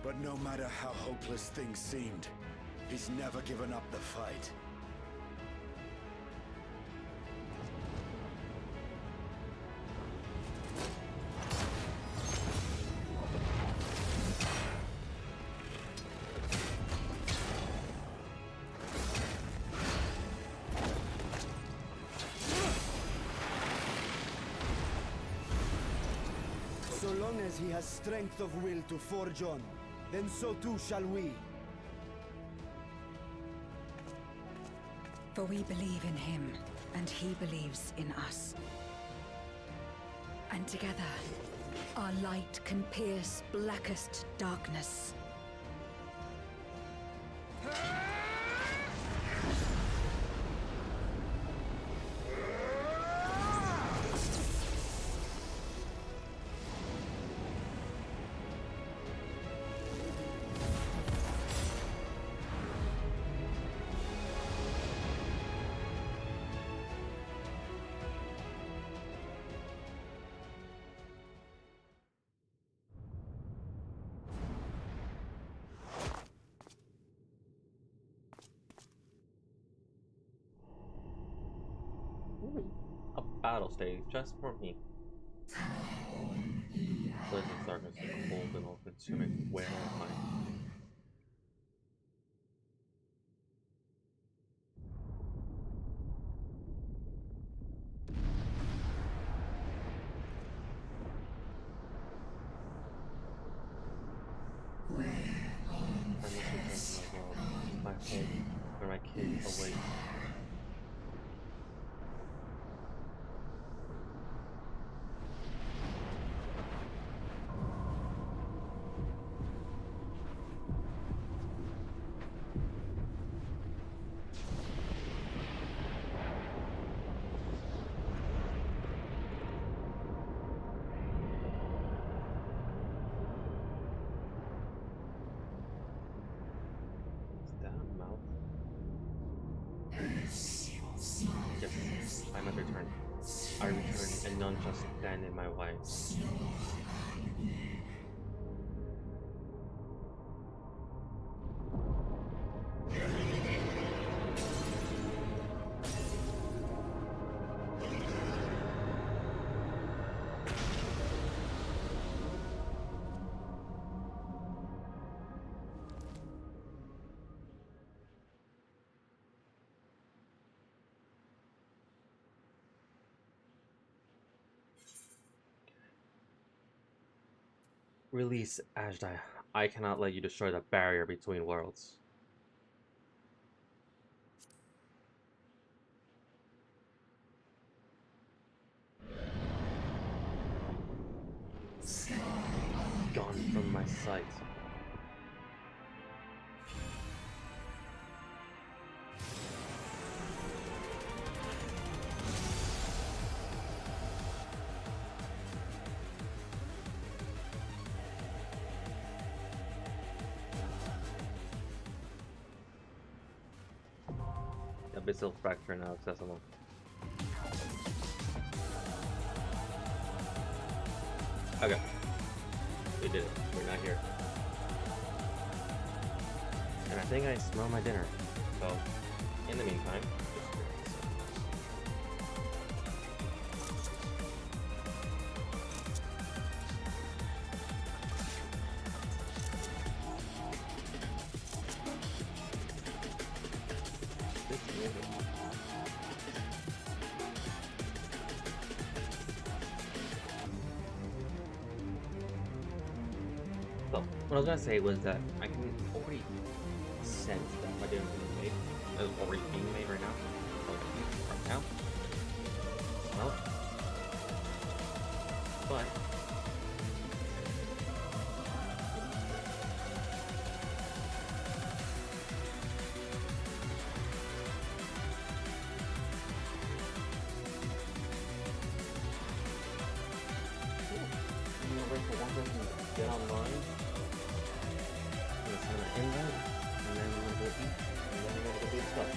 But no matter how hopeless things seemed, he's never given up the fight. So long as he has strength of will to forge on, then so too shall we. For we believe in him, and he believes in us. And together, our light can pierce blackest darkness. Ooh, a battle stage just for me. Blizzard's darkness is cold and all-consuming. Where am I? I must return to my world, my home, where my king awaits. Yes, I must return. I return, and none shall stand in my way. Release Ajdai. I cannot let you destroy the barrier between worlds. Gone from my sight. Abyssal fracture now accessible. Okay. We did it. We're not here. And I think I smell my dinner. So, in the meantime, what I was gonna say was that I can already sense that my dinner's being made. It's already being made right now. Right now. Well. But get online. In that, and then we're gonna go eat, and then we're gonna go do stuff.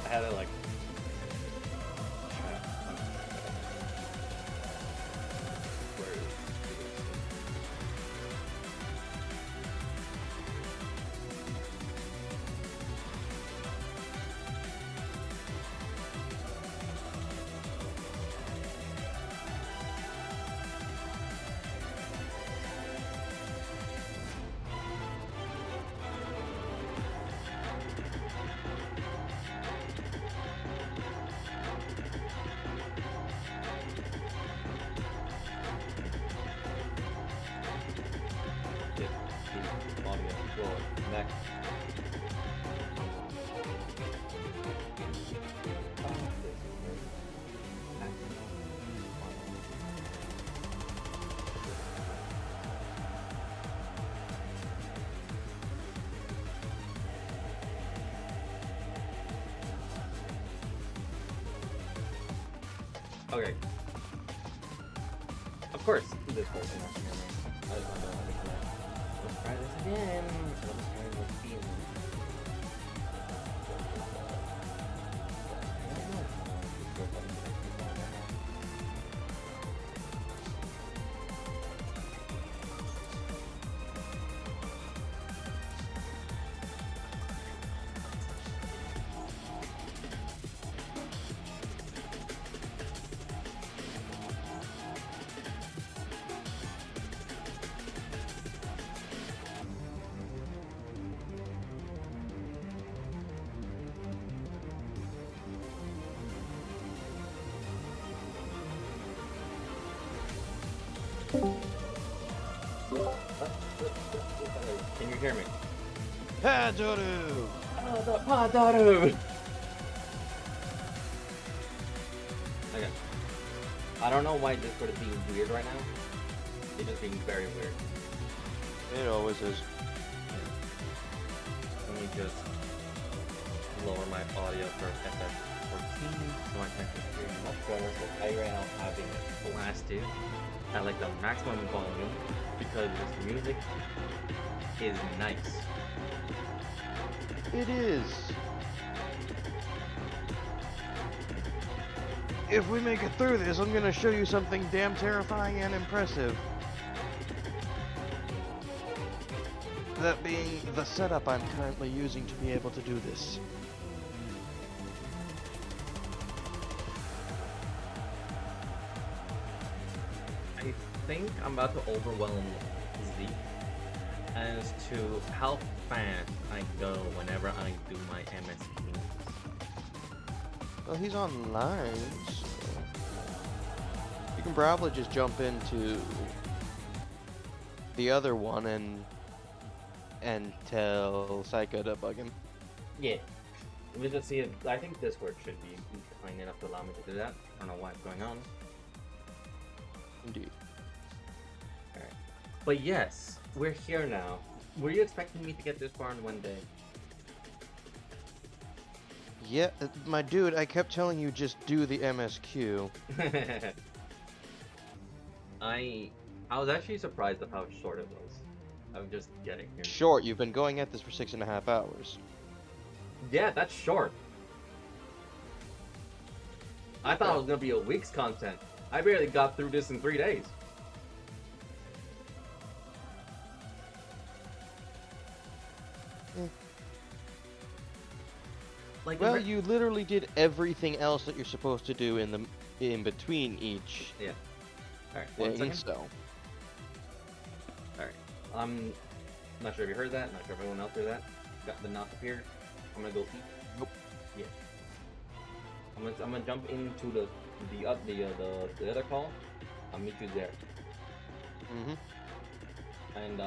I had to like. Where is Okay. Of course, this person has to hear me. I just want to know how to connect. Let's try this again. Let's try this feeling. Can you hear me? Padaru! Padaru! Okay. I don't know why Discord is being weird right now. It's just being very weird. It always is. Let me just lower my audio for FF14 so I can hear you much better. Because I right now having it blasted at like the maximum volume because this music is nice. It is. If we make it through this, I'm gonna show you something damn terrifying and impressive. That being the setup I'm currently using to be able to do this. I think I'm about to overwhelm Zeke as to how fast I go whenever I do my MSQ. Well, he's online, so you can probably just jump into the other one and tell Psycho to bug him. Yeah. Let me just see if I think Discord should be kind enough to allow me to do that. I don't know what's going on. Indeed. Alright. But yes, we're here now. Were you expecting me to get this far in one day? Yeah, my dude, I kept telling you just do the MSQ. I was actually surprised of how short it was. I'm just getting here. Short, you've been going at this for 6.5 hours. Yeah, that's short. I thought it was gonna be a week's content. I barely got through this in 3 days. Like, well, you literally did everything else that you're supposed to do in between each. Yeah. All right. 1 second. So. All right. I'm not sure if you heard that. Not sure if everyone else heard that. Got the knock appeared. I'm gonna go eat. Nope. Yeah. I'm gonna jump into the other call. I'll meet you there. Mm-hmm. And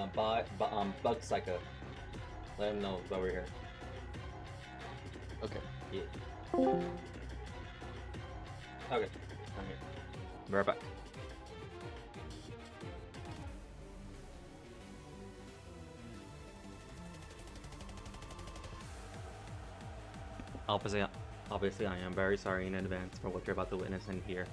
bug Psycho. Let him know that we're here. Okay. Yeah. Okay. I'm here. Be right back. Obviously, I am very sorry in advance for what you're about to witness and hear.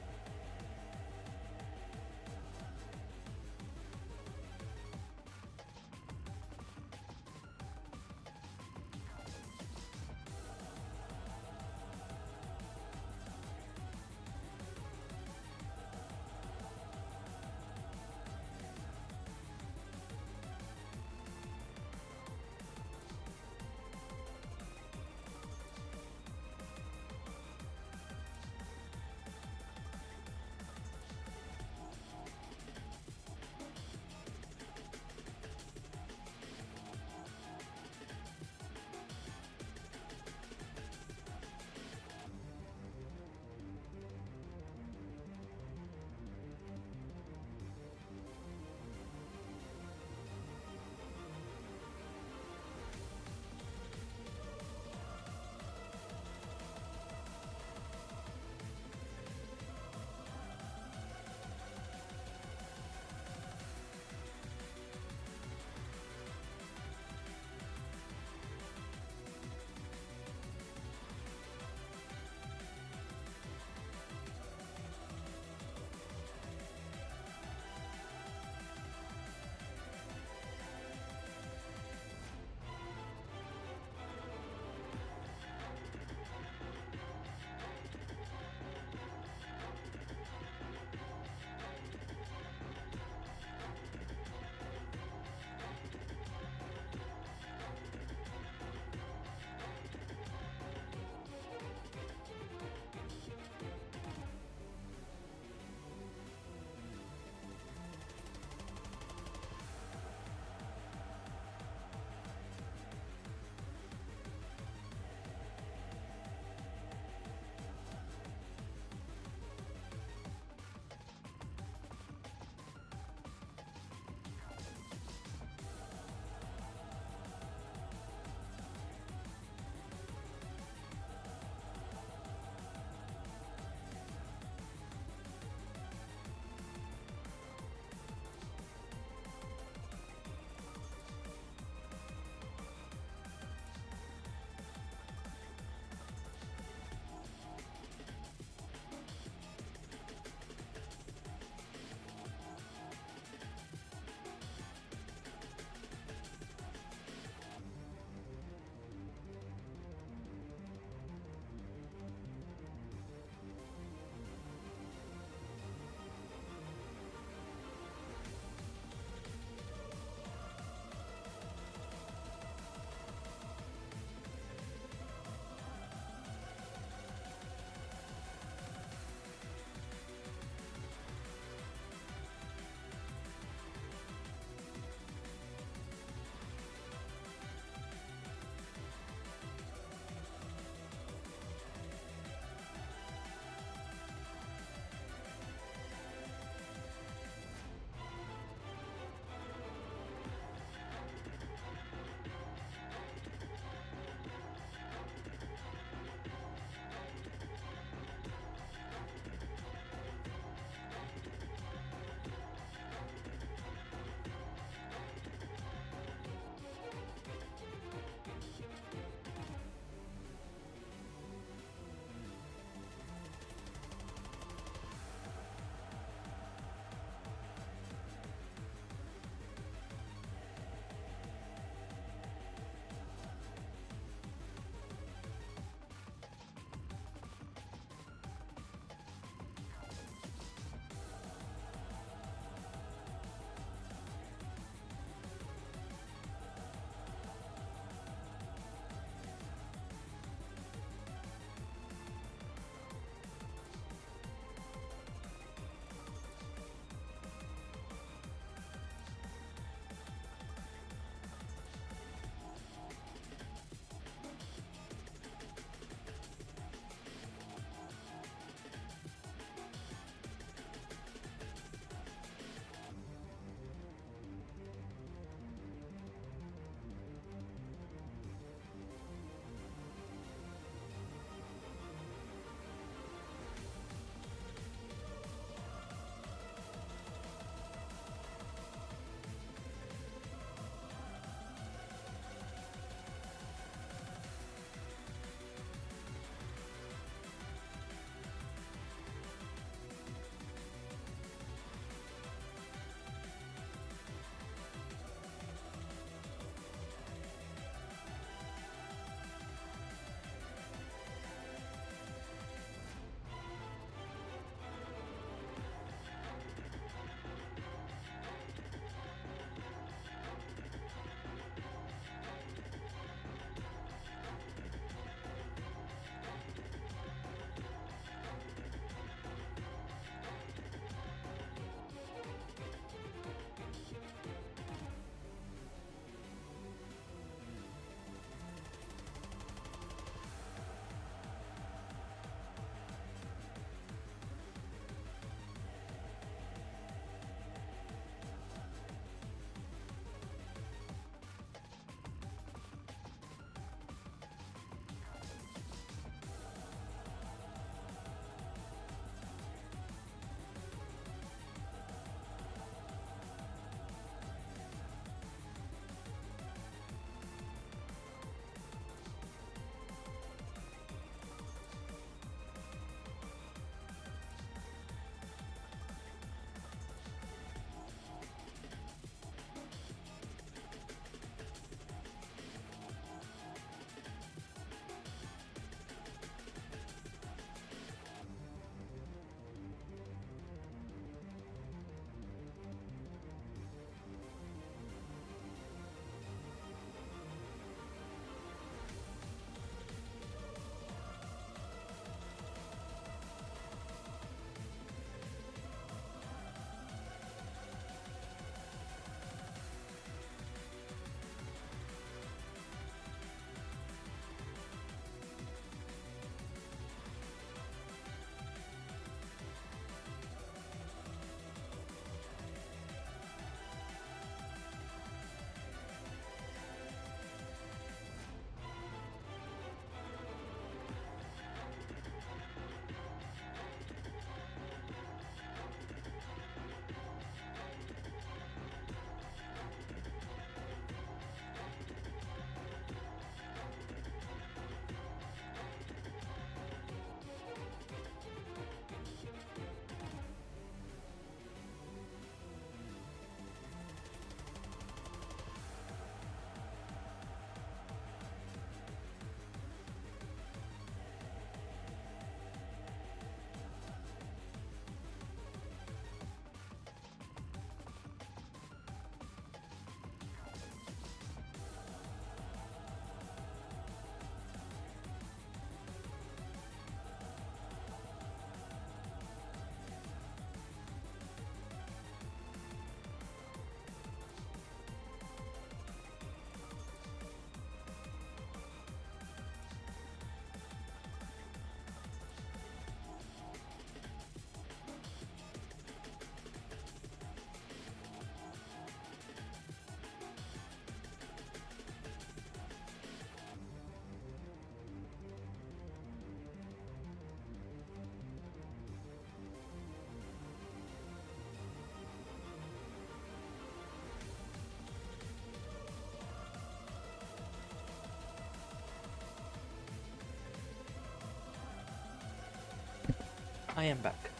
I am back.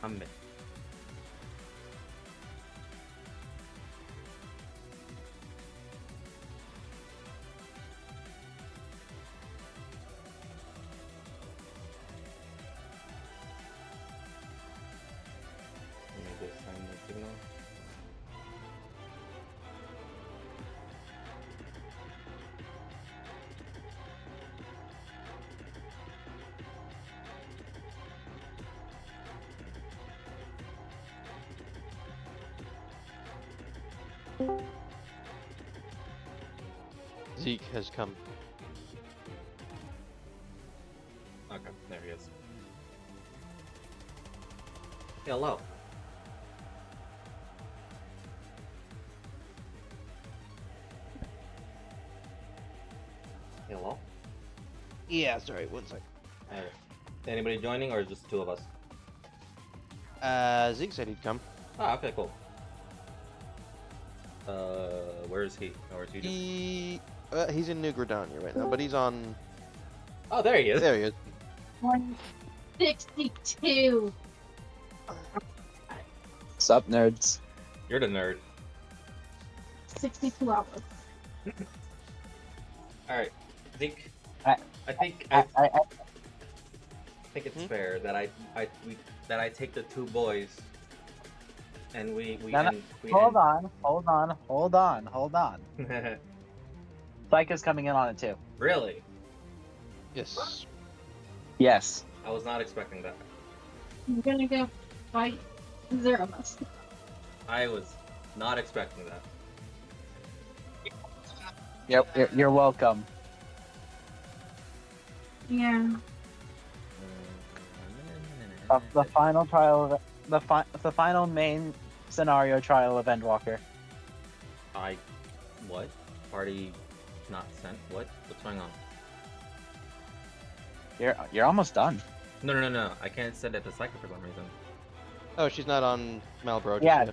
I'm back. Let me just sign the signal. Zeke has come. Okay, there he is. Hello. Hello? Yeah, sorry, one sec. Alright. Anybody joining, or just two of us? Zeke said he'd come. Ah, okay, cool. Where is he? Or is he just... He's in New Gridania right now, but he's on... Oh, there he is. There he is. 162. Sup, nerds? You're the nerd. 62 hours. Alright, Zeke. I think it's fair that I take the two boys and we hold on. Psycho's coming in on it too. Really? Yes. Yes. I was not expecting that. I'm gonna go fight Zeromus. I was not expecting that. Yep, you're welcome. Yeah. The final trial of the final main scenario trial of Endwalker. What? Party not sent? What? What's going on? You're almost done. No. I can't send it to Psycho for some reason. Oh, she's not on Malbro. Yeah,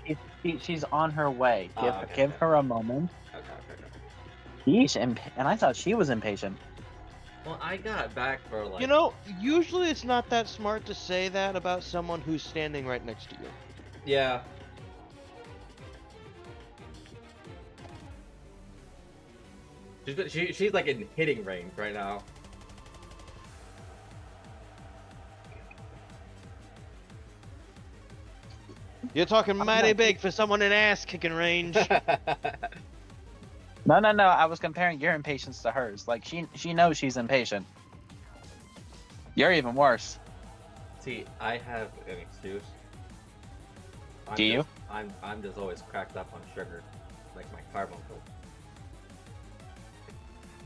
she's on her way. Give her a moment. Okay. And I thought she was impatient. Well, I got back for like... You know, usually it's not that smart to say that about someone who's standing right next to you. Yeah. She's like in hitting range right now. You're talking mighty big for someone in ass-kicking range. No. I was comparing your impatience to hers. Like, she knows she's impatient. You're even worse. See, I have an excuse. Do you? I'm just always cracked up on sugar, like my carbuncle.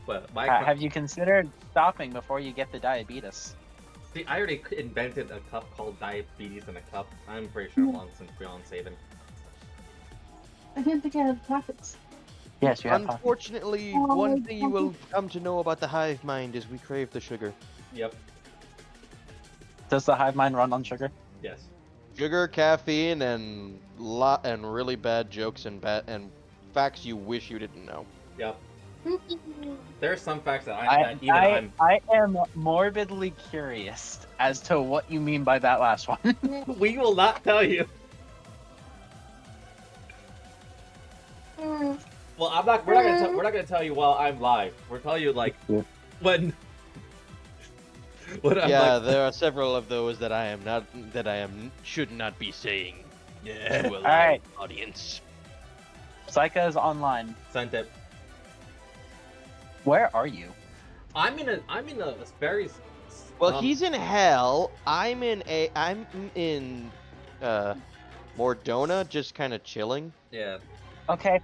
But have you considered stopping before you get the diabetes? See, I already invented a cup called Diabetes in a Cup. I'm pretty sure long since Beyond saving. I didn't think I had pockets. Yes, you have. Unfortunately, one thing you will come to know about the hive mind is we crave the sugar. Yep. Does the hive mind run on sugar? Yes. Sugar, caffeine, and really bad jokes and facts you wish you didn't know. Yep. There are some facts that I am morbidly curious as to what you mean by that last one. We will not tell you. Well, we're not gonna tell you while I'm live. We'll tell you like when. There are several of those that should not be saying. Yeah, to a live audience. Psycho is online. Sent it. Where are you? I'm in a very. Well, he's in hell. I'm in Mordona, just kind of chilling. Yeah. Okay.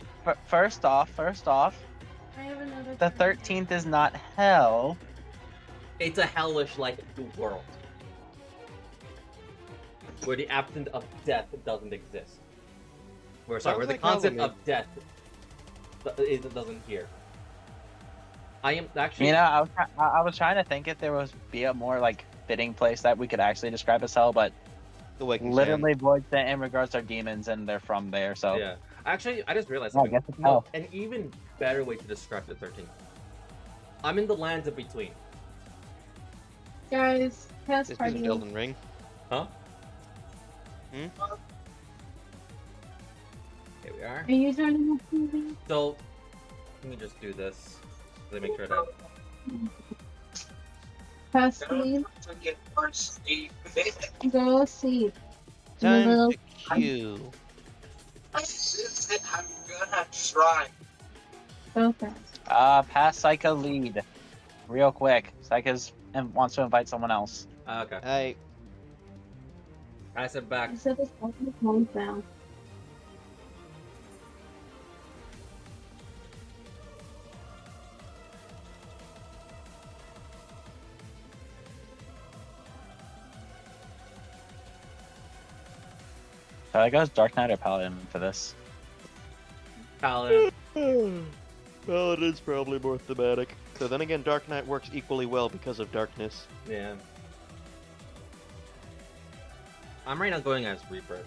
First off, I have another. the 13th is not hell. It's a hellish like world where the absence of death doesn't exist. Where the concept of death doesn't here. I am actually. You know, I was trying to think if there was be a more like fitting place that we could actually describe as hell, but literally Void Sent and Regards are demons and they're from there. So yeah, actually, I just realized something. An even better way to describe the 13th. I'm in the lands of between. Guys, pass This party. isn't Elden Ring. Huh? Hmm? Here we are. Are you joining the TV? So, let me just do this. Let me make sure that. Pass lead. Go sleep. Time Little... to queue. I'm gonna try. Go fast. Pass Psycho lead. Real quick. Psycho's and wants to invite someone else. Okay. Hey. I said back. I said this multiple times now. So I guess Dark Knight or Paladin for this. Paladin. Paladin's probably more thematic. So then again, Dark Knight works equally well because of darkness. Yeah. I'm right now going as Reaper.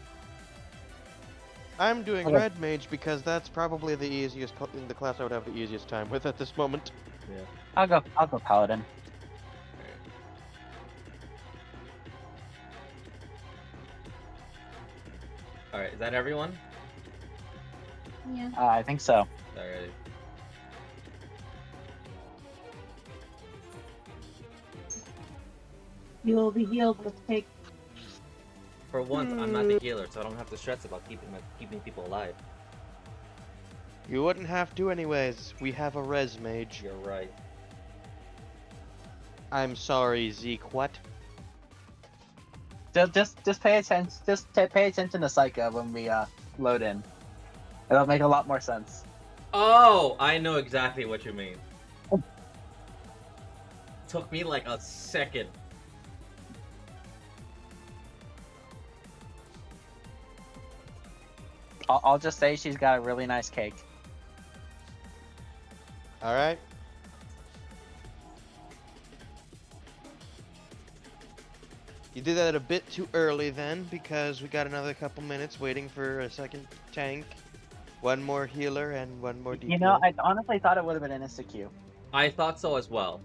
I'm doing Okay. Red Mage because that's probably the easiest the class I would have the easiest time with at this moment. Yeah. I'll go Paladin. Alright, is that everyone? Yeah. I think so. Alright. You will be healed with take. For once, I'm not the healer, so I don't have to stress about keeping people alive. You wouldn't have to anyways. We have a Res Mage. You're right. I'm sorry, Zeke. What? Just pay attention. Pay attention to Psycho when we load in. It'll make a lot more sense. Oh, I know exactly what you mean. Took me like a second. I'll just say she's got a really nice cake. Alright. You did that a bit too early then, because we got another couple minutes waiting for a second tank, one more healer, and one more DPS. You know, I honestly thought it would have been an insta-Q. I thought so as well.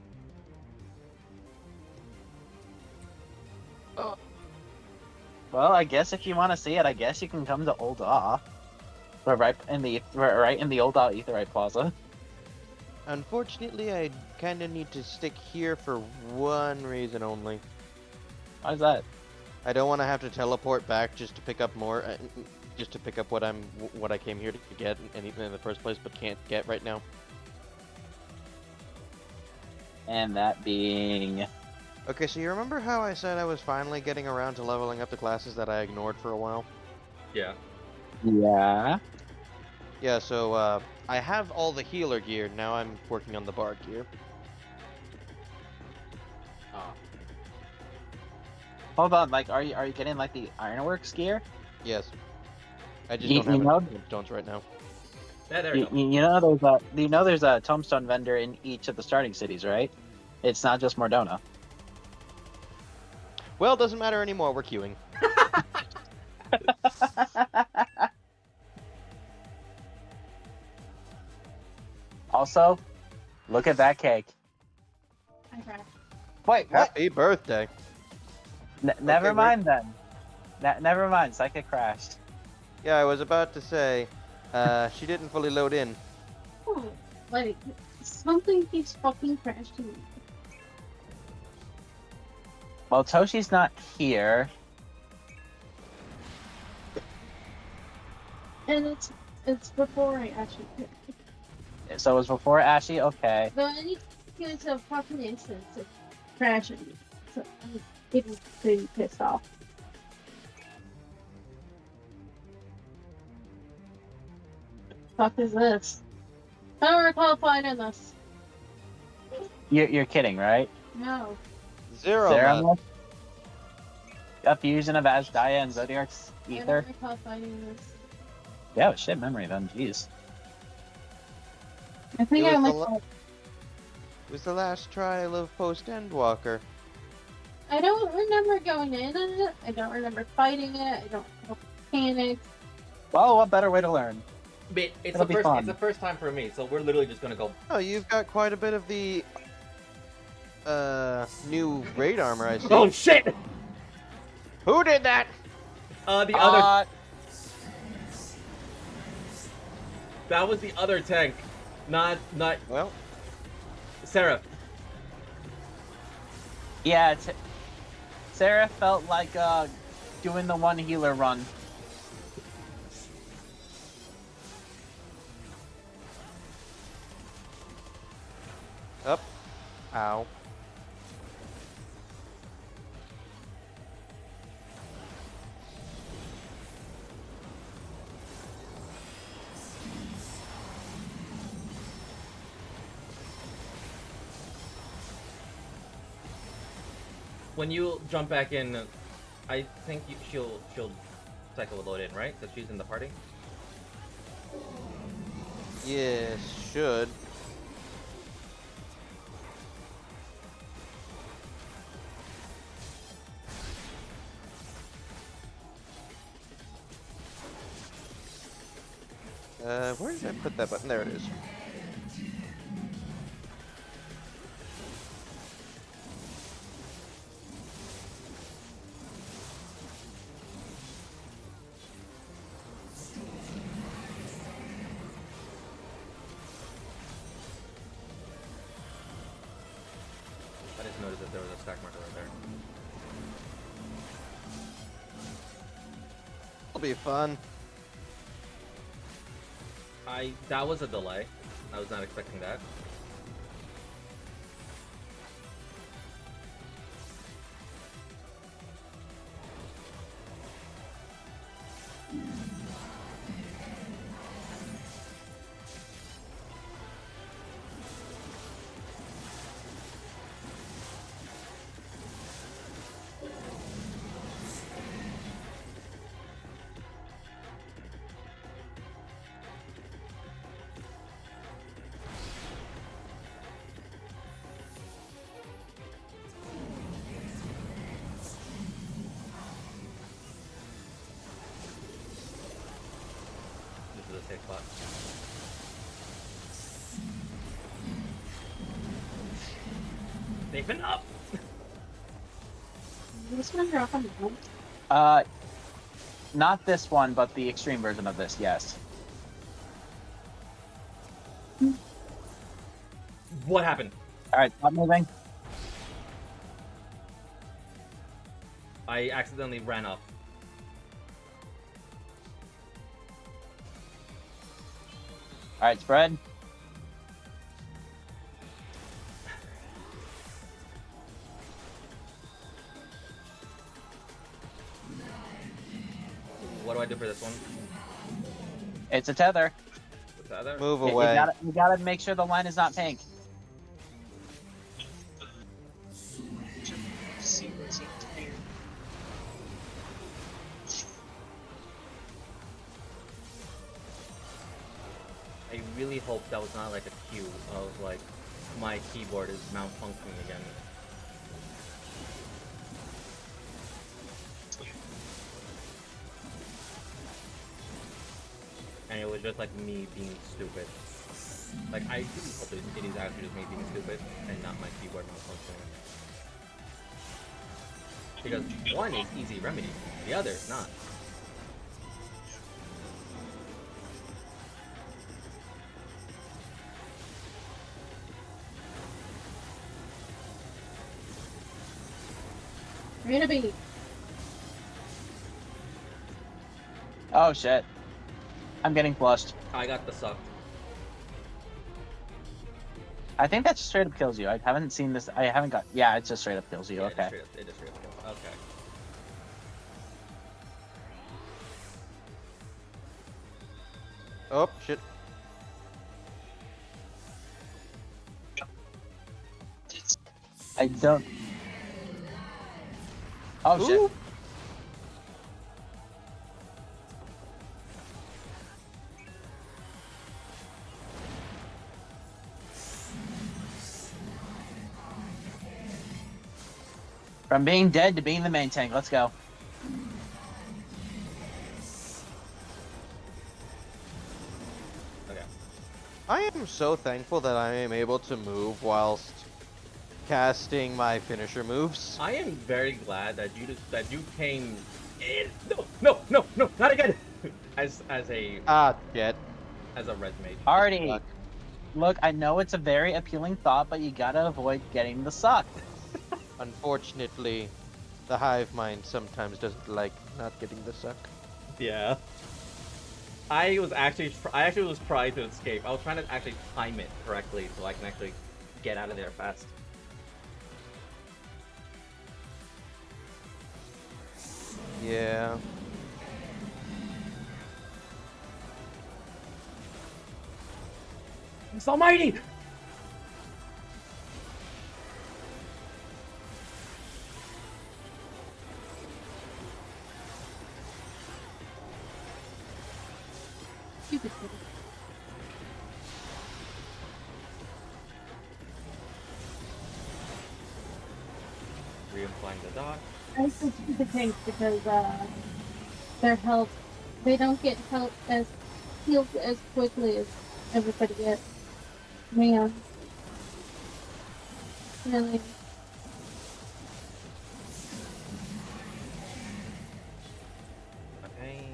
Well, I guess if you want to see it, I guess you can come to Old Awe. We're right in the Old Awe Aetherite Plaza. Unfortunately, I kinda need to stick here for one reason only. Why's that? I don't want to have to teleport back just to pick up more, just to pick up what I came here to get in the first place, but can't get right now. And that being... Okay, so you remember how I said I was finally getting around to leveling up the classes that I ignored for a while? Yeah. Yeah? Yeah, so I have all the healer gear, now I'm working on the bard gear. Ah. Hold on, like, are you getting like the Ironworks gear? Yes. I just You- don't have you know- enough tombstones right now. Yeah, there you go. You know there's a tombstone vendor in each of the starting cities, right? It's not just Mordona. Well, doesn't matter anymore, we're queuing. Also, look at that cake. Okay. Wait, what? Happy birthday. Never Okay, mind then. Never mind, Psychic crashed. Yeah, I was about to say, she didn't fully load in. Oh, like, something keeps fucking crashing. Well, Toshi's not here. And it's before I actually So it was before Ashy? Okay. But any chance of fucking instance of crashing. So I'm getting pretty pissed off. Fuck is this? I don't recall finding this. You're kidding, right? No. Zero. Zeramus? A fusion of Ashdaya and Zodiark's I Ether? don't recall finding this. Yeah, shit memory then, jeez. I think It I was like. It was the last trial of Post Endwalker. I don't remember going in on it. I don't remember fighting it. I don't panic. Well, what better way to learn? But It'll be fun. it's the first time for me, so we're literally just gonna go. Oh, you've got quite a bit of the new raid armor, I see. Oh shit! Who did that? The other. That was the other tank, not. Well, Sarah. Yeah, Sarah felt like doing the one healer run. Up. Ow. When you jump back in, I think she'll cycle load in, right? Because she's in the party. Yes, should. Where did I put that button? There it is. I just noticed that there was a stack marker right there. It'll be fun. That was a delay. I was not expecting that. This is a safe spot. They've been up. This one drop on the Not this one, but the extreme version of this, yes. What happened? Alright, stop moving. I accidentally ran up. Alright, spread. What do I do for this one? It's a tether. The tether? Move away. You gotta make sure the line is not pink. I really hope that was not like a cue of like my keyboard is malfunctioning again. And it was just like me being stupid. Like I really hope it is actually just me being stupid and not my keyboard malfunctioning. Because one is easy remedy, the other is not. Gonna be. Oh shit. I'm getting flushed. I got the sucked. I think that just straight up kills you. I haven't seen this. I haven't got. Yeah, it just straight up kills you. Yeah, Okay. It just straight up kills. Okay. Oh, shit. I don't. Oh Ooh. shit. From being dead to being the main tank. Let's go. Okay. I am so thankful that I am able to move whilst casting my finisher moves. I am very glad that you came in. No, not again. As a shit. As a red mage. Artie, look, I know it's a very appealing thought, but you gotta avoid getting the suck. Unfortunately, the hive mind sometimes doesn't like not getting the suck. Yeah. I actually was trying to escape. I was trying to actually time it correctly so I can actually get out of there fast. Yeah. It's almighty! Stupid kid. Re-applying the dock. I said stupid things because their health, they don't get health as healed as quickly as everybody gets. Man. Really. Okay.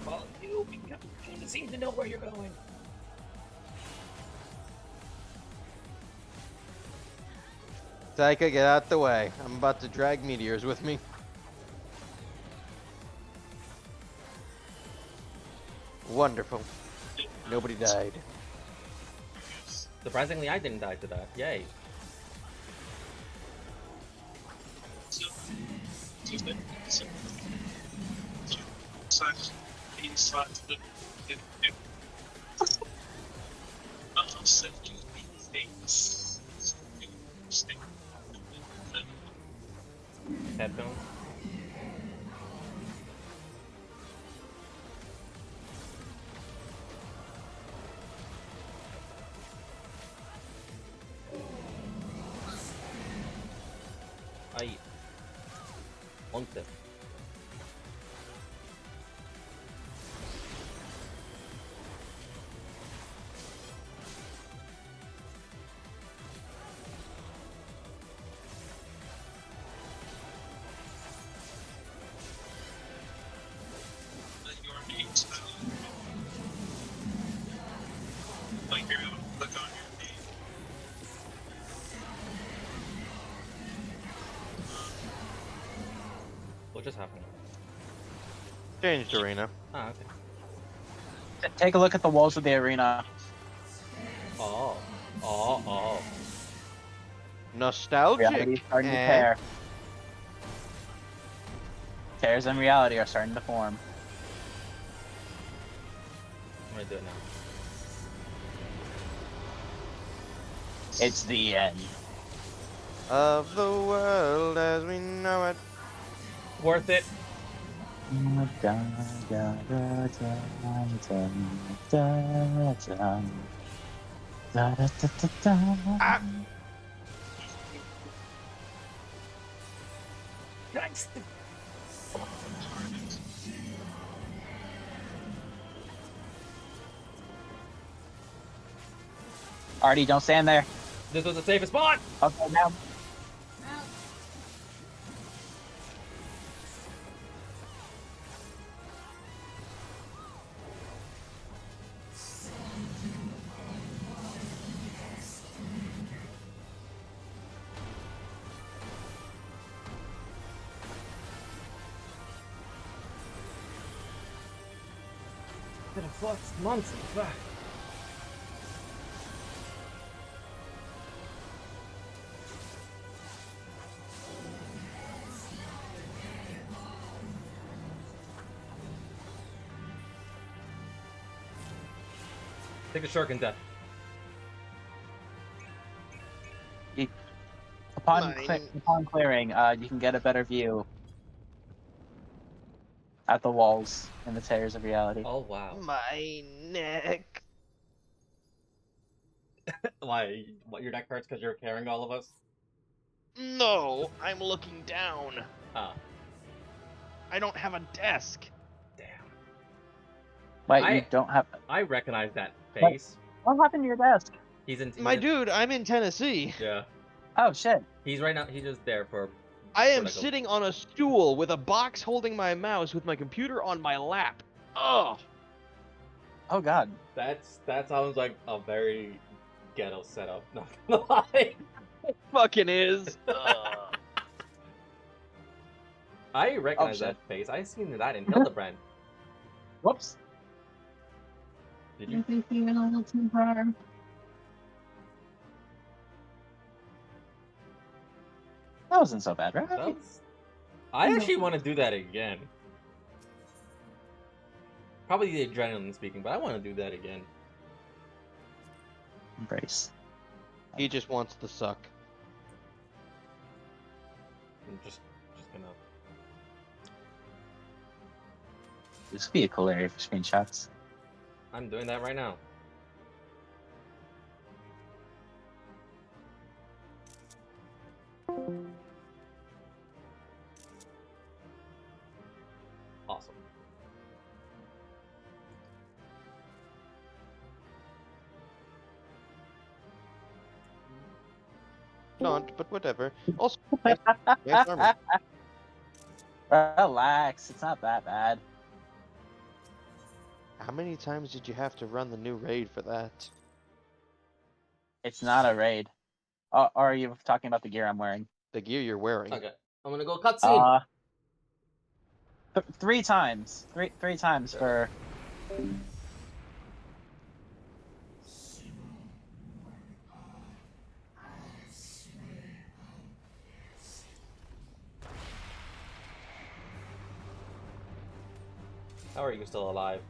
Follow you because you seem to know where you're going. Taika, get out the way. I'm about to drag meteors with me. Wonderful. Nobody died. Surprisingly, I didn't die to that. Yay. Headphones. I want it. What just happened? Changed arena. Ah, okay. Take a look at the walls of the arena. Oh. Nostalgic. Reality's starting to tear. Tears in reality are starting to form. I'm gonna do it now. It's the end of the world as we know it. Worth it. Ah. Nice. Artie, don't stand there. This was the safest spot. Okay, now. Been a flux months back. Take a shark in death. Upon clearing, you can get a better view at the walls and the tears of reality. Oh wow. My neck. Why? What, your neck hurts because you're carrying all of us? No, I'm looking down. Ah. I don't have a desk. Damn. Wait, you don't have. I recognize that Wait, face. what happened to your desk? He's in. My dude, I'm in Tennessee. Yeah. Oh shit. He's right now. He's just there for. I am like sitting on a stool with a box holding my mouse with my computer on my lap. Oh. Oh god. That sounds like a very ghetto setup. Not gonna lie. It fucking is. I recognize that face. I seen that in Hildebrand. Whoops. Did you? I think you went a little too far. That wasn't so bad, right? I actually want to do that again. Probably the adrenaline speaking, but I want to do that again. Embrace. He just wants to suck. I'm just gonna. This would be a cool area for screenshots. I'm doing that right now. Awesome. Not, but whatever. Also, yes, armor. Relax, it's not that bad. How many times did you have to run the new raid for that? It's not a raid. Or are you talking about the gear I'm wearing? The gear you're wearing. Okay, I'm gonna go cutscene. 3 times. Three times for. How are you still alive?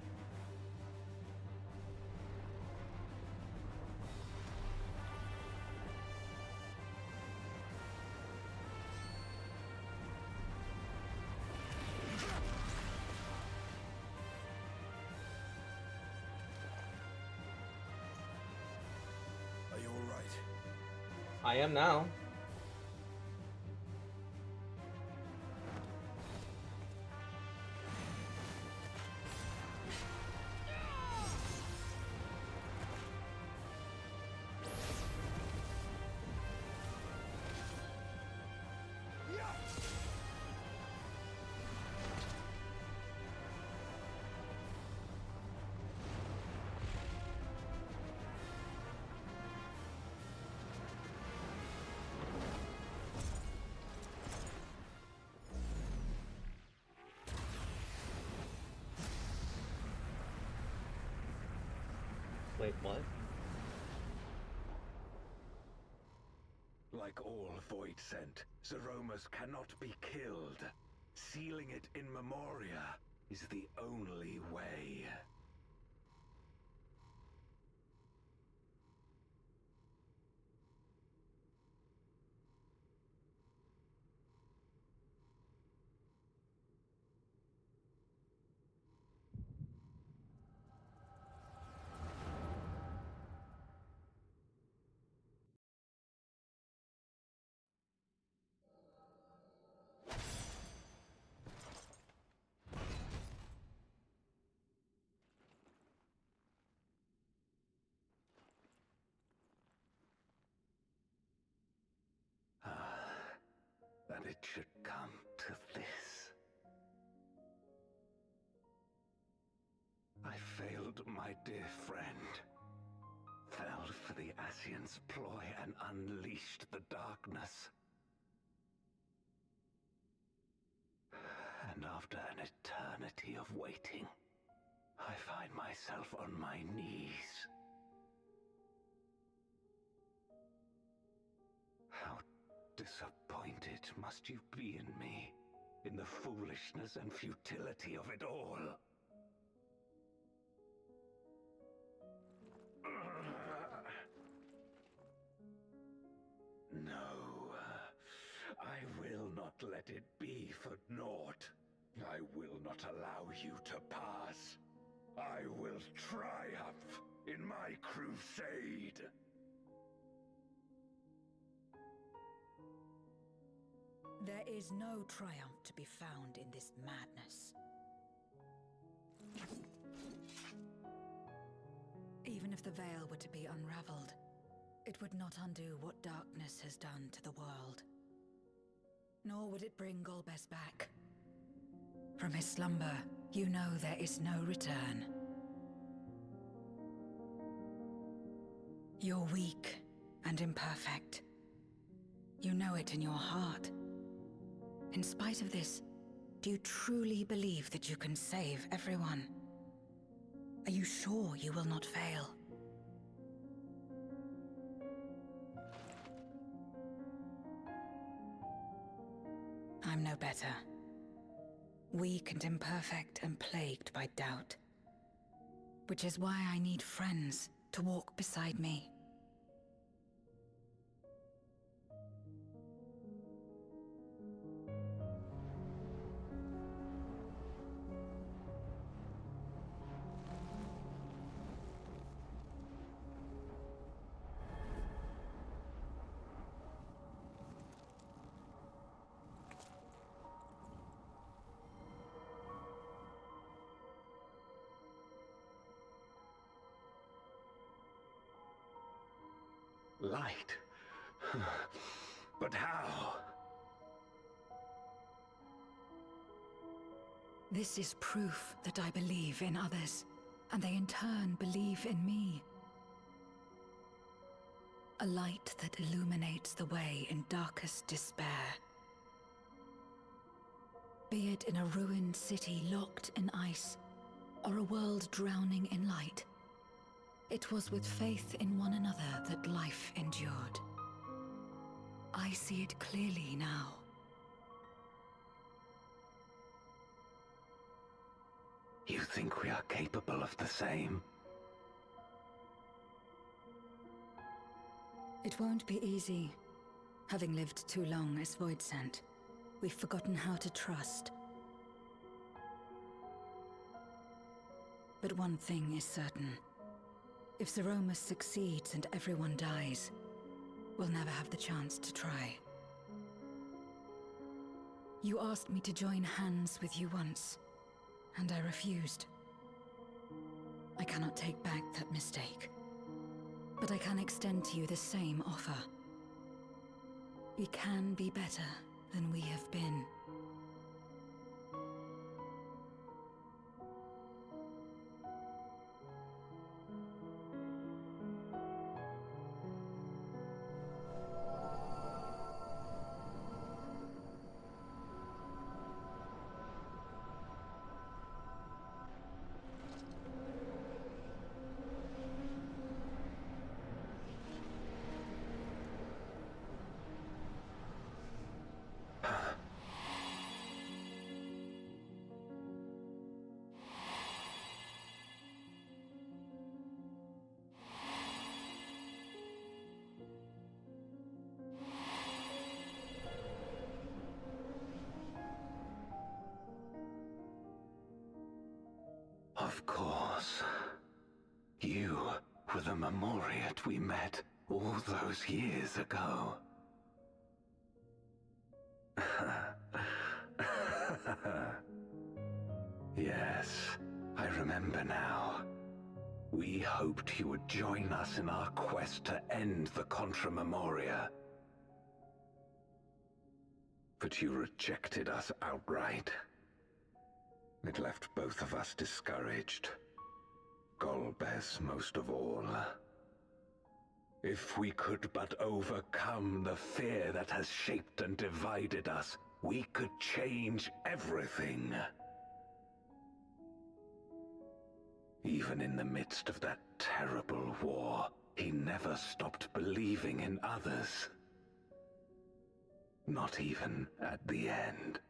Are you all right? I am now. Wait, what? Like all Void Sent, Zeromus cannot be killed. Sealing it in Memoria is the only way. That it should come to this. I failed my dear friend. Fell for the Ascian's ploy and unleashed the darkness. And after an eternity of waiting, I find myself on my knees. How disappointed must you be in me, in the foolishness and futility of it all? No, I will not let it be for naught. I will not allow you to pass. I will triumph in my crusade. There is no triumph to be found in this madness. if the veil were to be unraveled, it would not undo what darkness has done to the world. Nor would it bring Golbez back. From his slumber, you know there is no return. You're weak and imperfect. You know it in your heart. In spite of this, do you truly believe that you can save everyone? Are you sure you will not fail? I'm no better. Weak and imperfect and plagued by doubt. Which is why I need friends to walk beside me. Light? But how? This is proof that I believe in others, and they in turn believe in me. A light that illuminates the way in darkest despair. Be it in a ruined city locked in ice, or a world drowning in light. It was with faith in one another that life endured. I see it clearly now. You think we are capable of the same? It won't be easy. Having lived too long as Voidsent, we've forgotten how to trust. But one thing is certain. If Zeromus succeeds and everyone dies, we'll never have the chance to try. You asked me to join hands with you once, and I refused. I cannot take back that mistake, but I can extend to you the same offer. We can be better than we have been. Of course. You were the Memoriat we met all those years ago. Yes, I remember now. We hoped you would join us in our quest to end the Contra Memoria. But you rejected us outright. It left both of us discouraged. Golbez most of all. If we could but overcome the fear that has shaped and divided us, we could change everything. Even in the midst of that terrible war, he never stopped believing in others. Not even at the end.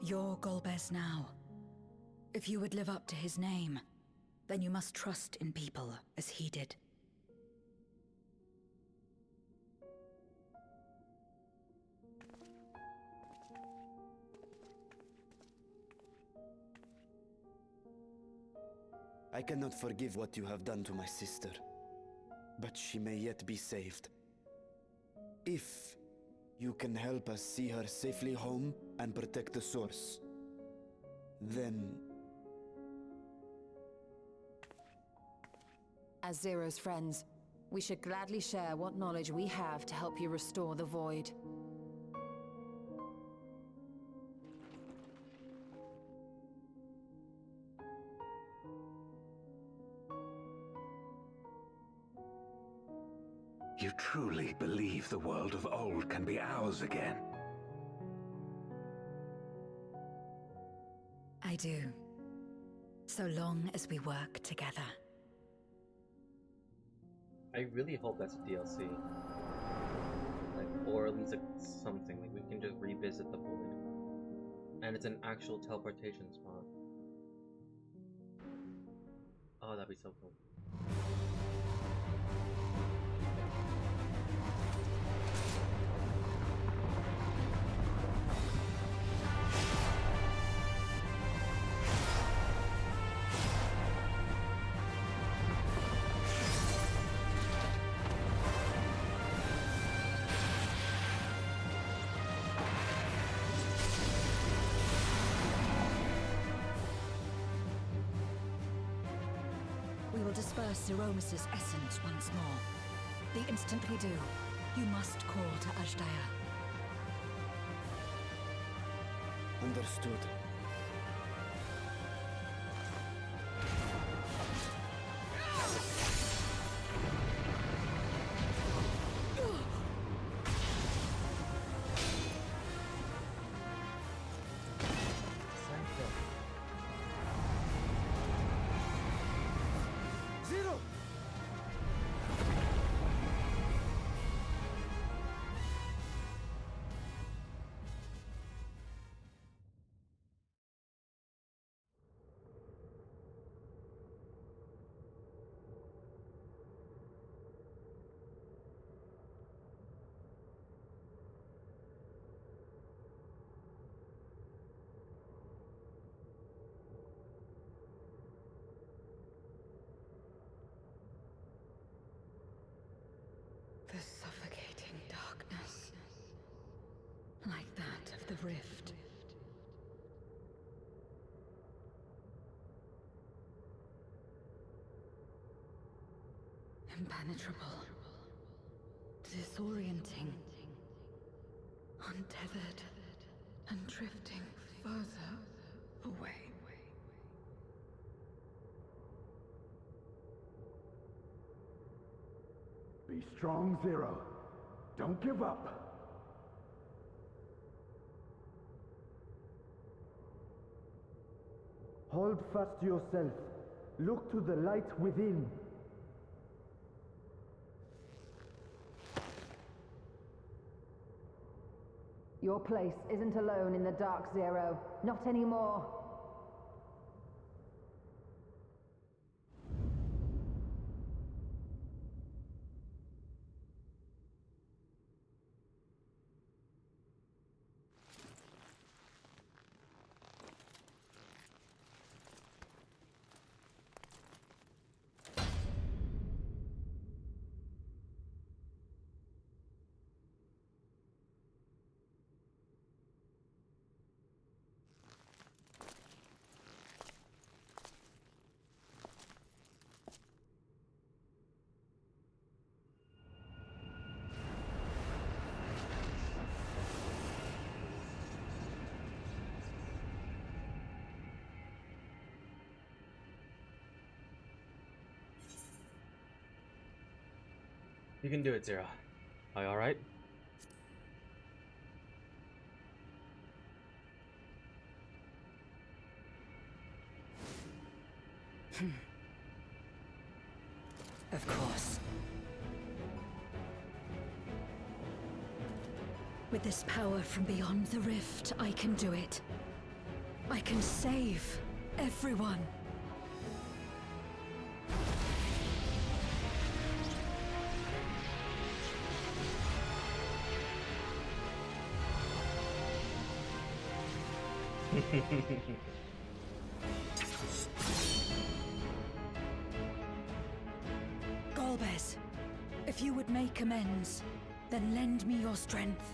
You're Golbez now. If you would live up to his name, then you must trust in people as he did. I cannot forgive what you have done to my sister. but she may yet be saved. If you can help us see her safely home and protect the source, then... As Zero's friends, we should gladly share what knowledge we have to help you restore the Void. You truly believe the world of old can be ours again? I do. So long as we work together. I really hope that's a DLC. Like, or at least like something. Like, we can just revisit the Void. And it's an actual teleportation spot. Oh, that'd be so cool. We will disperse Zeromus's essence once more. The instant we do, you must call to Ashdaya. Understood. Zero! The suffocating darkness, like that of the rift. Impenetrable, disorienting, untethered, and drifting further away. Be strong, Zero. Don't give up. Hold fast to yourself. Look to the light within. Your place isn't alone in the dark, Zero. Not anymore. You can do it, Zero. Are you alright? Of course. With this power from beyond the rift, I can do it. I can save everyone. Golbez, If you would make amends, then lend me your strength.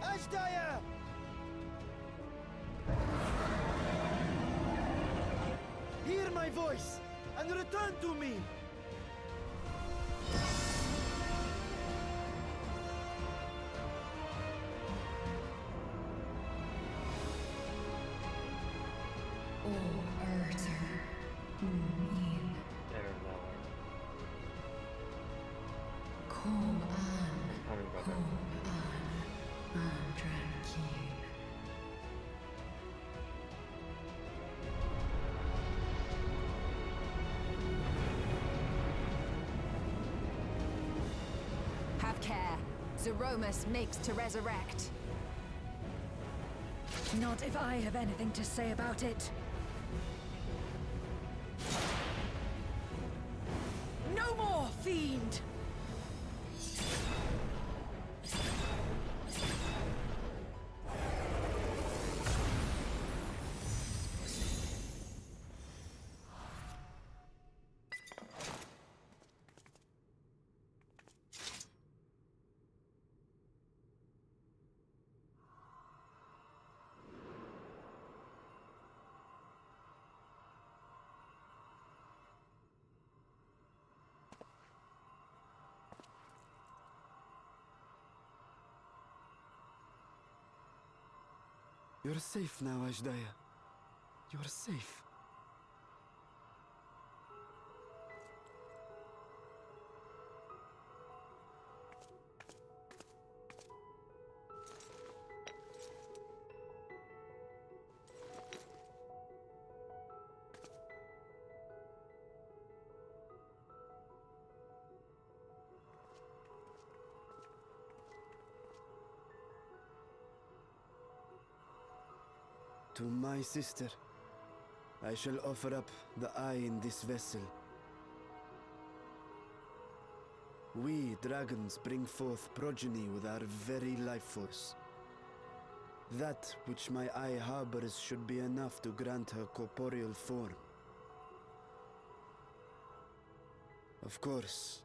Ashdaya! Hear my voice and return to me! Have care. Zeromus makes to resurrect. Not if I have anything to say about it. No more, fiend! You're safe now, Ashdaya. You're safe. To my sister, I shall offer up the eye in this vessel. We, dragons, bring forth progeny with our very life force. That which my eye harbors should be enough to grant her corporeal form. Of course,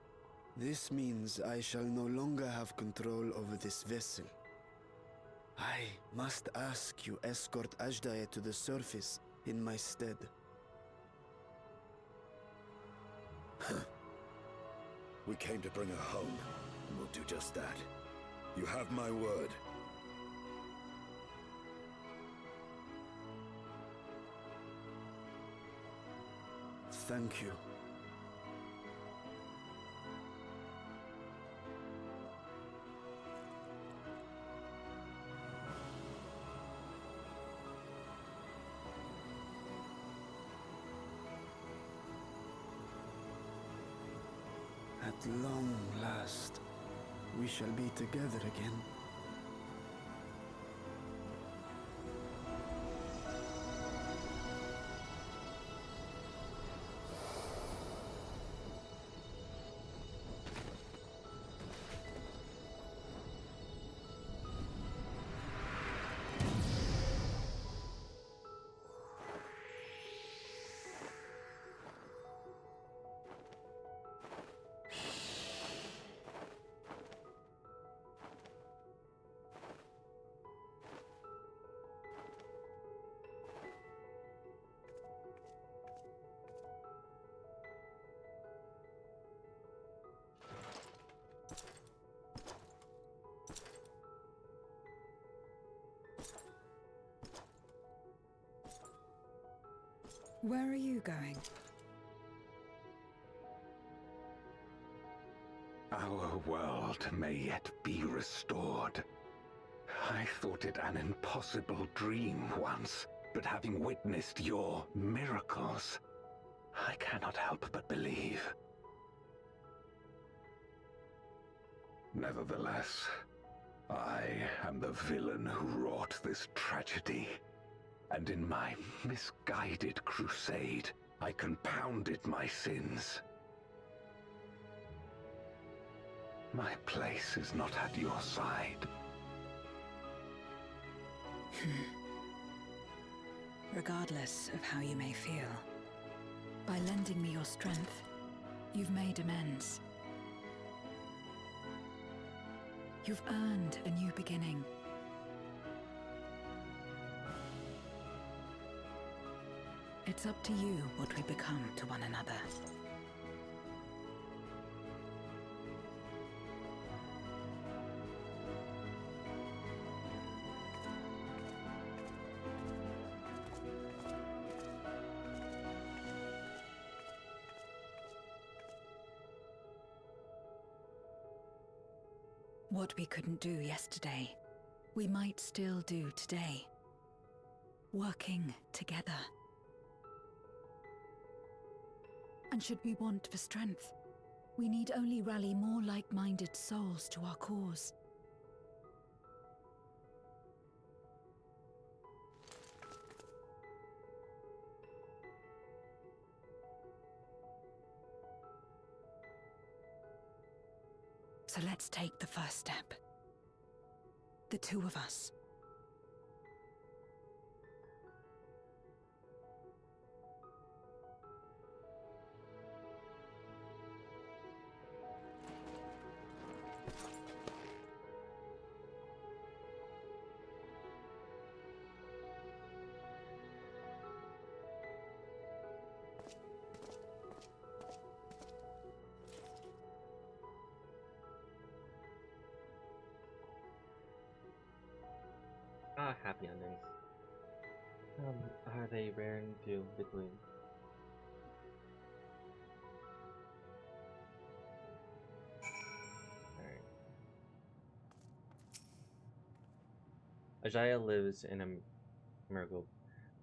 this means I shall no longer have control over this vessel. I must ask you escort Ashdaya to the surface in my stead. We came to bring her home, and we'll do just that. You have my word. Thank you. At long last, we shall be together again. Where are you going? Our world may yet be restored. I thought it an impossible dream once, but having witnessed your miracles, I cannot help but believe. Nevertheless, I am the villain who wrought this tragedy. And in my misguided crusade, I compounded my sins. My place is not at your side. Regardless of how you may feel, by lending me your strength, you've made amends. You've earned a new beginning. It's up to you what we become to one another. What we couldn't do yesterday, we might still do today. Working together. And should we want for strength, we need only rally more like-minded souls to our cause. So let's take the first step. The two of us. Happy endings. Are they rare and few between? Alright. Ajaya lives in a miracle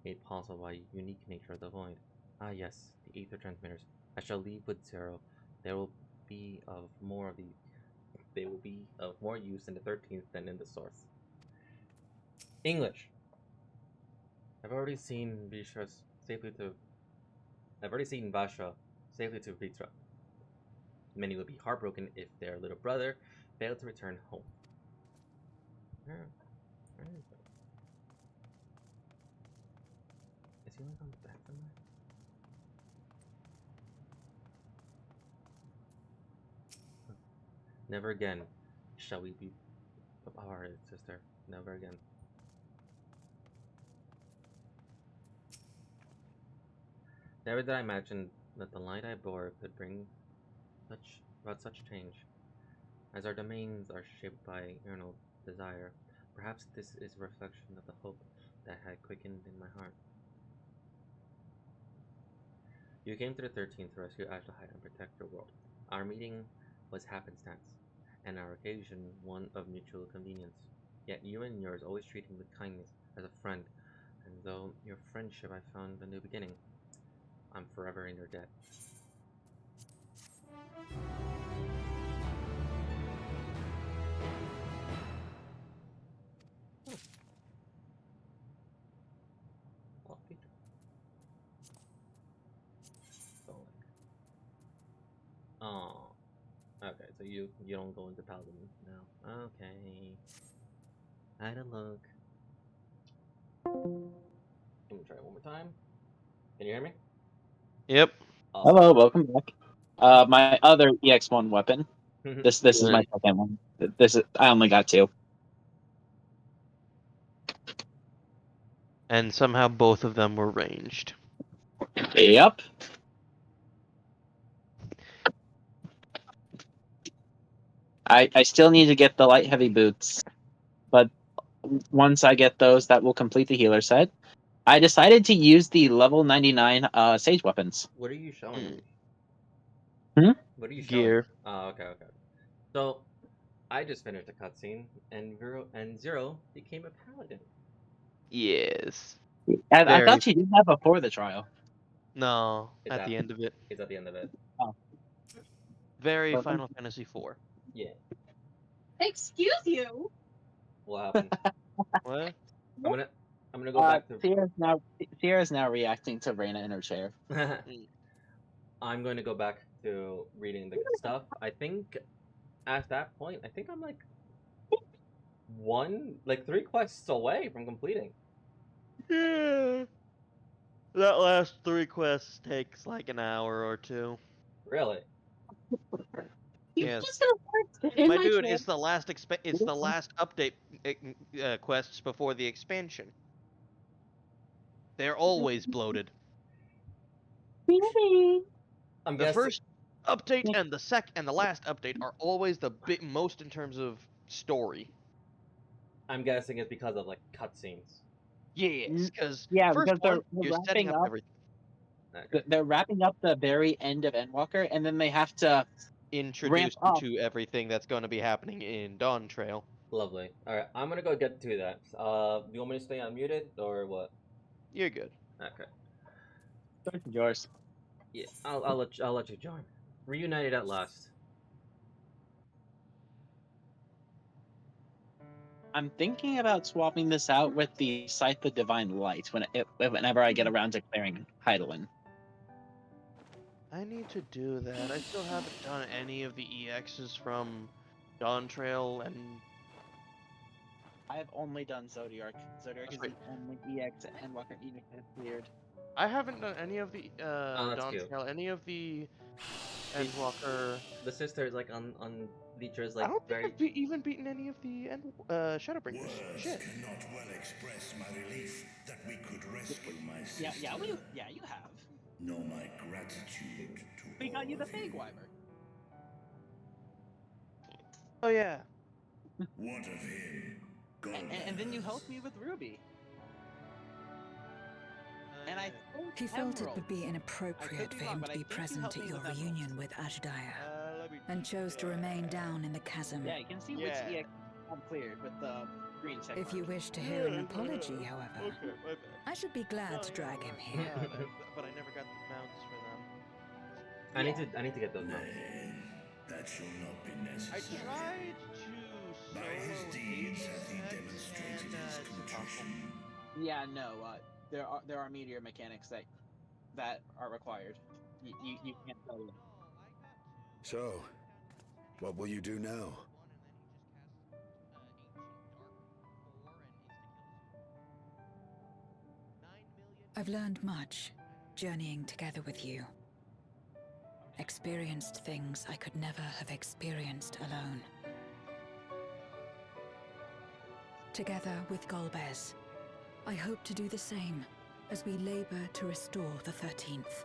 made possible by the unique nature of the void. Ah yes, the ether transmitters. I shall leave with Zero. There will be of more of the they will be of more use in the 13th than in the source. English. I've already seen Vasha safely to Vitra. Many would be heartbroken if their little brother failed to return home. Where is it? Is he like on the back somewhere? Never again shall we be parted, sister. Never again. Never did I imagine that the light I bore could bring about such change. As our domains are shaped by eternal desire, perhaps this is a reflection of the hope that had quickened in my heart. You came to the 13th to rescue Ashlahide and protect your world. Our meeting was happenstance, and our occasion one of mutual convenience. Yet you and yours always treated me with kindness, as a friend, and though your friendship I found a new beginning, I'm forever in your debt. Oh, feature. Oh, okay. So you don't go into Paladin now. Okay. I had a look. Let me try it one more time. Can you hear me? Yep. Awesome. Hello, welcome back. My other EX1 weapon. This is my second one. I only got 2. And somehow both of them were ranged. Yep. I still need to get the light heavy boots, but once I get those, that will complete the healer set. I decided to use the level 99 sage weapons. What are you showing me? Hmm? What are you Gear. showing? Oh, okay. So, I just finished a cutscene, and Zero became a paladin. Yes. I thought she did that before the trial. No, It's at the end of it. It's at the end of it. Oh. Very Well, Final Fantasy IV. Yeah. Excuse you. What happened? What? I'm gonna go back to. Sierra's now reacting to Reina in her chair. I'm going to go back to reading the stuff. I think at that point, I think I'm like 3 quests away from completing. Yeah. That last 3 quests takes like an hour or 2. Really? Yes. In My my dude, chair. it's the last it's the last update quests before the expansion. They're always bloated. I'm The guessing. first update and the last update are always the most in terms of story. I'm guessing it's because of like cutscenes. Yes, because Yeah, first because one they're you're setting wrapping up up. Okay. They're wrapping up the very end of Endwalker, and then they have to introduce ramp you up. to everything that's going to be happening in Dawn Trail. Lovely. All right, I'm gonna go get to that. Do you want me to stay unmuted or what? You're good. Okay. Yours. Yeah, I'll let you join. Reunited at last. I'm thinking about swapping this out with the Scythe of Divine Light whenever I get around to clearing Heidelin. I need to do that. I still haven't done any of the EXs from Dawn Trail, and I have only done Zodiark. Zodiark is the only EX Endwalker EX I've cleared. I haven't done any of the that's Dawn cute. Trail, any of the Endwalker. The sister is like on Leecher's I like don't think very. I've even beaten any of the Shadowbringers. Words Shit. cannot well express my relief that we could rescue my sister. Yeah, you have. Nor my gratitude to We got you all the of Fey Wyvern. Oh yeah. What of him? And then you helped me with Ruby. And I think He felt it Emerald. would be I inappropriate could for be wrong, him but to I be think you present helped at me your with Emerald. reunion with Ashdaya, and chose to remain down in the chasm. Yeah, you can see which EX I've cleared with the green check. If you wish to hear an apology, however, Okay, my bad. I should be glad to drag him here. But I never got the mounts for them. I need to get those mounts. That shall not be I necessary. tried to. By his deeds hath he demonstrated his contrition. Yeah, no. There are meteor mechanics that are required. You can't tell them. So, what will you do now? I've learned much, journeying together with you. Experienced things I could never have experienced alone. Together with Golbez, I hope to do the same as we labor to restore the 13th.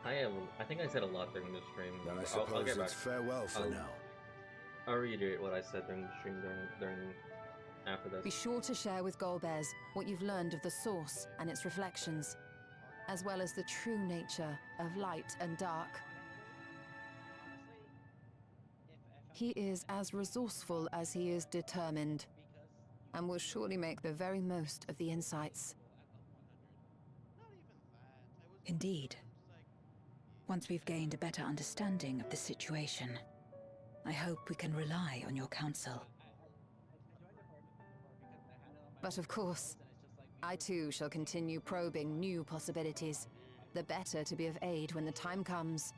I think I said a lot during the stream. Then I I'll suppose get back. it's farewell for now. I'll reiterate what I said during the stream during after this. Be sure to share with Golbez what you've learned of the Source and its reflections, as well as the true nature of light and dark. He is as resourceful as he is determined, and will surely make the very most of the insights. Indeed. Once we've gained a better understanding of the situation, I hope we can rely on your counsel. But of course, I too shall continue probing new possibilities, the better to be of aid when the time comes.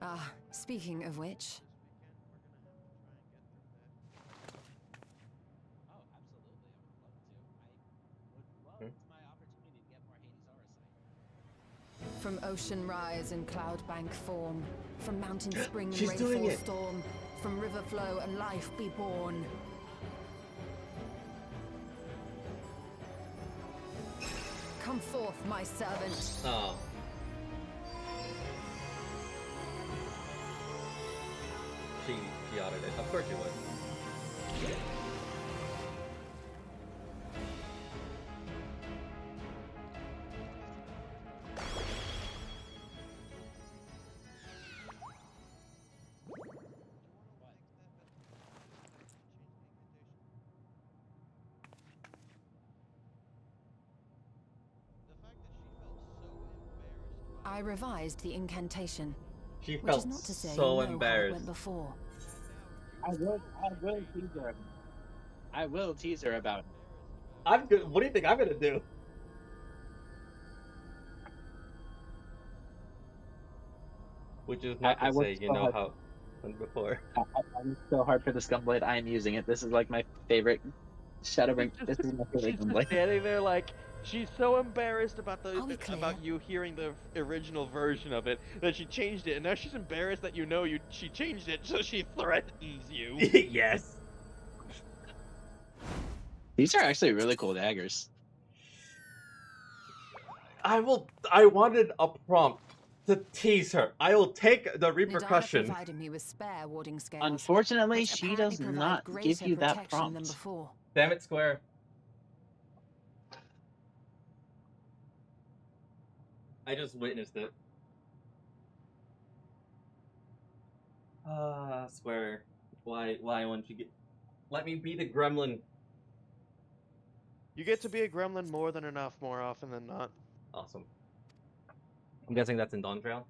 Ah, speaking of which... From ocean rise and cloudbank form, from mountain spring and She's doing rainfall it. storm, from river flow and life be born. Come forth, my servant. Oh. She audited it. Of course she would. I revised the incantation. She which felt is not to say so you know how it embarrassed. went before. I will tease her. I will tease her about it. I'm good. What do you think I'm gonna do? Which is not I to say worked you so know hard. how it went before. I'm so hard for the Scumblade. I am using it. This is like my favorite Shadowbring. This is my favorite She's just Scumblade. standing there like she's so embarrassed about Are we clear? about you hearing the original version of it that she changed it, and now she's embarrassed that you know she changed it, so she threatens you. Yes. These are actually really cool daggers. I wanted a prompt to tease her. I will take the repercussion. Nadana provided me with spare warding scales. Unfortunately, which she apparently does provide not greater give you that protection than prompt. before. Damn it, Square. I just witnessed it. Square. Why won't you let me be the gremlin? You get to be a gremlin more than enough, more often than not. Awesome. I'm guessing that's in Dawn Trail.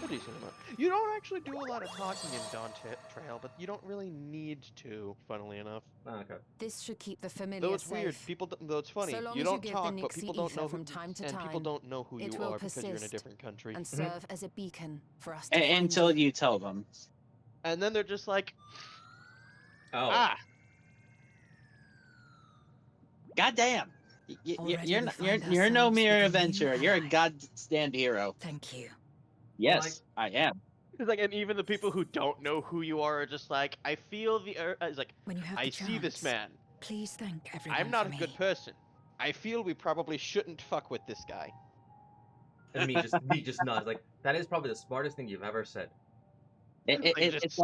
A decent amount. You don't actually do a lot of talking in Dawn Trail, but you don't really need to, funnily enough. Okay. This should keep the familiar Though it's safe. weird, though it's funny, So long you as don't you give talk, the but people don't Nixie know ether who, from time to and time, people don't know who it you will are because you're in a persist different country. and serve as a beacon for us to find Until you. you tell them. And then they're just like, oh. ah. Goddamn. Already You're we not, find you're no ourselves mere with a new adventurer. You're a ally. goddamn hero. Thank you. Yes, I am. It's like, and even the people who don't know who you are just like, I feel the. It's like, When you have I the see this chance, man. please thank everyone I'm not for a me. good person. I feel we probably shouldn't fuck with this guy. And me just nods like that is probably the smartest thing you've ever said. It's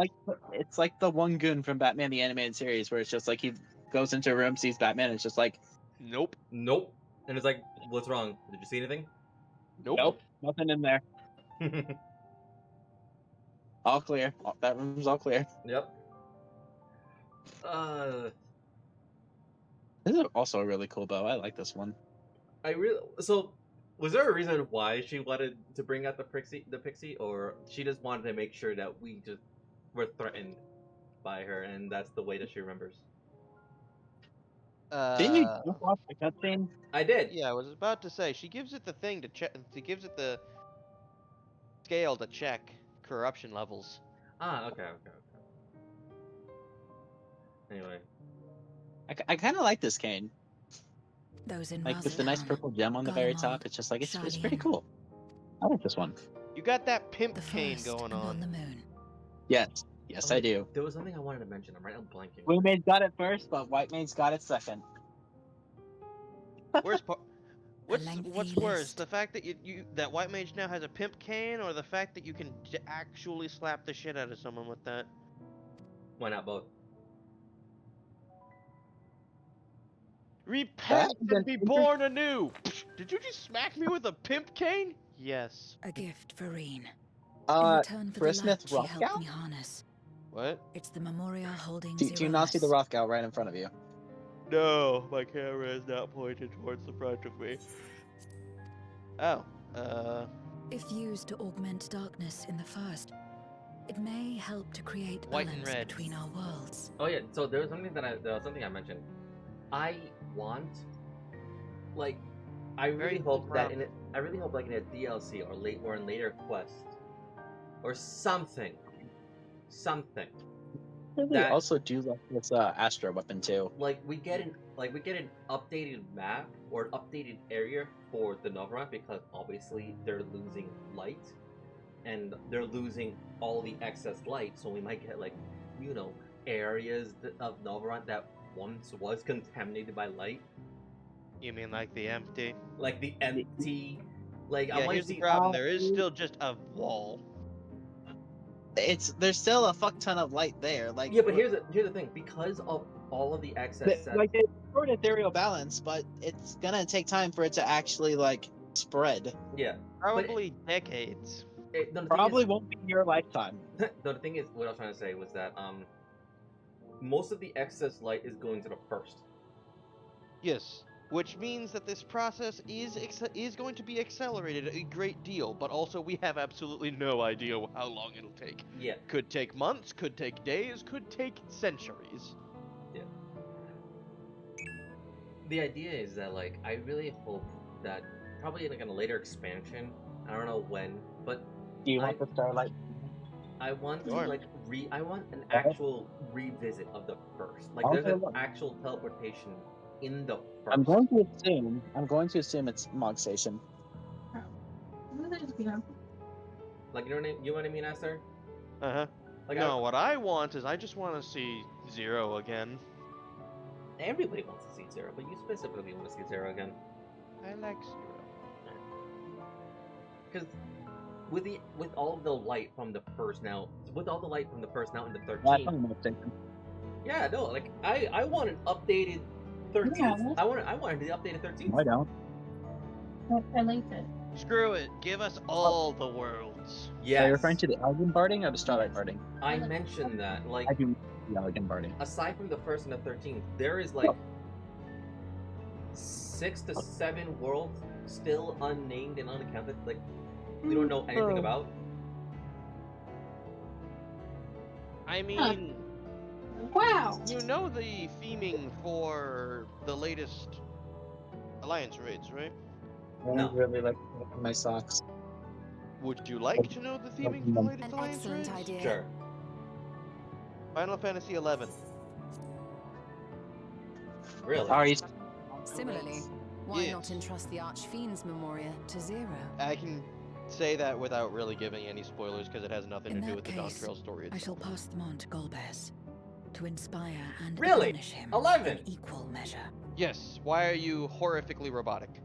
like the one goon from Batman the Animated Series where it's just like he goes into a room, sees Batman, and it's just like, nope. And it's like, what's wrong? Did you see anything? Nope. Nothing in there. All clear. That room's all clear. Yep. This is also a really cool bow. I like this one. So was there a reason why she wanted to bring out the pixie, or she just wanted to make sure that we just were threatened by her, and that's the way that she remembers? Didn't you just watch the cutscene? I did. Yeah, I was about to say she gives it the thing to check. She gives it the scale to check corruption levels. Ah, okay. Anyway, I kind of like this cane. Those in Like with the nice purple gem on the very top. It's just like it's pretty cool. I like this one. You got that pimp cane going on. the moon. Yes, I do. There was something I wanted to mention. I'm right on blanking. Blue Maid's got it first, but White Maid's got it second. What's worse, the fact that that White Mage now has a pimp cane, or the fact that you can actually slap the shit out of someone with that? Why not both? Repent and be born anew! Did you just smack me with a pimp cane? Yes. A gift for Reen. In return for the light Smith she helped Rothgau? me harness. What? It's the memorial holding Do you not see the Rothgau right in front of you? No, my camera is not pointed towards the front of me. Oh, If used to augment darkness in the first, it may help to create White and balance red. between our worlds. Oh yeah, so there was something I mentioned. I want, like, I really hope that in a DLC or in later quests or something. They also do like this Astro weapon too. Like we get an updated map or an updated area for the Novrant, because obviously they're losing light and they're losing all the excess light, so we might get areas of Novrant that once was contaminated by light. you mean like the empty? Like the empty, I Yeah, want here's to see. the problem. There is still just a wall. There's still a fuck ton of light there. Like Yeah, but here's the thing. Because of all of the excess, like they for an ethereal balance, but it's gonna take time for it to actually spread. Yeah, probably decades. Probably won't be your lifetime. The thing is, what I was trying to say was that most of the excess light is going to the first. Yes, which means that this process is going to be accelerated a great deal, but also we have absolutely no idea how long it'll take. Yeah. Could take months, could take days, could take centuries. Yeah. The idea is that, like, I really hope that probably like in a later expansion, I don't know when, but Do you want the Starlight? I want to Sure. like I want an actual revisit of the first. Like there's an actual teleportation in the first. I'm going to assume it's Mog Station. Like you know what I mean, Esther? Uh-huh. Like no, what I want is I just want to see Zero again. Everybody wants to see Zero, but you specifically want to see Zero again. I like Zero. Because with all the light from the first now, with all the light from the first now into 13. Yeah, no, like I want an updated 13. Yeah. I wanted the updated 13. I don't. I liked it. Screw it. Give us all the worlds. Yes. Are you referring to the Elgin Barding or the Starlight Barding? I mentioned that, like, I do the Elgin Barding. Aside from the first and the 13th, there is like 6 to 7 worlds still unnamed and unaccounted. Like, we don't know anything about. I mean, wow. You know the theming for the latest Alliance raids, right? I really like my socks. Would you like to know the theming for the latest An Alliance excellent raids? idea. Sure. Final Fantasy XI. Really? Are you? Similarly, why Yes. not entrust the Archfiend's Memoria to Zero? I can say that without really giving any spoilers because it has nothing In to do that with the case, Dawn Trail story I shall itself. pass them on to Golbez to inspire and Really? punish him 11? in equal measure. Yes. Why are you horrifically robotic?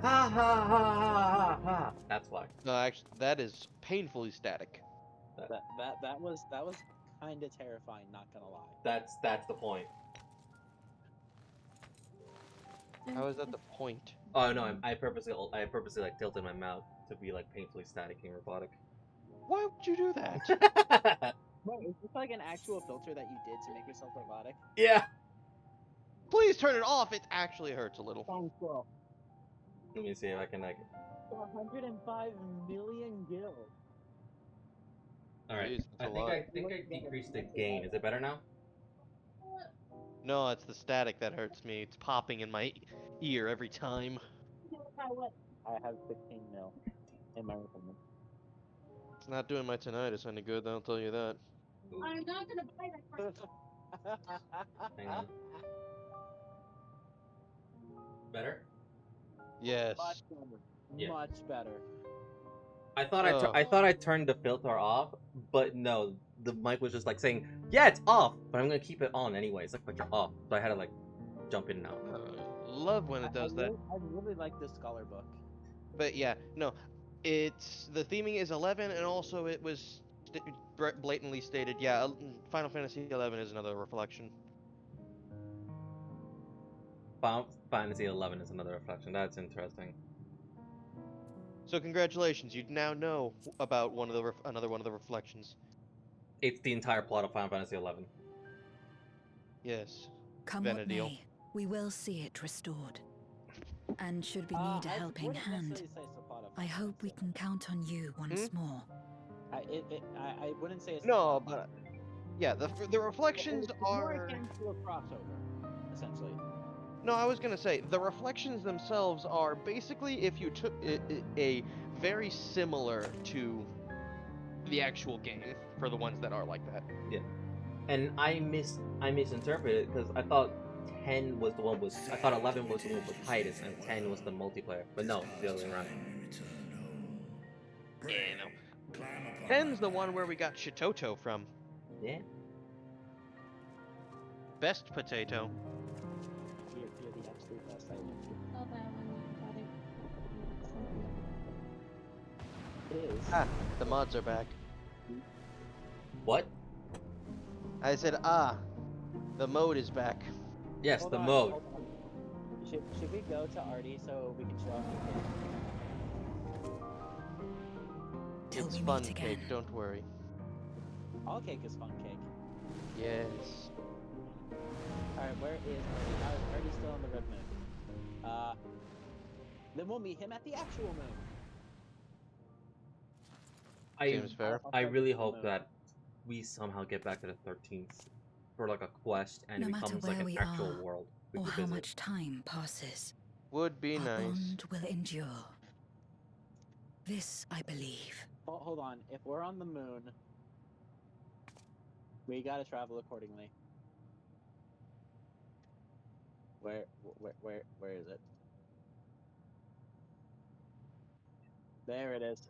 Ha ha ha ha ha. That's why. No, actually, that is painfully static. That was kind of terrifying. Not gonna lie. That's the point. How is that the point? Oh no, I purposely like tilted my mouth to be like painfully static and robotic. Why would you do that? Wait, is this like an actual filter that you did to make yourself robotic? Yeah. Please turn it off. It actually hurts a little. Thanks, bro. Let me see if I can like. 105 million gills. All right. Jeez, that's a lot. I think I decreased the gain. Is it better now? No, it's the static that hurts me. It's popping in my ear every time. I have 15 mil in my opinion. It's not doing my tinnitus any good, I'll tell you that. I'm not gonna buy that. Hang on. Better? Yes. Much better. Yeah. Much better. I thought I turned the filter off, but no, the mic was just like saying, "Yeah, it's off," but I'm gonna keep it on anyways. Like, but you're off, so I had to like jump in and out. Love when it does that. I really like this scholar book. But yeah, no, it's the theming is 11, and also it was blatantly stated. Yeah, Final Fantasy 11 is another reflection. Final Fantasy 11 is another reflection. That's interesting. So congratulations, you now know about one of the another one of the reflections. It's the entire plot of Final Fantasy 11. Yes. Come what may, we will see it restored. And should we need a helping hand, I hope we can count on you once more. I wouldn't say it's no, but yeah, the reflections it's are more akin to a crossover, essentially. No, I was gonna say the reflections themselves are basically if you took a very similar to the actual game for the ones that are like that. Yeah, and I misinterpreted it because I thought 10 was the one with I thought 11 was the one with Titus and 10 was the multiplayer, but no, it's the other way around. Yeah, no. 10's the one where we got Shitoto from. Yeah. Best potato. You're the absolute best. I Saw that when you got it. It is. Ah, the mods are back. What? I said, the mode is back. Yes, Hold the on, mode. hold on. Should we go to Artie so we can show off the cake? It's fun cake, don't worry. All cake is fun cake. Yes. Alright, where is Artie? Artie's still on the red moon. Then we'll meet him at the actual moon. Seems fair. I really hope that we somehow get back to the 13th for like a quest and No it matter becomes like where an we actual are, world we or can how visit. much time passes, Would be our nice. bond will endure. This I believe. Hold on. If we're on the moon, we gotta travel accordingly. Where is it? There it is.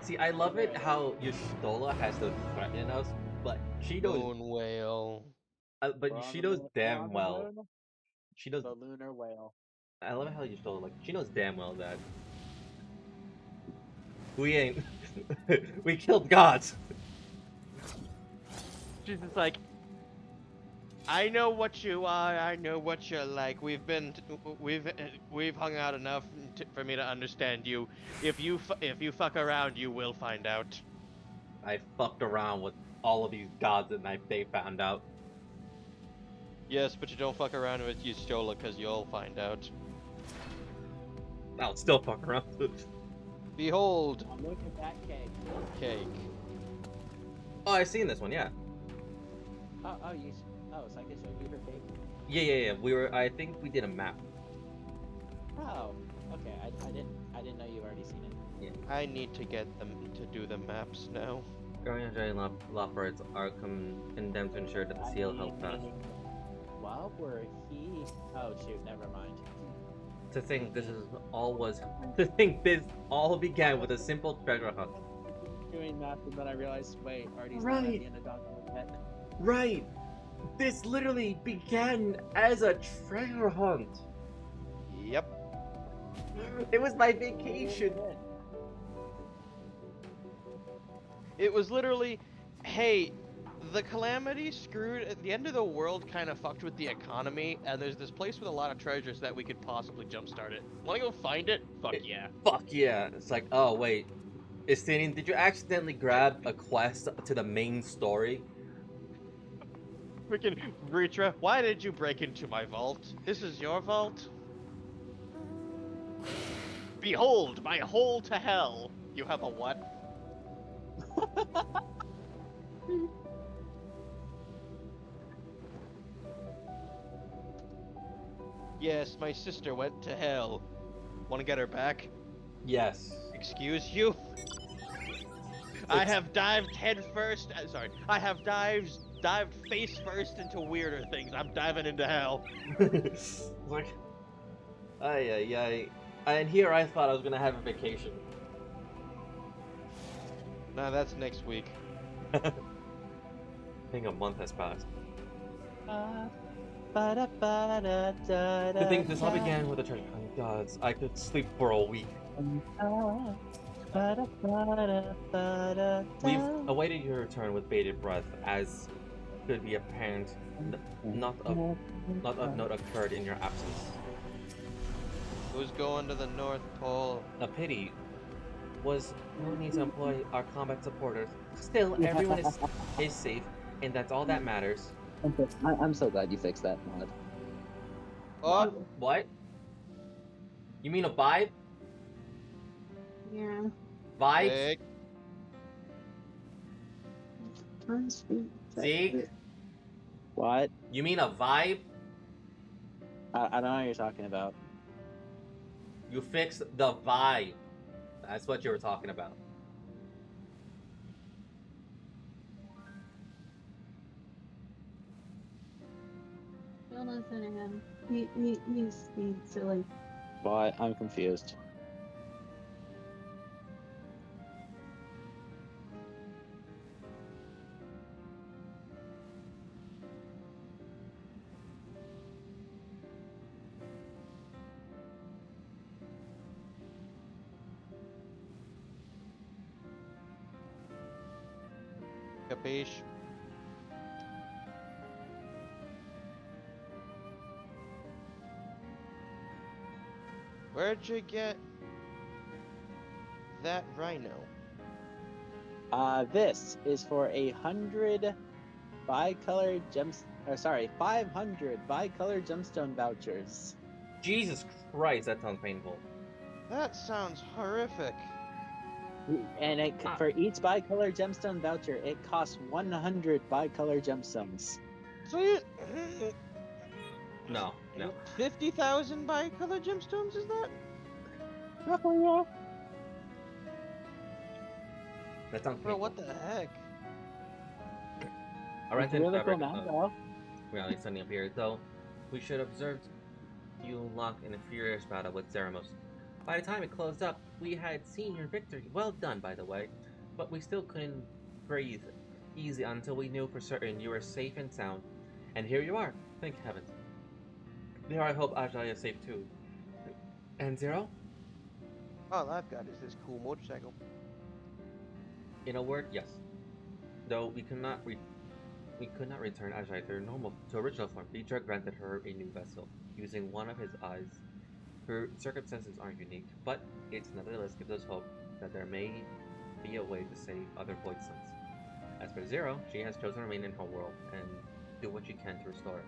See, I love it how Yustola has to threaten us, but she knows. Moon whale. But she knows damn well. She knows. The lunar whale. I love how Yustola, like, she knows damn well that we ain't. We killed gods. She's just like, I know what you are. I know what you're like. We've hung out enough for me to understand you. If you fuck around, you will find out. I fucked around with all of these gods and they found out. Yes, but you don't fuck around with Yustola because you'll find out. I'll still fuck around. Behold. Look at that cake. Cake. Oh, I've seen this one, yeah. Oh, so I can show you her cake? Yeah. I think we did a map. Oh, okay. I didn't know you've already seen it. Yeah. I need to get them to do the maps now. Guardian and Lawbirds are condemned to ensure that the seal held fast. Well, oh shoot, never mind. To think this all began with a simple treasure hunt. Doing math, and then I realized, wait, Artie's Right. not at the end of Donkey yet. Right! This literally began as a treasure hunt! Yep. It was my vacation! It was literally, hey, the calamity screwed at the end of the world, kind of fucked with the economy, and there's this place with a lot of treasures that we could possibly jumpstart it. Wanna go find it? Fuck yeah. Fuck yeah! It's like, oh wait, Istinian, did you accidentally grab a quest to the main story? Freaking Ritra, why did you break into my vault? This is your vault? Behold, my hole to hell! You have a what? Yes, my sister went to hell. Want to get her back? Yes. Excuse you? I have dived head first. I have dived face first into weirder things. I'm diving into hell. Like, ay. And here I thought I was gonna have a vacation. Nah, that's next week. I think a month has passed. To think this all began with a treasure hunt. Gods, I could sleep for a week. We've awaited your return with bated breath, as could be apparent. Not of note occurred in your absence. Who's going to the North Pole? A pity. Was no need to employ our combat supporters. Still, everyone is safe, and that's all that matters. I'm so glad you fixed that mod. Oh, what? You mean a vibe? Yeah. Vibes? Zeke? What? You mean a vibe? I don't know what you're talking about. You fixed the vibe. That's what you were talking about. Don't listen to him. He's silly. Why? I'm confused. Capiche? Where'd you get that rhino? This is for 100 bi-colored or sorry, 500 bicolor gemstone vouchers. Jesus Christ, that sounds painful. That sounds horrific. And for each bicolor gemstone voucher, it costs 100 bicolor gemstones. So you... No. 50,000 bicolor gemstones, is that? Roughly, yeah. That sounds Bro, painful. what the heck? A rented really fabric cool, man, of though. reality suddenly appeared, though we should observe you locked in a furious battle with Zeramos. By the time it closed up, we had seen your victory. Well done, by the way. But we still couldn't breathe easy until we knew for certain you were safe and sound. And here you are. Thank heavens. There, I hope Ajay is safe too. And Zero? All I've got is this cool motorcycle. In a word, yes. Though we could not return Ajay to original form. Beedra granted her a new vessel, using one of his eyes. Her circumstances aren't unique, but it nevertheless gives us hope that there may be a way to save other Void Sons. As for Zero, she has chosen to remain in her world and do what she can to restore it.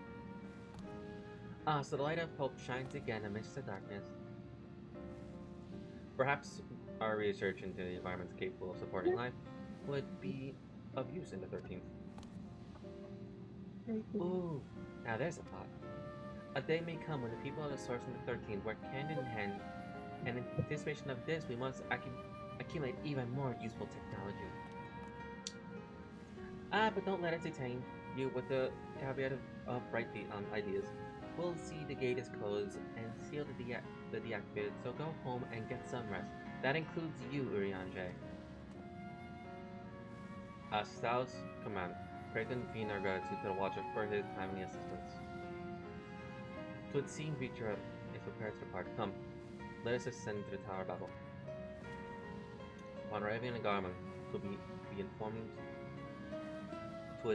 So the light of hope shines again amidst the darkness. Perhaps our research into the environments capable of supporting life would be of use in the 13th. Ooh, now there's a thought. A day may come when the people of the Source and the 13th work hand in hand, and in anticipation of this, we must accumulate even more useful technology. But don't let it detain you with the caveat of bright ideas. We'll see the gate is closed and seal the deactivated, so go home and get some rest. That includes you, Urianger. Staus command. Kraken being our gratitude to the Watcher for his timely assistance. To it seem Beedra is prepared to depart. Come, let us ascend to the Tower of Babel. Upon arriving in Garmin, to be informing to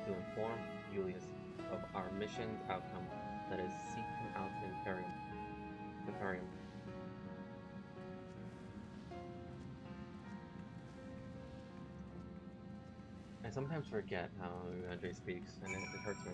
inform Julius of our mission's outcome. That is, seek him out in Imperium. I sometimes forget how Andre speaks, and it hurts me.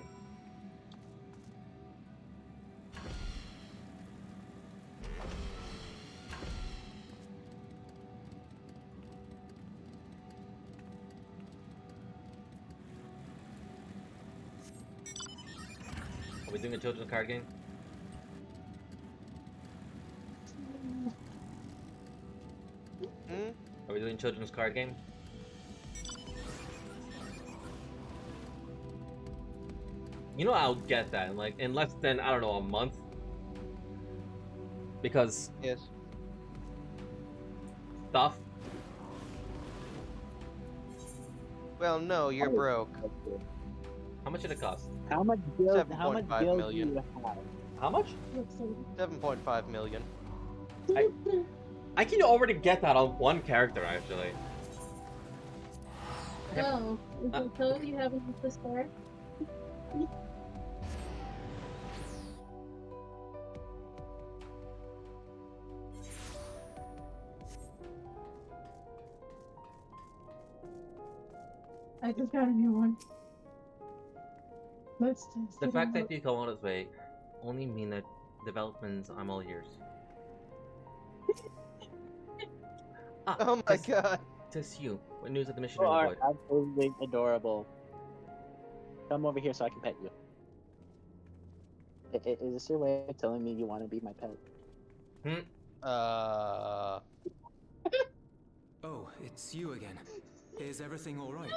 Are we doing a children's card game? Are we doing children's card game? You know, I'll get that in less than, I don't know, a month. Because yes, stuff. Well, no, you're broke. How much did it cost? How much build? 7.5 million. Do you have? How much? 7.5 million. I can already get that on one character, actually. No, is it so you haven't used this card? I just got a new one. Let's test The it fact out. that you come all this way only mean that developments I'm all ears. Oh my god. Tis you. What news of the mission You in the are void? absolutely adorable. Come over here so I can pet you. Is this your way of telling me you want to be my pet? Oh, it's you again. Is everything all right?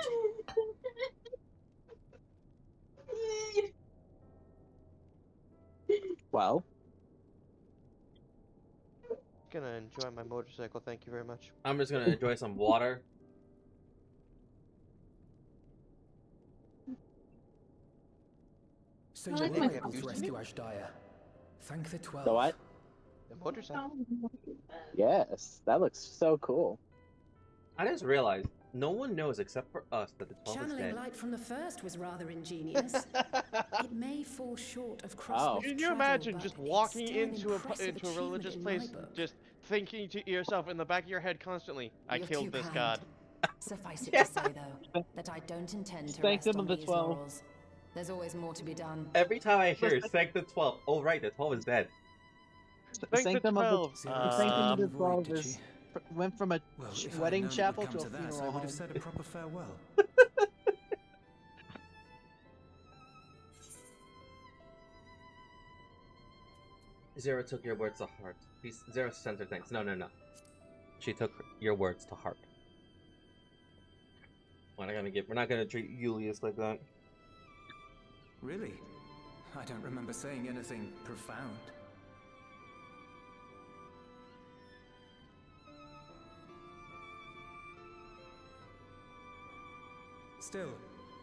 Well, Gonna enjoy my motorcycle, thank you very much. I'm just gonna enjoy some water. So I you like were my able to motorcycle. rescue Ashdaya. Thank the 12. the what? The motorcycle. Yes, that looks so cool. I just realized no one knows except for us that the 12 is Channeling dead. light from the first was rather ingenious. It may fall short of cross. Can you imagine just walking into a religious place, just thinking to yourself in the back of your head constantly, I You're killed too this kind. god. Suffice it to say, though, that I don't intend to rest Sanctum on of the these 12. laurels. There's always more to be done. Every time I hear Sanctum 12, oh right, the 12 is dead. Sanctum of the 12. Sanctum of the Void, 12 did is she? went from a Well, if I'd wedding known it would chapel come to a to that, funeral I would home. have said a proper farewell. Zero took your words to heart. Zero sent her thanks. No. She took your words to heart. We're not gonna treat Julius like that. Really? I don't remember saying anything profound. Still,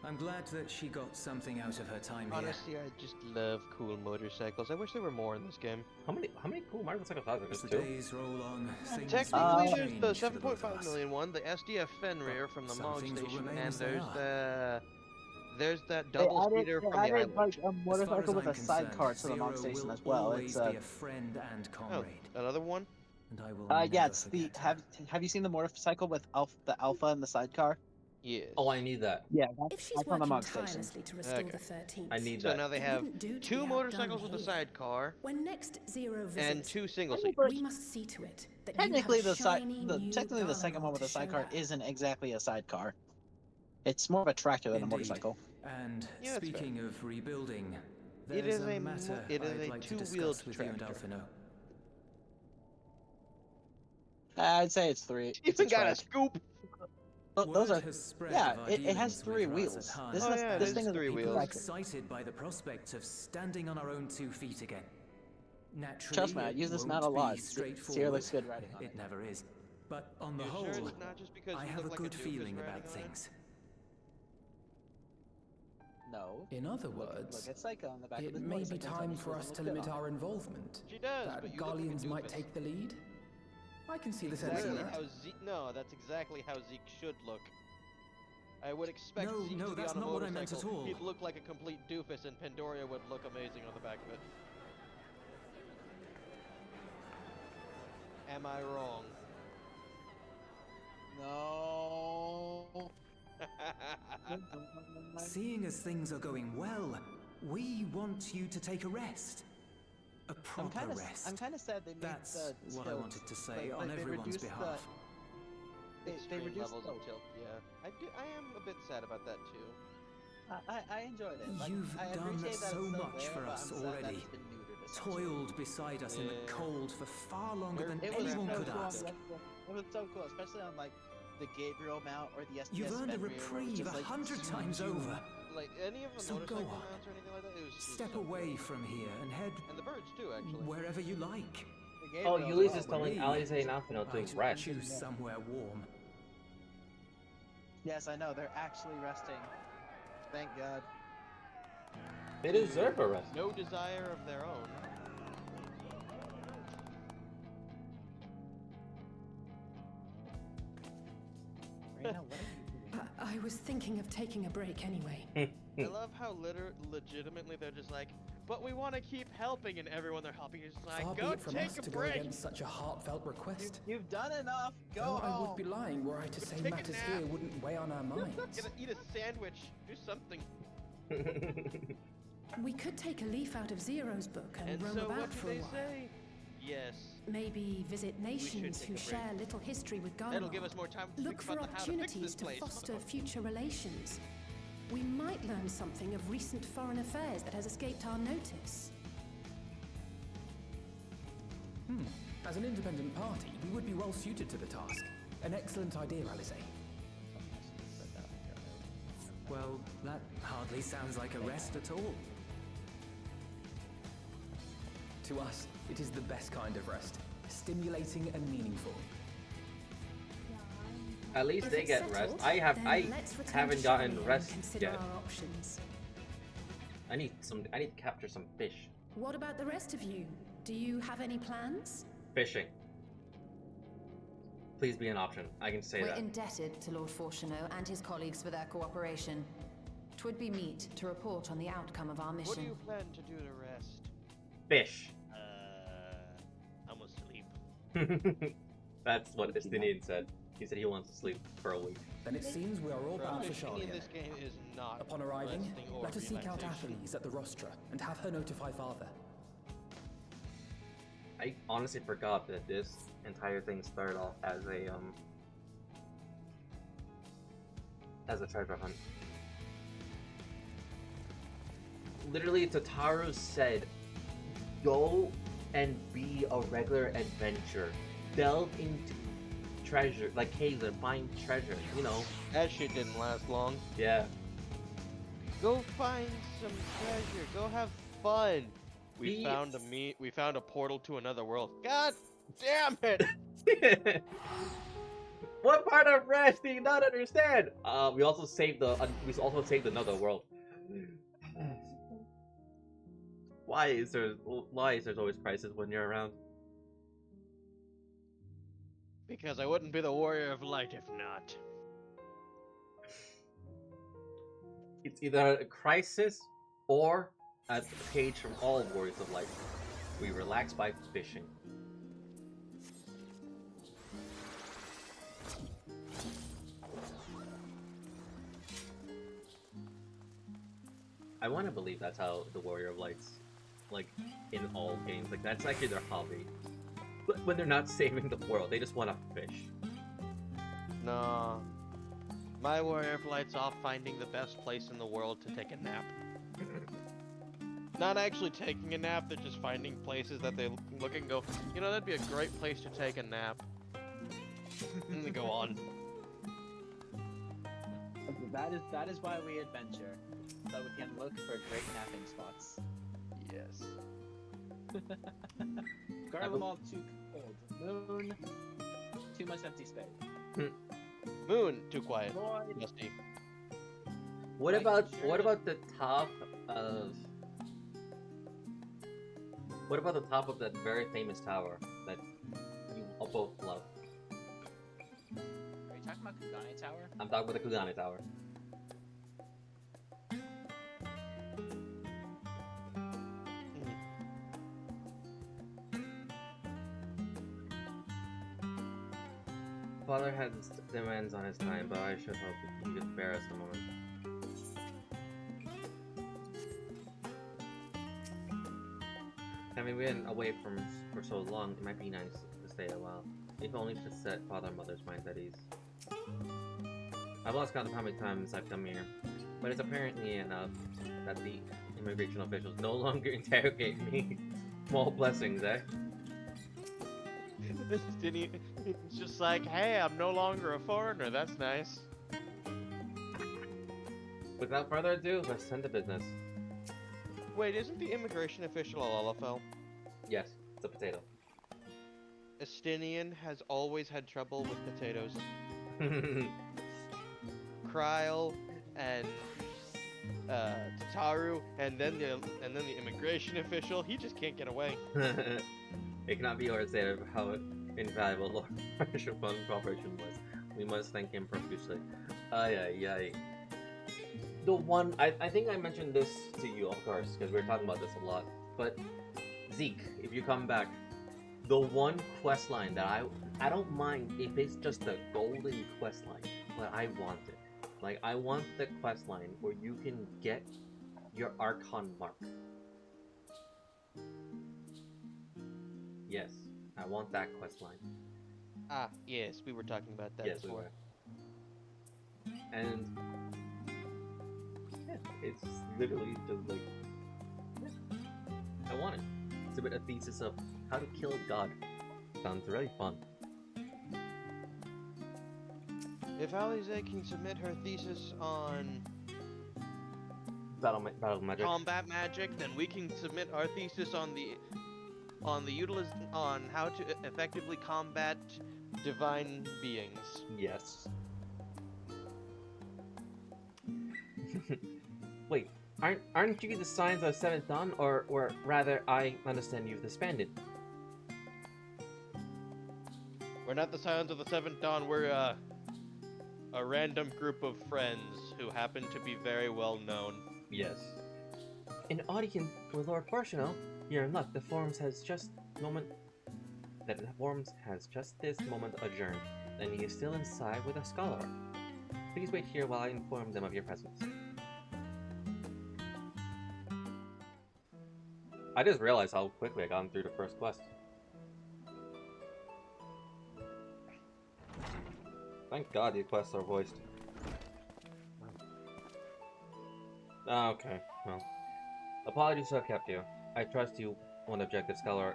I'm glad that she got something out of her time here. Honestly, I just love cool motorcycles. I wish there were more in this game. How many cool motorcycles are there? As the Two? days roll on, things Technically, will there's the change for the both of 7.5 us. million one, the SDF Fenrir from the some Mog things will Station, remain and as they there's that They double added, speeder they from the added island. like a As far motorcycle as with I'm a sidecar to the concerned, Mog Zero Station will as well. always It's be a friend and comrade. Another one? And I will yeah, never it's the forget have you seen the motorcycle with the Alpha and the sidecar? Yes. Oh, I need that. Yeah, If she's that's on the working Mog Station. tirelessly to restore the 13th, I need So that. now they it have wouldn't do to two be motorcycles with outdone a here. sidecar, When next Zero visits, and two single Technically, seaters. we must see to it that Technically, you have the a shiny new technically the second one with the to show sidecar her. isn't exactly a sidecar. It's more of a tractor than a Indeed. motorcycle. And Yeah, that's speaking of rebuilding, It there's is a a matter it is I'd a like to two-wheeled discuss with you and tractor. Alphino. I'd say it's three. It's Even got a trike. scoop. Those Word are has spread yeah. of our It has dealings 3 with wheels. Ras Atan. This, Oh, is, yeah, this it thing is is 3 People are wheels. excited by the prospect of standing on our own 2 feet again. Naturally, Trust me, I it use this won't mount a be lot. straightforward. Sierra looks good riding on It never is. But on the You whole, sure it's not just because I you have a look like good doofus feeling riding about on it? things. No. In other Look words, at Psycho on the back of it his may be motorcycle. time She for us doesn't to look good limit on our it. involvement. She does, That but you look like a Garleans might doofus. take the lead. I can see the sense in Exactly that. how Zeke. No, that's exactly how Zeke should look. I would expect No, Zeke no, to be that's on a not what I meant motorcycle. at all. He'd look like a complete doofus, and Pandoria would look amazing on the back of it. Am I wrong? No. Seeing as things are going well, we want you to take a rest. A proper rest. I'm kind of sad they made That's the what I tilt, wanted to say like, on they everyone's reduced behalf. They Extreme reduced levels the of tilt. Yeah, I am a bit sad about that too. I enjoyed it. Like, You've I done appreciate that so it's much there, for but us I'm sad that already. it's been neutered, essentially. Toiled beside us in the Yeah. cold for far longer than It was anyone so could cool on ask. the It was so cool, especially on like the Gabriel mount or the SDS. You've earned a Fenrir, where it was reprieve just, like, 100 times zoom. over. Like any of the So go motorcycle on. mounts or anything like that, it was Step so away good. from here and head And the birds too, actually. wherever you like. Oh, Gabriel, Yuli's is well, telling Me, Alize and Alphino to I'd rest. choose somewhere warm. Yes, I know. They're actually resting. Thank God. They deserve a rest. No desire of their own. Reina, what are you I was thinking of taking a break anyway. I love how legitimately they're just like, but we want to keep helping, and everyone they're helping is just like, Far be go it from take us a to go break. against such a heartfelt request. You've done enough. Go Though I home. would be lying were I to say Take a matters nap. here wouldn't weigh on our minds. Gonna eat a sandwich. Do something. We could take a leaf out of Zero's book and, And roam so about what do for a they while. say? Yes. Maybe visit nations take who a break. share little history with Garleans. That'll give us more time to Look think for about how to fix opportunities this to place. foster future relations. We might learn something of recent foreign affairs that has escaped our notice. As an independent party, we would be well suited to the task. An excellent idea, Alize. Well, that hardly sounds like a rest at all. To us, it is the best kind of rest. Stimulating and meaningful. At least If they it's get settled, rest. I then let's return haven't to gotten Shiny and rest consider yet. our options. I need to capture some fish. What about the rest of you? Do you have any plans? Fishing. Please be an option. I can say We're that. indebted to Lord Fortuneau and his colleagues for their cooperation. 'Twould be meet to report on the outcome of our mission. What do you plan to do to rest? Fish. I'm asleep. That's what Istinian said. He said he wants to sleep for a week. Then it seems we are all bound for Any of Charlia. this game is not Upon arriving, resting or let us seek out relaxation. Atheles at the Rostra and have her notify Father. I honestly forgot that this entire thing started off as a treasure hunt. Literally, Tataru said, go and be a regular adventurer. Delve into treasure, like caves and find treasure, you know. That shit didn't last long. Yeah. Go find some treasure. Go have fun. We found a portal to another world. God damn it! What part of rest do you not understand? We also saved another world. Why is there always crisis when you're around? Because I wouldn't be the warrior of light if not. It's either a crisis or a page from all Warriors of Light. We relax by fishing. I want to believe that's how the Warrior of Light's, like, in all games. Like, that's actually their hobby. But when they're not saving the world, they just want to fish. No. My warrior of light's off finding the best place in the world to take a nap. Not actually taking a nap, they're just finding places that they look and go, you know, that'd be a great place to take a nap. And they go on. That is why we adventure. So we can look for great napping spots. Yes. Garlemald too cold. Moon, too much empty space. Moon, too quiet. Void. Musty. What about the top of that very famous tower that you both love? Are you talking about Kugane Tower? I'm talking about the Kugane Tower. Father has demands on his time, but I should hope he could spare us a moment. Having been away for so long, it might be nice to stay a while. If only to set Father and Mother's minds at ease. I've lost count of how many times I've come here, but it's apparently enough that the immigration officials no longer interrogate me. Small blessings, eh? It's just like, hey, I'm no longer a foreigner, that's nice. Without further ado, let's tend to business. Wait, isn't the immigration official a Lullafell? Yes, it's a potato. Estinian has always had trouble with potatoes. Kryl and Tataru, and then the immigration official. He just can't get away. It cannot be overstated how invaluable Lord Archibald's cooperation was. We must thank him profusely. Ay. The one, I think I mentioned this to you, of course, because we were talking about this a lot. But Zeke, if you come back, the one quest line that I don't mind if it's just a golden quest line, but I want it. Like, I want the quest line where you can get your Archon mark. Yes, I want that quest line. Ah, yes, we were talking about that before. We were. And yeah, it's literally just like, yeah, I want it. It's a bit of thesis of how to kill a god. Sounds really fun. If Alize can submit her thesis on Battle magic. combat magic, then we can submit our thesis on how to effectively combat divine beings. Yes. Wait, aren't you the Scions of Seventh Dawn, or rather, I understand you've disbanded? We're not the Scions of the Seventh Dawn. We're a random group of friends who happen to be very well known. Yes. In audience with Lord Fortuno, you're in luck. The forums has just this moment adjourned. and he is still inside with a scholar. Please wait here while I inform them of your presence. I just realized how quickly I got through the first quest. Thank God these quests are voiced. Okay, well. Apologies to have kept you. I trust you won't object if Scholar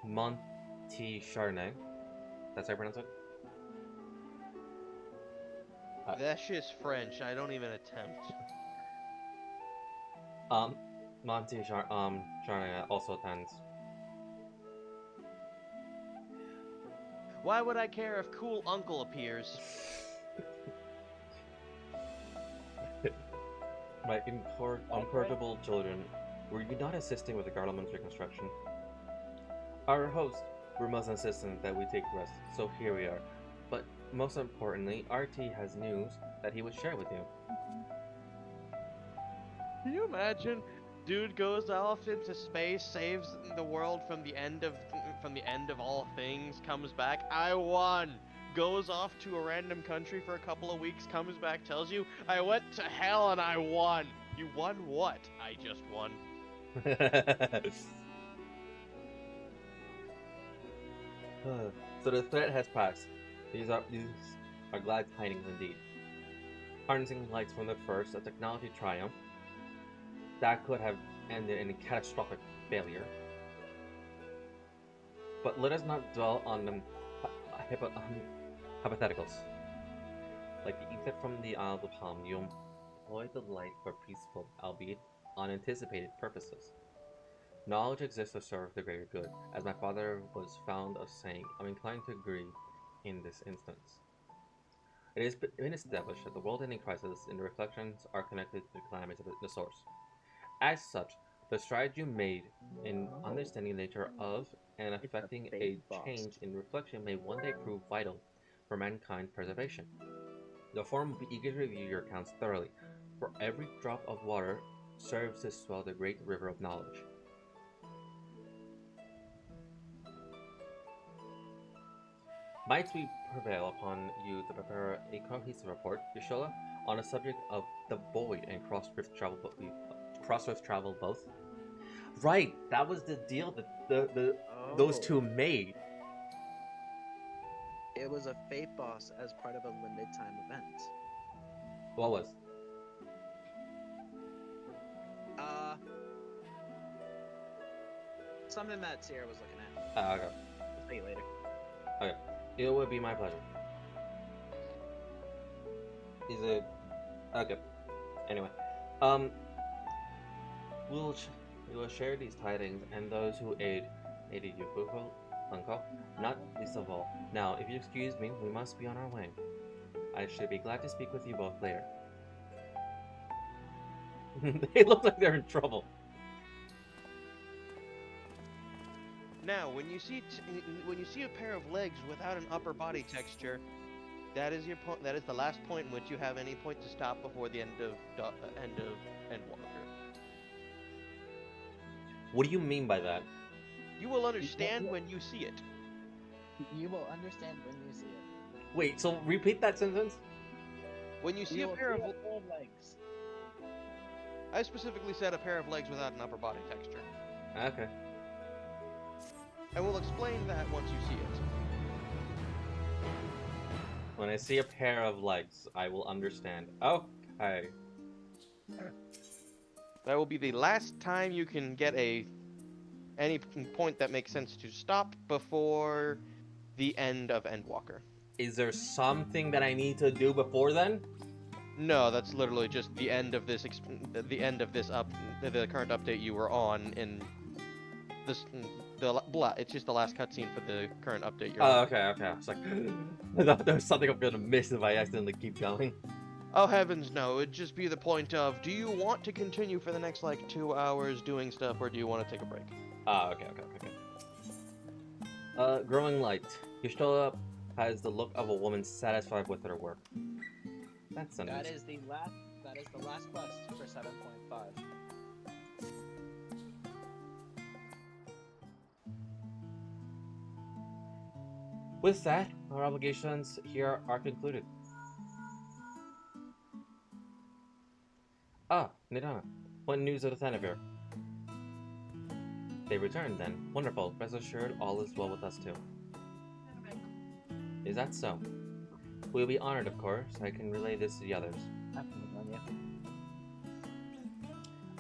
Monty Charnay. That's how I pronounce it? That's just French. I don't even attempt. Monty Charnay also attends. Why would I care if cool uncle appears? My unpurgeable children, were you not assisting with the garland's reconstruction? Our hosts were most insistent that we take rest, so here we are. But most importantly, RT has news that he would share with you. Can you imagine? Dude goes off into space, saves the world from the end of all things, comes back, I won! Goes off to a random country for a couple of weeks, comes back, tells you, I went to hell and I won! You won what? I just won. So the threat has passed. These are glad tidings indeed. Harnessing lights from the first, a technology triumph that could have ended in a catastrophic failure. But let us not dwell on the hypotheticals. Like the ether from the Isle of Palm, you employ the light for peaceful, albeit unanticipated purposes. Knowledge exists to serve the greater good, as my father was fond of saying. I'm inclined to agree in this instance. It has been established that the world-ending crises and the reflections are connected to the calamities of the source. As such, the strides you made in understanding the nature of and affecting a change in reflection may one day prove vital for mankind's preservation. The Forum will be eager to review your accounts thoroughly, for every drop of water serves to swell the great river of knowledge. Might we prevail upon you to prepare a cohesive report, Yashola, on a subject of the void and cross-rift travel both? Right, that was the deal that those two made. It was a fate boss as part of a limited time event. What was? Something that Sierra was looking at. Okay. I'll tell you later. Okay. It would be my pleasure. Is it? Okay. Anyway, we will share these tidings and those who aided you, Uncle. Not least of all. Now, if you excuse me, we must be on our way. I should be glad to speak with you both later. They look like they're in trouble. Now, when you see a pair of legs without an upper body texture, that is your point. That is the last point in which you have any point to stop before the end of Endwalker. What do you mean by that? You will understand when you see it. You will understand when you see it. Wait, so repeat that sentence? When you see a pair of legs. I specifically said a pair of legs without an upper body texture. Okay. I will explain that once you see it. When I see a pair of legs, I will understand. Okay. That will be the last time you can get any point that makes sense to stop before the end of Endwalker. Is there something that I need to do before then? No, that's literally just the end of this. The current update you were on in this. It's just the last cutscene for the current update you're on. Oh, okay. I was like, I thought there was something I'm gonna miss if I accidentally keep going. Oh heavens no, it'd just be the point of, do you want to continue for the next, 2 hours doing stuff, or do you want to take a break? Okay. Growing light. Yashtola has the look of a woman satisfied with her work. That's nice. That is the last quest for 7.5. With that, our obligations here are concluded. Ah, Nidana, what news of the Thanavir? They returned then. Wonderful. Rest assured, all is well with us too. Is that so? We'll be honored, of course. I can relay this to the others.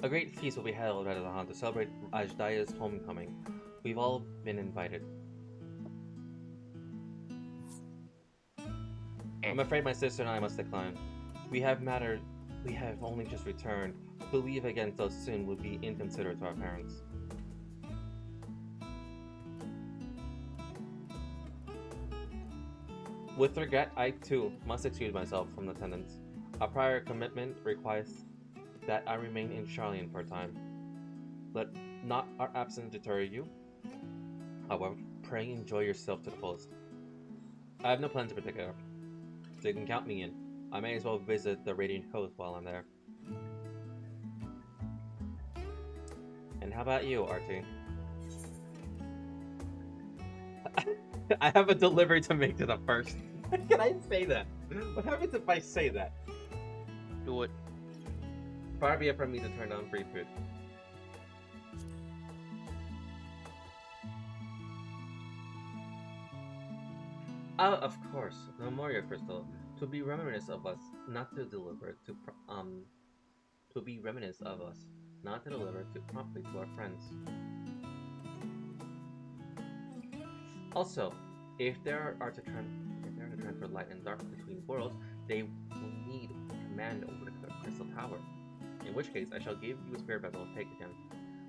A great feast will be held at Adahan to celebrate Ajdaya's homecoming. We've all been invited. I'm afraid my sister and I must decline. We have only just returned. To leave again so soon would be inconsiderate to our parents. With regret, I too must excuse myself from attendance. A prior commitment requires that I remain in Charlian for a time. Let not our absence deter you. However, pray enjoy yourself to the fullest. I have no plans in particular, so you can count me in. I may as well visit the Radiant Coast while I'm there. And how about you, Artie? I have a delivery to make to the first. Can I say that? What happens if I say that? Do it. Far be it from me to turn down free food. Oh, of course. No more, your crystal. To be reminiscent of us, not to deliver to be reminiscent of us, not to deliver too promptly to our friends. Also, if there are to transfer light and dark between worlds, they will need command over the Crystal Tower. In which case, I shall give you a spirit vessel to take again.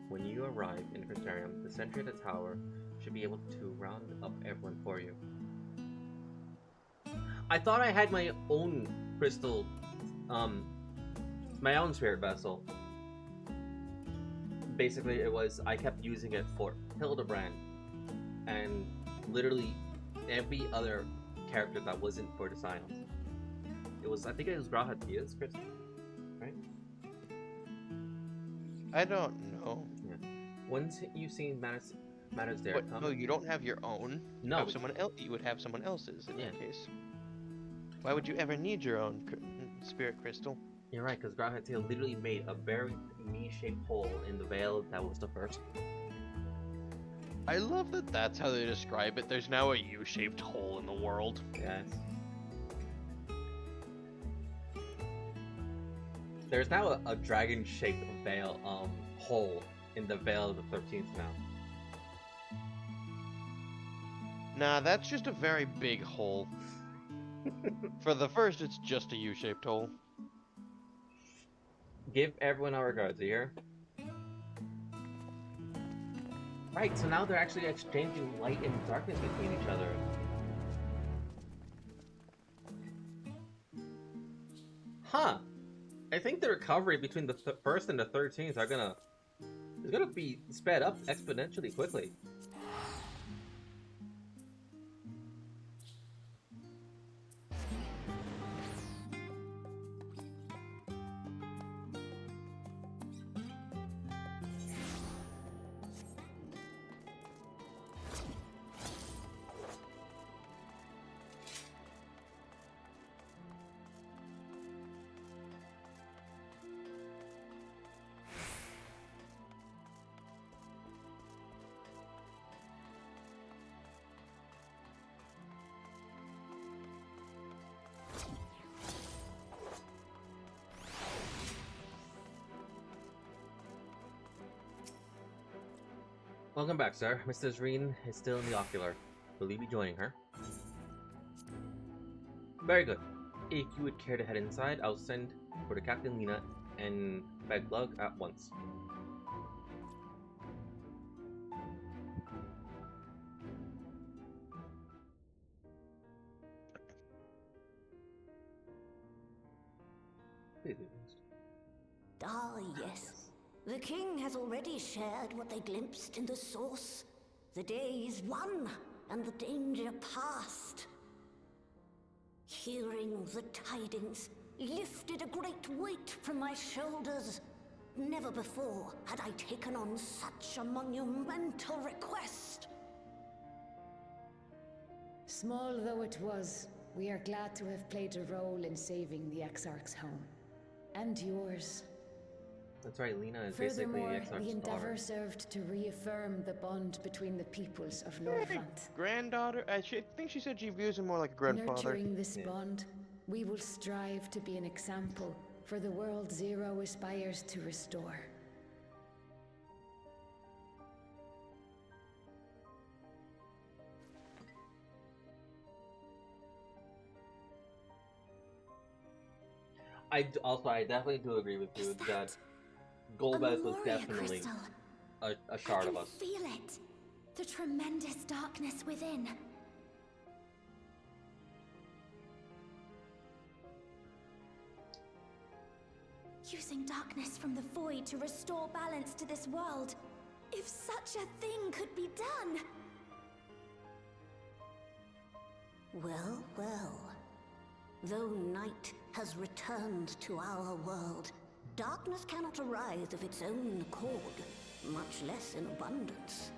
When you arrive in Crystarium, the sentry of the tower should be able to round up everyone for you. I thought I had my own crystal, my own spirit vessel. Basically, I kept using it for Hildebrand, and literally every other character that wasn't for the Scions. I think it was Grahatia's crystal, right? I don't know. Yeah. Once you've seen matters there. What? No, you don't have your own. No. You have someone else. You would have someone else's in that case. Why would you ever need your own spirit crystal? You're right, because Grahatia literally made a very me-shaped hole in the veil that was the first. I love that that's how they describe it. There's now a U-shaped hole in the world. Yes. There's now a dragon-shaped veil, hole in the Veil of the 13th now. Nah, that's just a very big hole. For the first, it's just a U-shaped hole. Give everyone our regards, you hear? Right, so now they're actually exchanging light and darkness between each other. Huh. I think the recovery between the first and the 13th is gonna be sped up exponentially quickly. Welcome back, sir. Mrs. Reen is still in the ocular. Will you be joining her? Very good. If you would care to head inside, I'll send for the Captain Lena and Beglug at once. Ah, yes. The king has already shared what they glimpsed in the source. The day is won, and the danger past. Hearing the tidings lifted a great weight from my shoulders. Never before had I taken on such a monumental request. Small though it was, we are glad to have played a role in saving the Exarch's home. And yours. That's right, Lena is basically the Furthermore, Exarch's the endeavor daughter. served to reaffirm the bond between the peoples of Lordfront. Granddaughter? I think she said she views him more like a grandfather. Nurturing this bond, we will strive to be an example for the world Zero aspires to restore. I definitely do agree with you that Golbez was definitely a shard of us. Feel it. The tremendous darkness within. Using darkness from the void to restore balance to this world. If such a thing could be done. Well, well. Though night has returned to our world, darkness cannot arise of its own accord, much less in abundance.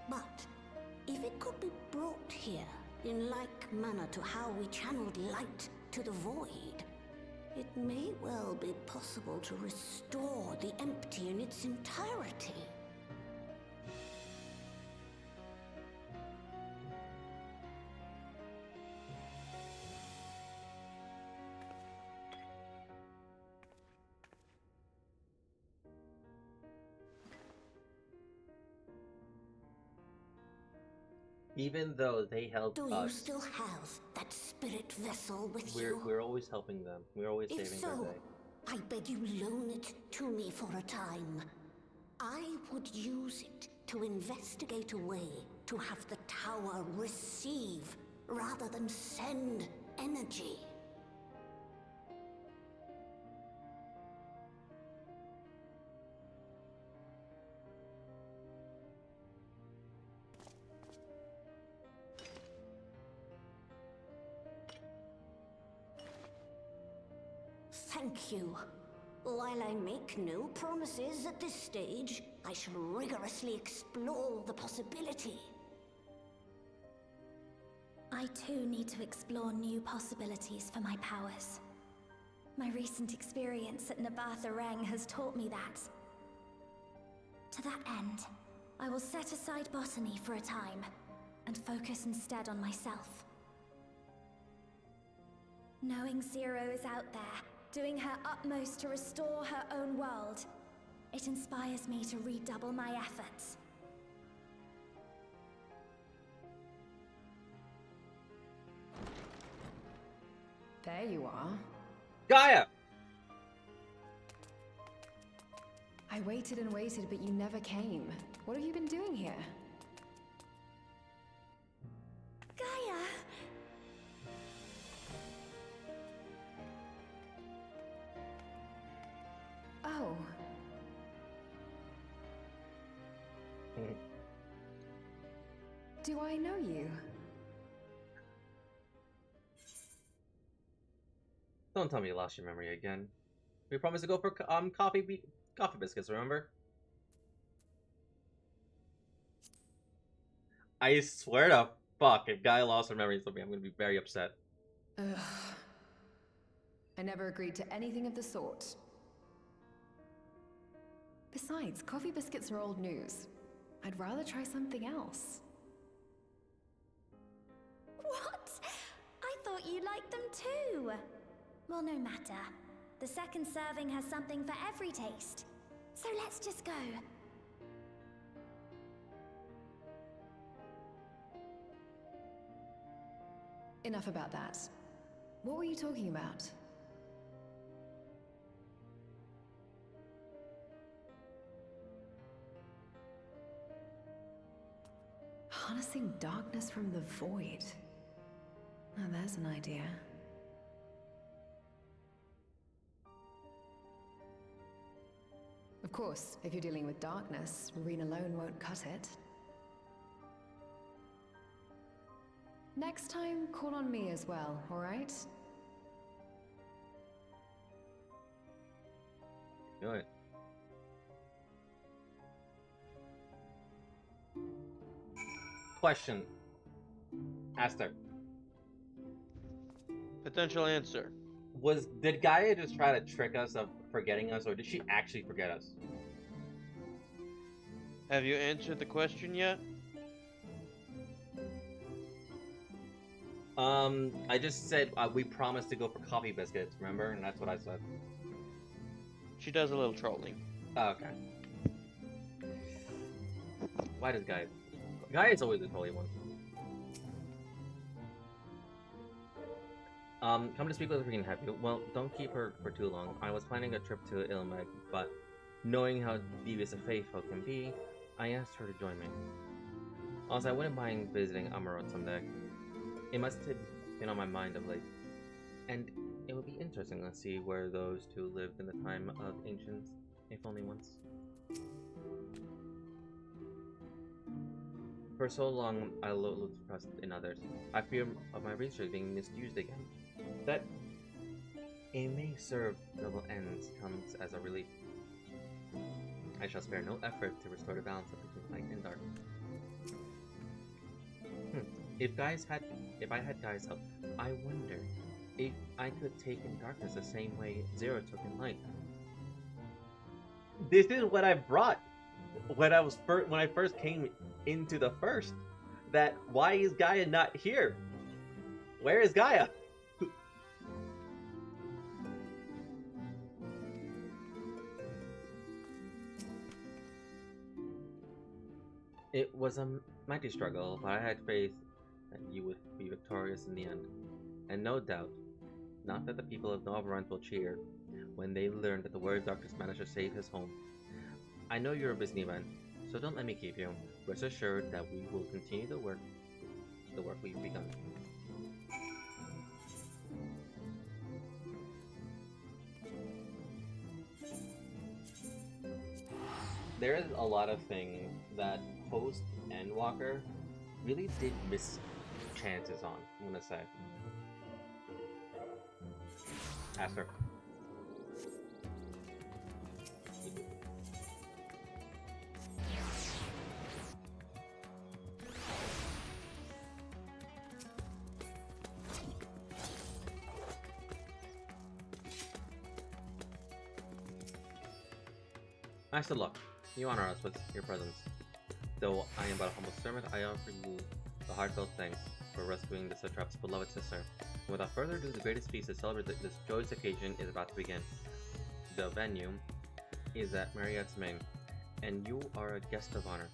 But if it could be brought here in like manner to how we channeled light to the void, it may well be possible to restore the empty in its entirety. Even though they helped us. Do you still have that spirit vessel with you? We're always helping them. We're always saving their day. I beg you loan it to me for a time. I would use it to investigate a way to have the tower receive rather than send energy. Thank you. While I make no promises at this stage, I shall rigorously explore the possibility. I too need to explore new possibilities for my powers. My recent experience at Nabatha Reng has taught me that. To that end, I will set aside botany for a time, and focus instead on myself. Knowing Zero is out there, doing her utmost to restore her own world, it inspires me to redouble my efforts. There you are. Gaia! I waited and waited, but you never came. What have you been doing here? Gaia! Oh. Do I know you? Don't tell me you lost your memory again. We promised to go for coffee biscuits, remember? I swear to fuck, if Guy lost her memory, I'm gonna be very upset. Ugh. I never agreed to anything of the sort. Besides, coffee biscuits are old news. I'd rather try something else. What? I thought you liked them too. Well, no matter. The second serving has something for every taste. So let's just go. Enough about that. What were you talking about? Harnessing darkness from the void. Now there's an idea. Of course, if you're dealing with darkness, Reen alone won't cut it. Next time, call on me as well, alright? Good. Question. Aster. Potential answer. Did Gaia just try to trick us of forgetting us, or did she actually forget us? Have you answered the question yet? I just said we promised to go for coffee biscuits, remember? And that's what I said. She does a little trolling. Oh, okay. Why does Gaia? Gaia is always the trolly one. Come to speak with freaking have you? Well, don't keep her for too long. I was planning a trip to Ilmeg, but knowing how devious a faithful can be, I asked her to join me. Also, I wouldn't mind visiting Amarot someday. It must have been on my mind of late. And it would be interesting to see where those two lived in the time of ancients, if only once. For so long, I looked trust in others. I fear of my research being misused again. That it may serve noble ends comes as a relief. I shall spare no effort to restore the balance between light and dark. If I had Gaia's help, I wonder if I could take in darkness the same way Zero took in light. This is what I brought when I first came into the first. That why is Gaia not here? Where is Gaia? It was a mighty struggle, but I had faith that you would be victorious in the end. And no doubt, not that the people of Novarant will cheer when they learn that the Warrior of Darkness managed to save his home. I know you're a busy man, so don't let me keep you. Rest assured that we will continue the work we've begun. There is a lot of things that Host and Walker really did miss chances on, I'm gonna say. Aster. Master Luck, you honor us with your presence. Though I am but a humble servant, I offer you the heartfelt thanks for rescuing the Satrap's beloved sister. And without further ado, the greatest feast to celebrate this joyous occasion is about to begin. The venue is at Marriott's Main, and you are a guest of honor.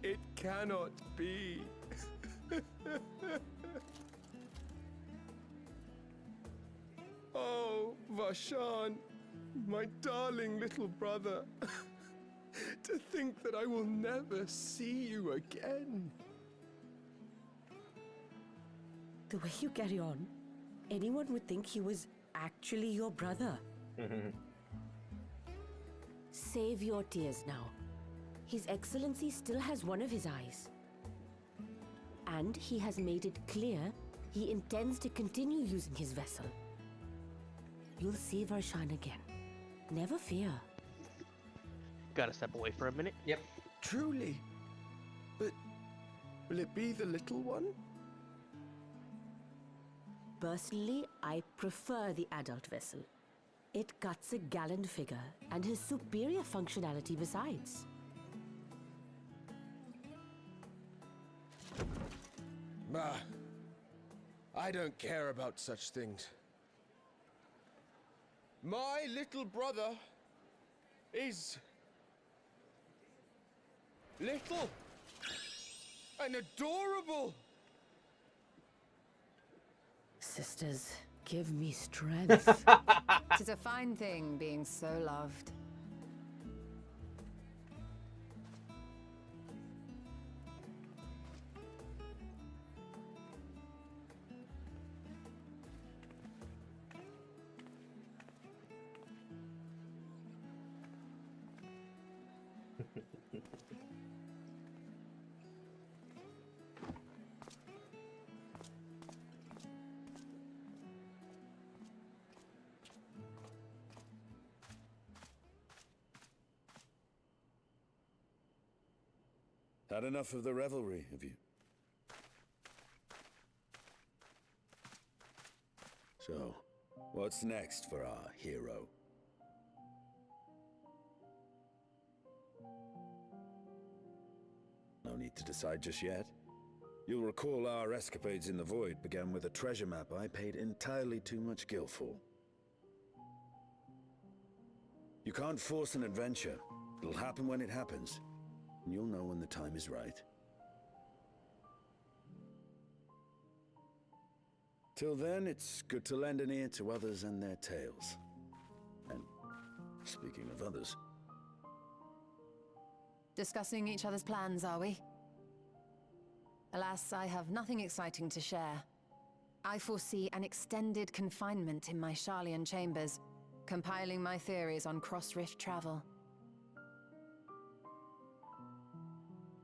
It cannot be. Oh, Vashan, my darling little brother. To think that I will never see you again. The way you carry on, anyone would think he was actually your brother. Save your tears now. His Excellency still has one of his eyes. And he has made it clear he intends to continue using his vessel. You'll see Varshan again. Never fear. Gotta step away for a minute. Yep. Truly? But will it be the little one? Personally, I prefer the adult vessel. It cuts a gallant figure and has superior functionality besides. Ah, I don't care about such things. My little brother is little and adorable. Sisters, give me strength. Tis a fine thing being so loved. Had enough of the revelry, have you? So, what's next for our hero? No need to decide just yet. You'll recall our escapades in the Void began with a treasure map I paid entirely too much gil for. You can't force an adventure. It'll happen when it happens. And you'll know when the time is right. Till then, it's good to lend an ear to others and their tales. And speaking of others... Discussing each other's plans, are we? Alas, I have nothing exciting to share. I foresee an extended confinement in my Sharlayan chambers, compiling my theories on cross-rift travel.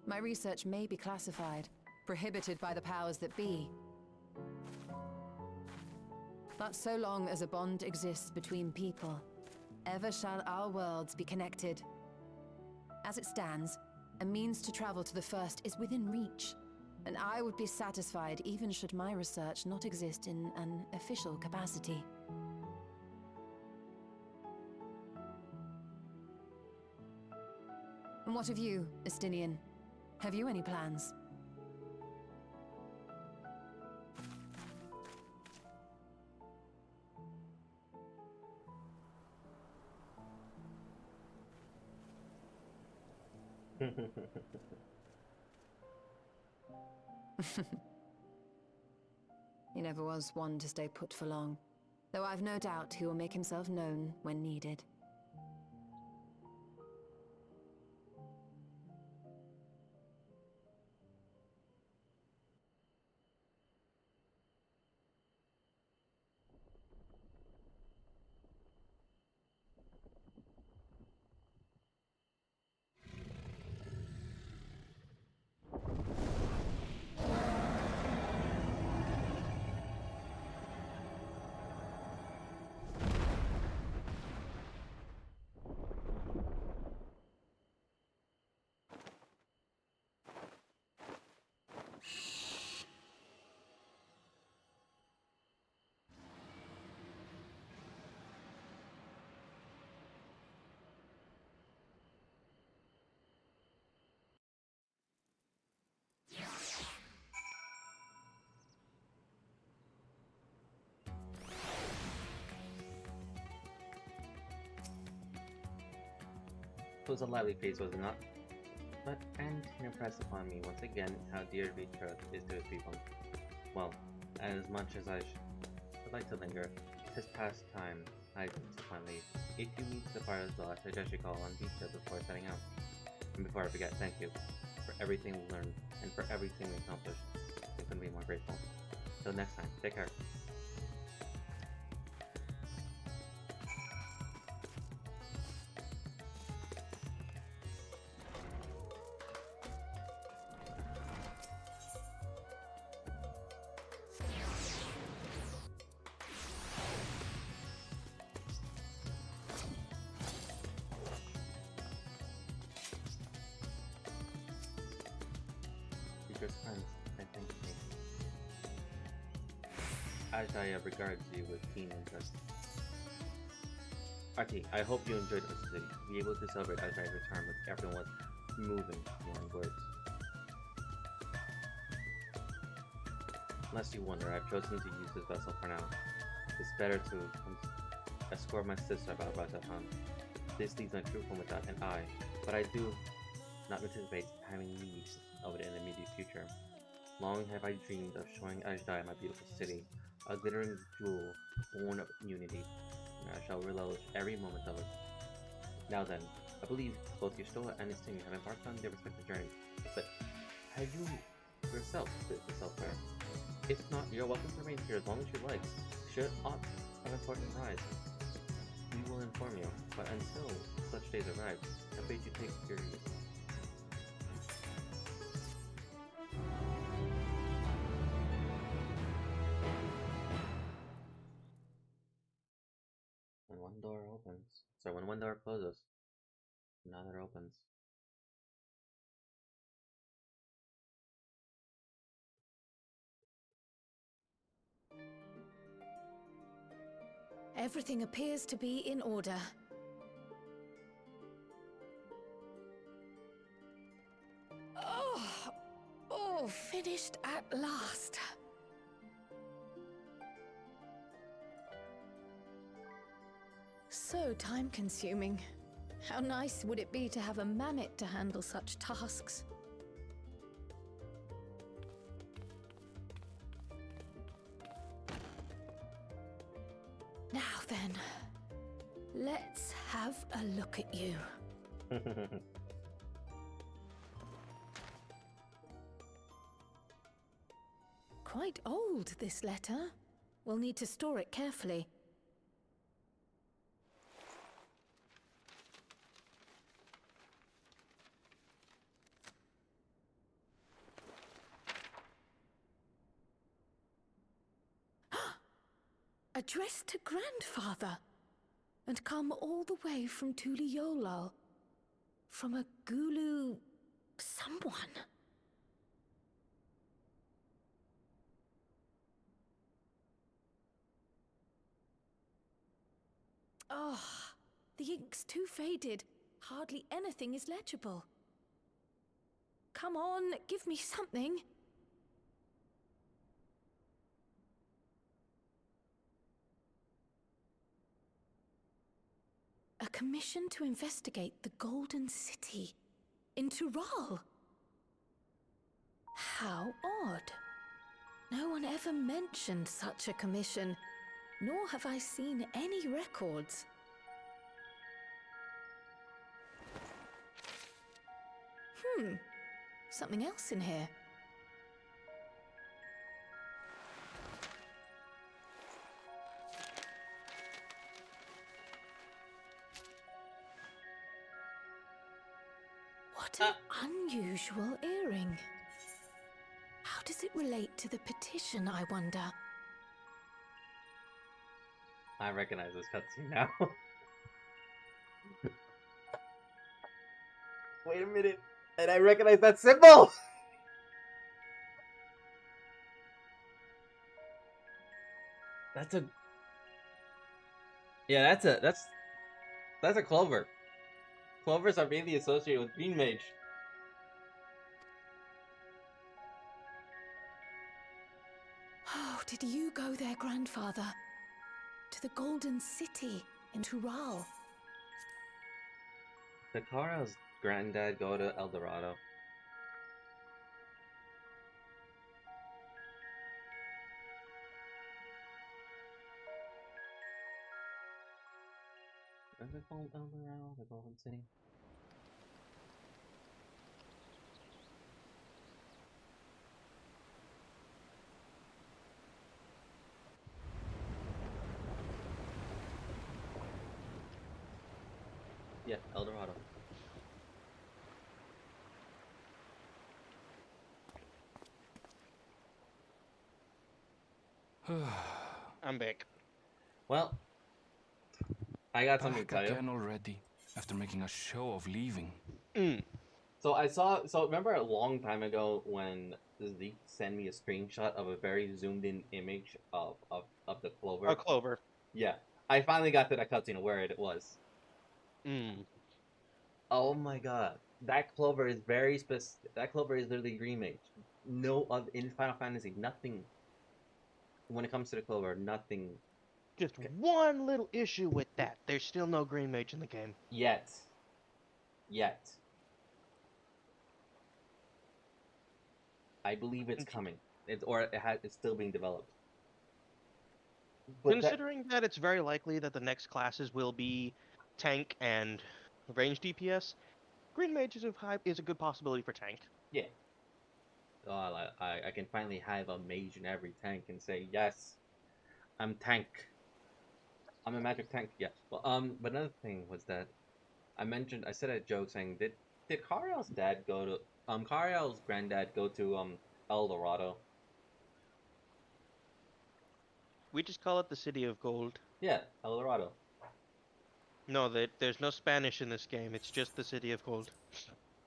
My research may be classified, prohibited by the powers that be. But so long as a bond exists between people, ever shall our worlds be connected. As it stands, a means to travel to the first is within reach, and I would be satisfied even should my research not exist in an official capacity. And what of you, Estinian? Have you any plans? He never was one to stay put for long, though I've no doubt he will make himself known when needed. It was a lively pace, was it not? But and impressed upon me once again how dear to be truth is to his people. Well, as much as I would like to linger, his past time I upon leave. If you meet the part of the last, I suggest you call on pizza before setting out. And before I forget, thank you for everything we learned and for everything we accomplished. I couldn't be more grateful. Till next time, take care. Friends, I think me. Ajaya regards you with keen interest. Artie, I hope you enjoyed the city. Be able to celebrate Ajaya's return with everyone moving beyond words. Lest you wonder, I've chosen to use this vessel for now. It's better to escort my sister about Rajahan. This leaves my true home without an eye, but I do not anticipate having need of it in the immediate future. Long have I dreamed of showing Ajdai my beautiful city, a glittering jewel born of unity, and I shall relish every moment of it. Now then, I believe both Yustola and Istini have embarked on their respective journeys, but have you yourself visited elsewhere? If not, you're welcome to remain here as long as you like. Should aught of importance arise, we will inform you, but until such days arrive, I bid you take your ease. When one door opens, so when one door closes, another opens. Everything appears to be in order. Oh, finished at last. So time-consuming. How nice would it be to have a mammoth to handle such tasks? Now then, let's have a look at you. Quite old, this letter. We'll need to store it carefully. Addressed to grandfather, and come all the way from Tuliolal, from a Gulu someone. Oh, the ink's too faded. Hardly anything is legible. Come on, give me something. A commission to investigate the Golden City in Tural. How odd. No one ever mentioned such a commission, nor have I seen any records. Something else in here. What an unusual earring. How does it relate to the petition, I wonder? I recognize this cutscene now. Wait a minute, and I recognize that symbol! That's a... Yeah, that's a clover. Clovers are mainly associated with Green Mage. Oh, did you go there, grandfather? To the Golden City in Tural? Did Kara's granddad go to El Dorado? Is it called El Dorado, the Golden City? Yeah, El Dorado. I'm back. Well, I got something to Back tell you. again already, after making a show of leaving. So remember a long time ago when Zeke sent me a screenshot of a very zoomed in image of the clover? A clover. Yeah. I finally got to that cutscene of where it was. Oh my god. That clover is very specific. That clover is literally Green Mage. No other in Final Fantasy, nothing when it comes to the clover, nothing Just one little issue with that. There's still no green mage in the game. Yet. I believe it's coming. It's still being developed. But Considering that it's very likely that the next classes will be tank and range DPS, green mage is a good possibility for tank. Yeah. I can finally have a mage in every tank and say, yes, I'm tank. I'm a magic tank, yes. Well, but another thing was that I said a joke saying, did Kariel's dad go to, Kariel's granddad go to, El Dorado? We just call it the City of Gold. Yeah, El Dorado. No, there's no Spanish in this game. It's just the City of Gold.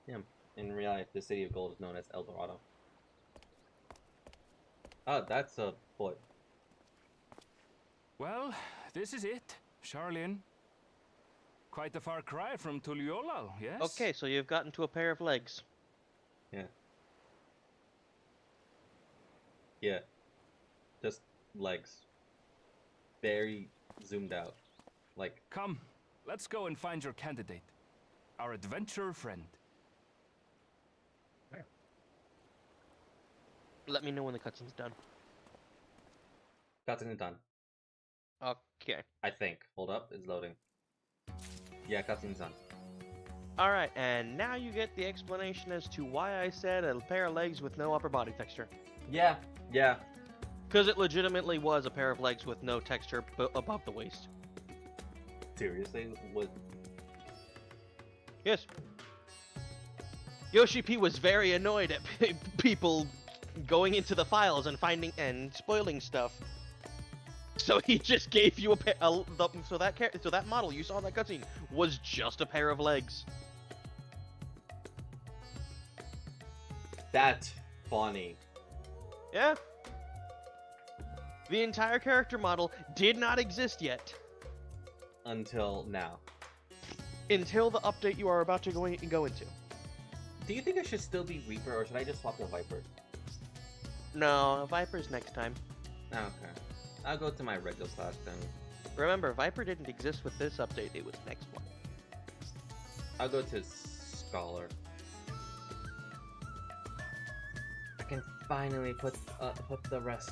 Yeah, in real life, the City of Gold is known as El Dorado. Oh, that's a foot. Well, this is it, Charlene. Quite a far cry from Tuliolal, yes? Okay, so you've gotten to a pair of legs. Yeah. Yeah. Just legs. Very zoomed out. Like... Come, let's go and find your candidate. Our adventurer friend. Let me know when the cutscene's done. Cutscene done. Okay. I think. Hold up, it's loading. Yeah, cutscene's done. Alright, and now you get the explanation as to why I said a pair of legs with no upper body texture. Yeah, yeah. Because it legitimately was a pair of legs with no texture above the waist. Seriously? What? Yes. Yoshi P was very annoyed at people going into the files and finding and spoiling stuff. So he just gave you so that model you saw in that cutscene was just a pair of legs. That's funny. Yeah. The entire character model did not exist yet. Until now. Until the update you are about to go into. Do you think I should still be Reaper, or should I just swap to Viper? No, Viper's next time. Okay. I'll go to my regular class then. Remember, Viper didn't exist with this update, it was next one. I'll go to Scholar. I can finally put the rest.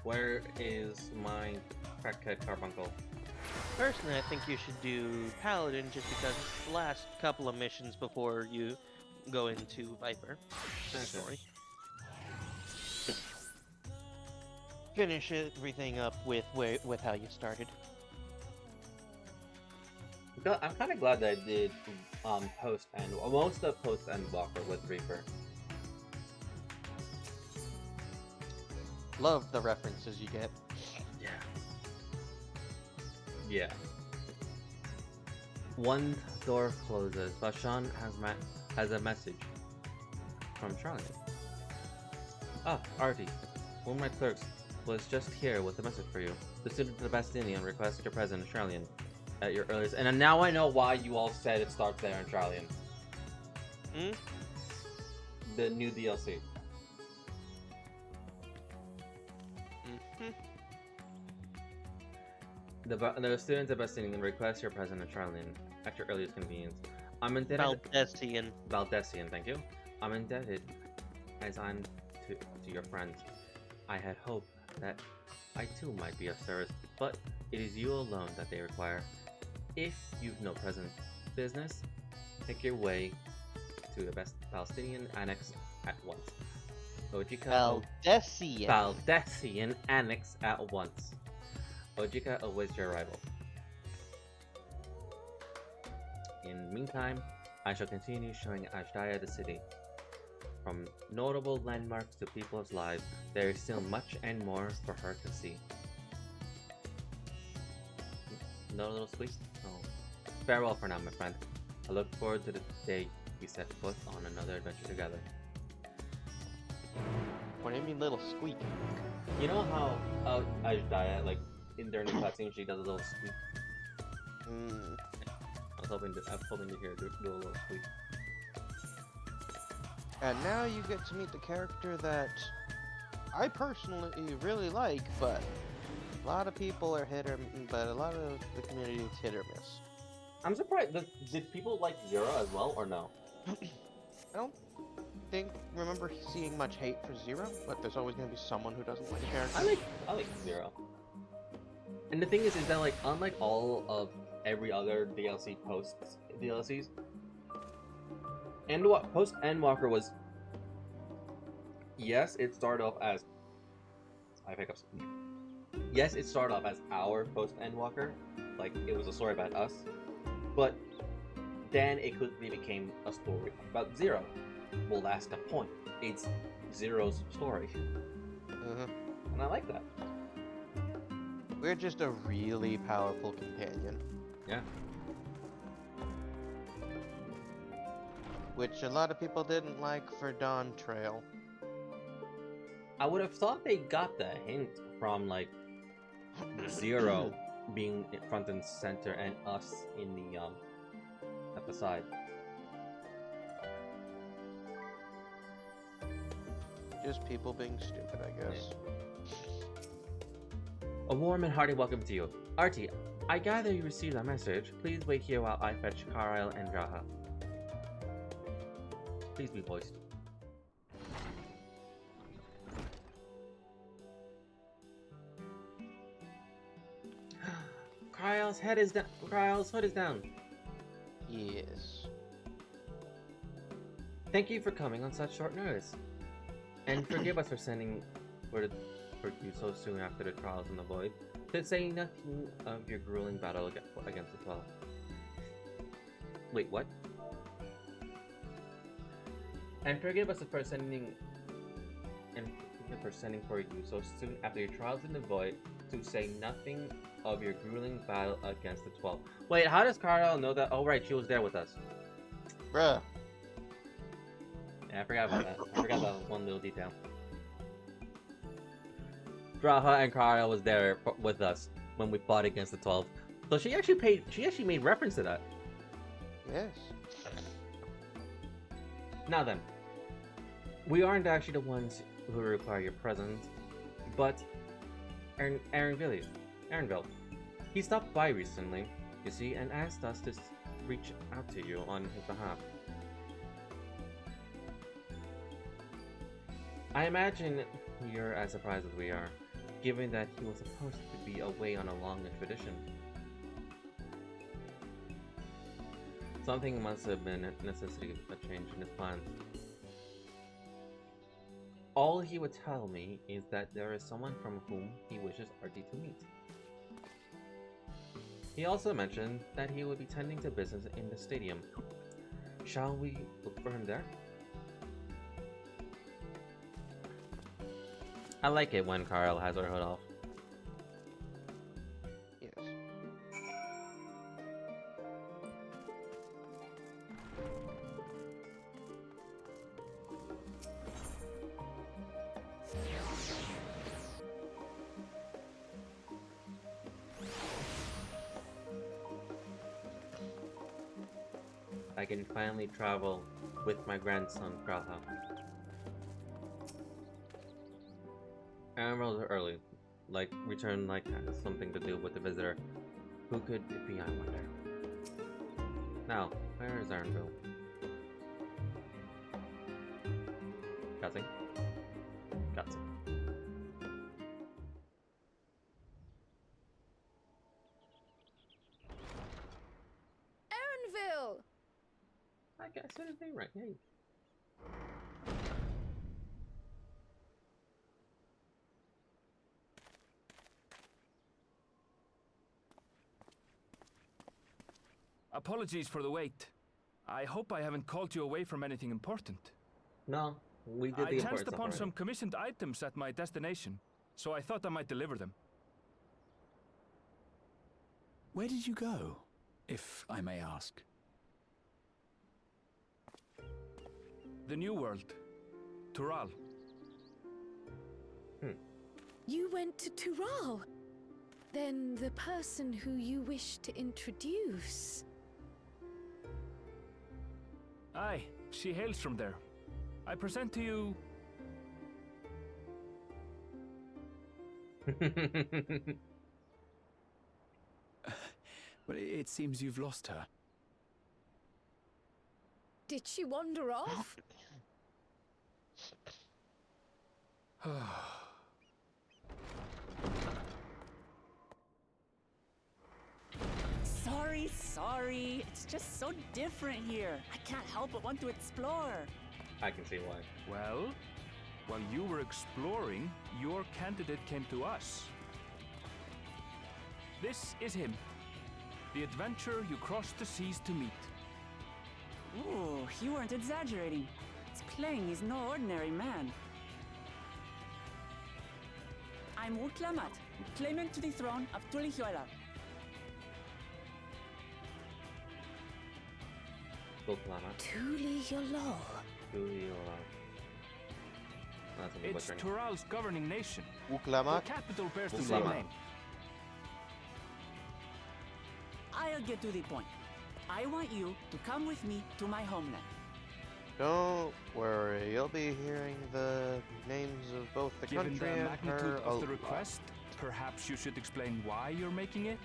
Where is my crackhead carbuncle? Personally, I think you should do Paladin just because it's the last couple of missions before you go into Viper. Story. Finish everything up with how you started. I'm kind of glad that I did post and most of post and Walker with Reaper. Love the references you get. Yeah. Yeah. One door closes, but Sean has a message from Charlie. Ah, Artie. One of my clerks was just here with a message for you. The student of the Bastinian requested your presence in Charlian at your earliest. And now I know why you all said it starts there in Charlian. Hmm? The new DLC. The students of Bastinian request your presence in Charlian at your earliest convenience. I'm indebted. Valdesian, thank you. I'm indebted as I'm to your friends. I had hoped that I too might be of service, but it is you alone that they require. If you've no present business, make your way to the Palestinian Annex at once. Valdesian Annex at once. Ojika awaits your arrival. In the meantime, I shall continue showing Ajdaya the city. From notable landmarks to people's lives, there is still much and more for her to see. No little squeak? Oh. Farewell for now, my friend. I look forward to the day we set foot on another adventure together. What do you mean little squeak? You know how Ajdaya, like, in during the cutscene, she does a little squeak. I was hoping to hear her do a little squeak. And now you get to meet the character that I personally really like, but a lot of people are but a lot of the community is hit or miss. I'm surprised. Did people like Zero as well, or no? I don't remember seeing much hate for Zero, but there's always going to be someone who doesn't like the character. I like Zero. And the thing is that like unlike all of every other DLCs, post Endwalker was, yes, it started off as Yes, it started off as our post Endwalker, like it was a story about us, but then it quickly became a story about Zero. Well, that's the point. It's Zero's story. And I like that. We're just a really powerful companion. Yeah. Which a lot of people didn't like for Dawn Trail. I would have thought they got the hint from like Zero being front and center and us in the at the side. Just people being stupid, I guess. A warm and hearty welcome to you. Artie, I gather you received our message. Please wait here while I fetch Carlisle and Raha. Please be voiced. Carlisle's head is down. Carlisle's hood is down. Yes. Thank you for coming on such short notice. And forgive us for sending for you so soon after the trials in the void, to say nothing of your grueling battle against the 12. Wait, what? And forgive us for sending for you so soon after your trials in the void, to say nothing of your grueling battle against the 12. Wait, how does Carlisle know that? Oh right, she was there with us. Bruh. Yeah, I forgot about that. I forgot that one little detail. Raha and Carlisle was there with us when we fought against the 12. So she actually made reference to that. Yes. Now then, we aren't actually the ones who require your presence, but Aaronville. He stopped by recently, you see, and asked us to reach out to you on his behalf. I imagine you're as surprised as we are, given that he was supposed to be away on a long expedition. Something must have been a necessity of a change in his plans. All he would tell me is that there is someone from whom he wishes Artie to meet. He also mentioned that he would be tending to business in the stadium. Shall we look for him there? I like it when Carl has her hood off. Yes. I can finally travel with my grandson, Kralha. Emerald early, like return like has something to do with the visitor. Who could it be, I wonder? Now, where is Aaronville? Gutsy? Gutsy. Aaronville! I guess I said his name right, hey. Apologies for the wait. I hope I haven't called you away from anything important. No, we did the I important chanced stuff upon already. some commissioned items at my destination, so I thought I might deliver them. Where did you go, if I may ask? The New World. Tural. You went to Tural? Then the person who you wish to introduce... Aye, she hails from there. I present to you... Well, it seems you've lost her. Did she wander off? Sorry. It's just so different here. I can't help but want to explore. I can see why. Well, while you were exploring, your candidate came to us. This is him. The adventurer you crossed the seas to meet. Ooh, you weren't exaggerating. It's plain he's no ordinary man. I'm Uklamat, claimant to the throne of Tulihuela. Tuliyollal. It's Tural's governing nation. Uklamat. The capital bears the same name. I'll get to the point. I want you to come with me to my homeland. Don't worry, you'll be hearing the names of both the Given country the and magnitude her of the request, perhaps you should explain why you're making it?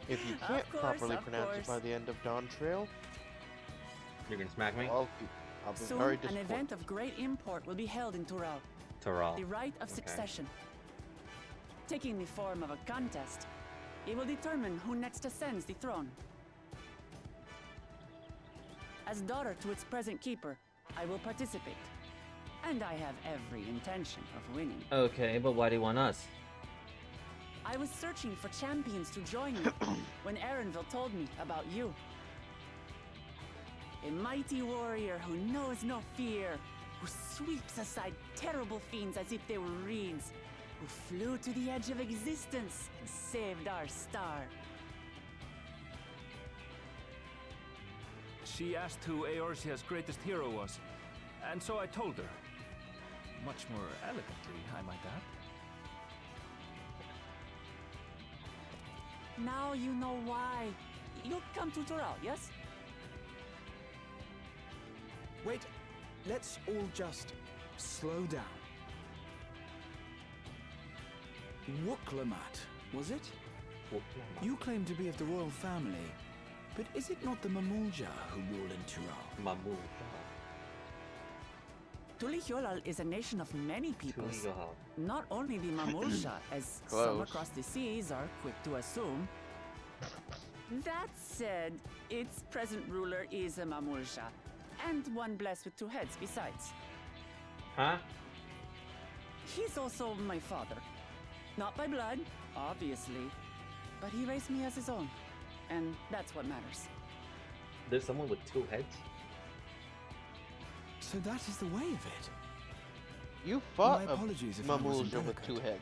If you can't properly pronounce it by the end of Dawn Trail, you're gonna smack me? I'll be Soon, very an disappointed. event of great import will be held in Tural. Tural. The rite of succession. Taking the form of a contest, it will determine who next ascends the throne. As daughter to its present keeper, I will participate. And I have every intention of winning. Okay, but why do you want us? I was searching for champions to join me when Erenville told me about you. A mighty warrior who knows no fear, who sweeps aside terrible fiends as if they were reeds, who flew to the edge of existence and saved our star. She asked who Eorzea's greatest hero was, and so I told her. Much more elegantly, I might add. Now you know why. You'll come to Tural, yes? Wait, let's all just slow down. Wuklamat, was it? You claim to be of the royal family, but is it not the Mamulja who rule in Tural? Mamulja. Tulihuela is a nation of many peoples. Tuliyollal. Not only the Mamulja, as some across the seas are quick to assume. That said, its present ruler is a Mamulja, and one blessed with two heads besides. Huh? He's also my father. Not by blood, obviously, but he raised me as his own, and that's what matters. There's someone with two heads? So that is the way of it. You fought My a apologies if I was Mamulja with indelicate. two heads.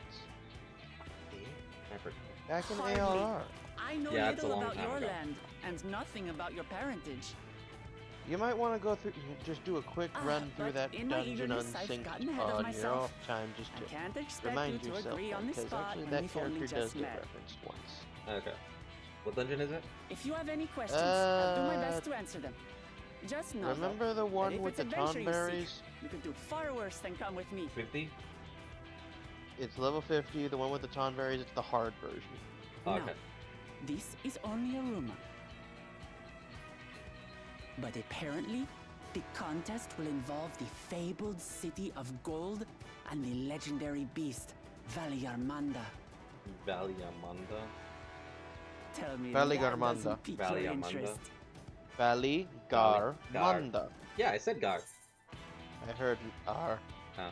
Never. Back in Hardly. ARR. I know Yeah, it's a little long about time your ago. land, and nothing about your parentage. You might want to go through, just do a quick run through but that in my dungeon eagerness, I've unsynced gotten ahead of on your myself. off time just I to can't expect remind you to yourself agree on this because spot actually when that we've only character does just get met. referenced once. Okay. What dungeon is it? If you have any questions, I'll do my best to answer them. Just know Remember though, the one that if with it's the adventure you tonberries? seek, you could do far worse than come with me. 50? It's level 50, the one with the tonberries, it's the hard version. No, Okay. this is only a rumor. But apparently, the contest will involve the fabled city of gold and the legendary beast, Valiarmanda. Valiamanda? Tell me Valigarmanda. that doesn't pique your Valiamanda. interest. Valigarmanda. Yeah, I said Gar. I heard R. Oh.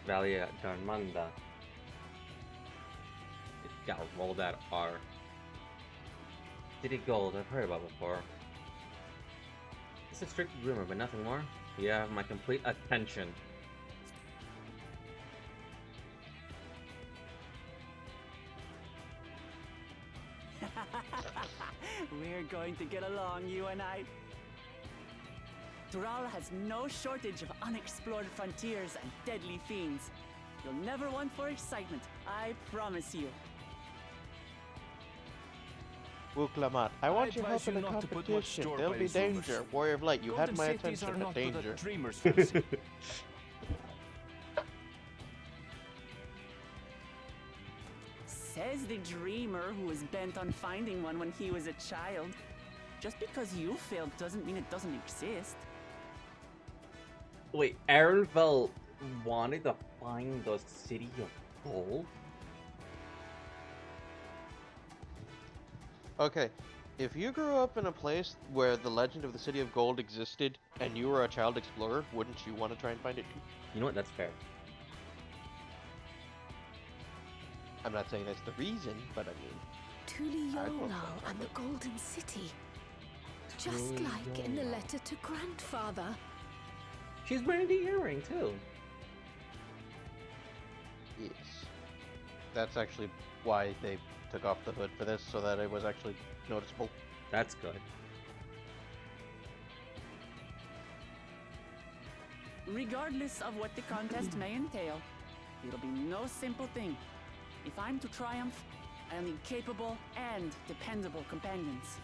Valiagarmanda. It got rolled out R. City Gold, I've heard about before. It's a strict rumor, but nothing more. You have my complete attention. We're going to get along, you and I. Tural has no shortage of unexplored frontiers and deadly fiends. You'll never want for excitement, I promise you. Wuklamat, I want your help advise in you the not to put much competition. store There'll by be his rumors. danger. Warrior of Light, you Golden had my cities attention are at not what a danger. dreamer's fancy. Says the dreamer who was bent on finding one when he was a child. Just because you failed doesn't mean it doesn't exist. Wait, Aaronfell wanted to find the city of gold? Okay, if you grew up in a place where the legend of the City of Gold existed and you were a child explorer, wouldn't you want to try and find it too? You know what? That's fair. I'm not saying that's the reason, but I mean... Tuliyollal and the Golden City. Just like in the letter to Grandfather. She's wearing the earring, too. Yes. That's actually why they took off the hood for this, so that it was actually noticeable. That's good. Regardless of what the contest may entail, it'll be no simple thing. If I'm to triumph, I'll need capable and dependable companions.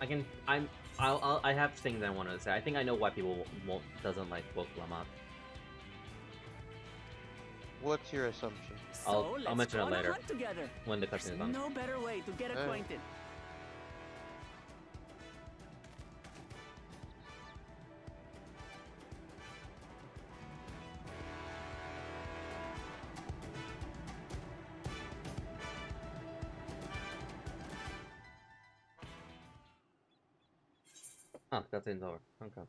I have things I want to say. I think I know why people doesn't like Wuklamat. What's your assumption? I'll mention it later. Together. When the cutscene is done. No better way to get acquainted. Ah, cutscene's over. Okay.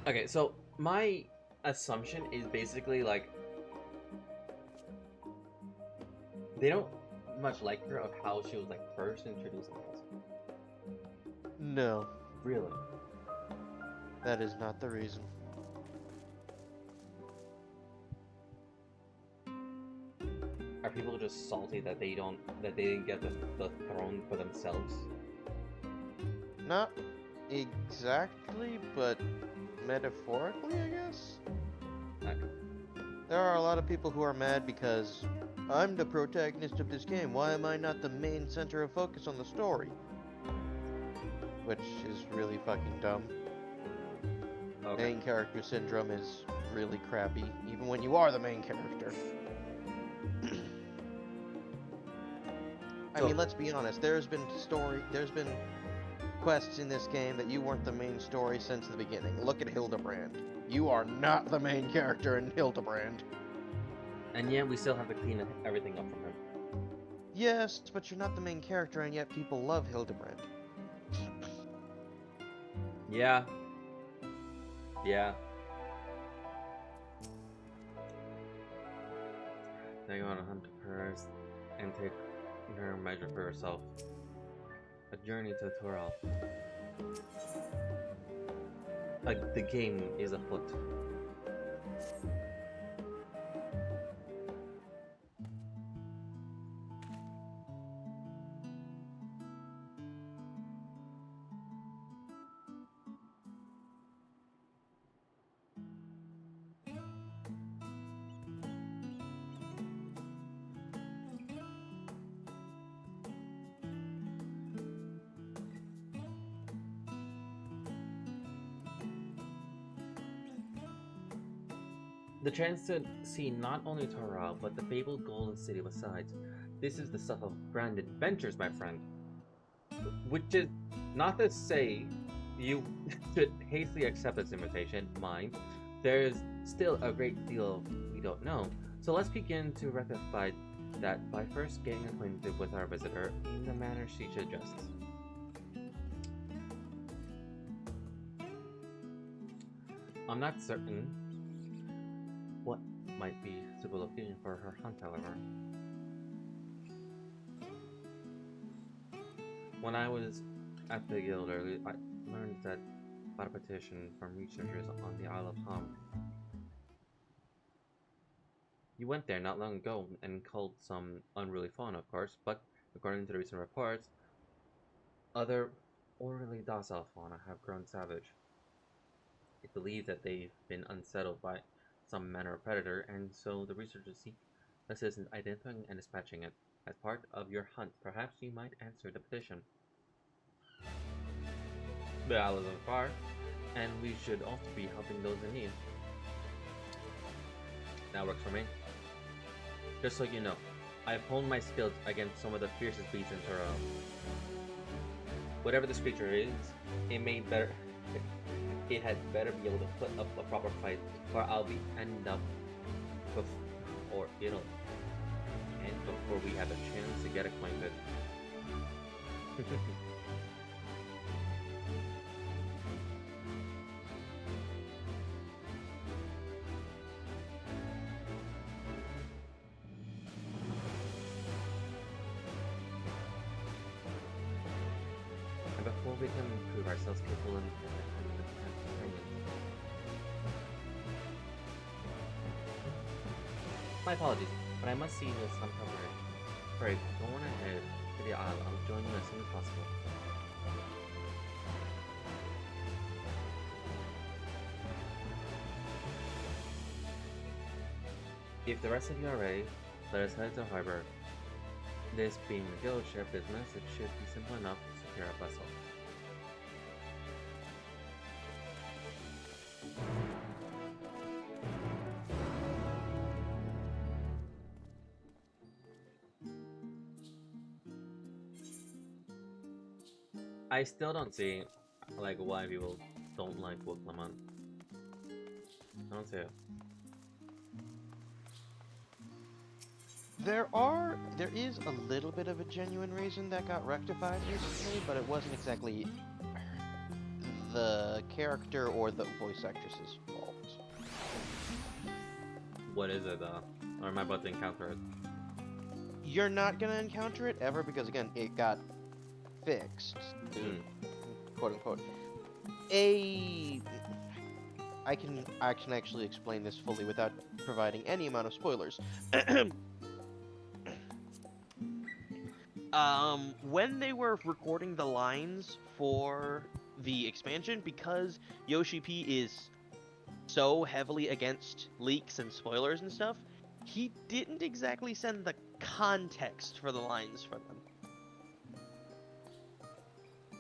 Okay, so my assumption is basically like they don't much like her of how she was like first introduced to us. No. Really? That is not the reason. Are people just salty that they didn't get the throne for themselves? Not exactly, but metaphorically, I guess? Okay. There are a lot of people who are mad because I'm the protagonist of this game. Why am I not the main center of focus on the story? Which is really fucking dumb. Okay. Main character syndrome is really crappy, even when you are the main character. I mean, let's be honest, there's been quests in this game that you weren't the main story since the beginning. Look at Hildebrand. You are not the main character in Hildebrand. And yet we still have to clean everything up from him. Yes, but you're not the main character, and yet people love Hildebrand. Yeah. Yeah. Now you want to hunt first and take your measure for yourself. A journey to Toral. Like the game is afoot. The chance to see not only Toral, but the fabled Golden City besides. This is the stuff of grand adventures, my friend. Which is not to say you should hastily accept this invitation, mind. There's still a great deal we don't know. So let's begin to rectify that by first getting acquainted with our visitor in the manner she suggests. I'm not certain what might be suitable location for her hunt, however. When I was at the guild earlier, I learned that about a petition from researchers on the Isle of Ham. You went there not long ago and culled some unruly fauna, of course, but according to the recent reports, other orderly docile fauna have grown savage. It believes that they've been unsettled by some manner of predator, and so the researchers seek assistance identifying and dispatching it. As part of your hunt, perhaps you might answer the petition. The islands are far, and we should also be helping those in need. That works for me. Just so you know, I've honed my skills against some of the fiercest beasts in Turo. Whatever this creature is, it had better be able to put up a proper fight, or I'll be end up before it'll end before we have a chance to get acquainted. And before we can prove ourselves capable and my apologies, but I must see you with some preparation. Hurry, go on ahead to the isle. I'll join you as soon as possible. If the rest of you are ready, let us head to harbor. This being a guild ship business, it should be simple enough to secure a vessel. I still don't see like why people don't like Wooklamon. I don't see it. There is a little bit of a genuine reason that got rectified recently, but it wasn't exactly the character or the voice actress's fault. What is it though? Or am I about to encounter it? You're not gonna encounter it ever because again, it got fixed, quote unquote. I can actually explain this fully without providing any amount of spoilers. When they were recording the lines for the expansion, because Yoshi P is so heavily against leaks and spoilers and stuff, he didn't exactly send the context for the lines for them.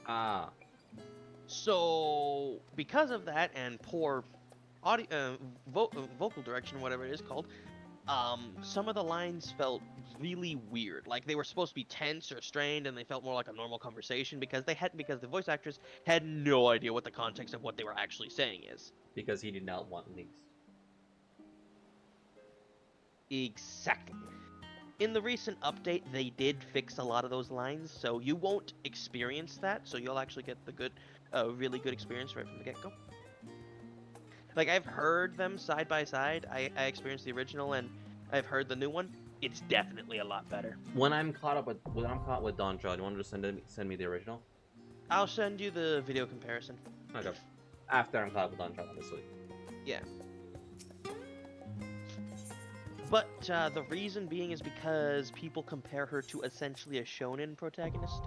Ah. So, because of that and poor audio, vocal direction, whatever it is called, some of the lines felt really weird. Like they were supposed to be tense or strained, and they felt more like a normal conversation because the voice actress had no idea what the context of what they were actually saying is. Because he did not want leaks. Exactly. In the recent update, they did fix a lot of those lines, so you won't experience that. So you'll actually get the really good experience right from the get-go. Like I've heard them side by side. I experienced the original and I've heard the new one. It's definitely a lot better. When I'm caught with Don Shaw, do you want to just send me the original? I'll send you the video comparison. Okay. After I'm caught up with Don Shaw, obviously. Yeah. But the reason being is because people compare her to essentially a shonen protagonist.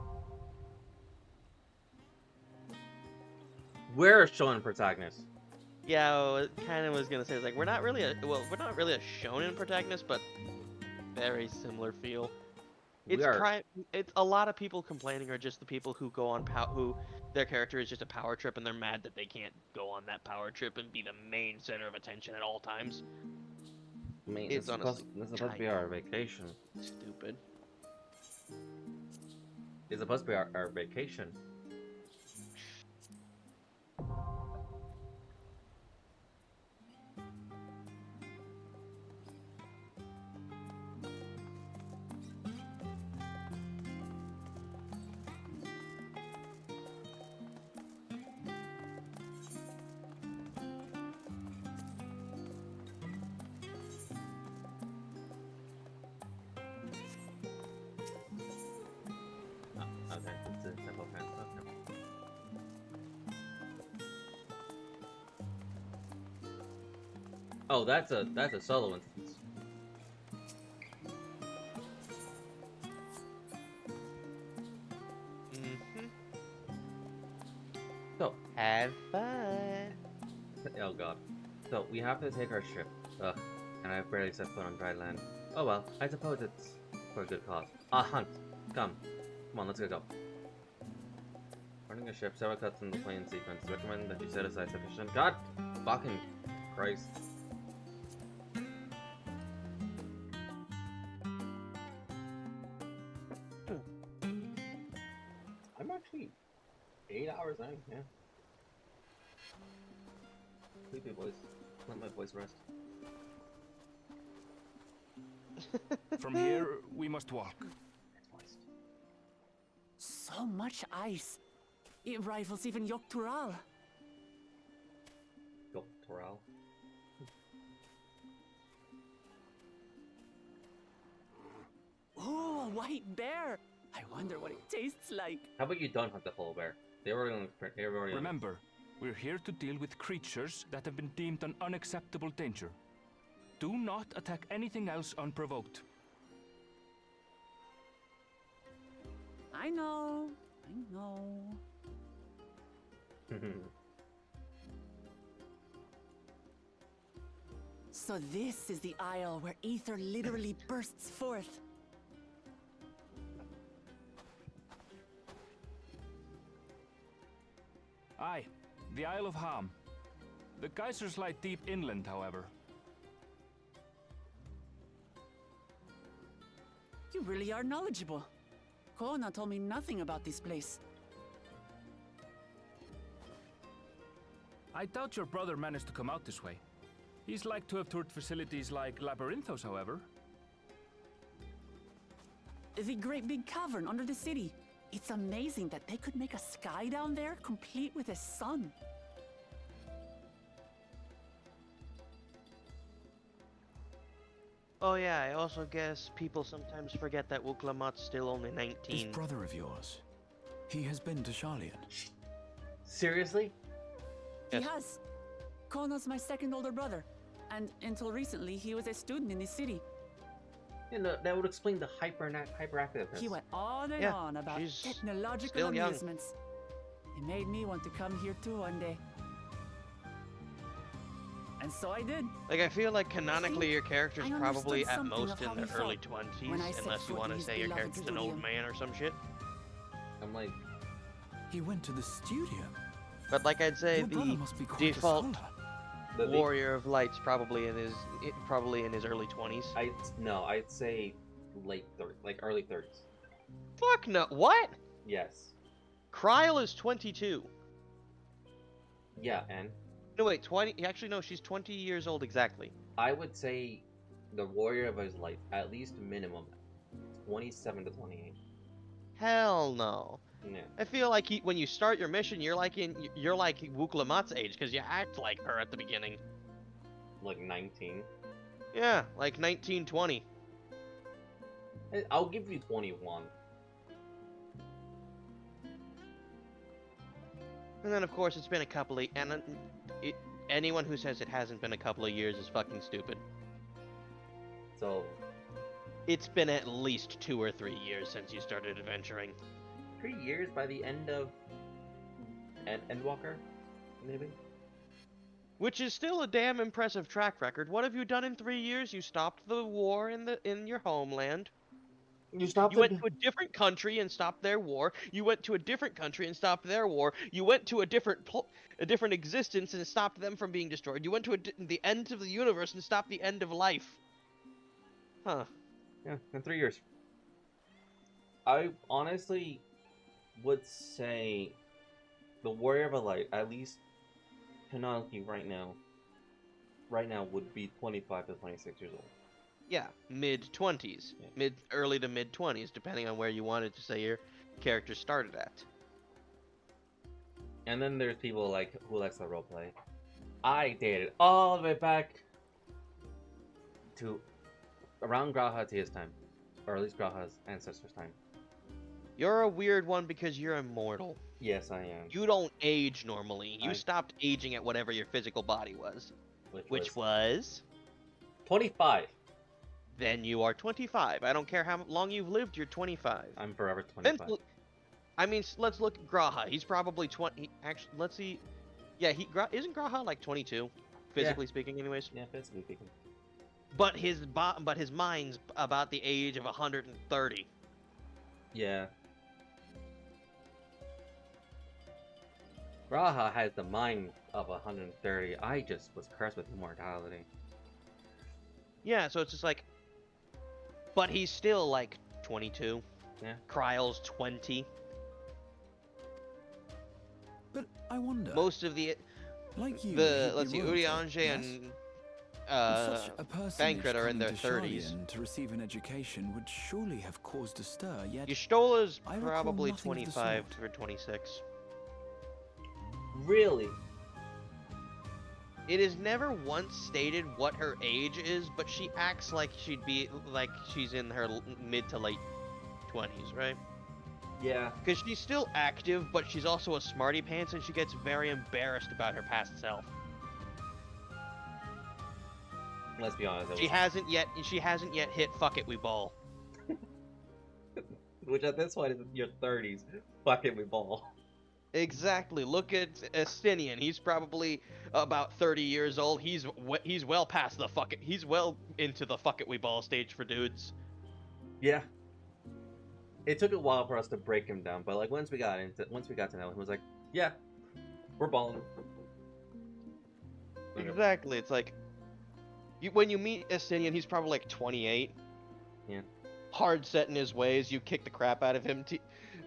We're a shonen protagonist. Yeah, I kind of was gonna say, it's like we're not really a shonen protagonist, but very similar feel. It's a lot of people complaining are just the people who go on who their character is just a power trip and they're mad that they can't go on that power trip and be the main center of attention at all times. I mean, it's supposed to be our vacation. Stupid. It's supposed to be our vacation. Oh, that's a solo instance. So have fun. We have to take our ship. Ugh, and I've barely set foot on dry land. Oh well, I suppose it's for a good cause. A hunt! Come on, let's go. Running a ship, several cuts in the plane sequence. Recommend that you set aside sufficient. God fucking Christ. I'm actually 8 hours in, yeah. Sleepy boys. Let my voice rest. From here, we must walk. So much ice. It rivals even Yogg-Toral. Yogg-Toral? Oh, a white bear. I wonder what it tastes like. How about you don't hunt the whole bear? They were on. Remember, we're here to deal with creatures that have been deemed an unacceptable danger. Do not attack anything else unprovoked. I know. So this is the isle where ether literally bursts forth. Aye, the Isle of Ham. The geysers lie deep inland, however. You really are knowledgeable. Kona told me nothing about this place. I doubt your brother managed to come out this way. He's like to have toured facilities like Labyrinthos, however. The great big cavern under the city. It's amazing that they could make a sky down there complete with a sun. Oh yeah, I also guess people sometimes forget that Wuklamat's still only 19. This brother of yours, he has been to Sharlayan. Seriously? He has. Kona's my second older brother. And until recently, he was a student in the city. You know, that would explain the hyperactiveness. He went on and on about technological amusements. It made me want to come here too one day. And so I did. Like, I feel like canonically your character's probably at most in their early 20s, unless you want to say your character's an old man or some shit. I'm like... He went to the studio? But like I'd say, the default warrior of light's probably in his early 20s. I'd say early 30s. Fuck no! What? Yes. Kryl is 22. Yeah, and? No wait, 20. Actually, no, she's 20 years old exactly. I would say the warrior of his light, at least minimum, 27 to 28. Hell no. Yeah. I feel like when you start your mission, you're like Wuklamat's age, because you act like her at the beginning. Like 19? Yeah, like 19, 20. I'll give you 21. And then, of course, it's been a couple of... anyone who says it hasn't been a couple of years is fucking stupid. So... It's been at least 2 or 3 years since you started adventuring. 3 years by the end of Endwalker, maybe? Which is still a damn impressive track record. What have you done in 3 years? You stopped the war in your homeland. You went to a different country and stopped their war. You went to a different country and stopped their war. You went to a different existence and stopped them from being destroyed. You went to the end of the universe and stopped the end of life. Huh. Yeah, in 3 years. I honestly would say the Warrior of a Light, at least canonically right now, would be 25 to 26 years old. Yeah, mid-20s. Yeah. Early to mid-20s, depending on where you wanted to say your character started at. And then there's people like who likes to roleplay. I dated all the way back to around Grahatia's time, or at least Graha's ancestors' time. You're a weird one because you're immortal. Yes, I am. You don't age normally. You stopped aging at whatever your physical body was. Which was? 25. Then you are 25. I don't care how long you've lived, you're 25. I'm forever 25. I mean, let's look at Graha. He's probably 20. Actually, let's see. Yeah, isn't Graha like 22? physically speaking, anyways. Yeah, physically speaking. But his mind's about the age of 130. Yeah. Raha has the mind of 130. I just was cursed with immortality. Yeah, so it's just like, but he's still like 22. Yeah. Kryle's 20. But I wonder. Most of the like you, let's see, Urianger and such a personage Bankret are in their coming to 30s. Sharlayan to receive an education would surely have caused a stir. Yet Ystola's I recall probably nothing of the 25 sort. or 26. Really? It is never once stated what her age is, but she acts like she's in her mid to late 20s, right? Yeah. Because she's still active, but she's also a smarty pants, and she gets very embarrassed about her past self. Let's be honest. She hasn't yet hit fuck it we ball. Which at this point is in your 30s. Fuck it, we ball. Exactly. Look at Estinian. He's probably about 30 years old. He's well past the fuck it. He's well into the fuck it we ball stage for dudes. Yeah. It took a while for us to break him down, but like once we got to know him, it was like, yeah, we're balling. Exactly. It's like when you meet Estinian, he's probably like 28. Yeah. Hard set in his ways. You kick the crap out of him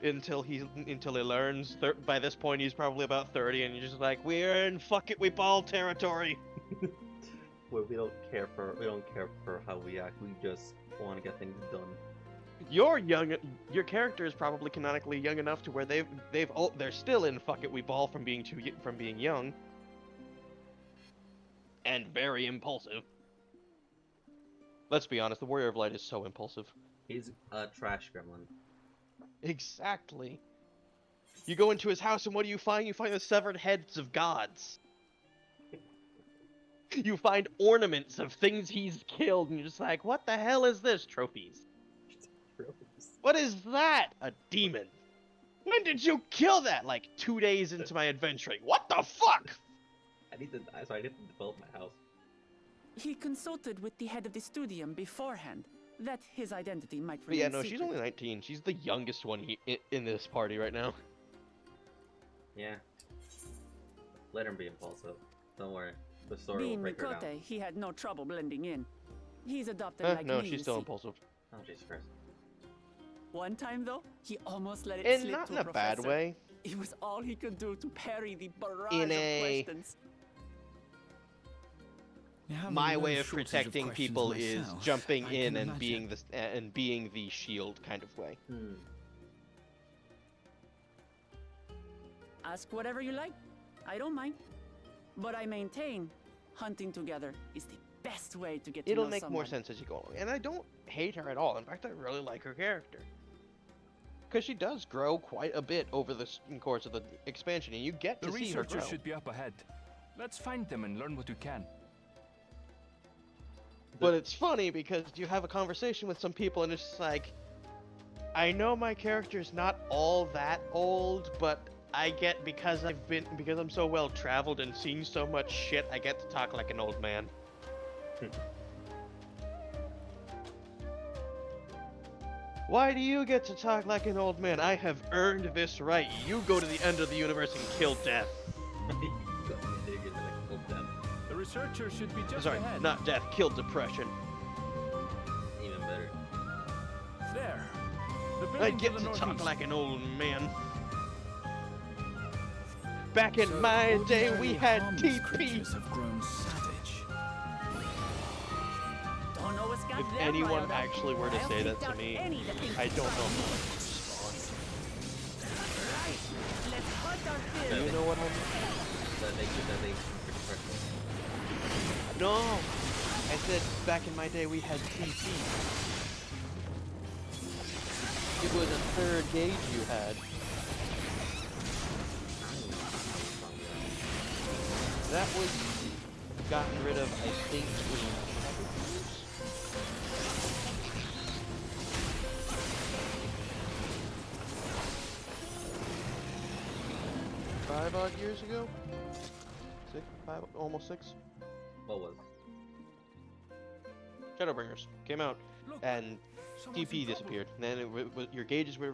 until he learns. By this point, he's probably about 30, and you're just like, we're in fuck it we ball territory. Where we don't care for how we act. We just want to get things done. You're young. Your character is probably canonically young enough to where they're still in fuck it we ball from being young, and very impulsive. Let's be honest, the Warrior of Light is so impulsive. He's a trash gremlin. Exactly. You go into his house and what do you find? You find the severed heads of gods. You find ornaments of things he's killed, and you're just like, what the hell is this? Trophies. What is that? A demon. When did you kill that? Like 2 days into my adventuring. What the fuck? I need to develop my house. He consulted with the head of the studium beforehand that his identity might But remain yeah, no, secret. she's only 19. She's the youngest one in this party right now. Yeah. Let him be impulsive. Don't worry. The story will Being break her down. Mikote, he had no trouble blending in. He's adopted like No, me, she's you still see. impulsive. Oh, Jesus Christ. One time though, he almost let it And slip not to in a bad professor. way. It was all he could do to parry the barrage In of a- questions. My way of protecting people is jumping in and being the shield kind of way. Ask whatever you like. I don't mind. But I maintain hunting together is the best way to get to It'll know make someone. more sense as you go along. And I don't hate her at all. In fact, I really like her character. Because she does grow quite a bit over the course of the expansion, and you get The to see her researchers grow. should be up ahead. Let's find them and learn what we can. But it's funny because you have a conversation with some people and it's just like, I know my character's not all that old, but I get because I'm so well traveled and seen so much shit, I get to talk like an old man. Why do you get to talk like an old man? I have earned this right. You go to the end of the universe and kill death. The researchers should be just Sorry, ahead. not death, kill depression. Even better. There. The I building get the to talk northeast. like an old man. Back in my day, we had TP. Have grown savage. Don't know what's got If them anyone riled up. actually were to I'll say pick that to out me, any that thinks I don't know it's how right. I would respond. Right. Let's hunt our Do fill. you know what I mean? That they pretty fresh. No! I said back in my day we had TP. It was a third gauge you had. That was gotten rid of, I think, in 5 odd years ago? 6, 5, almost 6. What was? Shadowbringers came out, and DP disappeared. And then your gauges were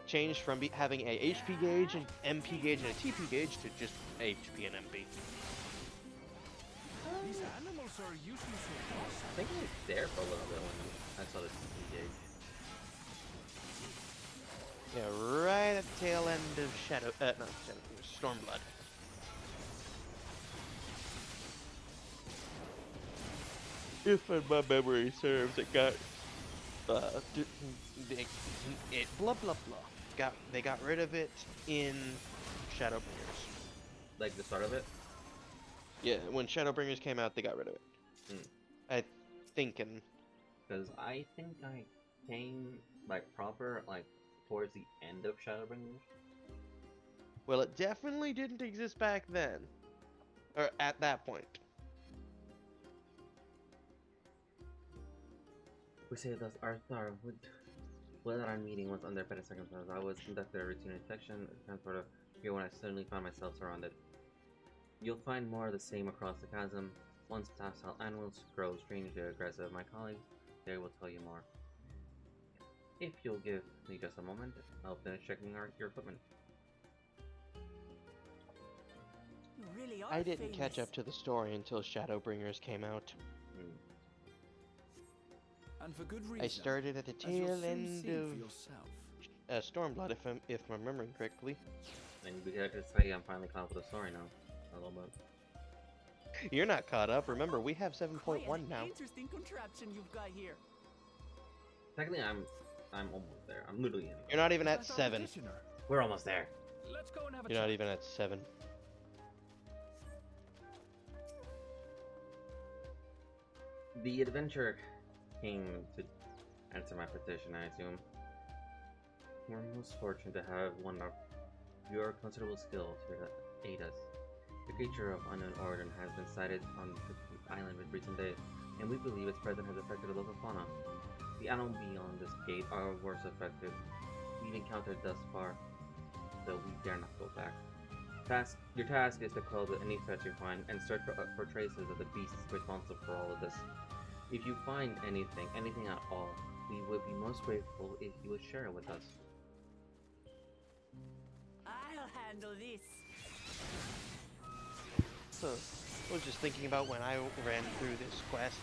changed from having a HP gauge, an MP gauge, and a TP gauge to just HP and MP. These animals are usually so docile. I think I was there for a little bit when I saw the TP gauge. Yeah, right at the tail end of Stormblood. If my memory serves, it got blah blah blah. They got rid of it in Shadowbringers. Like the start of it? Yeah, when Shadowbringers came out, they got rid of it. I thinking. Because I think I came like proper like towards the end of Shadowbringers. Well, it definitely didn't exist back then, or at that point. We say thus Arthur whether our meeting was under better circumstances. I was conducted a routine inspection, transporter here when I suddenly found myself surrounded. You'll find more of the same across the chasm. Once docile animals grow strangely aggressive, my colleagues there will tell you more. If you'll give me just a moment, I'll finish checking your equipment. You really are I didn't famous. catch up to the story until Shadowbringers came out. And for good reason. I started at the tail end of Stormblood, if I'm remembering correctly. And we gotta just say I'm finally caught up with the story now. A little bit. You're not caught up. Remember, we have 7.1 now. Interesting contraption you've got here. Technically, I'm almost there. I'm literally in. You're not even at 7. We're almost there. Let's go and have a You're not even at 7. The adventure came to answer my petition, I assume. We're most fortunate to have one of your considerable skills here to aid us. The creature of unknown origin has been sighted on the island in recent days, and we believe its presence has affected the local fauna. The animals beyond this gate are worse affected. We've encountered thus far, so we dare not go back. Your task is to quell any threats you find and search for traces of the beasts responsible for all of this. If you find anything at all, we would be most grateful if you would share it with us. I'll handle this. So, I was just thinking about when I ran through this quest.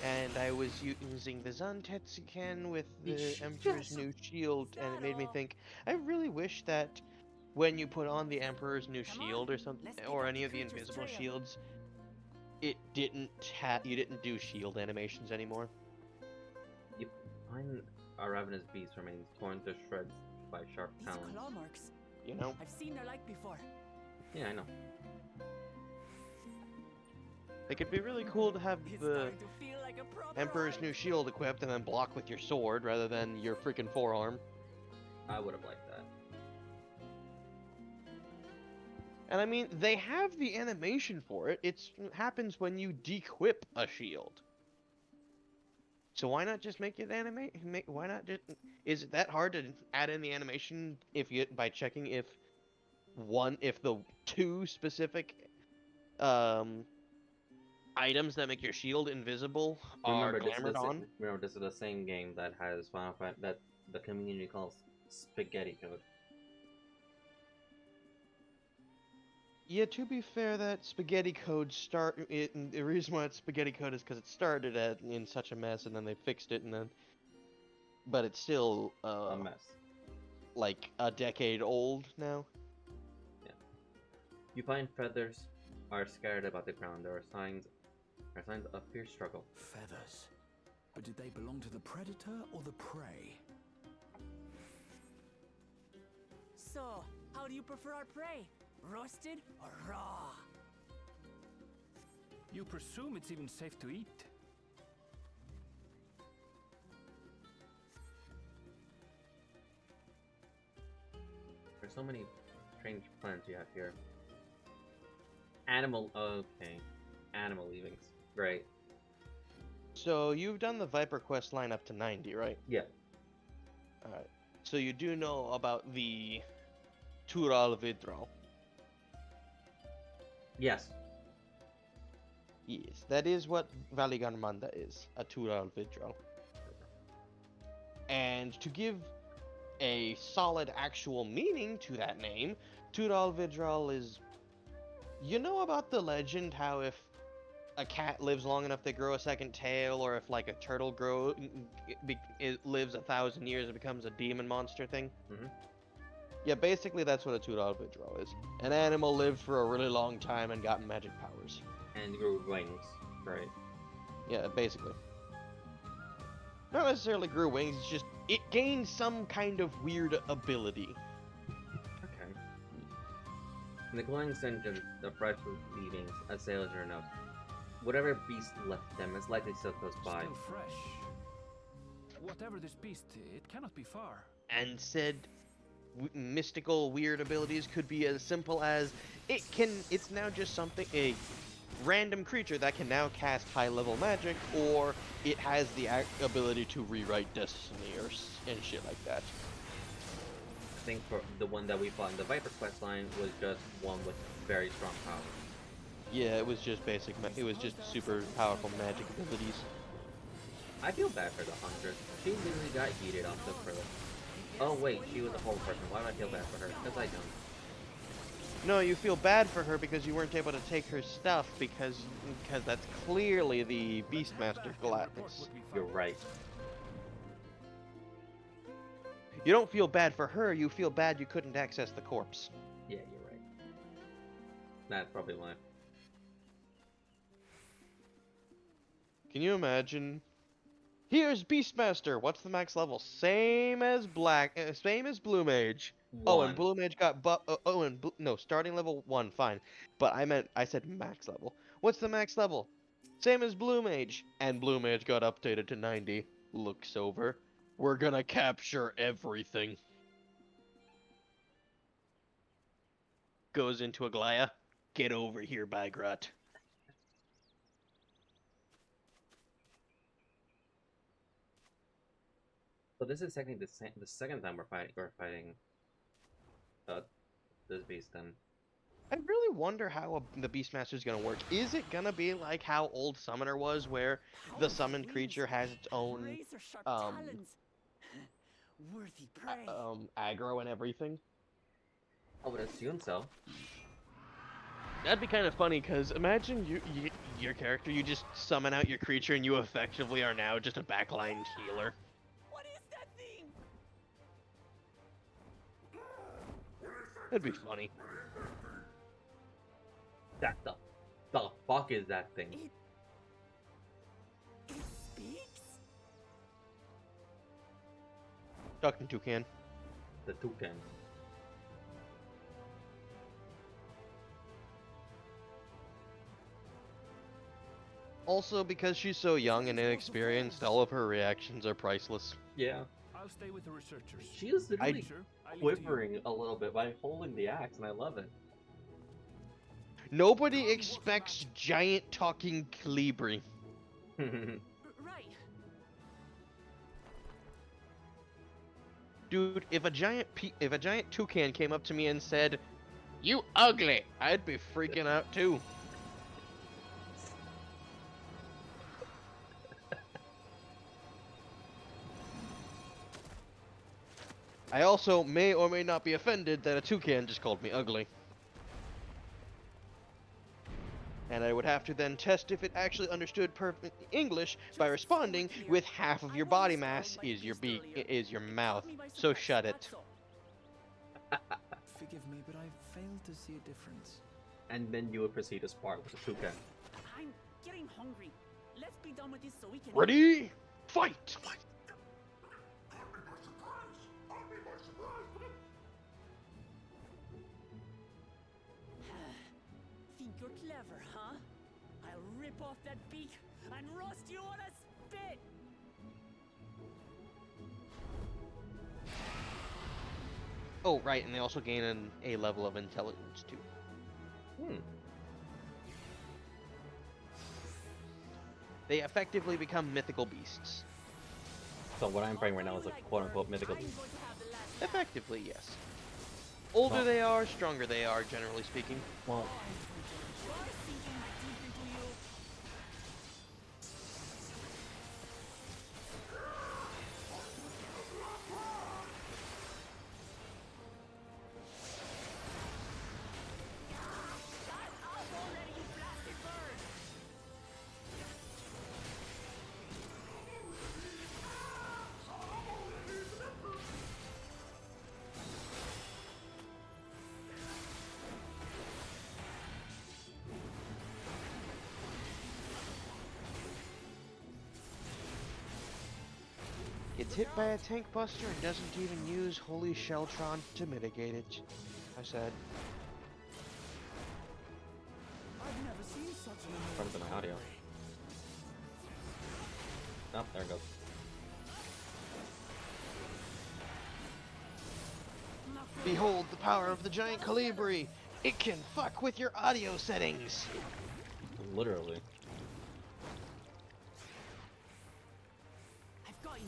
And I was using the Zantetsuken with the Emperor's New Shield, and it made me think, I really wish that when you put on the Emperor's New Shield or something, or any of the invisible shields, you didn't do shield animations anymore. You find a ravenous beast remains torn to shreds by sharp talons. Claw marks. You know? I've seen their like before. Yeah, I know. It could be really cool to have the Emperor's New Shield equipped and then block with your sword rather than your freaking forearm. I would have liked that. And I mean, they have the animation for it. It happens when you dequip a shield. So why not just make it animate? Why not just? Is it that hard to add in the animation by checking if the 2 specific items that make your shield invisible are glamoured on? Remember, this is the same game that has Final Fantasy that the community calls Spaghetti Code. Yeah, to be fair, that Spaghetti Code the reason why it's Spaghetti Code is because it started in such a mess, and then they fixed it, but it's still a mess. Like a decade old now. Yeah. You find feathers are scattered about the ground. There are signs of fierce struggle. Feathers, but did they belong to the predator or the prey? So, how do you prefer our prey? Roasted or raw? You presume it's even safe to eat? There's so many strange plants you have here. Animal leavings. Great. So you've done the Viper quest line up to 90, right? Yeah. Alright. So you do know about the Tural Vidral. Yes. Yes, that is what Valigarmanda is, a Tural Vidral. And to give a solid actual meaning to that name, Tural Vidral is... You know about the legend how if a cat lives long enough they grow a second tail, or if like a turtle it lives 1,000 years and becomes a demon monster thing? Mm-hmm. Yeah, basically that's what a Tural Vidral is. An animal lived for a really long time and got magic powers. And grew wings, right? Yeah, basically. Not necessarily grew wings, it's just it gained some kind of weird ability. Okay. In the glowing engine, the fresh leavings, as sailors are enough. Whatever beast left them is likely still close by. Still fresh. Whatever this beast, it cannot be far. And said mystical weird abilities could be as simple as it's now just something, a random creature that can now cast high level magic, or it has the ability to rewrite destiny and shit like that. I think for the one that we fought in the Viper quest line was just one with very strong power. Yeah, it was just basic, it was just super powerful magic abilities. I feel bad for the Huntress. She literally got heated off the Krill. Oh wait, she was a whole person. Why do I feel bad for her? Because I don't. No, you feel bad for her because you weren't able to take her stuff because that's clearly the Beastmaster Gladness. You're right. You don't feel bad for her, you feel bad you couldn't access the corpse. Yeah, you're right. That's probably why. Can you imagine? Here's Beastmaster. What's the max level? Same as Blue Mage. Oh, and Blue Mage got no, starting level 1, fine. But I said max level. What's the max level? Same as Blue Mage. And Blue Mage got updated to 90. Looks over. We're gonna capture everything. Goes into Aglaya. Get over here, Bagrat. So this is technically the second time we're fighting this beast then. I really wonder how the Beastmaster is going to work. Is it going to be like how Old Summoner was, where the summoned creature has its own aggro and everything? I would assume so. That'd be kind of funny, because imagine your character, you just summon out your creature and you effectively are now just a backline healer. That'd be funny. That the fuck is that thing? It speaks? Talking toucan. The toucan. Also, because she's so young and inexperienced, all of her reactions are priceless. Yeah. I'll stay with the researchers. She is literally quivering a little bit by holding the axe, and I love it. Nobody expects giant talking Calibri. Right. Dude, if a giant toucan came up to me and said, "You ugly," I'd be freaking out too. I also may or may not be offended that a toucan just called me ugly. And I would have to then test if it actually understood perfect English by responding with half of your body mass is your your mouth. So shut it. Forgive me, but I failed to see a difference. And then you would proceed to spar with the toucan. I'm getting hungry. Let's be done with this so we can... Ready? Fight! Think you're clever, huh? I'll rip off that beak and roast you on a spit! Oh, right, and they also gain a level of intelligence, too. They effectively become mythical beasts. So what I'm playing right now is a quote-unquote mythical beast. Effectively, yes. Older they are, stronger they are, generally speaking. Well, It's hit by a tank buster and doesn't even use Holy Sheltron to mitigate it, I said. I've never seen such an Front of my audio. Oh, there it goes. Behold the power of the giant Colibri! It can fuck with your audio settings! Literally. I've got you.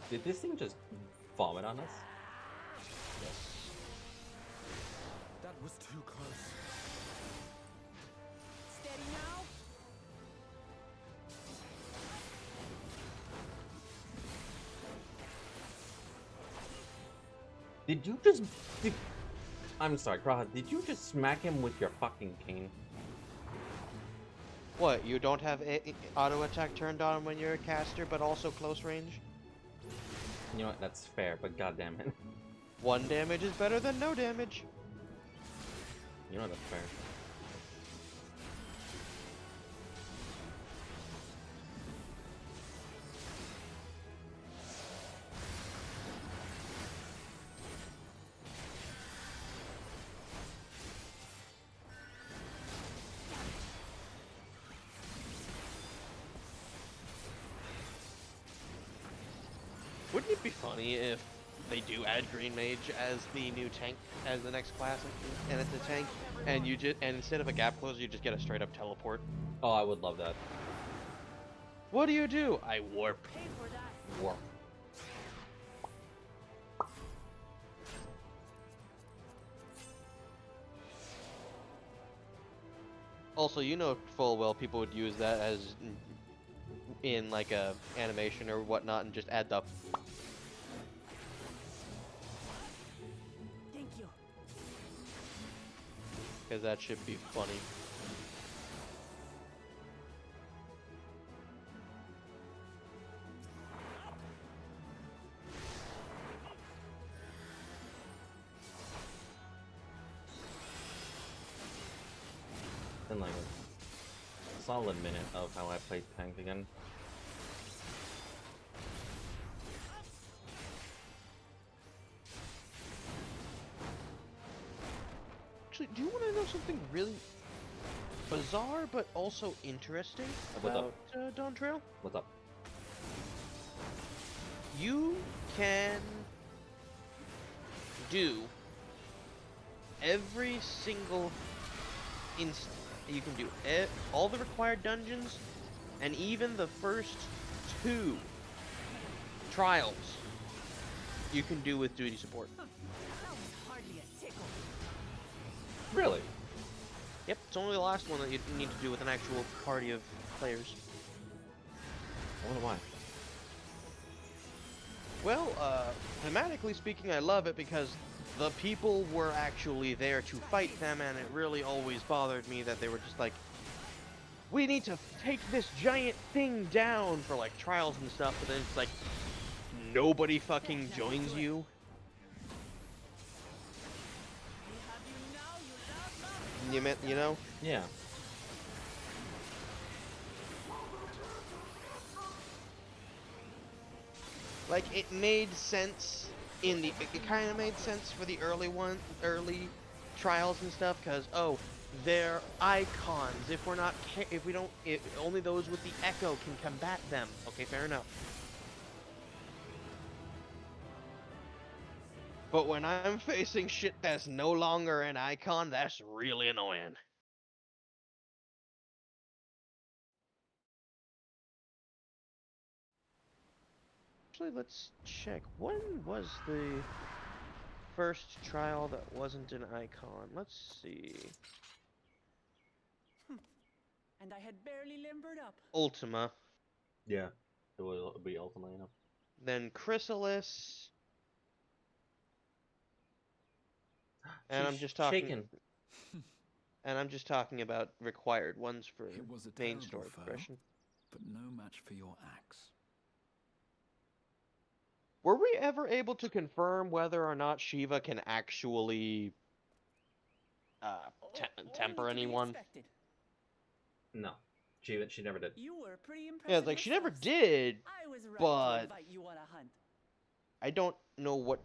Did this thing just vomit on us? Yes. That was too close. Steady now. Did you just... I'm sorry, Graha, did you just smack him with your fucking cane? What, you don't have auto attack turned on when you're a caster, but also close range? You know what, that's fair, but goddamn it. 1 damage is better than no damage. You know that's fair. Wouldn't it be funny if they do add Green Mage as the new tank, as the next class, and it's a tank, and instead of a gap closer, you just get a straight up teleport? Oh, I would love that. What do? I warp. Warp. Also, you know full well people would use that as in like a animation or whatnot, and just add the. Thank you. Because that should be funny. Then like a solid minute of how I played tank again. Actually, do you want to know something really bizarre but also interesting What's about Dawn Trail? What's up? You can do every single you can do all the required dungeons, and even the first 2 trials you can do with duty support. Hardly a tickle. Really? Yep, it's only the last one that you need to do with an actual party of players. I wonder why. Well, thematically speaking, I love it because the people were actually there to fight them, and it really always bothered me that they were just like, we need to take this giant thing down for like trials and stuff, but then it's like, nobody fucking joins you. You know? Yeah. Like, it made sense it kind of made sense for the early trials and stuff, because, oh, they're icons. If only those with the echo can combat them. Okay, fair enough. But when I'm facing shit that's no longer an icon, that's really annoying. Actually, let's check. When was the first trial that wasn't an icon? Let's see. And I had barely limbered up. Ultima. Yeah, it will be Ultima, you know. Then Chrysalis. And I'm just talking. Shaken. And I'm just talking about required ones for It was a main terrible story foe, progression. but no match for your axe. Were we ever able to confirm whether or not Shiva can actually temper anyone? No. She never did. You were pretty impressive. Yeah, like she never yourselves. did, I was right to but invite you on a hunt. I don't know what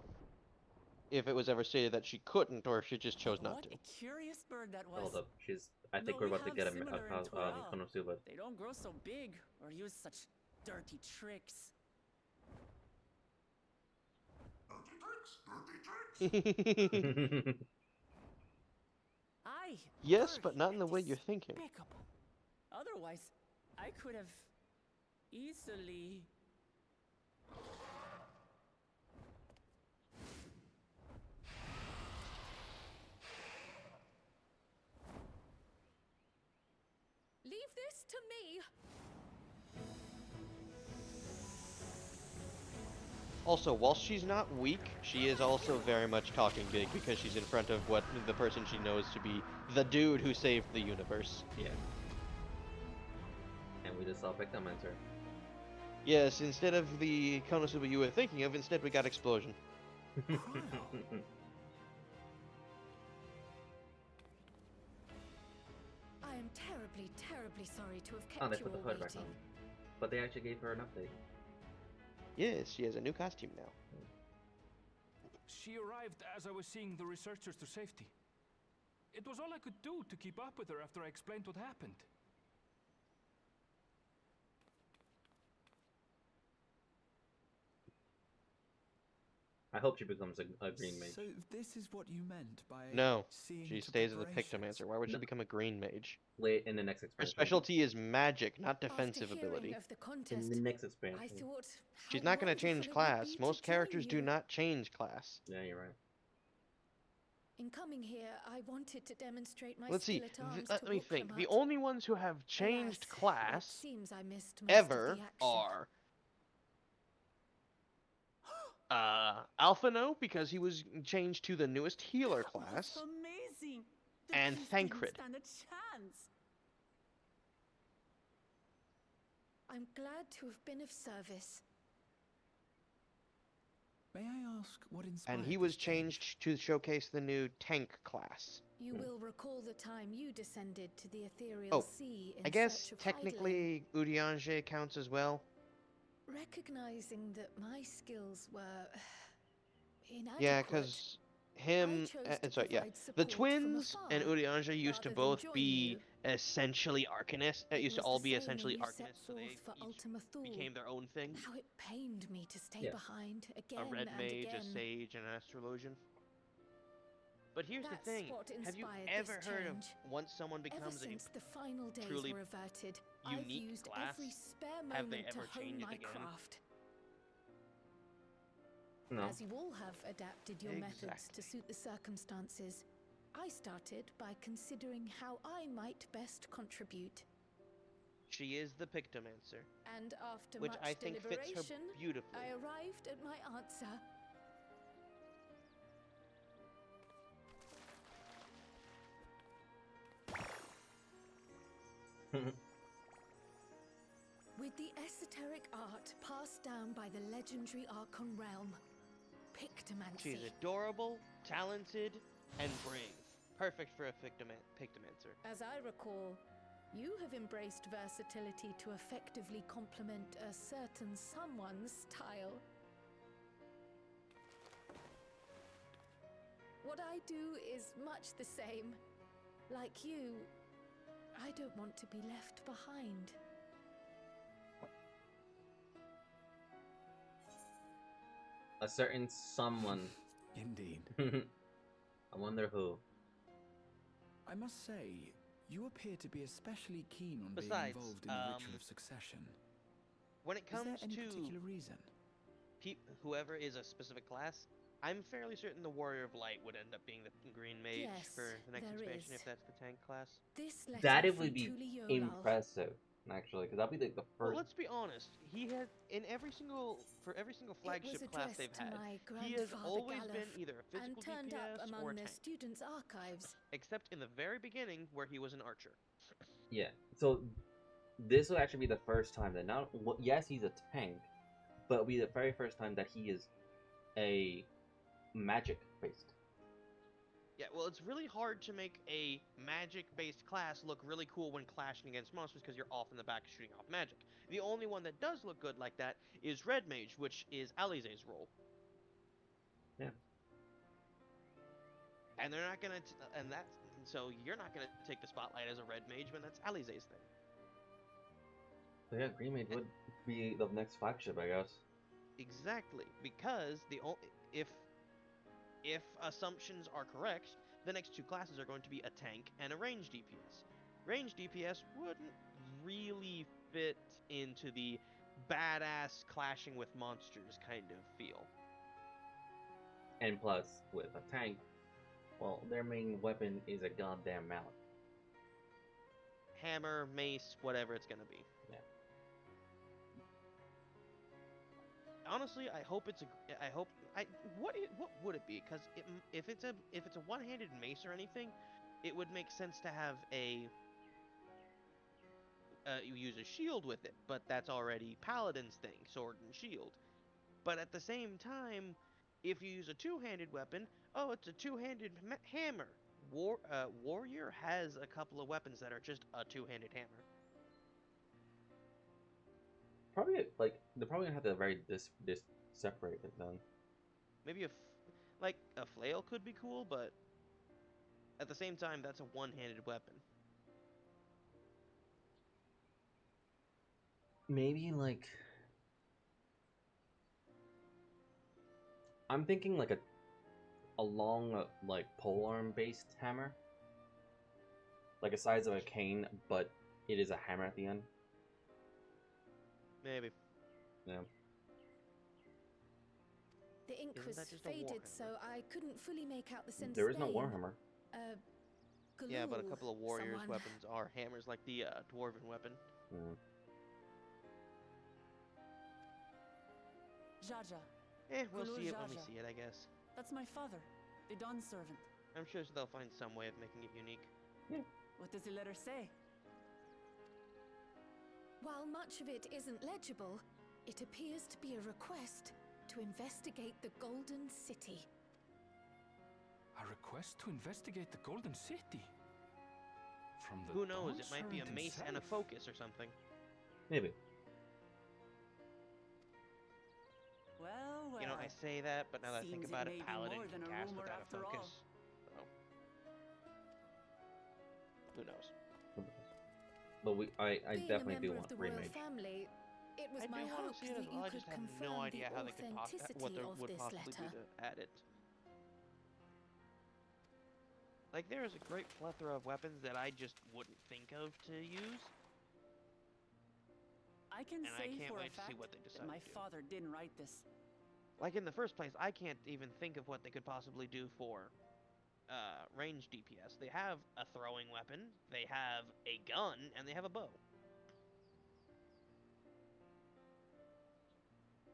if it was ever stated that she couldn't or if she just chose not What to. a curious bird that was. Hold up, I think Though we're we about to have get a similar in Torah, Konosuba. they don't grow so big or use such dirty tricks. Yes, but not in the way you're thinking. Despicable. Otherwise, I could have easily. Leave this to me. Also, while she's not weak, she is also very much talking big because she's in front of what the person she knows to be the dude who saved the universe. Yeah. And we just saw Victimizer. Yes, instead of the Konosuba you were thinking of, instead we got Explosion. I am terribly, terribly sorry to have Oh, kept they you put the all hood back waiting. on. But they actually gave her an update. Yes, she has a new costume now. She arrived as I was seeing the researchers to safety. It was all I could do to keep up with her after I explained what happened. I hope she becomes a green mage. So this is what you meant by No, seeing she to stays as a preparations. Pictomancer. Why would she become a green mage? Late in the next Her expansion. specialty is magic, not defensive After hearing ability. of the In contest, the next I expansion. thought She's how not going to wonderful change it would class. be to Most join characters do you. not change class. Yeah, you're right. In coming here, I wanted to demonstrate my Let's see. skill at arms Let to me think. The Wukramut. only ones who have changed Alas, class it seems I missed most of ever the action. are Alphino, because he was changed to the newest healer class, Amazing. The and beast didn't Thancred. stand a chance. I'm glad to have been of service. May I ask what inspired And he was changed to showcase the new tank class. You will recall the time you descended to the ethereal Oh, sea in I guess search of technically Urianger counts as well. recognizing that my skills were inadequate. Yeah, because him, sorry, yeah, the twins and Urianger used to both be essentially arcanists. It used to all be essentially arcanists, so they became their own thing. How it pained me to stay Yes. behind again A red and mage, again. a sage, and an astrologian. But here's That's the thing: what have you inspired ever this heard of change. once someone Ever becomes since a the final days truly were averted, I've unique used class, every spare have they moment to ever hone changed my again? craft. No. As you all have adapted your methods to suit the circumstances, I started by considering how I might best contribute. She is the Pictomancer, And after which much I think fits her deliberation, beautifully. I arrived at my answer. With the esoteric art passed down by the legendary Archon realm, Pictomancy. She's adorable, talented, and brave. Perfect for a Pictomancer. As I recall, you have embraced versatility to effectively complement a certain someone's style. What I do is much the same. Like you, I don't want to be left behind. A certain someone. Indeed. I wonder who. I must say, you appear to be especially keen on Besides, being involved in the ritual of succession. When it Is there comes any to particular reason? Whoever is a specific class, I'm fairly certain the Warrior of Light would end up being the Green Mage Yes, for the next there expansion is. if that's the tank class. This letter That it from would be Tuliolal. impressive, actually, because that'd be like the Well, first. let's be honest. He had for every single flagship class they've addressed to had, my he has grandfather always Galuf been either a and physical turned up DPS or among a the tank. students' archives. Except in the very beginning where he was an archer. Yeah. So this will actually be the first time that yes, he's a tank, but it'll be the very first time that he is a magic based. Yeah, well, it's really hard to make a magic-based class look really cool when clashing against monsters because you're off in the back shooting off magic. The only one that does look good like that is Red Mage, which is Alize's role. Yeah. And they're not gonna, so you're not gonna take the spotlight as a Red Mage when that's Alize's thing. So yeah, Green Mage would be the next flagship, I guess. Exactly, because if assumptions are correct, the next two classes are going to be a tank and a range DPS. Range DPS wouldn't really fit into the badass clashing with monsters kind of feel. And plus, with a tank, well, their main weapon is a goddamn mallet. Hammer, mace, whatever it's gonna be. Yeah. Honestly, I hope it's a. What would it be? Because if it's a one-handed mace or anything, it would make sense to have a. You use a shield with it, but that's already Paladin's thing, sword and shield. But at the same time, if you use a two-handed weapon, oh, it's a two-handed hammer. Warrior has a couple of weapons that are just a two-handed hammer. Probably they're probably gonna have to this separate it then. Maybe like a flail could be cool, but at the same time, that's a one-handed weapon. Maybe like I'm thinking like a long like polearm based hammer, like the size of a cane, but it is a hammer at the end. Maybe. Yeah. The ink was faded, so I couldn't fully make out the sentence. There is no warhammer. Yeah, but a couple of warriors' weapons are hammers, like the dwarven weapon. Mm. Jaja. We'll see it when we see it, I guess. That's my father, the Dawn servant. I'm sure they'll find some way of making it unique. Yeah. What does the letter say? While much of it isn't legible, it appears to be a request to investigate the Golden City. A request to investigate the Golden City? From the Who knows? Dawn It might be a Servant mace and a himself. focus or something. Maybe. Well, You know, I say that, but now that I think about it, Paladin can cast rumor without a after focus. So. Who knows? But I Being definitely a do member want of the royal remake. family, it was I my do want hope to see it as that well. you I could just have confirm no idea the how they could what there authenticity of would this possibly be letter. to add it. Like, there is a great plethora of weapons that I just wouldn't think of to use. I can And I say can't for a wait to see fact what they decide that my to do. father didn't write this. Like, in the first place, I can't even think of what they could possibly do for range DPS. They have a throwing weapon, they have a gun, and they have a bow.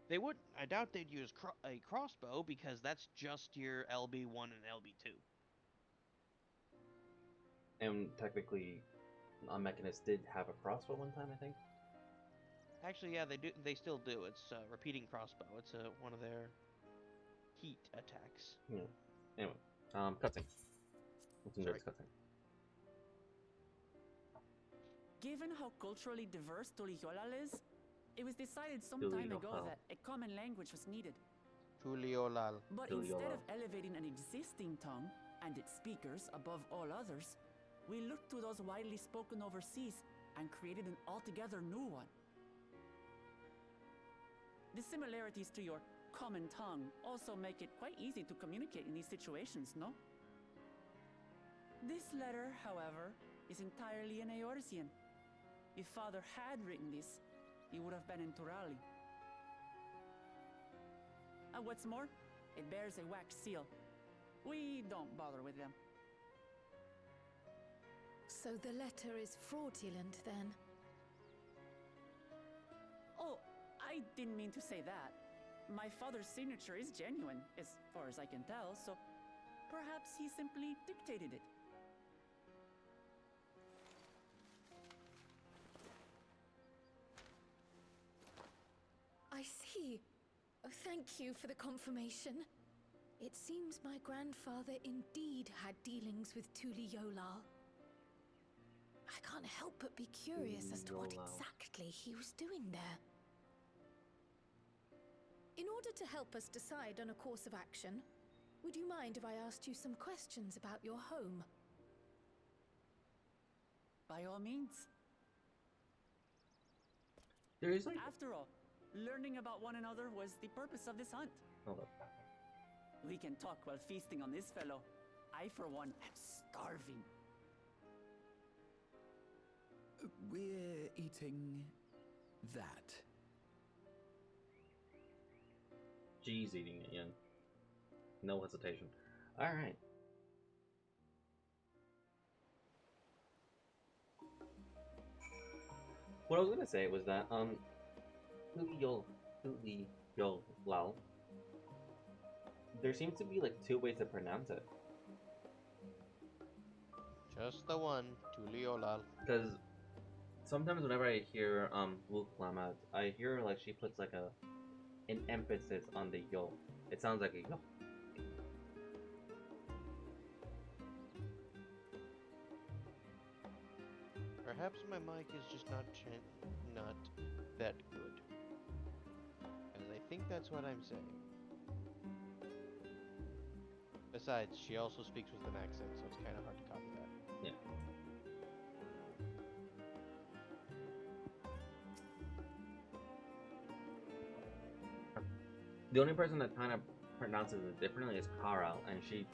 They would. I doubt they'd use a crossbow because that's just your LB1 and LB2. And technically, Mechanist did have a crossbow one time, I think. Actually, yeah, they do. They still do. It's repeating crossbow. It's one of their heat attacks. Yeah. Anyway, cutscene. What's in this cutscene? Given how culturally diverse Tuliolal is, it was decided some time ago Tuliolal. that a common language was needed. Tuliolal. But instead of elevating an existing tongue and its speakers above all others, we looked to those widely spoken overseas and created an altogether new one. The similarities to your common tongue also make it quite easy to communicate in these situations, no? This letter, however, is entirely in Eorzean. If Father had written this, he would have been in Turali. And what's more, it bears a wax seal. We don't bother with them. So the letter is fraudulent, then? Oh, I didn't mean to say that. My father's signature is genuine, as far as I can tell, so perhaps he simply dictated it. I see. Oh, thank you for the confirmation. It seems my grandfather indeed had dealings with Tuli Yolal. I can't help but be curious as to what exactly he was doing there. In order to help us decide on a course of action, would you mind if I asked you some questions about your home? By all means. There is like... After all, learning about one another was the purpose of this hunt. Hold up. We can talk while feasting on this fellow. I, for one, am starving. We're eating that. She's eating it, yeah. No hesitation. Alright. What I was gonna say was that, Lal. There seems to be like 2 ways to pronounce it. Just the one, Tuliolal. Because sometimes whenever I hear Wuklamat, I hear like she puts like an emphasis on the yo. It sounds like a yo. Perhaps my mic is just not that good. And I think that's what I'm saying. Besides, she also speaks with an accent, so it's kind of hard to copy that. Yeah. The only person that kind of pronounces it differently is Karal, and she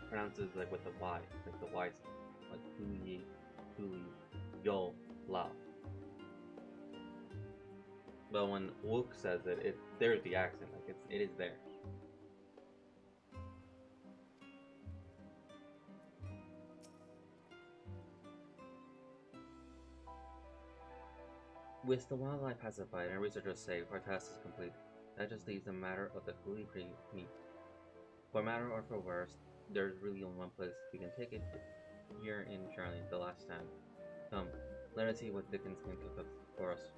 pronounces like with the Y, like the Y, like Tuli, Yo, Lao. But when Wook says it, there's the accent, like it is there. With the wildlife pacified and researchers safe, our task is complete. That just leaves the matter of the Huli meat. For better or for worse, there's really only one place we can take it here in Charlie, the last stand. Come, let us see what Dickens can cook up for us.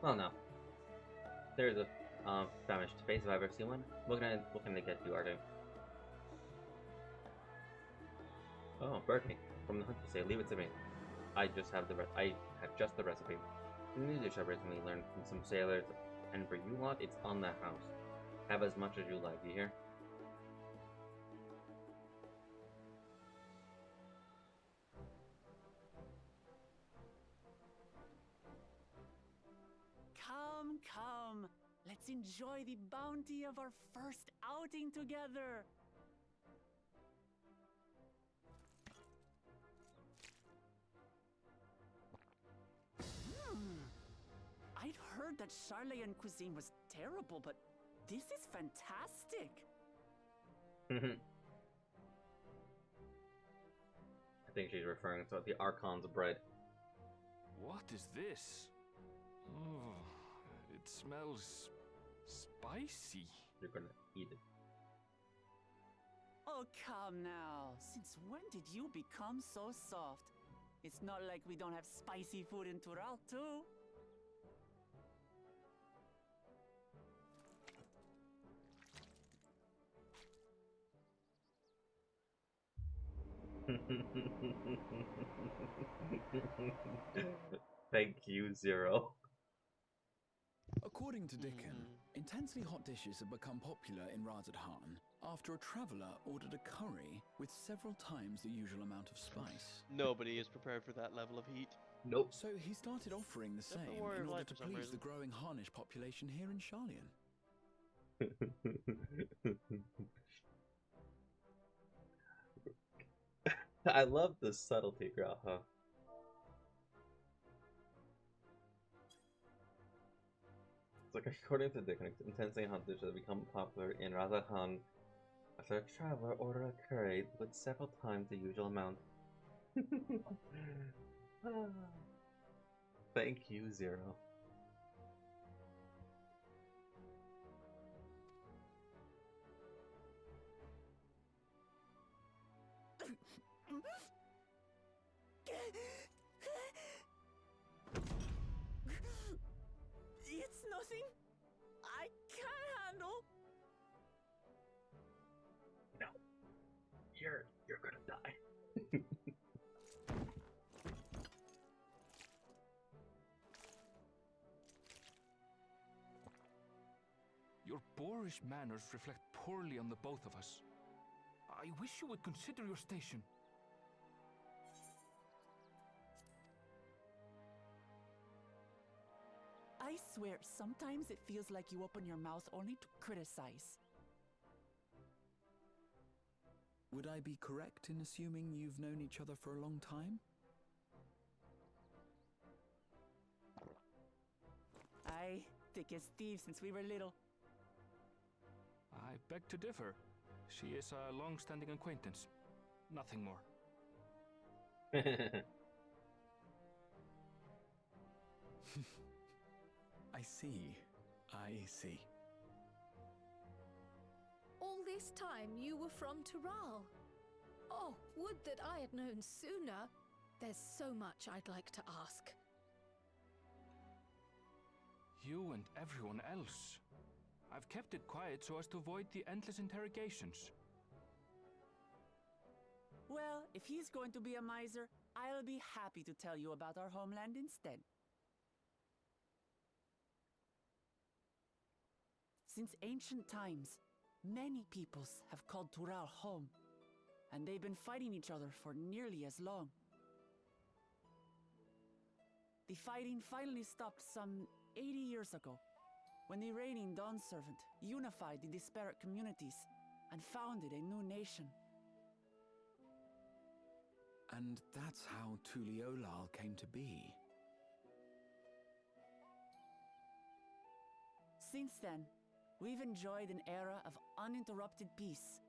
Well, no. There's a famished face if I've ever seen one. What can I get you, Arden? Oh, bird meat. From the hunt you say, leave it to me. I have just the recipe. The new dish I recently learned from some sailors, and for you lot, it's on the house. Have as much as you like, you hear? Come, let's enjoy the bounty of our first outing together. I'd heard that Charlayan cuisine was terrible, but this is fantastic. I think she's referring to the Archon's bread. What is this? Oh, it smells spicy. You're gonna eat it. Oh, come now. Since when did you become so soft? It's not like we don't have spicy food in Tural, too. Thank you, Zero. According to Dickon, intensely hot dishes have become popular in Razadhan after a traveller ordered a curry with several times the usual amount of spice. Nobody is prepared for that level of heat. Nope. So he started offering the same Warrior in of order Light to for some please reason. the growing Harnish population here in Sharlayan. I love the subtlety, Graha. It's like according to Dickon, intensely hunters have become popular in Razakhan as a traveler order a curate with several times the usual amount. Thank you, Zero. It's nothing I can't handle. No. You're gonna die. Your boorish manners reflect poorly on the both of us. I wish you would consider your station. I swear, sometimes it feels like you open your mouth only to criticize. Would I be correct in assuming you've known each other for a long time? Aye, thick as thieves since we were little. I beg to differ. She is a long-standing acquaintance. Nothing more. I see. I see. All this time you were from Tural. Oh, would that I had known sooner. There's so much I'd like to ask. You and everyone else. I've kept it quiet so as to avoid the endless interrogations. Well, if he's going to be a miser, I'll be happy to tell you about our homeland instead. Since ancient times, many peoples have called Tural home, and they've been fighting each other for nearly as long. The fighting finally stopped some 80 years ago, when the reigning Dawn Servant unified the disparate communities and founded a new nation. And that's how Tuliolal came to be. Since then, we've enjoyed an era of uninterrupted peace.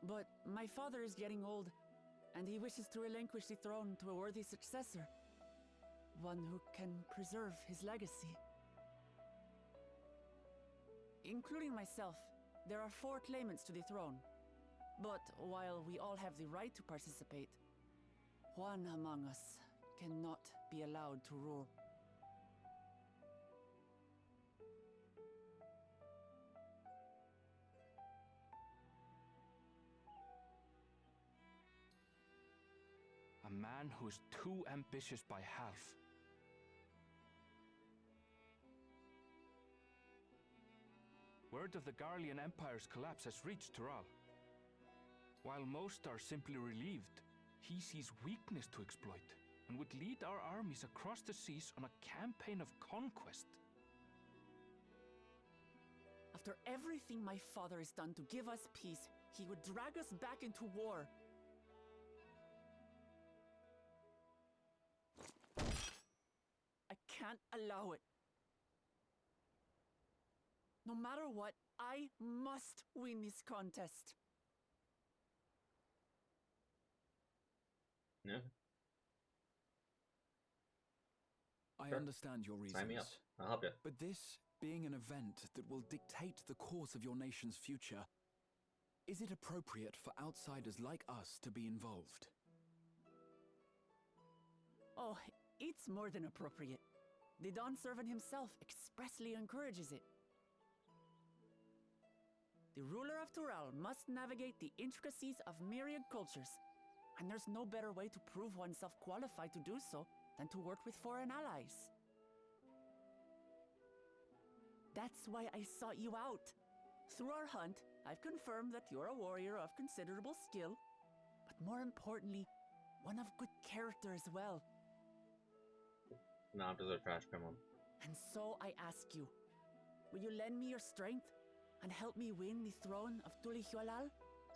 But my father is getting old, and he wishes to relinquish the throne to a worthy successor. One who can preserve his legacy. Including myself, there are 4 claimants to the throne. But while we all have the right to participate, one among us cannot be allowed to rule. A man who is too ambitious by half. Word of the Garlean Empire's collapse has reached Tural. While most are simply relieved, he sees weakness to exploit and would lead our armies across the seas on a campaign of conquest. After everything my father has done to give us peace, he would drag us back into war. I can't allow it. No matter what, I must win this contest. Yeah. I Sure. understand your reasons. Sign me up. I'll help you. But this being an event that will dictate the course of your nation's future, is it appropriate for outsiders like us to be involved? Oh, it's more than appropriate. The Dawn Servant himself expressly encourages it. The ruler of Tural must navigate the intricacies of myriad cultures, and there's no better way to prove oneself qualified to do so than to work with foreign allies. That's why I sought you out. Through our hunt, I've confirmed that you're a warrior of considerable skill, but more importantly, One of good character as well. No, I'm just a trash criminal. And so I ask you, will you lend me your strength and help me win the throne of Tulihyolal?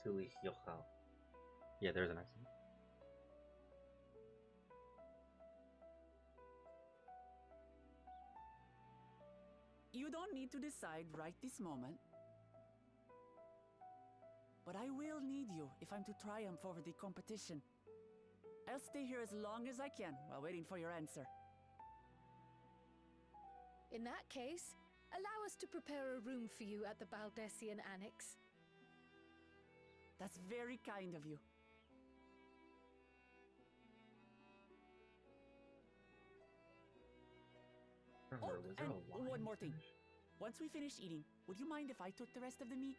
Tulihyolal. Yeah, there's an accent. You don't need to decide right this moment. But I will need you if I'm to triumph over the competition. I'll stay here as long as I can while waiting for your answer. In that case, allow us to prepare a room for you at the Baldessian Annex. That's very kind of you. Oh, and one more thing. Once we finish eating, would you mind if I took the rest of the meat?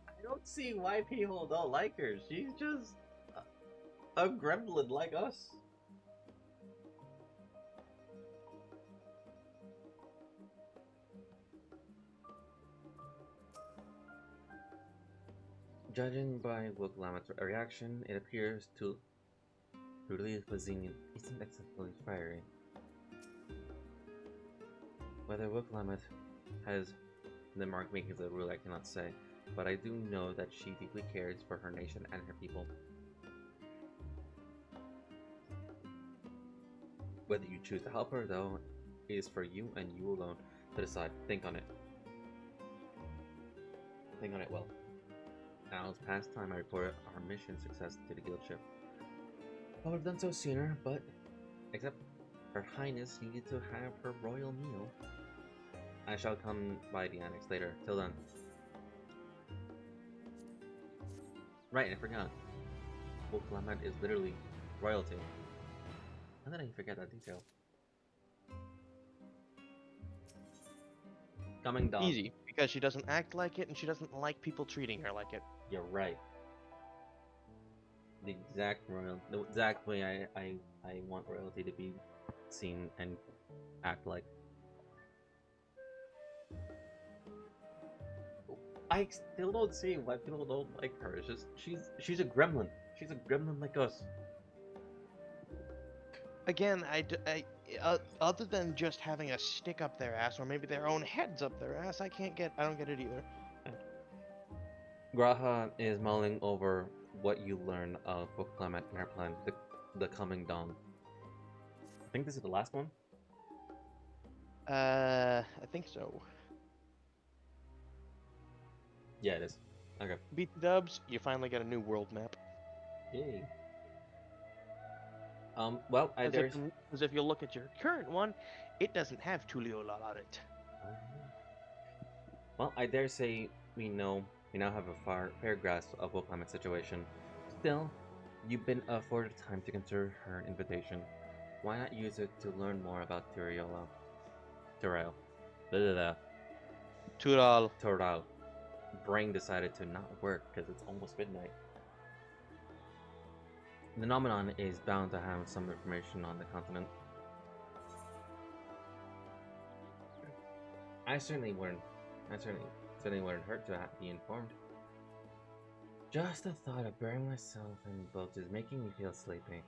I don't see why people don't like her. She's just a gremlin like us. Judging by Wilkelamet's reaction, it appears to Ruli's cuisine isn't acceptably fiery. Whether Wilkelamet has the mark making the rule, I cannot say, but I do know that she deeply cares for her nation and her people. Whether you choose to help her, though, is for you and you alone to decide. Think on it. Think on it well. Now it's past time I reported our mission success to the guild ship. I would have done so sooner, but except Her Highness needed to have her royal meal. I shall come by the annex later. Till then. Right, I forgot. Wilkelamet is literally royalty. How did I forget that detail? Coming down. Easy, because she doesn't act like it and she doesn't like people treating her like it. You're right. The exact way I want royalty to be seen and act like. I still don't see why people don't like her. It's just she's a gremlin. She's a gremlin like us. Again, other than just having a stick up their ass, or maybe their own heads up their ass, I don't get it either. Graha is mulling over what you learn of Wilkelamet and her plan, the coming dawn. I think this is the last one. I think so. Yeah, it is. Okay. Beat the dubs, you finally get a new world map. Yay. Well, Because if you look at your current one, it doesn't have Tulihyolal on it. Well, I dare say we now have a fair grasp of Wilkelamet's situation. Still, you've been afforded time to consider her invitation. Why not use it to learn more about Tural. Brain decided to not work because it's almost midnight. The Nomenon is bound to have some information on the continent. I certainly wouldn't hurt to be informed. Just the thought of burying myself in boats is making me feel sleepy.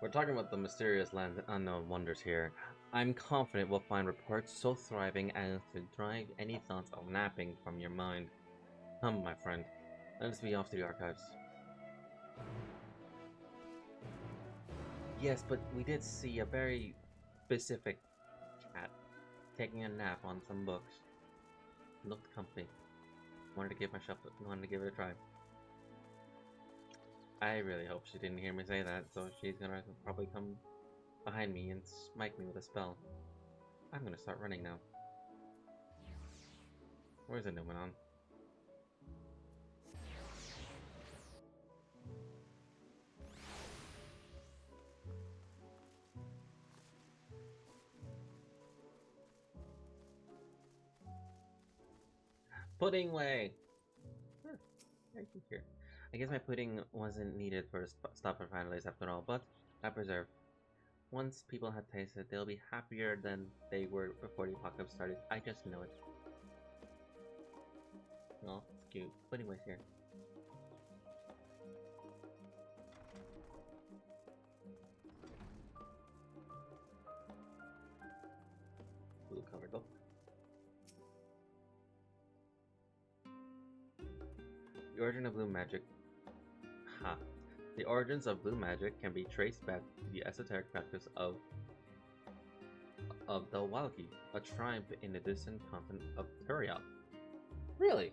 We're talking about the mysterious lands and unknown wonders here. I'm confident we'll find reports so thriving as to drive any thoughts of napping from your mind. Come, my friend, let us be off to the archives. Yes, but we did see a very specific cat taking a nap on some books. Looked comfy. Wanted to give it a try. I really hope she didn't hear me say that, so she's gonna probably come behind me and smite me with a spell. I'm gonna start running now. Where's the Numenon? pudding way! Huh, right here. I guess my pudding wasn't needed for stop for finalize after all, but I preserve. Once people have tasted, they'll be happier than they were before the apocalypse started. I just know it. Oh, it's cute. Pudding way's here. Blue covered book. The origin of blue magic. Ha. The origins of blue magic can be traced back to the esoteric practice of the Walki, a tribe in the distant continent of Turiel. Really?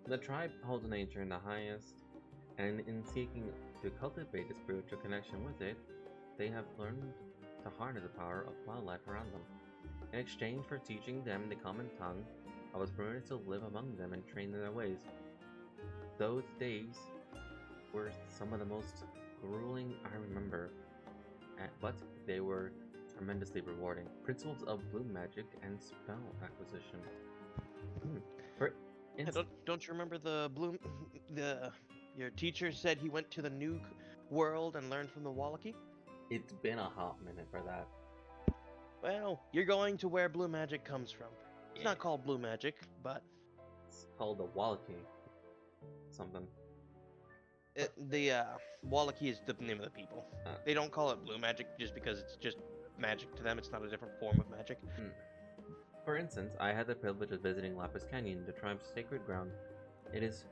The tribe holds nature in the highest, and in seeking to cultivate a spiritual connection with it, they have learned to harness the power of wildlife around them. In exchange for teaching them the common tongue, I was permitted to live among them and train in their ways. Those days were some of the most grueling I remember, but they were tremendously rewarding. Principles of blue magic and spell acquisition. Don't you remember your teacher said he went to the new world and learned from the Wallaki? It's been a hot minute for that. Well, you're going to where blue magic comes from. It's not called blue magic, but it's called the Wallaki. Something. The Wallaki is the name of the people. They don't call it blue magic just because it's just magic to them. It's not a different form of magic. For instance, I had the privilege of visiting Lapis Canyon, the tribe's sacred ground. It is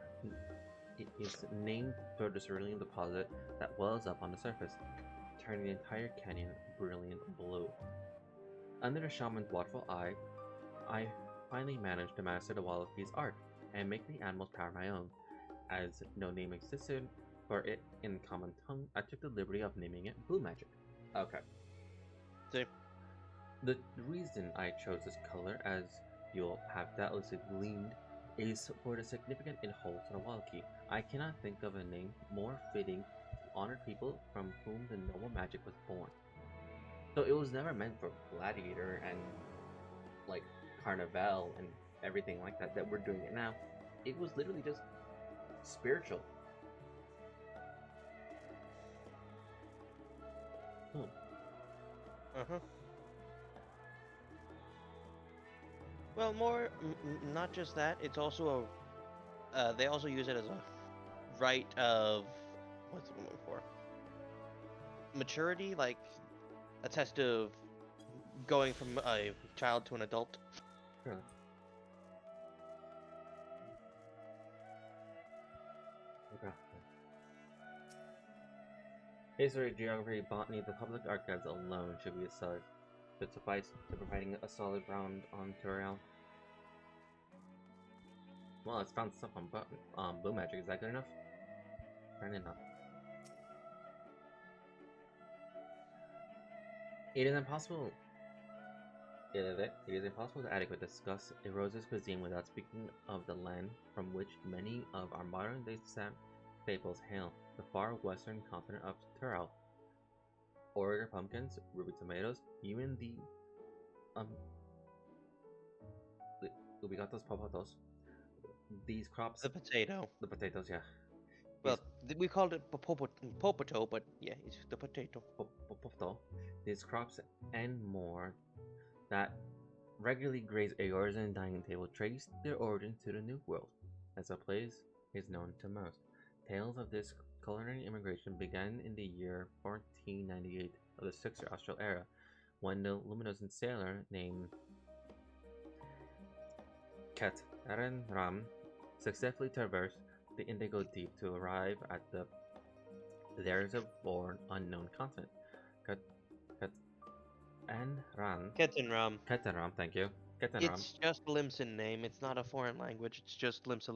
named for the cerulean deposit that wells up on the surface, turning the entire canyon brilliant blue. Under the shaman's watchful eye, I finally managed to master the Wallaki's art and make the animal's power my own. As no name existed for it in common tongue, I took the liberty of naming it Blue Magic. Okay. See? The reason I chose this color, as you'll have doubtlessly gleaned, is for the significant it holds to the Wallaki. I cannot think of a name more fitting to honor people from whom the noble magic was born. So it was never meant for gladiator and like carnival and everything like that we're doing it now. It was literally just spiritual. Well, not just that. It's also they also use it as a rite of what's the word for? Maturity, like a test of going from a child to an adult. Really? Okay. History, geography, botany, the public archives alone should suffice to providing a solid ground on Turiel. Well, it's found stuff on blue magic. Is that good enough? Apparently not. It is impossible to adequately discuss Erosa's cuisine without speaking of the land from which many of our modern-day staples hail, the far western continent of Turiel. Oregon pumpkins, ruby tomatoes, even the ubicatos papatos. These crops. The potato. The potatoes, yeah. Well, we called it popoto, but yeah, it's the potato. Popoto. These crops and more that regularly graze Eorzean dining table trace their origin to the New World, as the place is known to most. Tales of this culinary immigration began in the year 1498 of the Sixer Austral era, when the luminescent sailor named Ket-Eren Ram successfully traversed the Indigo Deep to arrive at the theretofore unknown continent. Ketenram, thank you. Ketenram. It's just Limson name. It's not a foreign language. It's just Limsa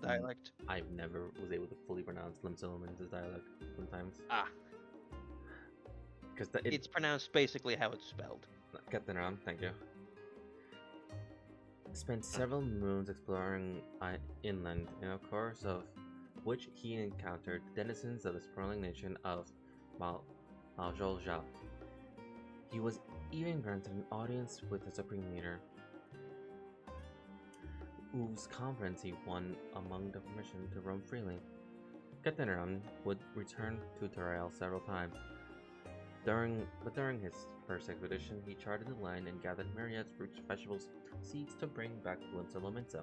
dialect. I've never was able to fully pronounce Limsa dialect sometimes. Because it's pronounced basically how it's spelled. Ketenram, thank you. Spent several moons exploring inland, in a course of which he encountered the denizens of the sprawling nation of Maljolja. He was even granted an audience with the supreme leader. whose confidence he won among the permission to roam freely. Captain Ram would return to Tarail several times. During his first expedition, he charted the land and gathered myriad fruits, vegetables, seeds to bring back to Lominsa.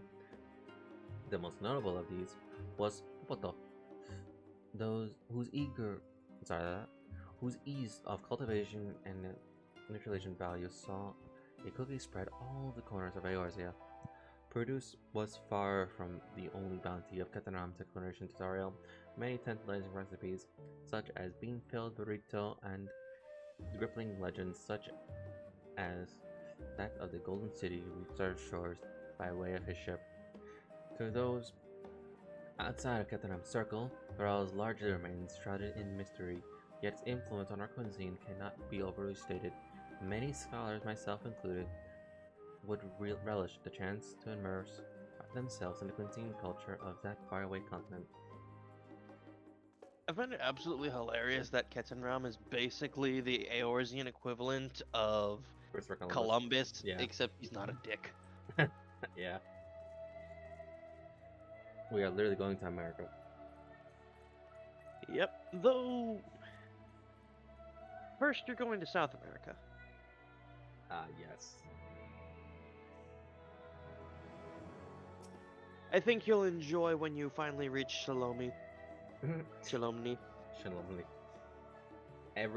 The most notable of these was Poto, whose ease of cultivation and nutrition value saw it quickly spread all the corners of Eorzea. Produce was far from the only bounty of Kataram's exploration tutorial. Many tantalizing recipes, such as bean-filled burrito and gripping legends such as that of the Golden City, reached our shores by way of his ship. To those outside of Kataram's circle, Thoral's largely remains shrouded in mystery, yet its influence on our cuisine cannot be overly stated. Many scholars, myself included, would relish the chance to immerse themselves in the cuisine culture of that faraway continent. I find it absolutely hilarious that Ketenram is basically the Eorzean equivalent of Columbus, yeah. except he's not a dick. Yeah. We are literally going to America. Yep, though... First, you're going to South America. Yes. I think you'll enjoy when you finally reach Shalomni. Shalomni.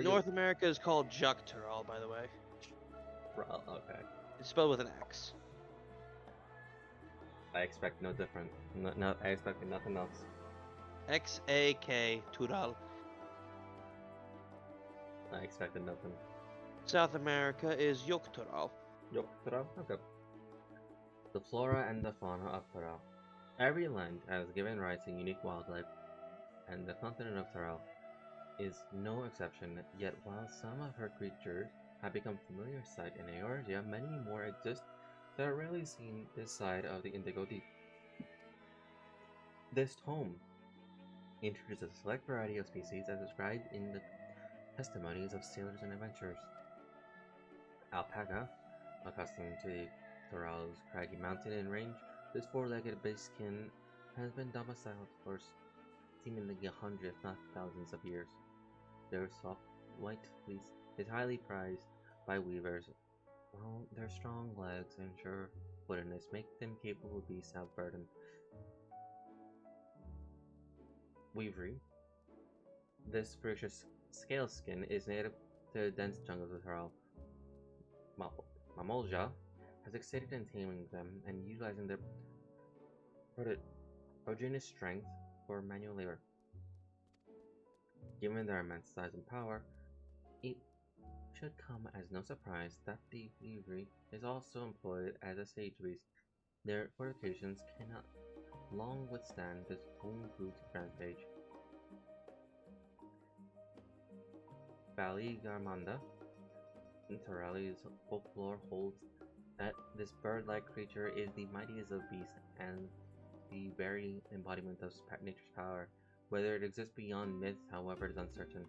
North America is called Juktural, by the way. Okay. It's spelled with an X. I expect no different. No, I expected nothing else. X-A-K Tural. I expected nothing. South America is Yoktural. Yoktural? Okay. The flora and the fauna of Tural. Every land has given rise to unique wildlife, and the continent of Tural is no exception, yet while some of her creatures have become familiar sight in Eorzea, many more exist that are rarely seen this side of the Indigo Deep. This tome introduces a select variety of species as described in the testimonies of sailors and adventurers. Alpaca, accustomed to Thoral's craggy mountain and range, this four-legged base-kin has been domiciled for seemingly hundreds, if not thousands of years. Their soft white fleece is highly prized by weavers, while their strong legs and sure-footedness make them capable beasts of burden. Weavery. This ferocious scale skin is native to the dense jungles of Thoral. Mamolja has succeeded in taming them and utilizing their prodigious strength for manual labor. Given their immense size and power, it should come as no surprise that the Weavery is also employed as a sage beast. Their fortifications cannot long withstand this boom-boot rampage. Baligarmanda, Torelli's folklore holds that this bird-like creature is the mightiest of beasts and the very embodiment of nature's power. Whether it exists beyond myth, however, is uncertain.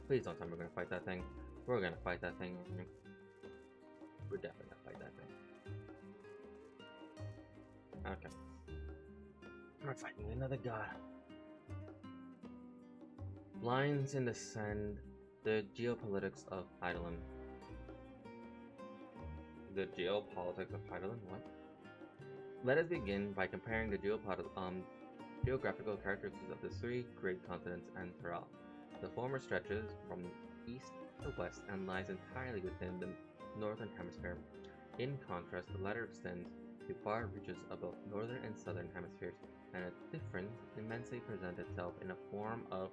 Please don't tell me we're gonna fight that thing. We're gonna fight that thing. We're definitely gonna fight that thing. Okay. We're fighting another god. Lines in the sand, the geopolitics of Eidolon. The geopolitics of Eidolon? What? Let us begin by comparing the geographical characteristics of the three great continents and Thoral. The former stretches from east to west and lies entirely within the northern hemisphere. In contrast, the latter extends to far reaches of both northern and southern hemispheres, and a difference immensely presents itself in a form of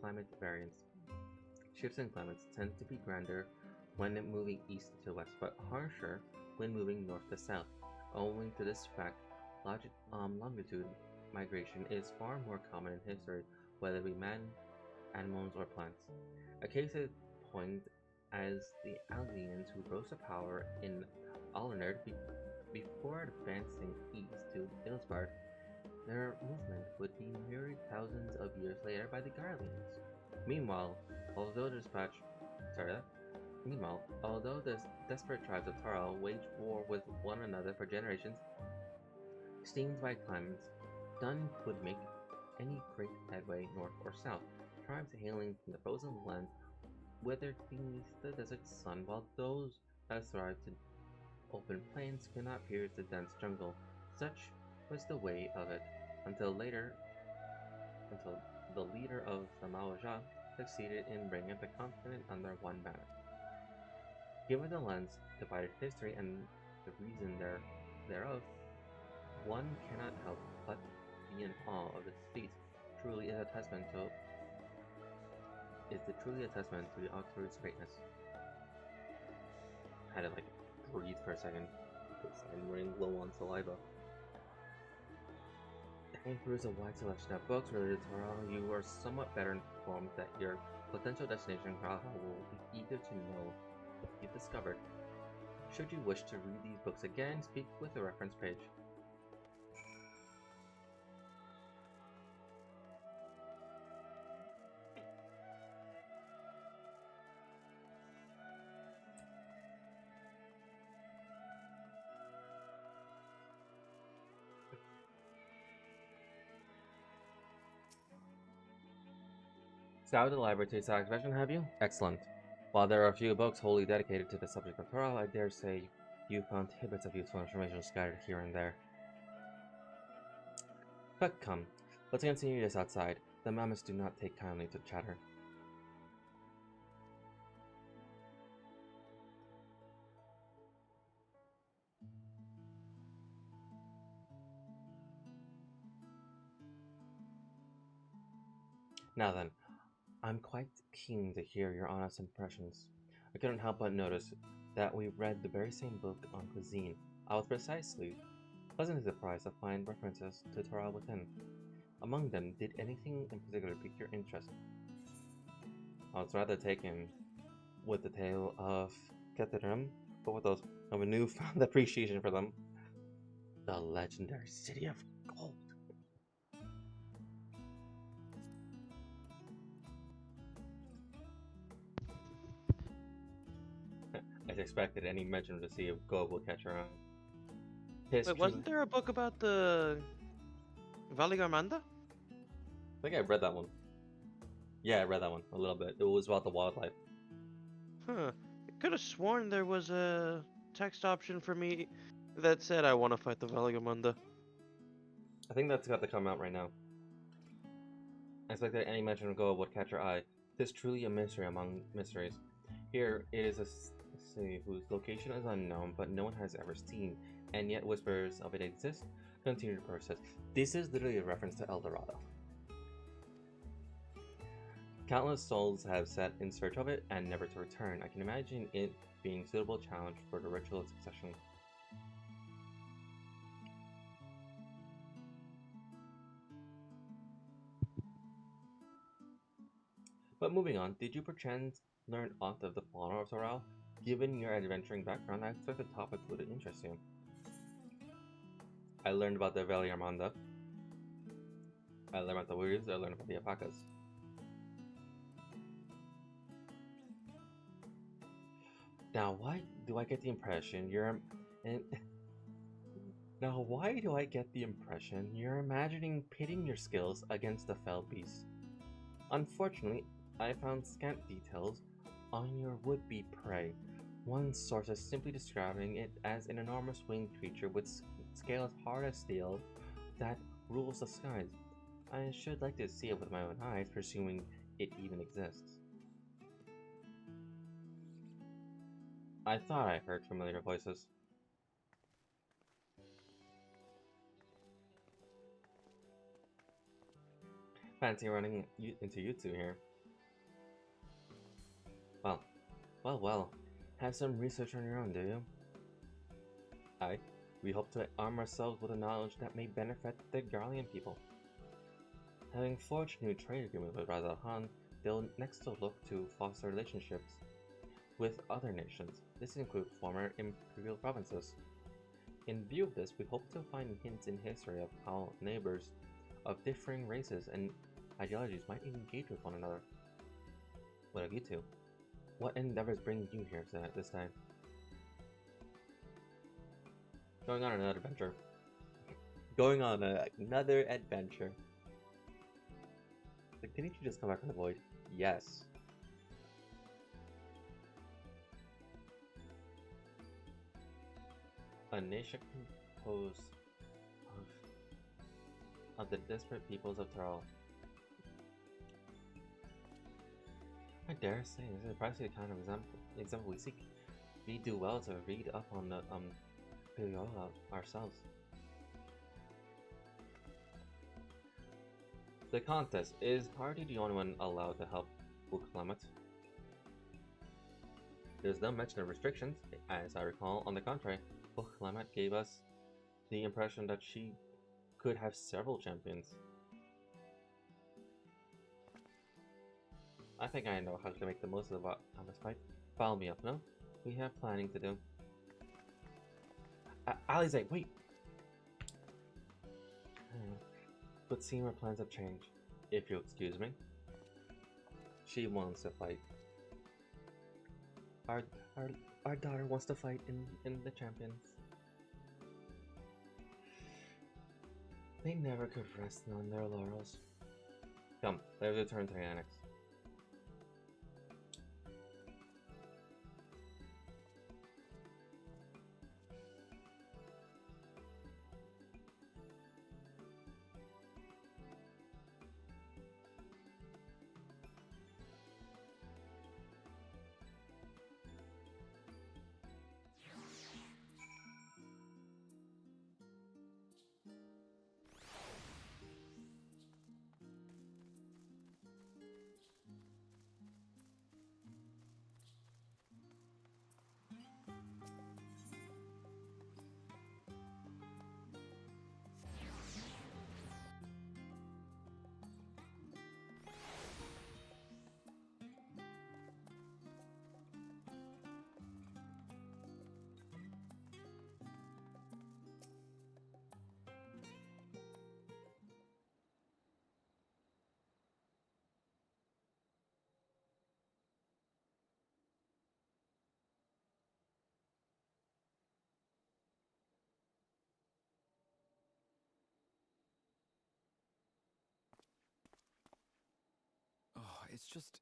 climate variance. Shifts in climates tend to be grander when moving east to west, but harsher when moving north to south. Owing to this fact, longitude migration is far more common in history, whether it be man, animals, or plants. A case in point as the Albians who rose to power in Alnerd before advancing east to Ilsbard. Their movement would be mirrored thousands of years later by the Garleans. Meanwhile, although Meanwhile, although the desperate tribes of Taral waged war with one another for generations, extinct by climates, none would make any great headway north or south. Tribes hailing from the frozen lands withered beneath the desert sun, while those that thrived in open plains could not pierce the dense jungle. Such was the way of it, until the leader of the Maoja succeeded in bringing the continent under one banner. Given the lens, divided history, and the reason thereof, one cannot help but be in awe of this feat. Truly is a testament to the Octor's greatness. I had to like breathe for a second because I'm running low on saliva. Having perused a wide selection of books related to Taral, you are somewhat better informed that your potential destination Graha will be eager to know what you've discovered. Should you wish to read these books again, speak with the reference page. Scoured the library to your satisfaction, have you? Excellent. While there are a few books wholly dedicated to the subject of Taral, I dare say you found tidbits of useful information scattered here and there. But come, let's continue this outside. The mammoths do not take kindly to chatter. Now then, I'm quite keen to hear your honest impressions. I couldn't help but notice that we read the very same book on cuisine. I was pleasantly surprised to find references to Taral within. Among them, did anything in particular pique your interest? I was rather taken with the tale of Keterim, but with those of a newfound appreciation for them. The legendary city of gold. I expected any mention of the Sea of Gold will catch her eye. Wait, wasn't there a book about the Valley Garmanda? I think I read that one. Yeah, I read that one a little bit. It was about the wildlife. Huh. I could have sworn there was a text option for me that said I want to fight the Valley Garmanda. I think that's got to come out right now. I expect that any mention of gold would catch her eye. It is truly a mystery among mysteries. Here, it is a city whose location is unknown, but no one has ever seen, and yet whispers of it exist continue to persist. This is literally a reference to El Dorado. Countless souls have set in search of it and never to return. I can imagine it being a suitable challenge for the ritual succession. But moving on, did you perchance learn aught of the fauna of Taral? Given your adventuring background, I expect the topic would interest you. I learned about the Valley Armanda. I learned about the Weirds. I learned about the Apacas. Now, why do I get the impression you're imagining pitting your skills against the fell beast? Unfortunately, I found scant details on your would-be prey. One source is simply describing it as an enormous winged creature with scales hard as steel that rules the skies. I should like to see it with my own eyes, presuming it even exists. I thought I heard familiar voices. Fancy running into you two here. Well. Have some research on your own, do you? Aye. We hope to arm ourselves with a knowledge that may benefit the Garlean people. Having forged a new trade agreement with Raza Han, they'll next look to foster relationships with other nations. This includes former imperial provinces. In view of this, we hope to find hints in history of how neighbors of differing races and ideologies might engage with one another. What of you two? What endeavors bring you here this time? Going on another adventure. Going on another adventure. Like, didn't you just come back from the void? Yes. A nation composed of the disparate peoples of Thrall. I dare say, this is precisely the kind of example we seek. We do well to read up on the Piliola ourselves. The contest is hardly the only one allowed to help Booklemet. There's no mention of restrictions, as I recall. On the contrary, Booklemet gave us the impression that she could have several champions. I think I know how to make the most of this fight. Follow me up, no? We have planning to do. Alize, wait! But seeing our plans have changed, if you'll excuse me. She wants to fight. Our daughter wants to fight in the champions. They never could rest on their laurels. Come, let's return to the annex. It's just...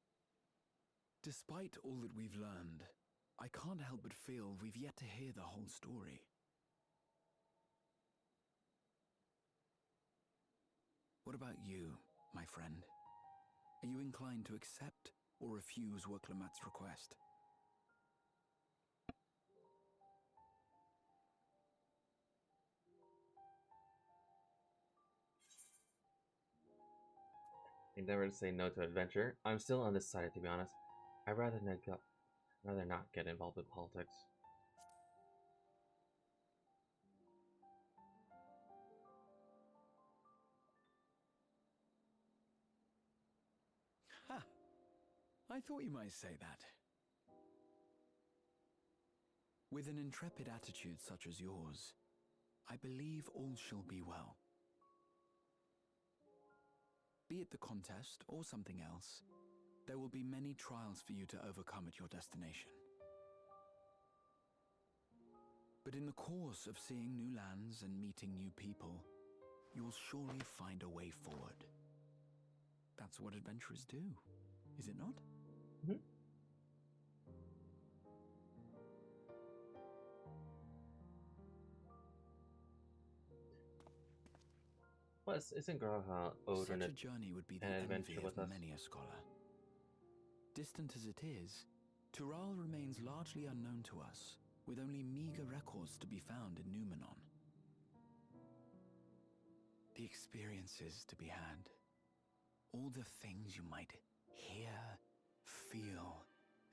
Despite all that we've learned, I can't help but feel we've yet to hear the whole story. What about you, my friend? Are you inclined to accept or refuse Worklemat's request? I never say no to adventure. I'm still undecided, to be honest. I'd rather not get involved with politics. Ha! I thought you might say that. With an intrepid attitude such as yours, I believe all shall be well. Be it the contest or something else, there will be many trials for you to overcome at your destination. But in the course of seeing new lands and meeting new people, you'll surely find a way forward. That's what adventurers do, is it not? Mm-hmm. Well, isn't Graha owed Such a journey would be the envy of us? many a scholar. Distant as it is, Tural remains largely unknown to us, with only meager records to be found in Numenon. The experiences to be had, all the things you might hear, feel,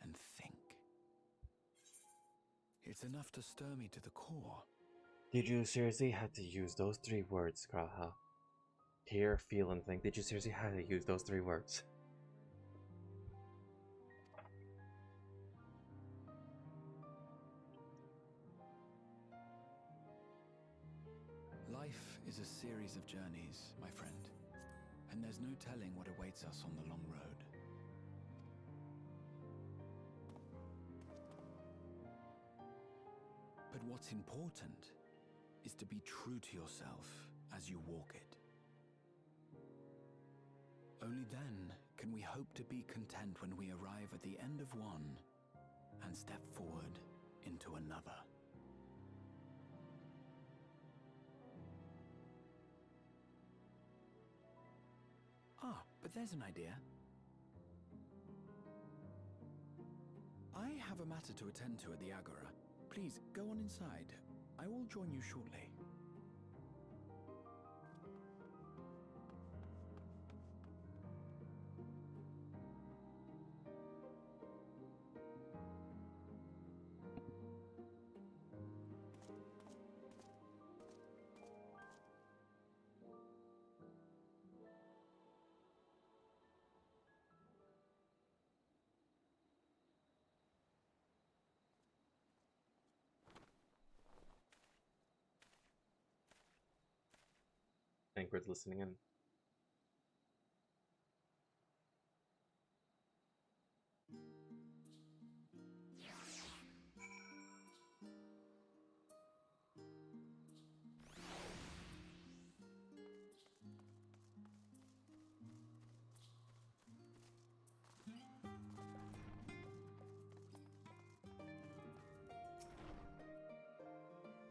and think. It's enough to stir me to the core. Did you seriously have to use those 3 words, Graha? Hear, feel, and think. Did you seriously have to use those 3 words? Life is a series of journeys, my friend, and there's no telling what awaits us on the long road. what's important is to be true to yourself as you walk it. Only then can we hope to be content when we arrive at the end of one and step forward into another. Ah, but there's an idea. I have a matter to attend to at the Agora. Please, go on inside. I will join you shortly. Tancred's listening in.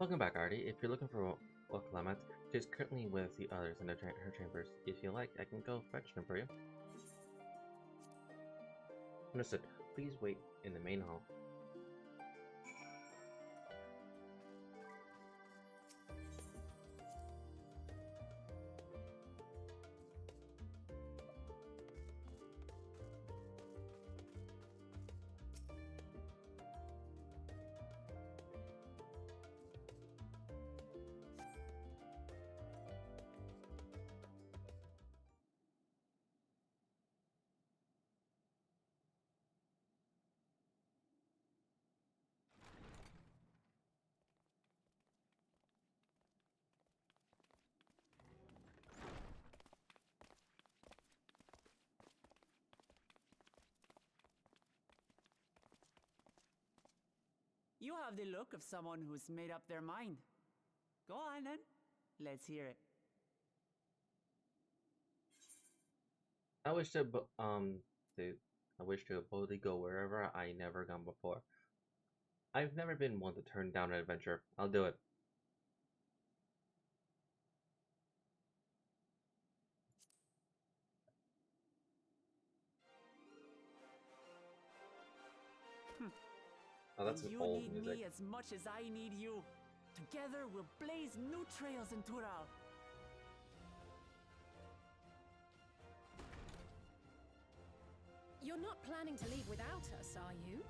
Welcome back, Artie. If you're looking for Wakalamat, she is currently with the others in her chambers. If you like, I can go fetch them for you. Understood. Please wait in the main hall. You have the look of someone who's made up their mind. Go on then. Let's hear it. I wish to boldly go wherever I never gone before. I've never been one to turn down an adventure. I'll do it. Oh, that's some old music. You need me as much as I need you. Together we'll blaze new trails in Tural. You're not planning to leave without us, are you?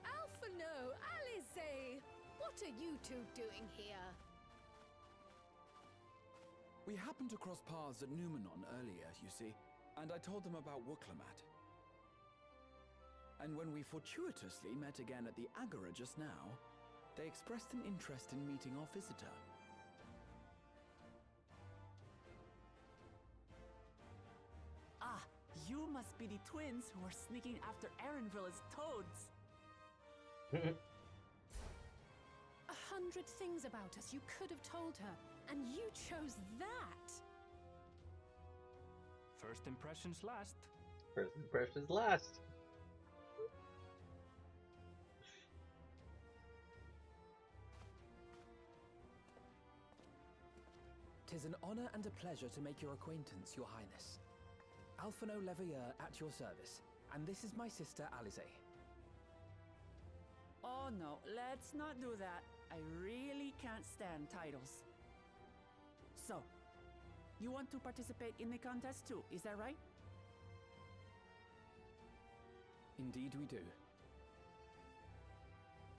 Alphano, Alize! What are you two doing here? We happened to cross paths at Numenon earlier, you see, and I told them about Wakalamat. And when we fortuitously met again at the Agora just now, they expressed an interest in meeting our visitor. Ah, you must be the twins who are sneaking after Erenville as toads. 100 things about us you could have told her, and you chose that. First impressions last. First impressions last. Tis an honor and a pleasure to make your acquaintance, Your Highness. Alphano Leveilleur at your service, and this is my sister Alize. Oh no, let's not do that. I really can't stand titles. So, you want to participate in the contest too, is that right? Indeed we do.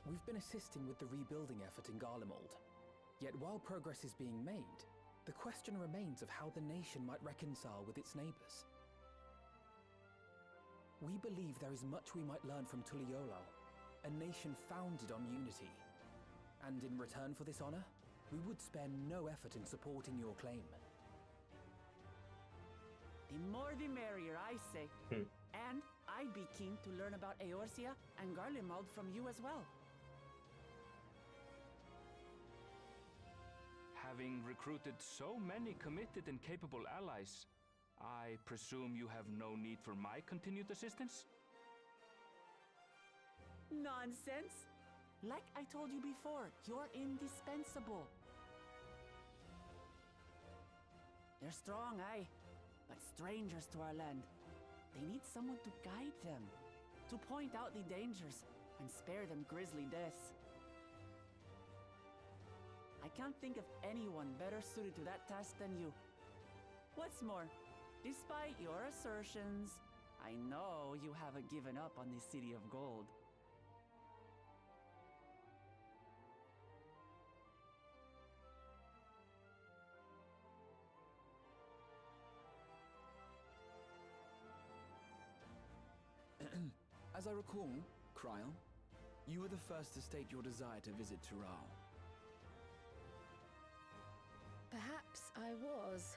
We've been assisting with the rebuilding effort in Garlemald. Yet while progress is being made, the question remains of how the nation might reconcile with its neighbors. We believe there is much we might learn from Tuliyollal, a nation founded on unity. And in return for this honor, we would spare no effort in supporting your claim. The more the merrier, I say. And I'd be keen to learn about Eorzea and Garlemald from you as well. Having recruited so many committed and capable allies, I presume you have no need for my continued assistance? Nonsense! Like I told you before, you're indispensable. They're strong, aye, but strangers to our land. They need someone to guide them, to point out the dangers, and spare them grisly deaths. I can't think of anyone better suited to that task than you. What's more, despite your assertions, I know you haven't given up on the City of Gold. As I recall, Kryl, you were the first to state your desire to visit Tural. Perhaps I was.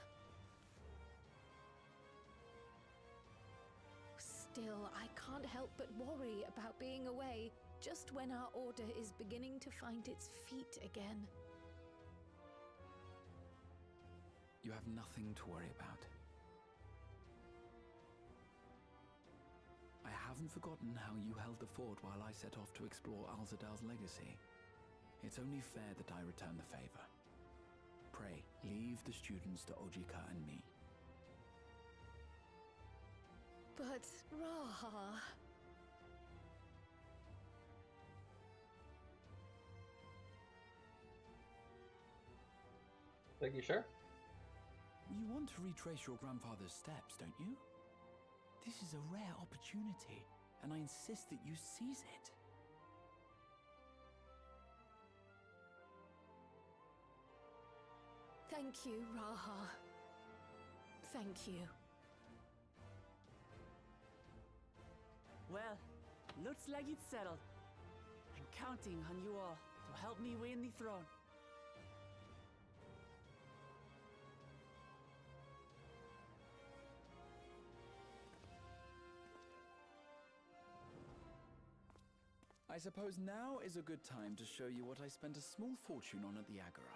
Still, I can't help but worry about being away just when our order is beginning to find its feet again. You have nothing to worry about. I haven't forgotten how you held the fort while I set off to explore Alzadal's legacy. It's only fair that I return the favor. Pray, leave the students to Ojika and me. But, Raha... Like, you sure? You want to retrace your grandfather's steps, don't you? This is a rare opportunity, and I insist that you seize it. Thank you, Raha. Thank you. Well, looks like it's settled. I'm counting on you all to help me win the throne. I suppose now is a good time to show you what I spent a small fortune on at the Agora.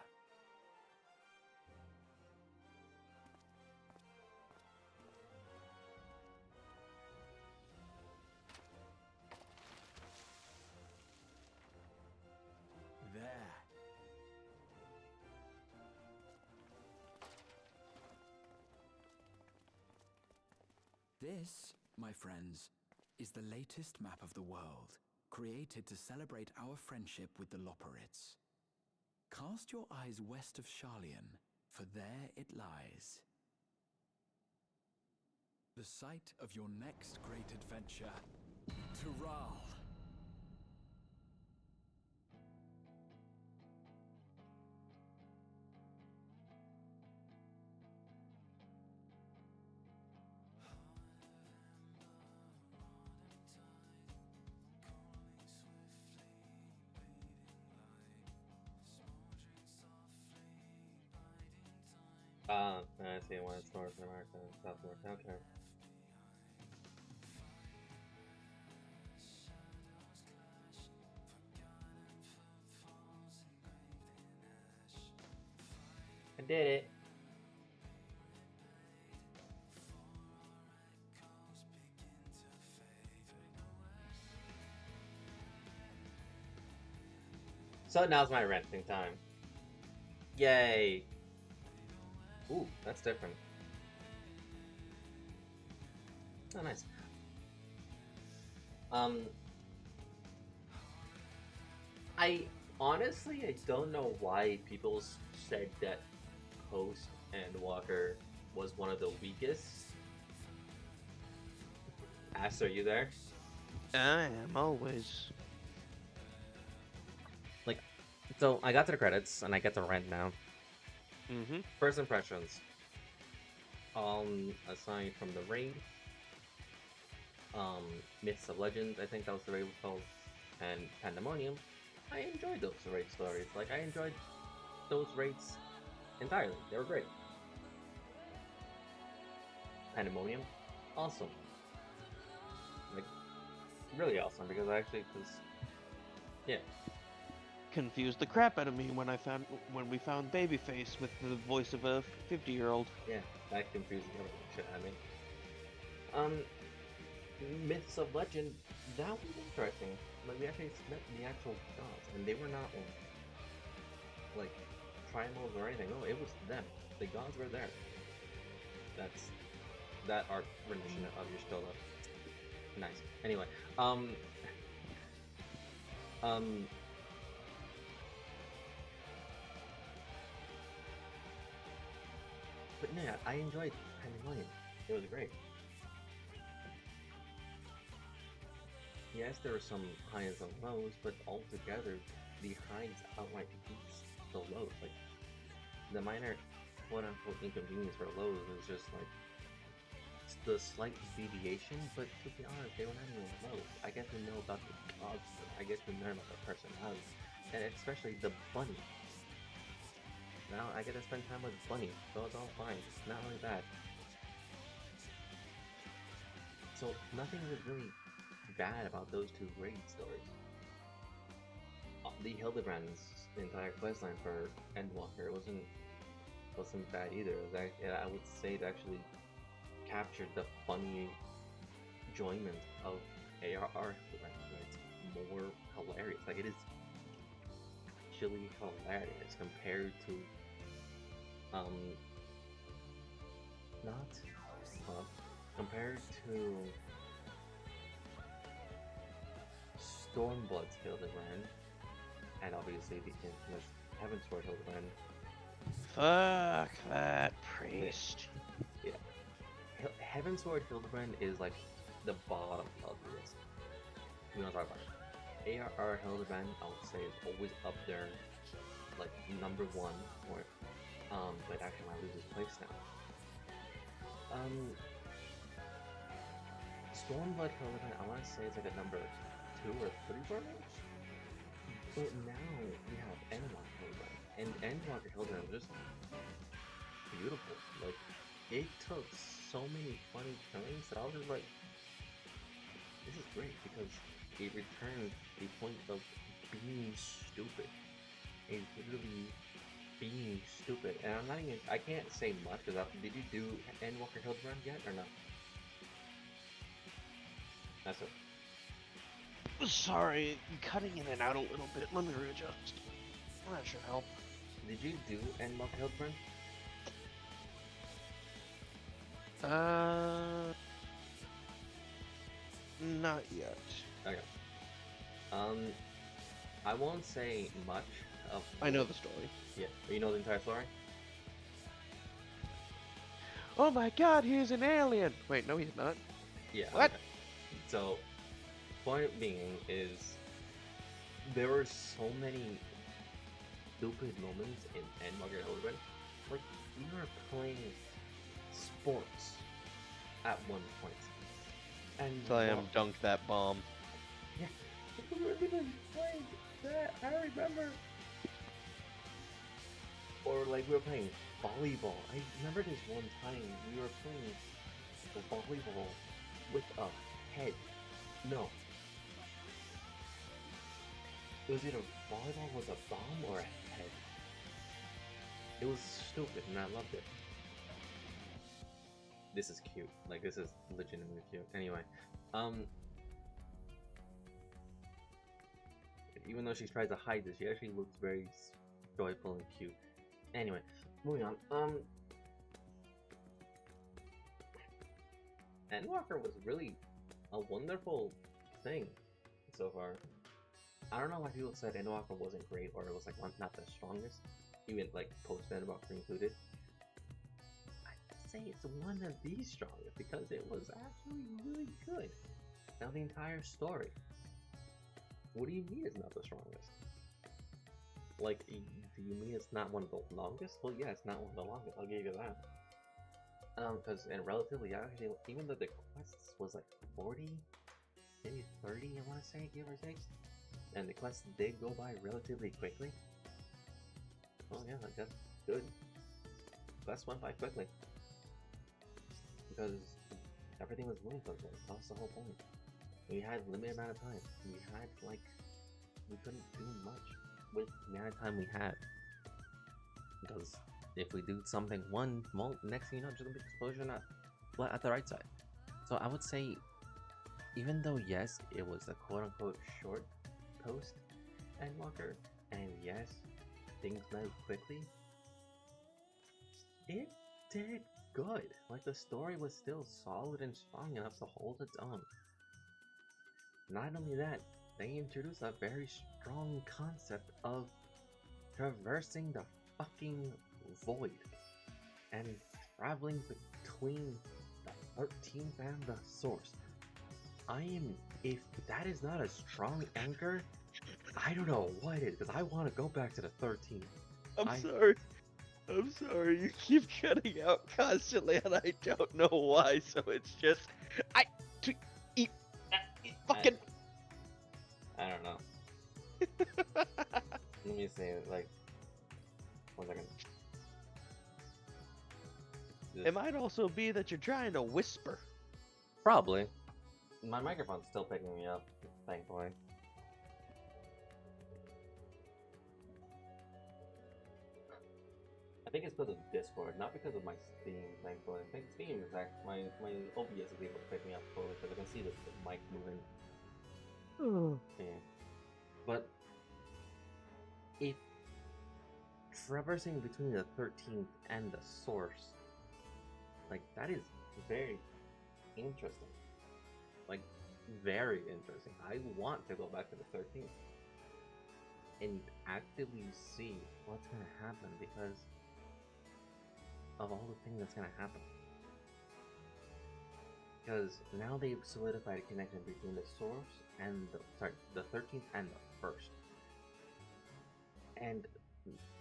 There. This, my friends, is the latest map of the world, created to celebrate our friendship with the Loporrits. Cast your eyes west of Sharlayan, for there it lies. The site of your next great adventure, Tural. I see why it's North America and South America. Okay. I did it. So now's my renting time. Yay! Ooh, that's different. Oh, nice. I honestly don't know why people said that Host and Walker was one of the weakest. Ass, are you there? I am always. Like, so I got to the credits and I get to rent now. Mm-hmm. First impressions. Aside from the raid, Myths of Legends, I think that was the raid was called, and Pandemonium, I enjoyed those raid stories. Like, I enjoyed those raids entirely. They were great. Pandemonium, awesome. Like, really awesome, because yeah. Confused the crap out of me when we found Babyface with the voice of a 50-year-old. Yeah, that confused the shit out of me. Myths of Legend, that was interesting. Like, we actually met the actual gods, and they were not like primals or anything. No, it was them. The gods were there. That art rendition of your still up. Nice. Anyway, but yeah, I enjoyed Pandemonium. It was great. Yes, there were some highs and lows, but altogether, the highs outright beats the lows. Like, the minor quote-unquote inconvenience for lows is just like the slight deviation, but to be honest, they were not even lows. I get to know about the gods, I get to learn about their personality, and especially the bunny. Now I get to spend time with Bunny, so it's all fine. Not only that. So nothing was really bad about those two raid stories. The Hildebrand's entire questline for Endwalker wasn't bad either. It was I would say it actually captured the funny enjoyment of ARR. It's more hilarious. Like, it is actually hilarious compared to compared to Stormblood's Hildebrand, and obviously the infamous Heavensward Hildebrand. Fuck that priest. Yeah. Heavensward Hildebrand is like the bottom of the list. We don't talk about it. ARR Hildebrand, I would say, is always up there, like number one, or but actually might lose his place now. Stormblood Hildebrand, I want to say it's like a number 2 or 3 for me. But now we have Endwalker Hildebrand, and Endwalker Hildebrand was just beautiful. Like, it took so many funny turns that I was just like, this is great, because it returned the point of being stupid. It's literally being stupid, and I can't say much, because did you do Endwalker Hildebrand yet, or no? That's it. Sorry, cutting in and out a little bit. Let me readjust. That should help. Did you do Endwalker Hildebrand? Not yet. Okay. I won't say much of... I know the story. Yeah, you know the entire story? Oh my god, he's an alien! Wait, no he's not. Yeah. What? Okay. So, point being is, there were so many stupid moments in Endwalker Hildebrand. Like, we were playing sports at one point. And Slam dunked that bomb. Yeah. We were even playing that, I remember. Or like we were playing volleyball. I remember this one time we were playing volleyball with a head. No. It was either volleyball with a bomb or a head. It was stupid and I loved it. This is cute. Like, this is legitimately cute. Anyway, even though she tries to hide this, she actually looks very joyful and cute. Anyway, moving on. Endwalker was really a wonderful thing so far. I don't know why people said Endwalker wasn't great or it was like not the strongest, even like post Endwalker included. I'd say it's one of the strongest because it was actually really good. Now the entire story. What do you mean it's not the strongest? Like, do you mean it's not one of the longest? Well, yeah, it's not one of the longest, I'll give you that. Because, and relatively, actually, even though the quests was like 40, maybe 30, I want to say, give or take, and the quests did go by relatively quickly. Oh yeah, like, that's good. Quests went by quickly. because everything was moving so slow. That was the whole point. We had limited amount of time. We had we couldn't do much with the amount of time we had. Because if we do something well, next thing you know, just gonna be explosion at the right side. So I would say, even though yes, it was a quote-unquote short post Endwalker, and yes, things moved quickly, it did good. Like, the story was still solid and strong enough to hold its own. Not only that, they introduced a very strong concept of traversing the fucking void and traveling between the 13th and the source. If that is not a strong anchor, I don't know what is, because I want to go back to the 13th. I'm sorry, you keep cutting out constantly and I don't know why, so it's just... fucking... I don't know. Let me say it, 1 second. It might also be that you're trying to whisper. Probably. My microphone's still picking me up, thankfully. I think it's because of Discord, not because of my Steam, thankfully. I think Steam is actually, my OBS is able to pick me up fully, because I can see the mic moving. Yeah. But if traversing between the 13th and the source, that is very interesting. Very interesting. I want to go back to the 13th and actively see what's gonna happen, because of all the things that's gonna happen. Because now they've solidified a connection between the source and the 13th and the 1st. And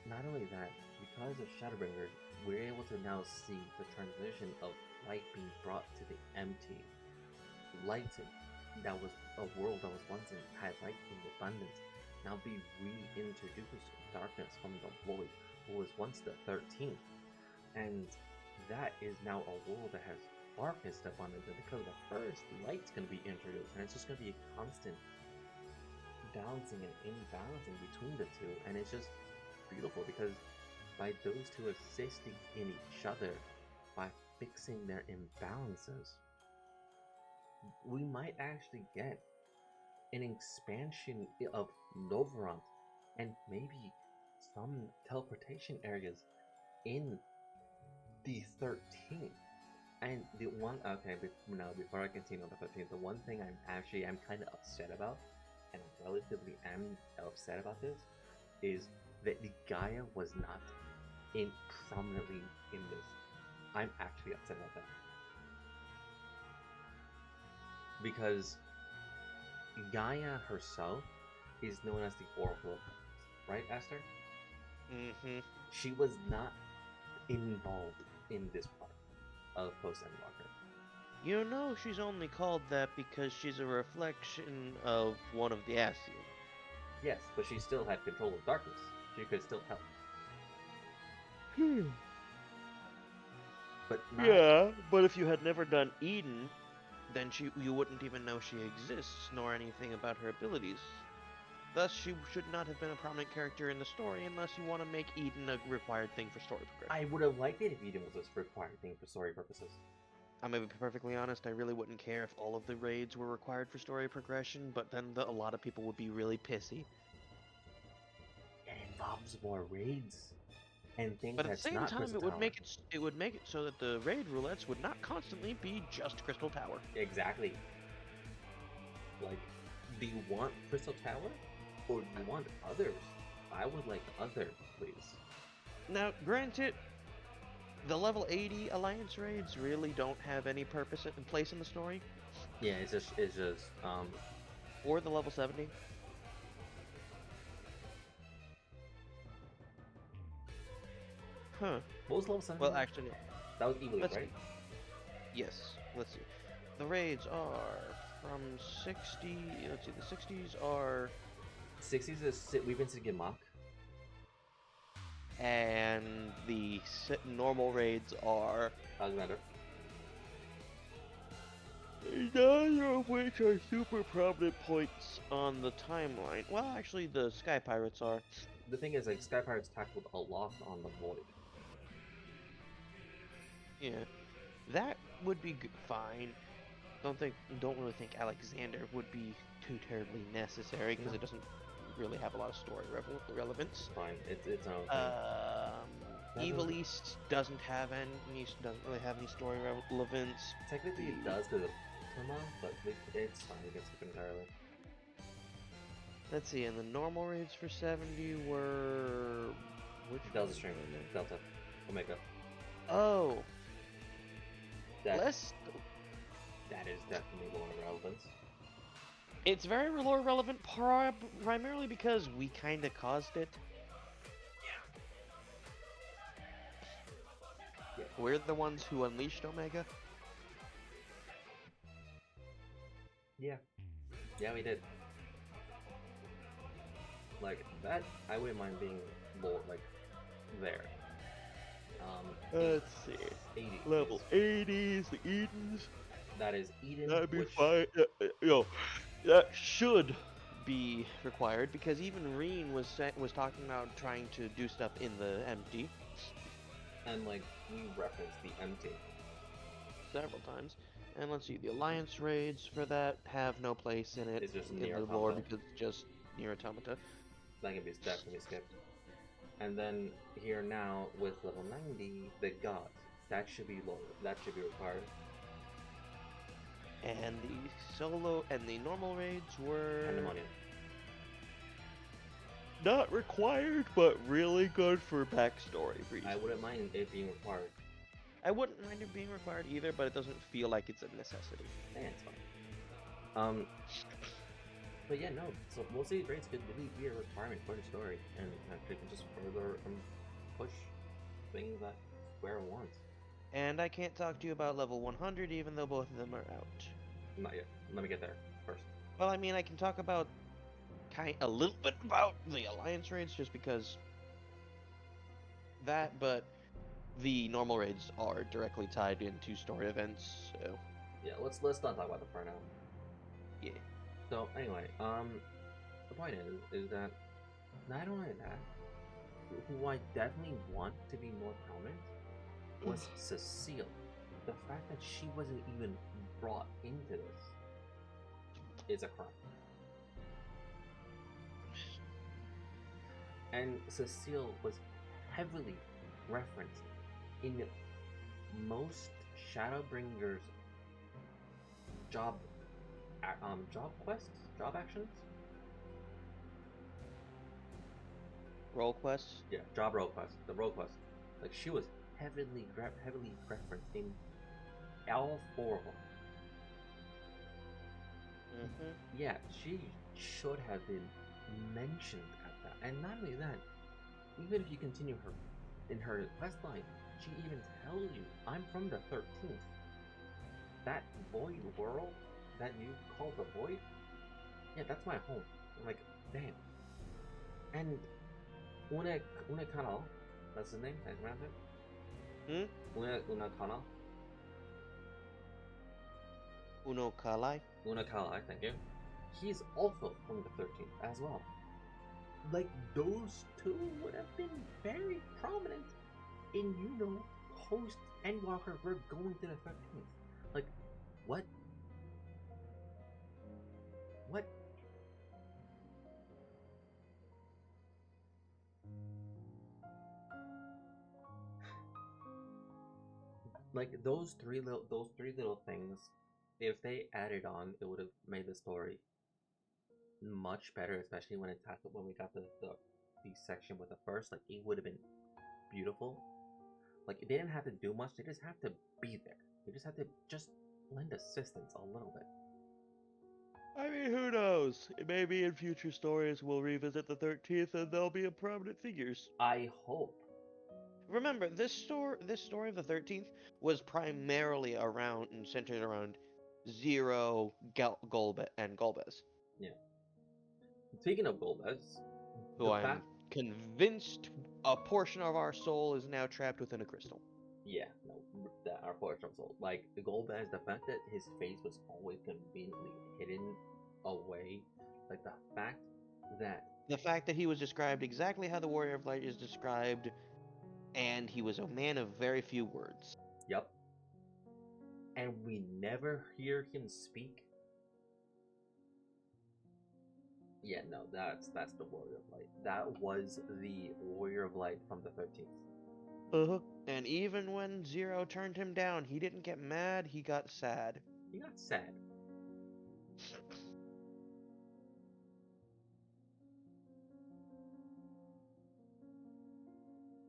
not only that, because of Shadowbringers, we're able to now see the transition of light being brought to the empty. Light that was a world that was once had light in abundance, now be reintroduced to darkness from the void, who was once the 13th. And that is now a world that has darkness abundance, and because of the first, light's going to be introduced, and it's just going to be a constant balancing and imbalancing between the two, and it's just beautiful, because by those two assisting in each other, by fixing their imbalances, we might actually get an expansion of Novarant, and maybe some teleportation areas in the 13th. And the one, before I continue on the 13th, the one thing I'm kind of upset about, and relatively am upset about this, is that the Gaia was not prominently in this. I'm actually upset about that. Because Gaia herself is known as the Oracle of Gods, right, Esther? Mm-hmm. She was not involved in this part of Post-Endwalker. You know she's only called that because she's a reflection of one of the Ascian. Yes, but she still had control of darkness. She could still help. But yeah, but if you had never done Eden, then you wouldn't even know she exists, nor anything about her abilities. Thus, she should not have been a prominent character in the story unless you want to make Eden a required thing for story progression. I would have liked it if Eden was a required thing for story purposes. I'm gonna be perfectly honest, I really wouldn't care if all of the raids were required for story progression, but then a lot of people would be really pissy. It involves more raids and things but at the that's same not time, Crystal it would Tower. make it so that the raid roulettes would not constantly be just Crystal Tower. Exactly. Do you want Crystal Tower, or do you want others? I would like other, please. Now, granted, the level 80 Alliance raids really don't have any purpose in place in the story. Yeah, it's just or the level 70. Huh. What was level 70? Well, actually, no. That was Evil, right? Yes. Let's see. The raids are from 60. Let's see. The 60s are. 60s is We've been to get mock. And the normal raids are. Alexander. Neither of which are super prominent points on the timeline. Well, actually, the Sky Pirates are. The thing is, like, Sky Pirates tackled a lot on the Void. Yeah, that would be fine. Don't really think Alexander would be too terribly necessary because it doesn't really have a lot of story relevance. Fine, it's its own thing. Evil East doesn't really have any story relevance. Technically, it does because of Tama, but it's fine. We can skip entirely. Let's see, and the normal raids for 70 were which Delta Stream, Delta, Omega. Oh, that less. That is definitely lore relevance. It's very lore relevant, primarily because we kind of caused it. Yeah. We're the ones who unleashed Omega. Yeah. Yeah, we did. Like, that, I wouldn't mind being lore, like, there. Let's see. 80. Level 80s, the Edens. That is Eden. That'd be fine. That should be required because even Reen was talking about trying to do stuff in the empty. And, like, we referenced the empty several times. And let's see, the Alliance raids for that have no place in it. It's just in Nier the lore Automata. because it's just Nier Automata. That can be definitely skipped. And then here now with level 90, the gods. That should be lower. That should be required. And the solo and the normal raids were Pandemonium. Not required, but really good for backstory reasons. I wouldn't mind it being required. I wouldn't mind it being required either, but it doesn't feel like it's a necessity. Yeah, it's fine. But yeah, no. So most of these raids could really be a requirement for the story, and actually can just further push things that Square wants. And I can't talk to you about level 100, even though both of them are out. Not yet. Let me get there first. Well, I mean, I can talk about a little bit about the Alliance raids, just because that, but the normal raids are directly tied into story events, so... Yeah, let's not talk about them for now. Yeah. So, anyway, the point is that, not only that, who I definitely want to be more prominent was Cecile. The fact that she wasn't even brought into this is a crime. And Cecile was heavily referenced in most Shadowbringers job quests, job actions, role quests. Yeah, job role quests. The role quest, like she was heavily referenced in all 4 of them. Yeah, she should have been mentioned at that. And not only that, even if you continue her in her quest line, she even tells you, "I'm from the 13th. That void world that you call the void, yeah, that's my home." I'm like, damn. And Une Kanal, that's his name, I pronounce it? Une Kanal? Uno Kalai? Une Kalai, thank you. He's also from the 13th as well. Like, those two would have been very prominent in, post Endwalker, we're going to the 13th. Like, what? What? Like, those three little things, if they added on, it would have made the story much better, especially when we got the section with the first. Like, it would have been beautiful. Like, they didn't have to do much, they just have to be there. They just have to lend assistance a little bit. I mean, who knows? Maybe in future stories we'll revisit the 13th and they'll be prominent figures. I hope. Remember, this story of the 13th was primarily around and centered around Zero, and Golbez. Yeah. Speaking of Golbez, who I'm convinced a portion of our soul is now trapped within a crystal. Yeah, no, that are portraits old. Like the Golbez, the fact that his face was always conveniently hidden away, like the fact that he was described exactly how the Warrior of Light is described, and he was a man of very few words. Yep. And we never hear him speak. Yeah, no, that's the Warrior of Light. That was the Warrior of Light from the 13th. And even when Zero turned him down, he didn't get mad, he got sad. He got sad.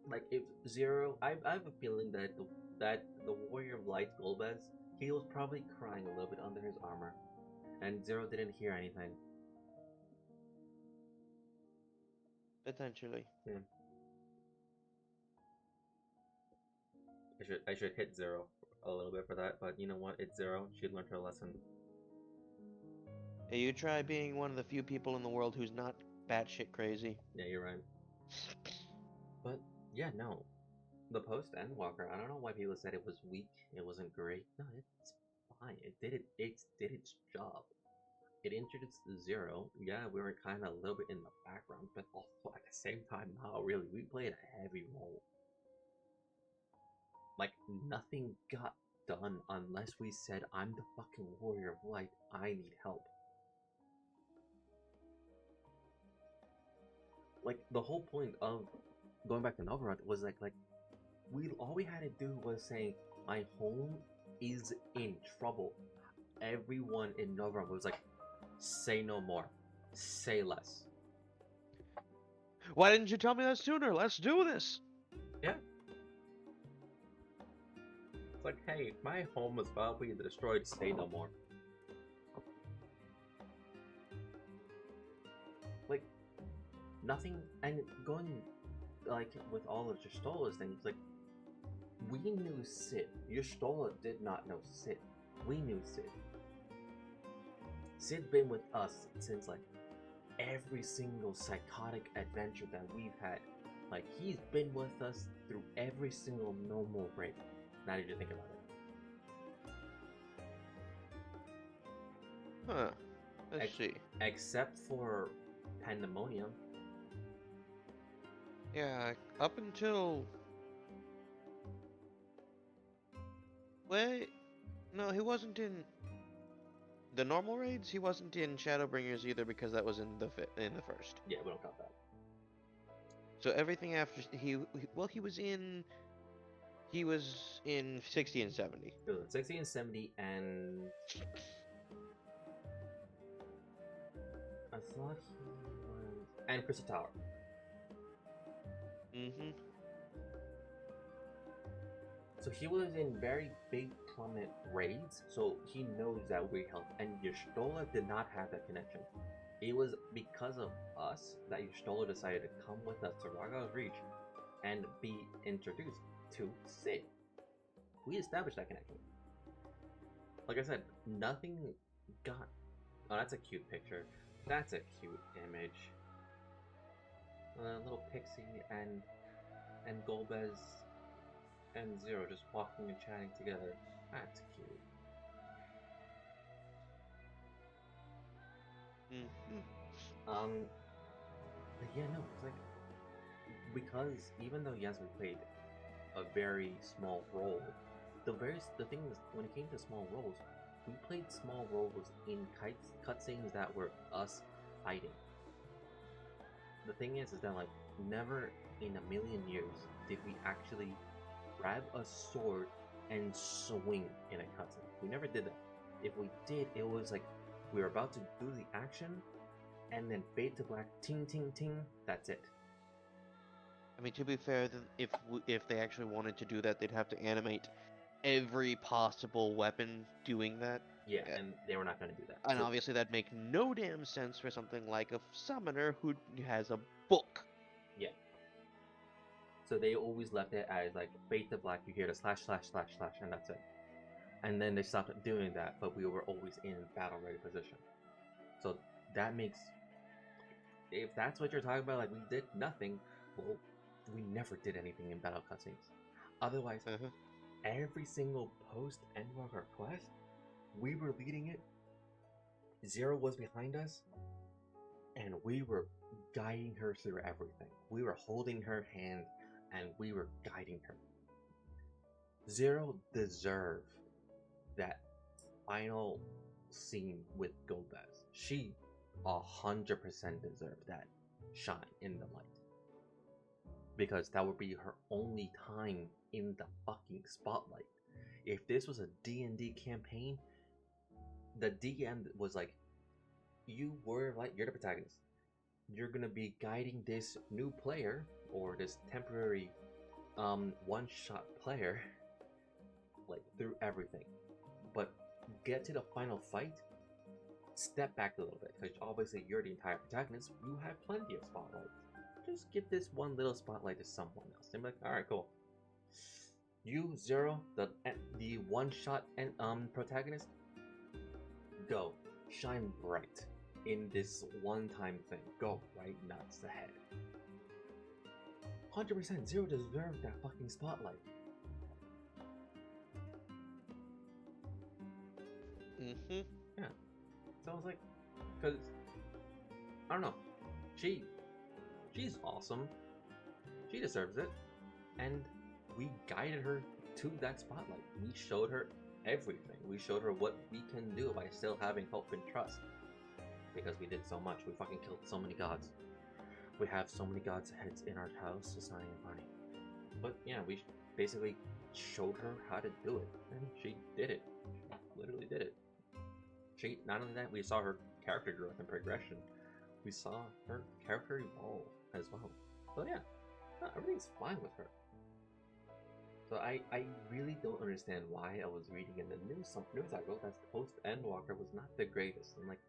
Like if Zero, I have a feeling that the Warrior of Light Golbez, he was probably crying a little bit under his armor, and Zero didn't hear anything. Potentially. Yeah. I should hit Zero a little bit for that, but you know what? It's Zero. She learned her lesson. Hey, you try being one of the few people in the world who's not batshit crazy. Yeah, you're right. But yeah, no. The post Endwalker, I don't know why people said it was weak, it wasn't great. No, it's fine. It did its job. It introduced Zero. Yeah, we were kind of a little bit in the background, but also at the same time, not really. We played a heavy role. Like, nothing got done unless we said, I'm the fucking Warrior of Light, I need help. Like, the whole point of going back to Novigrad was like all we had to do was say, my home is in trouble. Everyone in Novigrad was like, say no more, say less. Why didn't you tell me that sooner? Let's do this. Yeah. It's like, hey, my home was about to be destroyed, say no more. Like, nothing, and going, like, with all of Y'shtola's things, like, we knew Sid. Y'shtola did not know Sid. We knew Sid. Sid been with us since, like, every single psychotic adventure that we've had. Like, he's been with us through every single normal raid. Now that you think about it. Huh. Let's see. Except for Pandemonium. Yeah, up until... Wait, no, he wasn't in the normal raids. He wasn't in Shadowbringers either because that was in the first. Yeah, we don't count that. So everything after he was in 60 and 70. 60 and 70 and I thought he was and Crystal Tower. So he was in very big plummet raids, so he knows that we help. And Y'shtola did not have that connection. It was because of us that Y'shtola decided to come with us to Raga's Reach and be introduced to Sid. We established that connection. Like I said, nothing got... Oh, that's a cute picture. That's a cute image. Little Pixie and Golbez and Zero just walking and chatting together. That's cute. But yeah, no, it's like, because even though yes, we played a very small role, the thing is, when it came to small roles, we played small roles in cutscenes that were us fighting. The thing is that like never in a million years did we actually grab a sword and swing in a cutscene. We never did that. If we did, it was like we were about to do the action, and then fade to black, ting ting ting. That's it. I mean, to be fair, if they actually wanted to do that, they'd have to animate every possible weapon doing that. Yeah, and they were not going to do that. And obviously, that'd make no damn sense for something like a summoner who has a book. Yeah. So they always left it as like fade to black. You hear the slash slash slash slash, and that's it. And then they stopped doing that, but we were always in battle ready position. So that makes, if that's what you're talking about, like we did nothing. Well, we never did anything in battle cutscenes. Otherwise, every single post-Endwalker quest, we were leading it. Zero was behind us, and we were guiding her through everything. We were holding her hand, and we were guiding her. Zero deserved that final scene with Golbez. She 100% deserved that shine in the light. Because that would be her only time in the fucking spotlight. If this was a D&D campaign, the DM was like, you're the protagonist. You're gonna be guiding this new player, or this temporary one-shot player, like through everything. But get to the final fight, step back a little bit, because obviously you're the entire protagonist. You have plenty of spotlight. Just give this one little spotlight to someone else. And be like, alright, cool. You, Zero, the one-shot and protagonist, go. Shine bright in this one-time thing. Go right nuts ahead. 100% Zero deserved that fucking spotlight. Mm-hmm. Yeah. So I was like, because, I don't know. She's awesome. She deserves it. And we guided her to that spotlight. We showed her everything. We showed her what we can do by still having hope and trust. Because we did so much. We fucking killed so many gods. We have so many gods' heads in our house. It's not even funny. But yeah, we basically showed her how to do it. And she did it. She literally did it. Not only that, we saw her character growth and progression. We saw her character evolve as well. So yeah, everything's fine with her. So I really don't understand why I was reading in the news article that post-Endwalker was not the greatest. I'm like,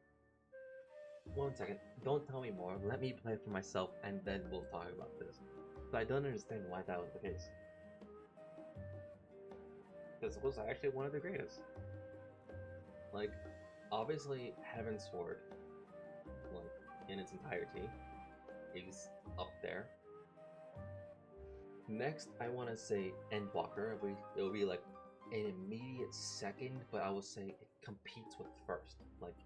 1 second, don't tell me more. Let me play for myself, and then we'll talk about this. But I don't understand why that was the case. Because it was actually one of the greatest. Like, obviously, Heaven's Sword, like, in its entirety, is up there. Next, I want to say Endwalker. It'll be like an immediate second, but I will say it competes with first. Like,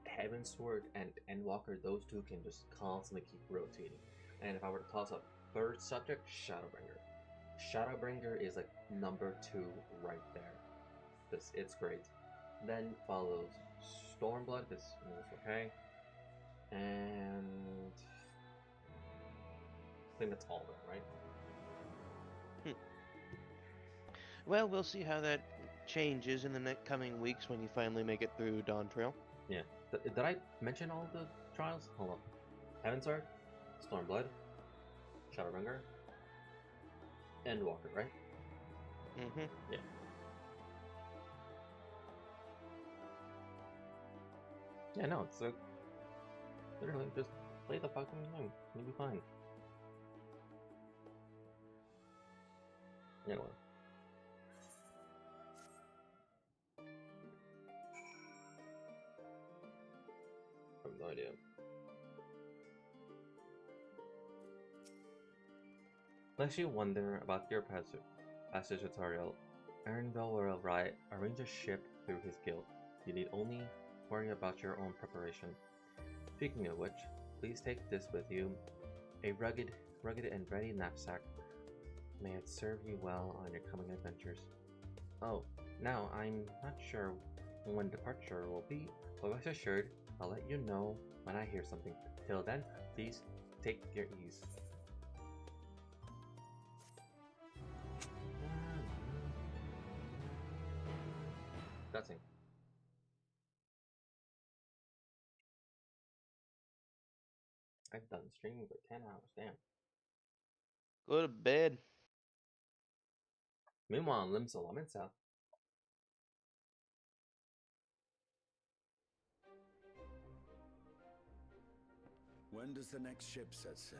Heaven's Sword and Endwalker, those two can just constantly keep rotating. And if I were to toss up third subject, Shadowbringer. Shadowbringer is like number 2 right there. It's great. Then follows Stormblood, because it's okay. And I think that's all of them, right? Well, we'll see how that changes in the next coming weeks when you finally make it through Dawn Trail. Yeah. Did I mention all the trials? Hold on. Heaven's Sword, Stormblood, Shadowbringer, Endwalker, right? Mm-hmm. Yeah. Yeah, no, it's like, literally, just play the fucking game. You'll be fine. Anyway. I have no idea. Lest you wonder about your passage tutorial, Aaronville will arrange a ship through his guild. You need only worry about your own preparation. Speaking of which, please take this with you, a rugged and ready knapsack. May it serve you well on your coming adventures. Oh, now I'm not sure when departure will be, but rest assured, I'll let you know when I hear something. Till then, please take your ease. Nothing. I've done streaming for 10 hours, damn. Go to bed. Meanwhile, Limsa Laminsa. When does the next ship set sail?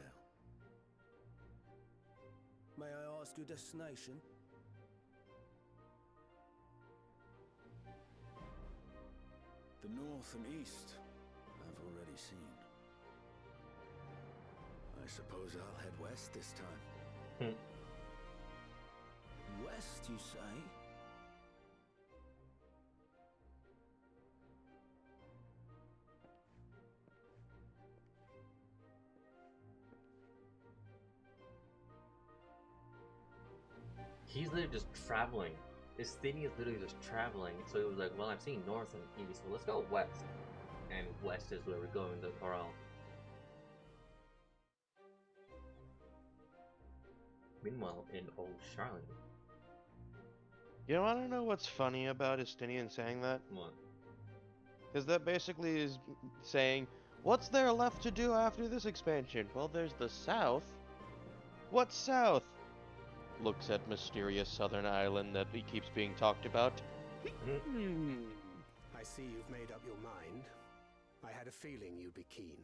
May I ask your destination? The north and east, I've already seen. I suppose I'll head west this time. West, you say? He's literally just traveling. This city is literally just traveling. So he was like, well, I've seen north and east, so let's go west. And west is where we're going, the corral. Meanwhile, in old Charlotte. You know, I don't know what's funny about Estinian saying that. What? Because that basically is saying, what's there left to do after this expansion? Well, there's the south. What's south? Looks at mysterious southern island that he keeps being talked about. I see you've made up your mind. I had a feeling you'd be keen.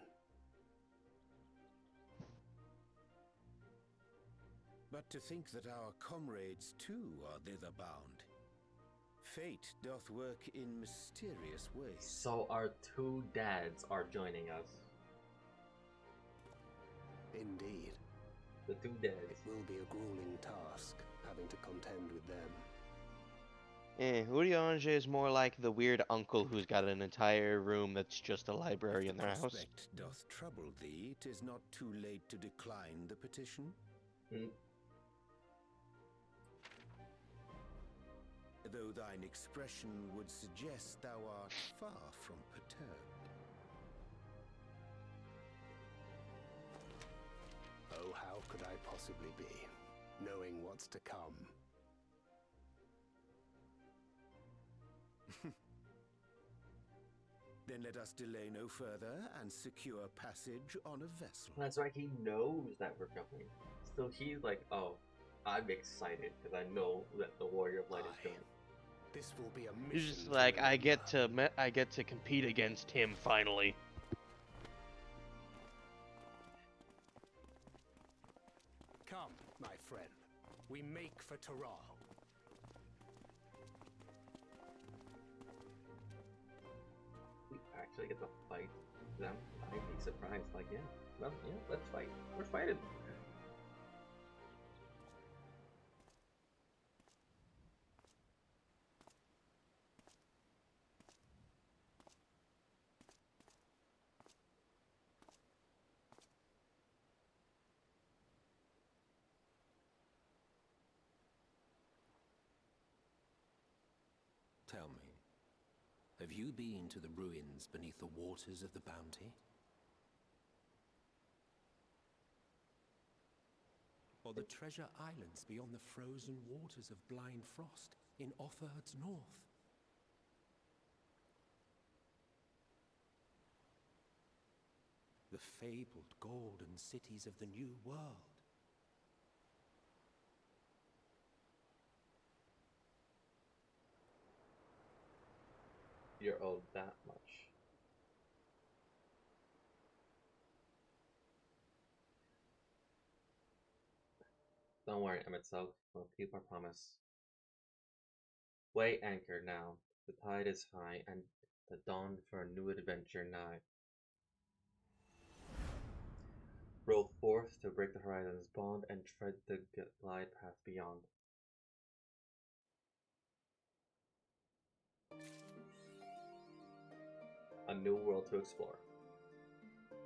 But to think that our comrades too are thither bound. Fate doth work in mysterious ways. So our two dads are joining us. Indeed. The two dads. It will be a grueling task, having to contend with them. Uriange is more like the weird uncle who's got an entire room that's just a library in their house. Prospect doth trouble thee, 'tis not too late to decline the petition. Though thine expression would suggest thou art far from perturbed. Oh, how could I possibly be, knowing what's to come? Then let us delay no further and secure passage on a vessel. That's right, he knows that we're coming. So he's like, oh, I'm excited because I know that the Warrior of Light is coming. This will be a mission. He's just like, I get to compete against him finally. Come, my friend. We make for Taral. We actually get to fight them. I'd be surprised. Like, yeah, well, yeah, let's fight. We're fighting. Tell me, have you been to the ruins beneath the waters of the Bounty? Or the treasure islands beyond the frozen waters of Blind Frost in Offerd's north? The fabled golden cities of the New World? You're owed that much. Don't worry, MSQ. We'll keep our promise. Weigh anchor now. The tide is high, and the dawn for a new adventure nigh. Roll forth to break the horizon's bond and tread the glide path beyond. A new world to explore.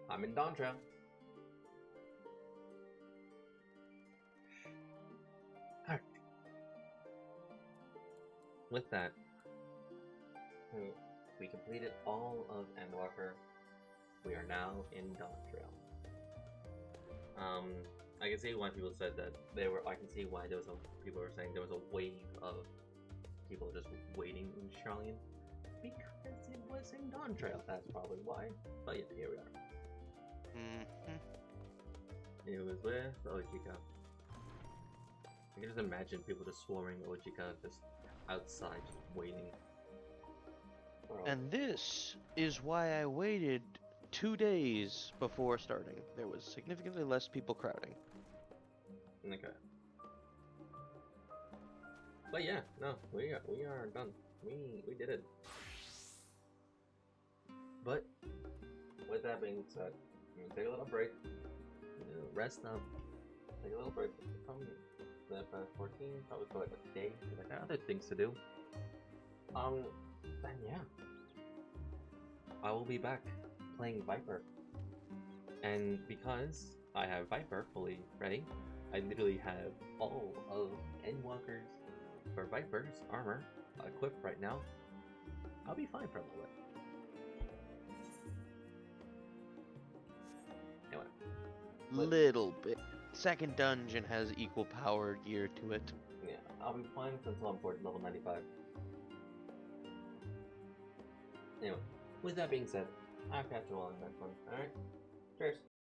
I'm in Dawntrail. Alright. With that, we completed all of Endwalker. We are now in Dawntrail. I can see why people said that I can see why people were saying there was a wave of people just waiting in Charlian. Because it was in Dawntrail, that's probably why. But yeah, here we are. It was with Ojika. I can just imagine people just swarming Ojika just outside, just waiting. And this is why I waited 2 days before starting. There was significantly less people crowding. Okay. But yeah, no, we are done. We did it. But with that being said, I'm gonna take a little break, rest up, take a little break from the FF14, probably for like a day, because I got other things to do. And yeah. I will be back playing Viper. And because I have Viper fully ready, I literally have all of Endwalker's for Viper's armor equipped right now. I'll be fine for a little bit. Anyway. Little bit. Second dungeon has equal power gear to it. Yeah, I'll be fine until I'm bored level 95. Anyway, with that being said, I'll catch you all in the next one. Alright? Cheers.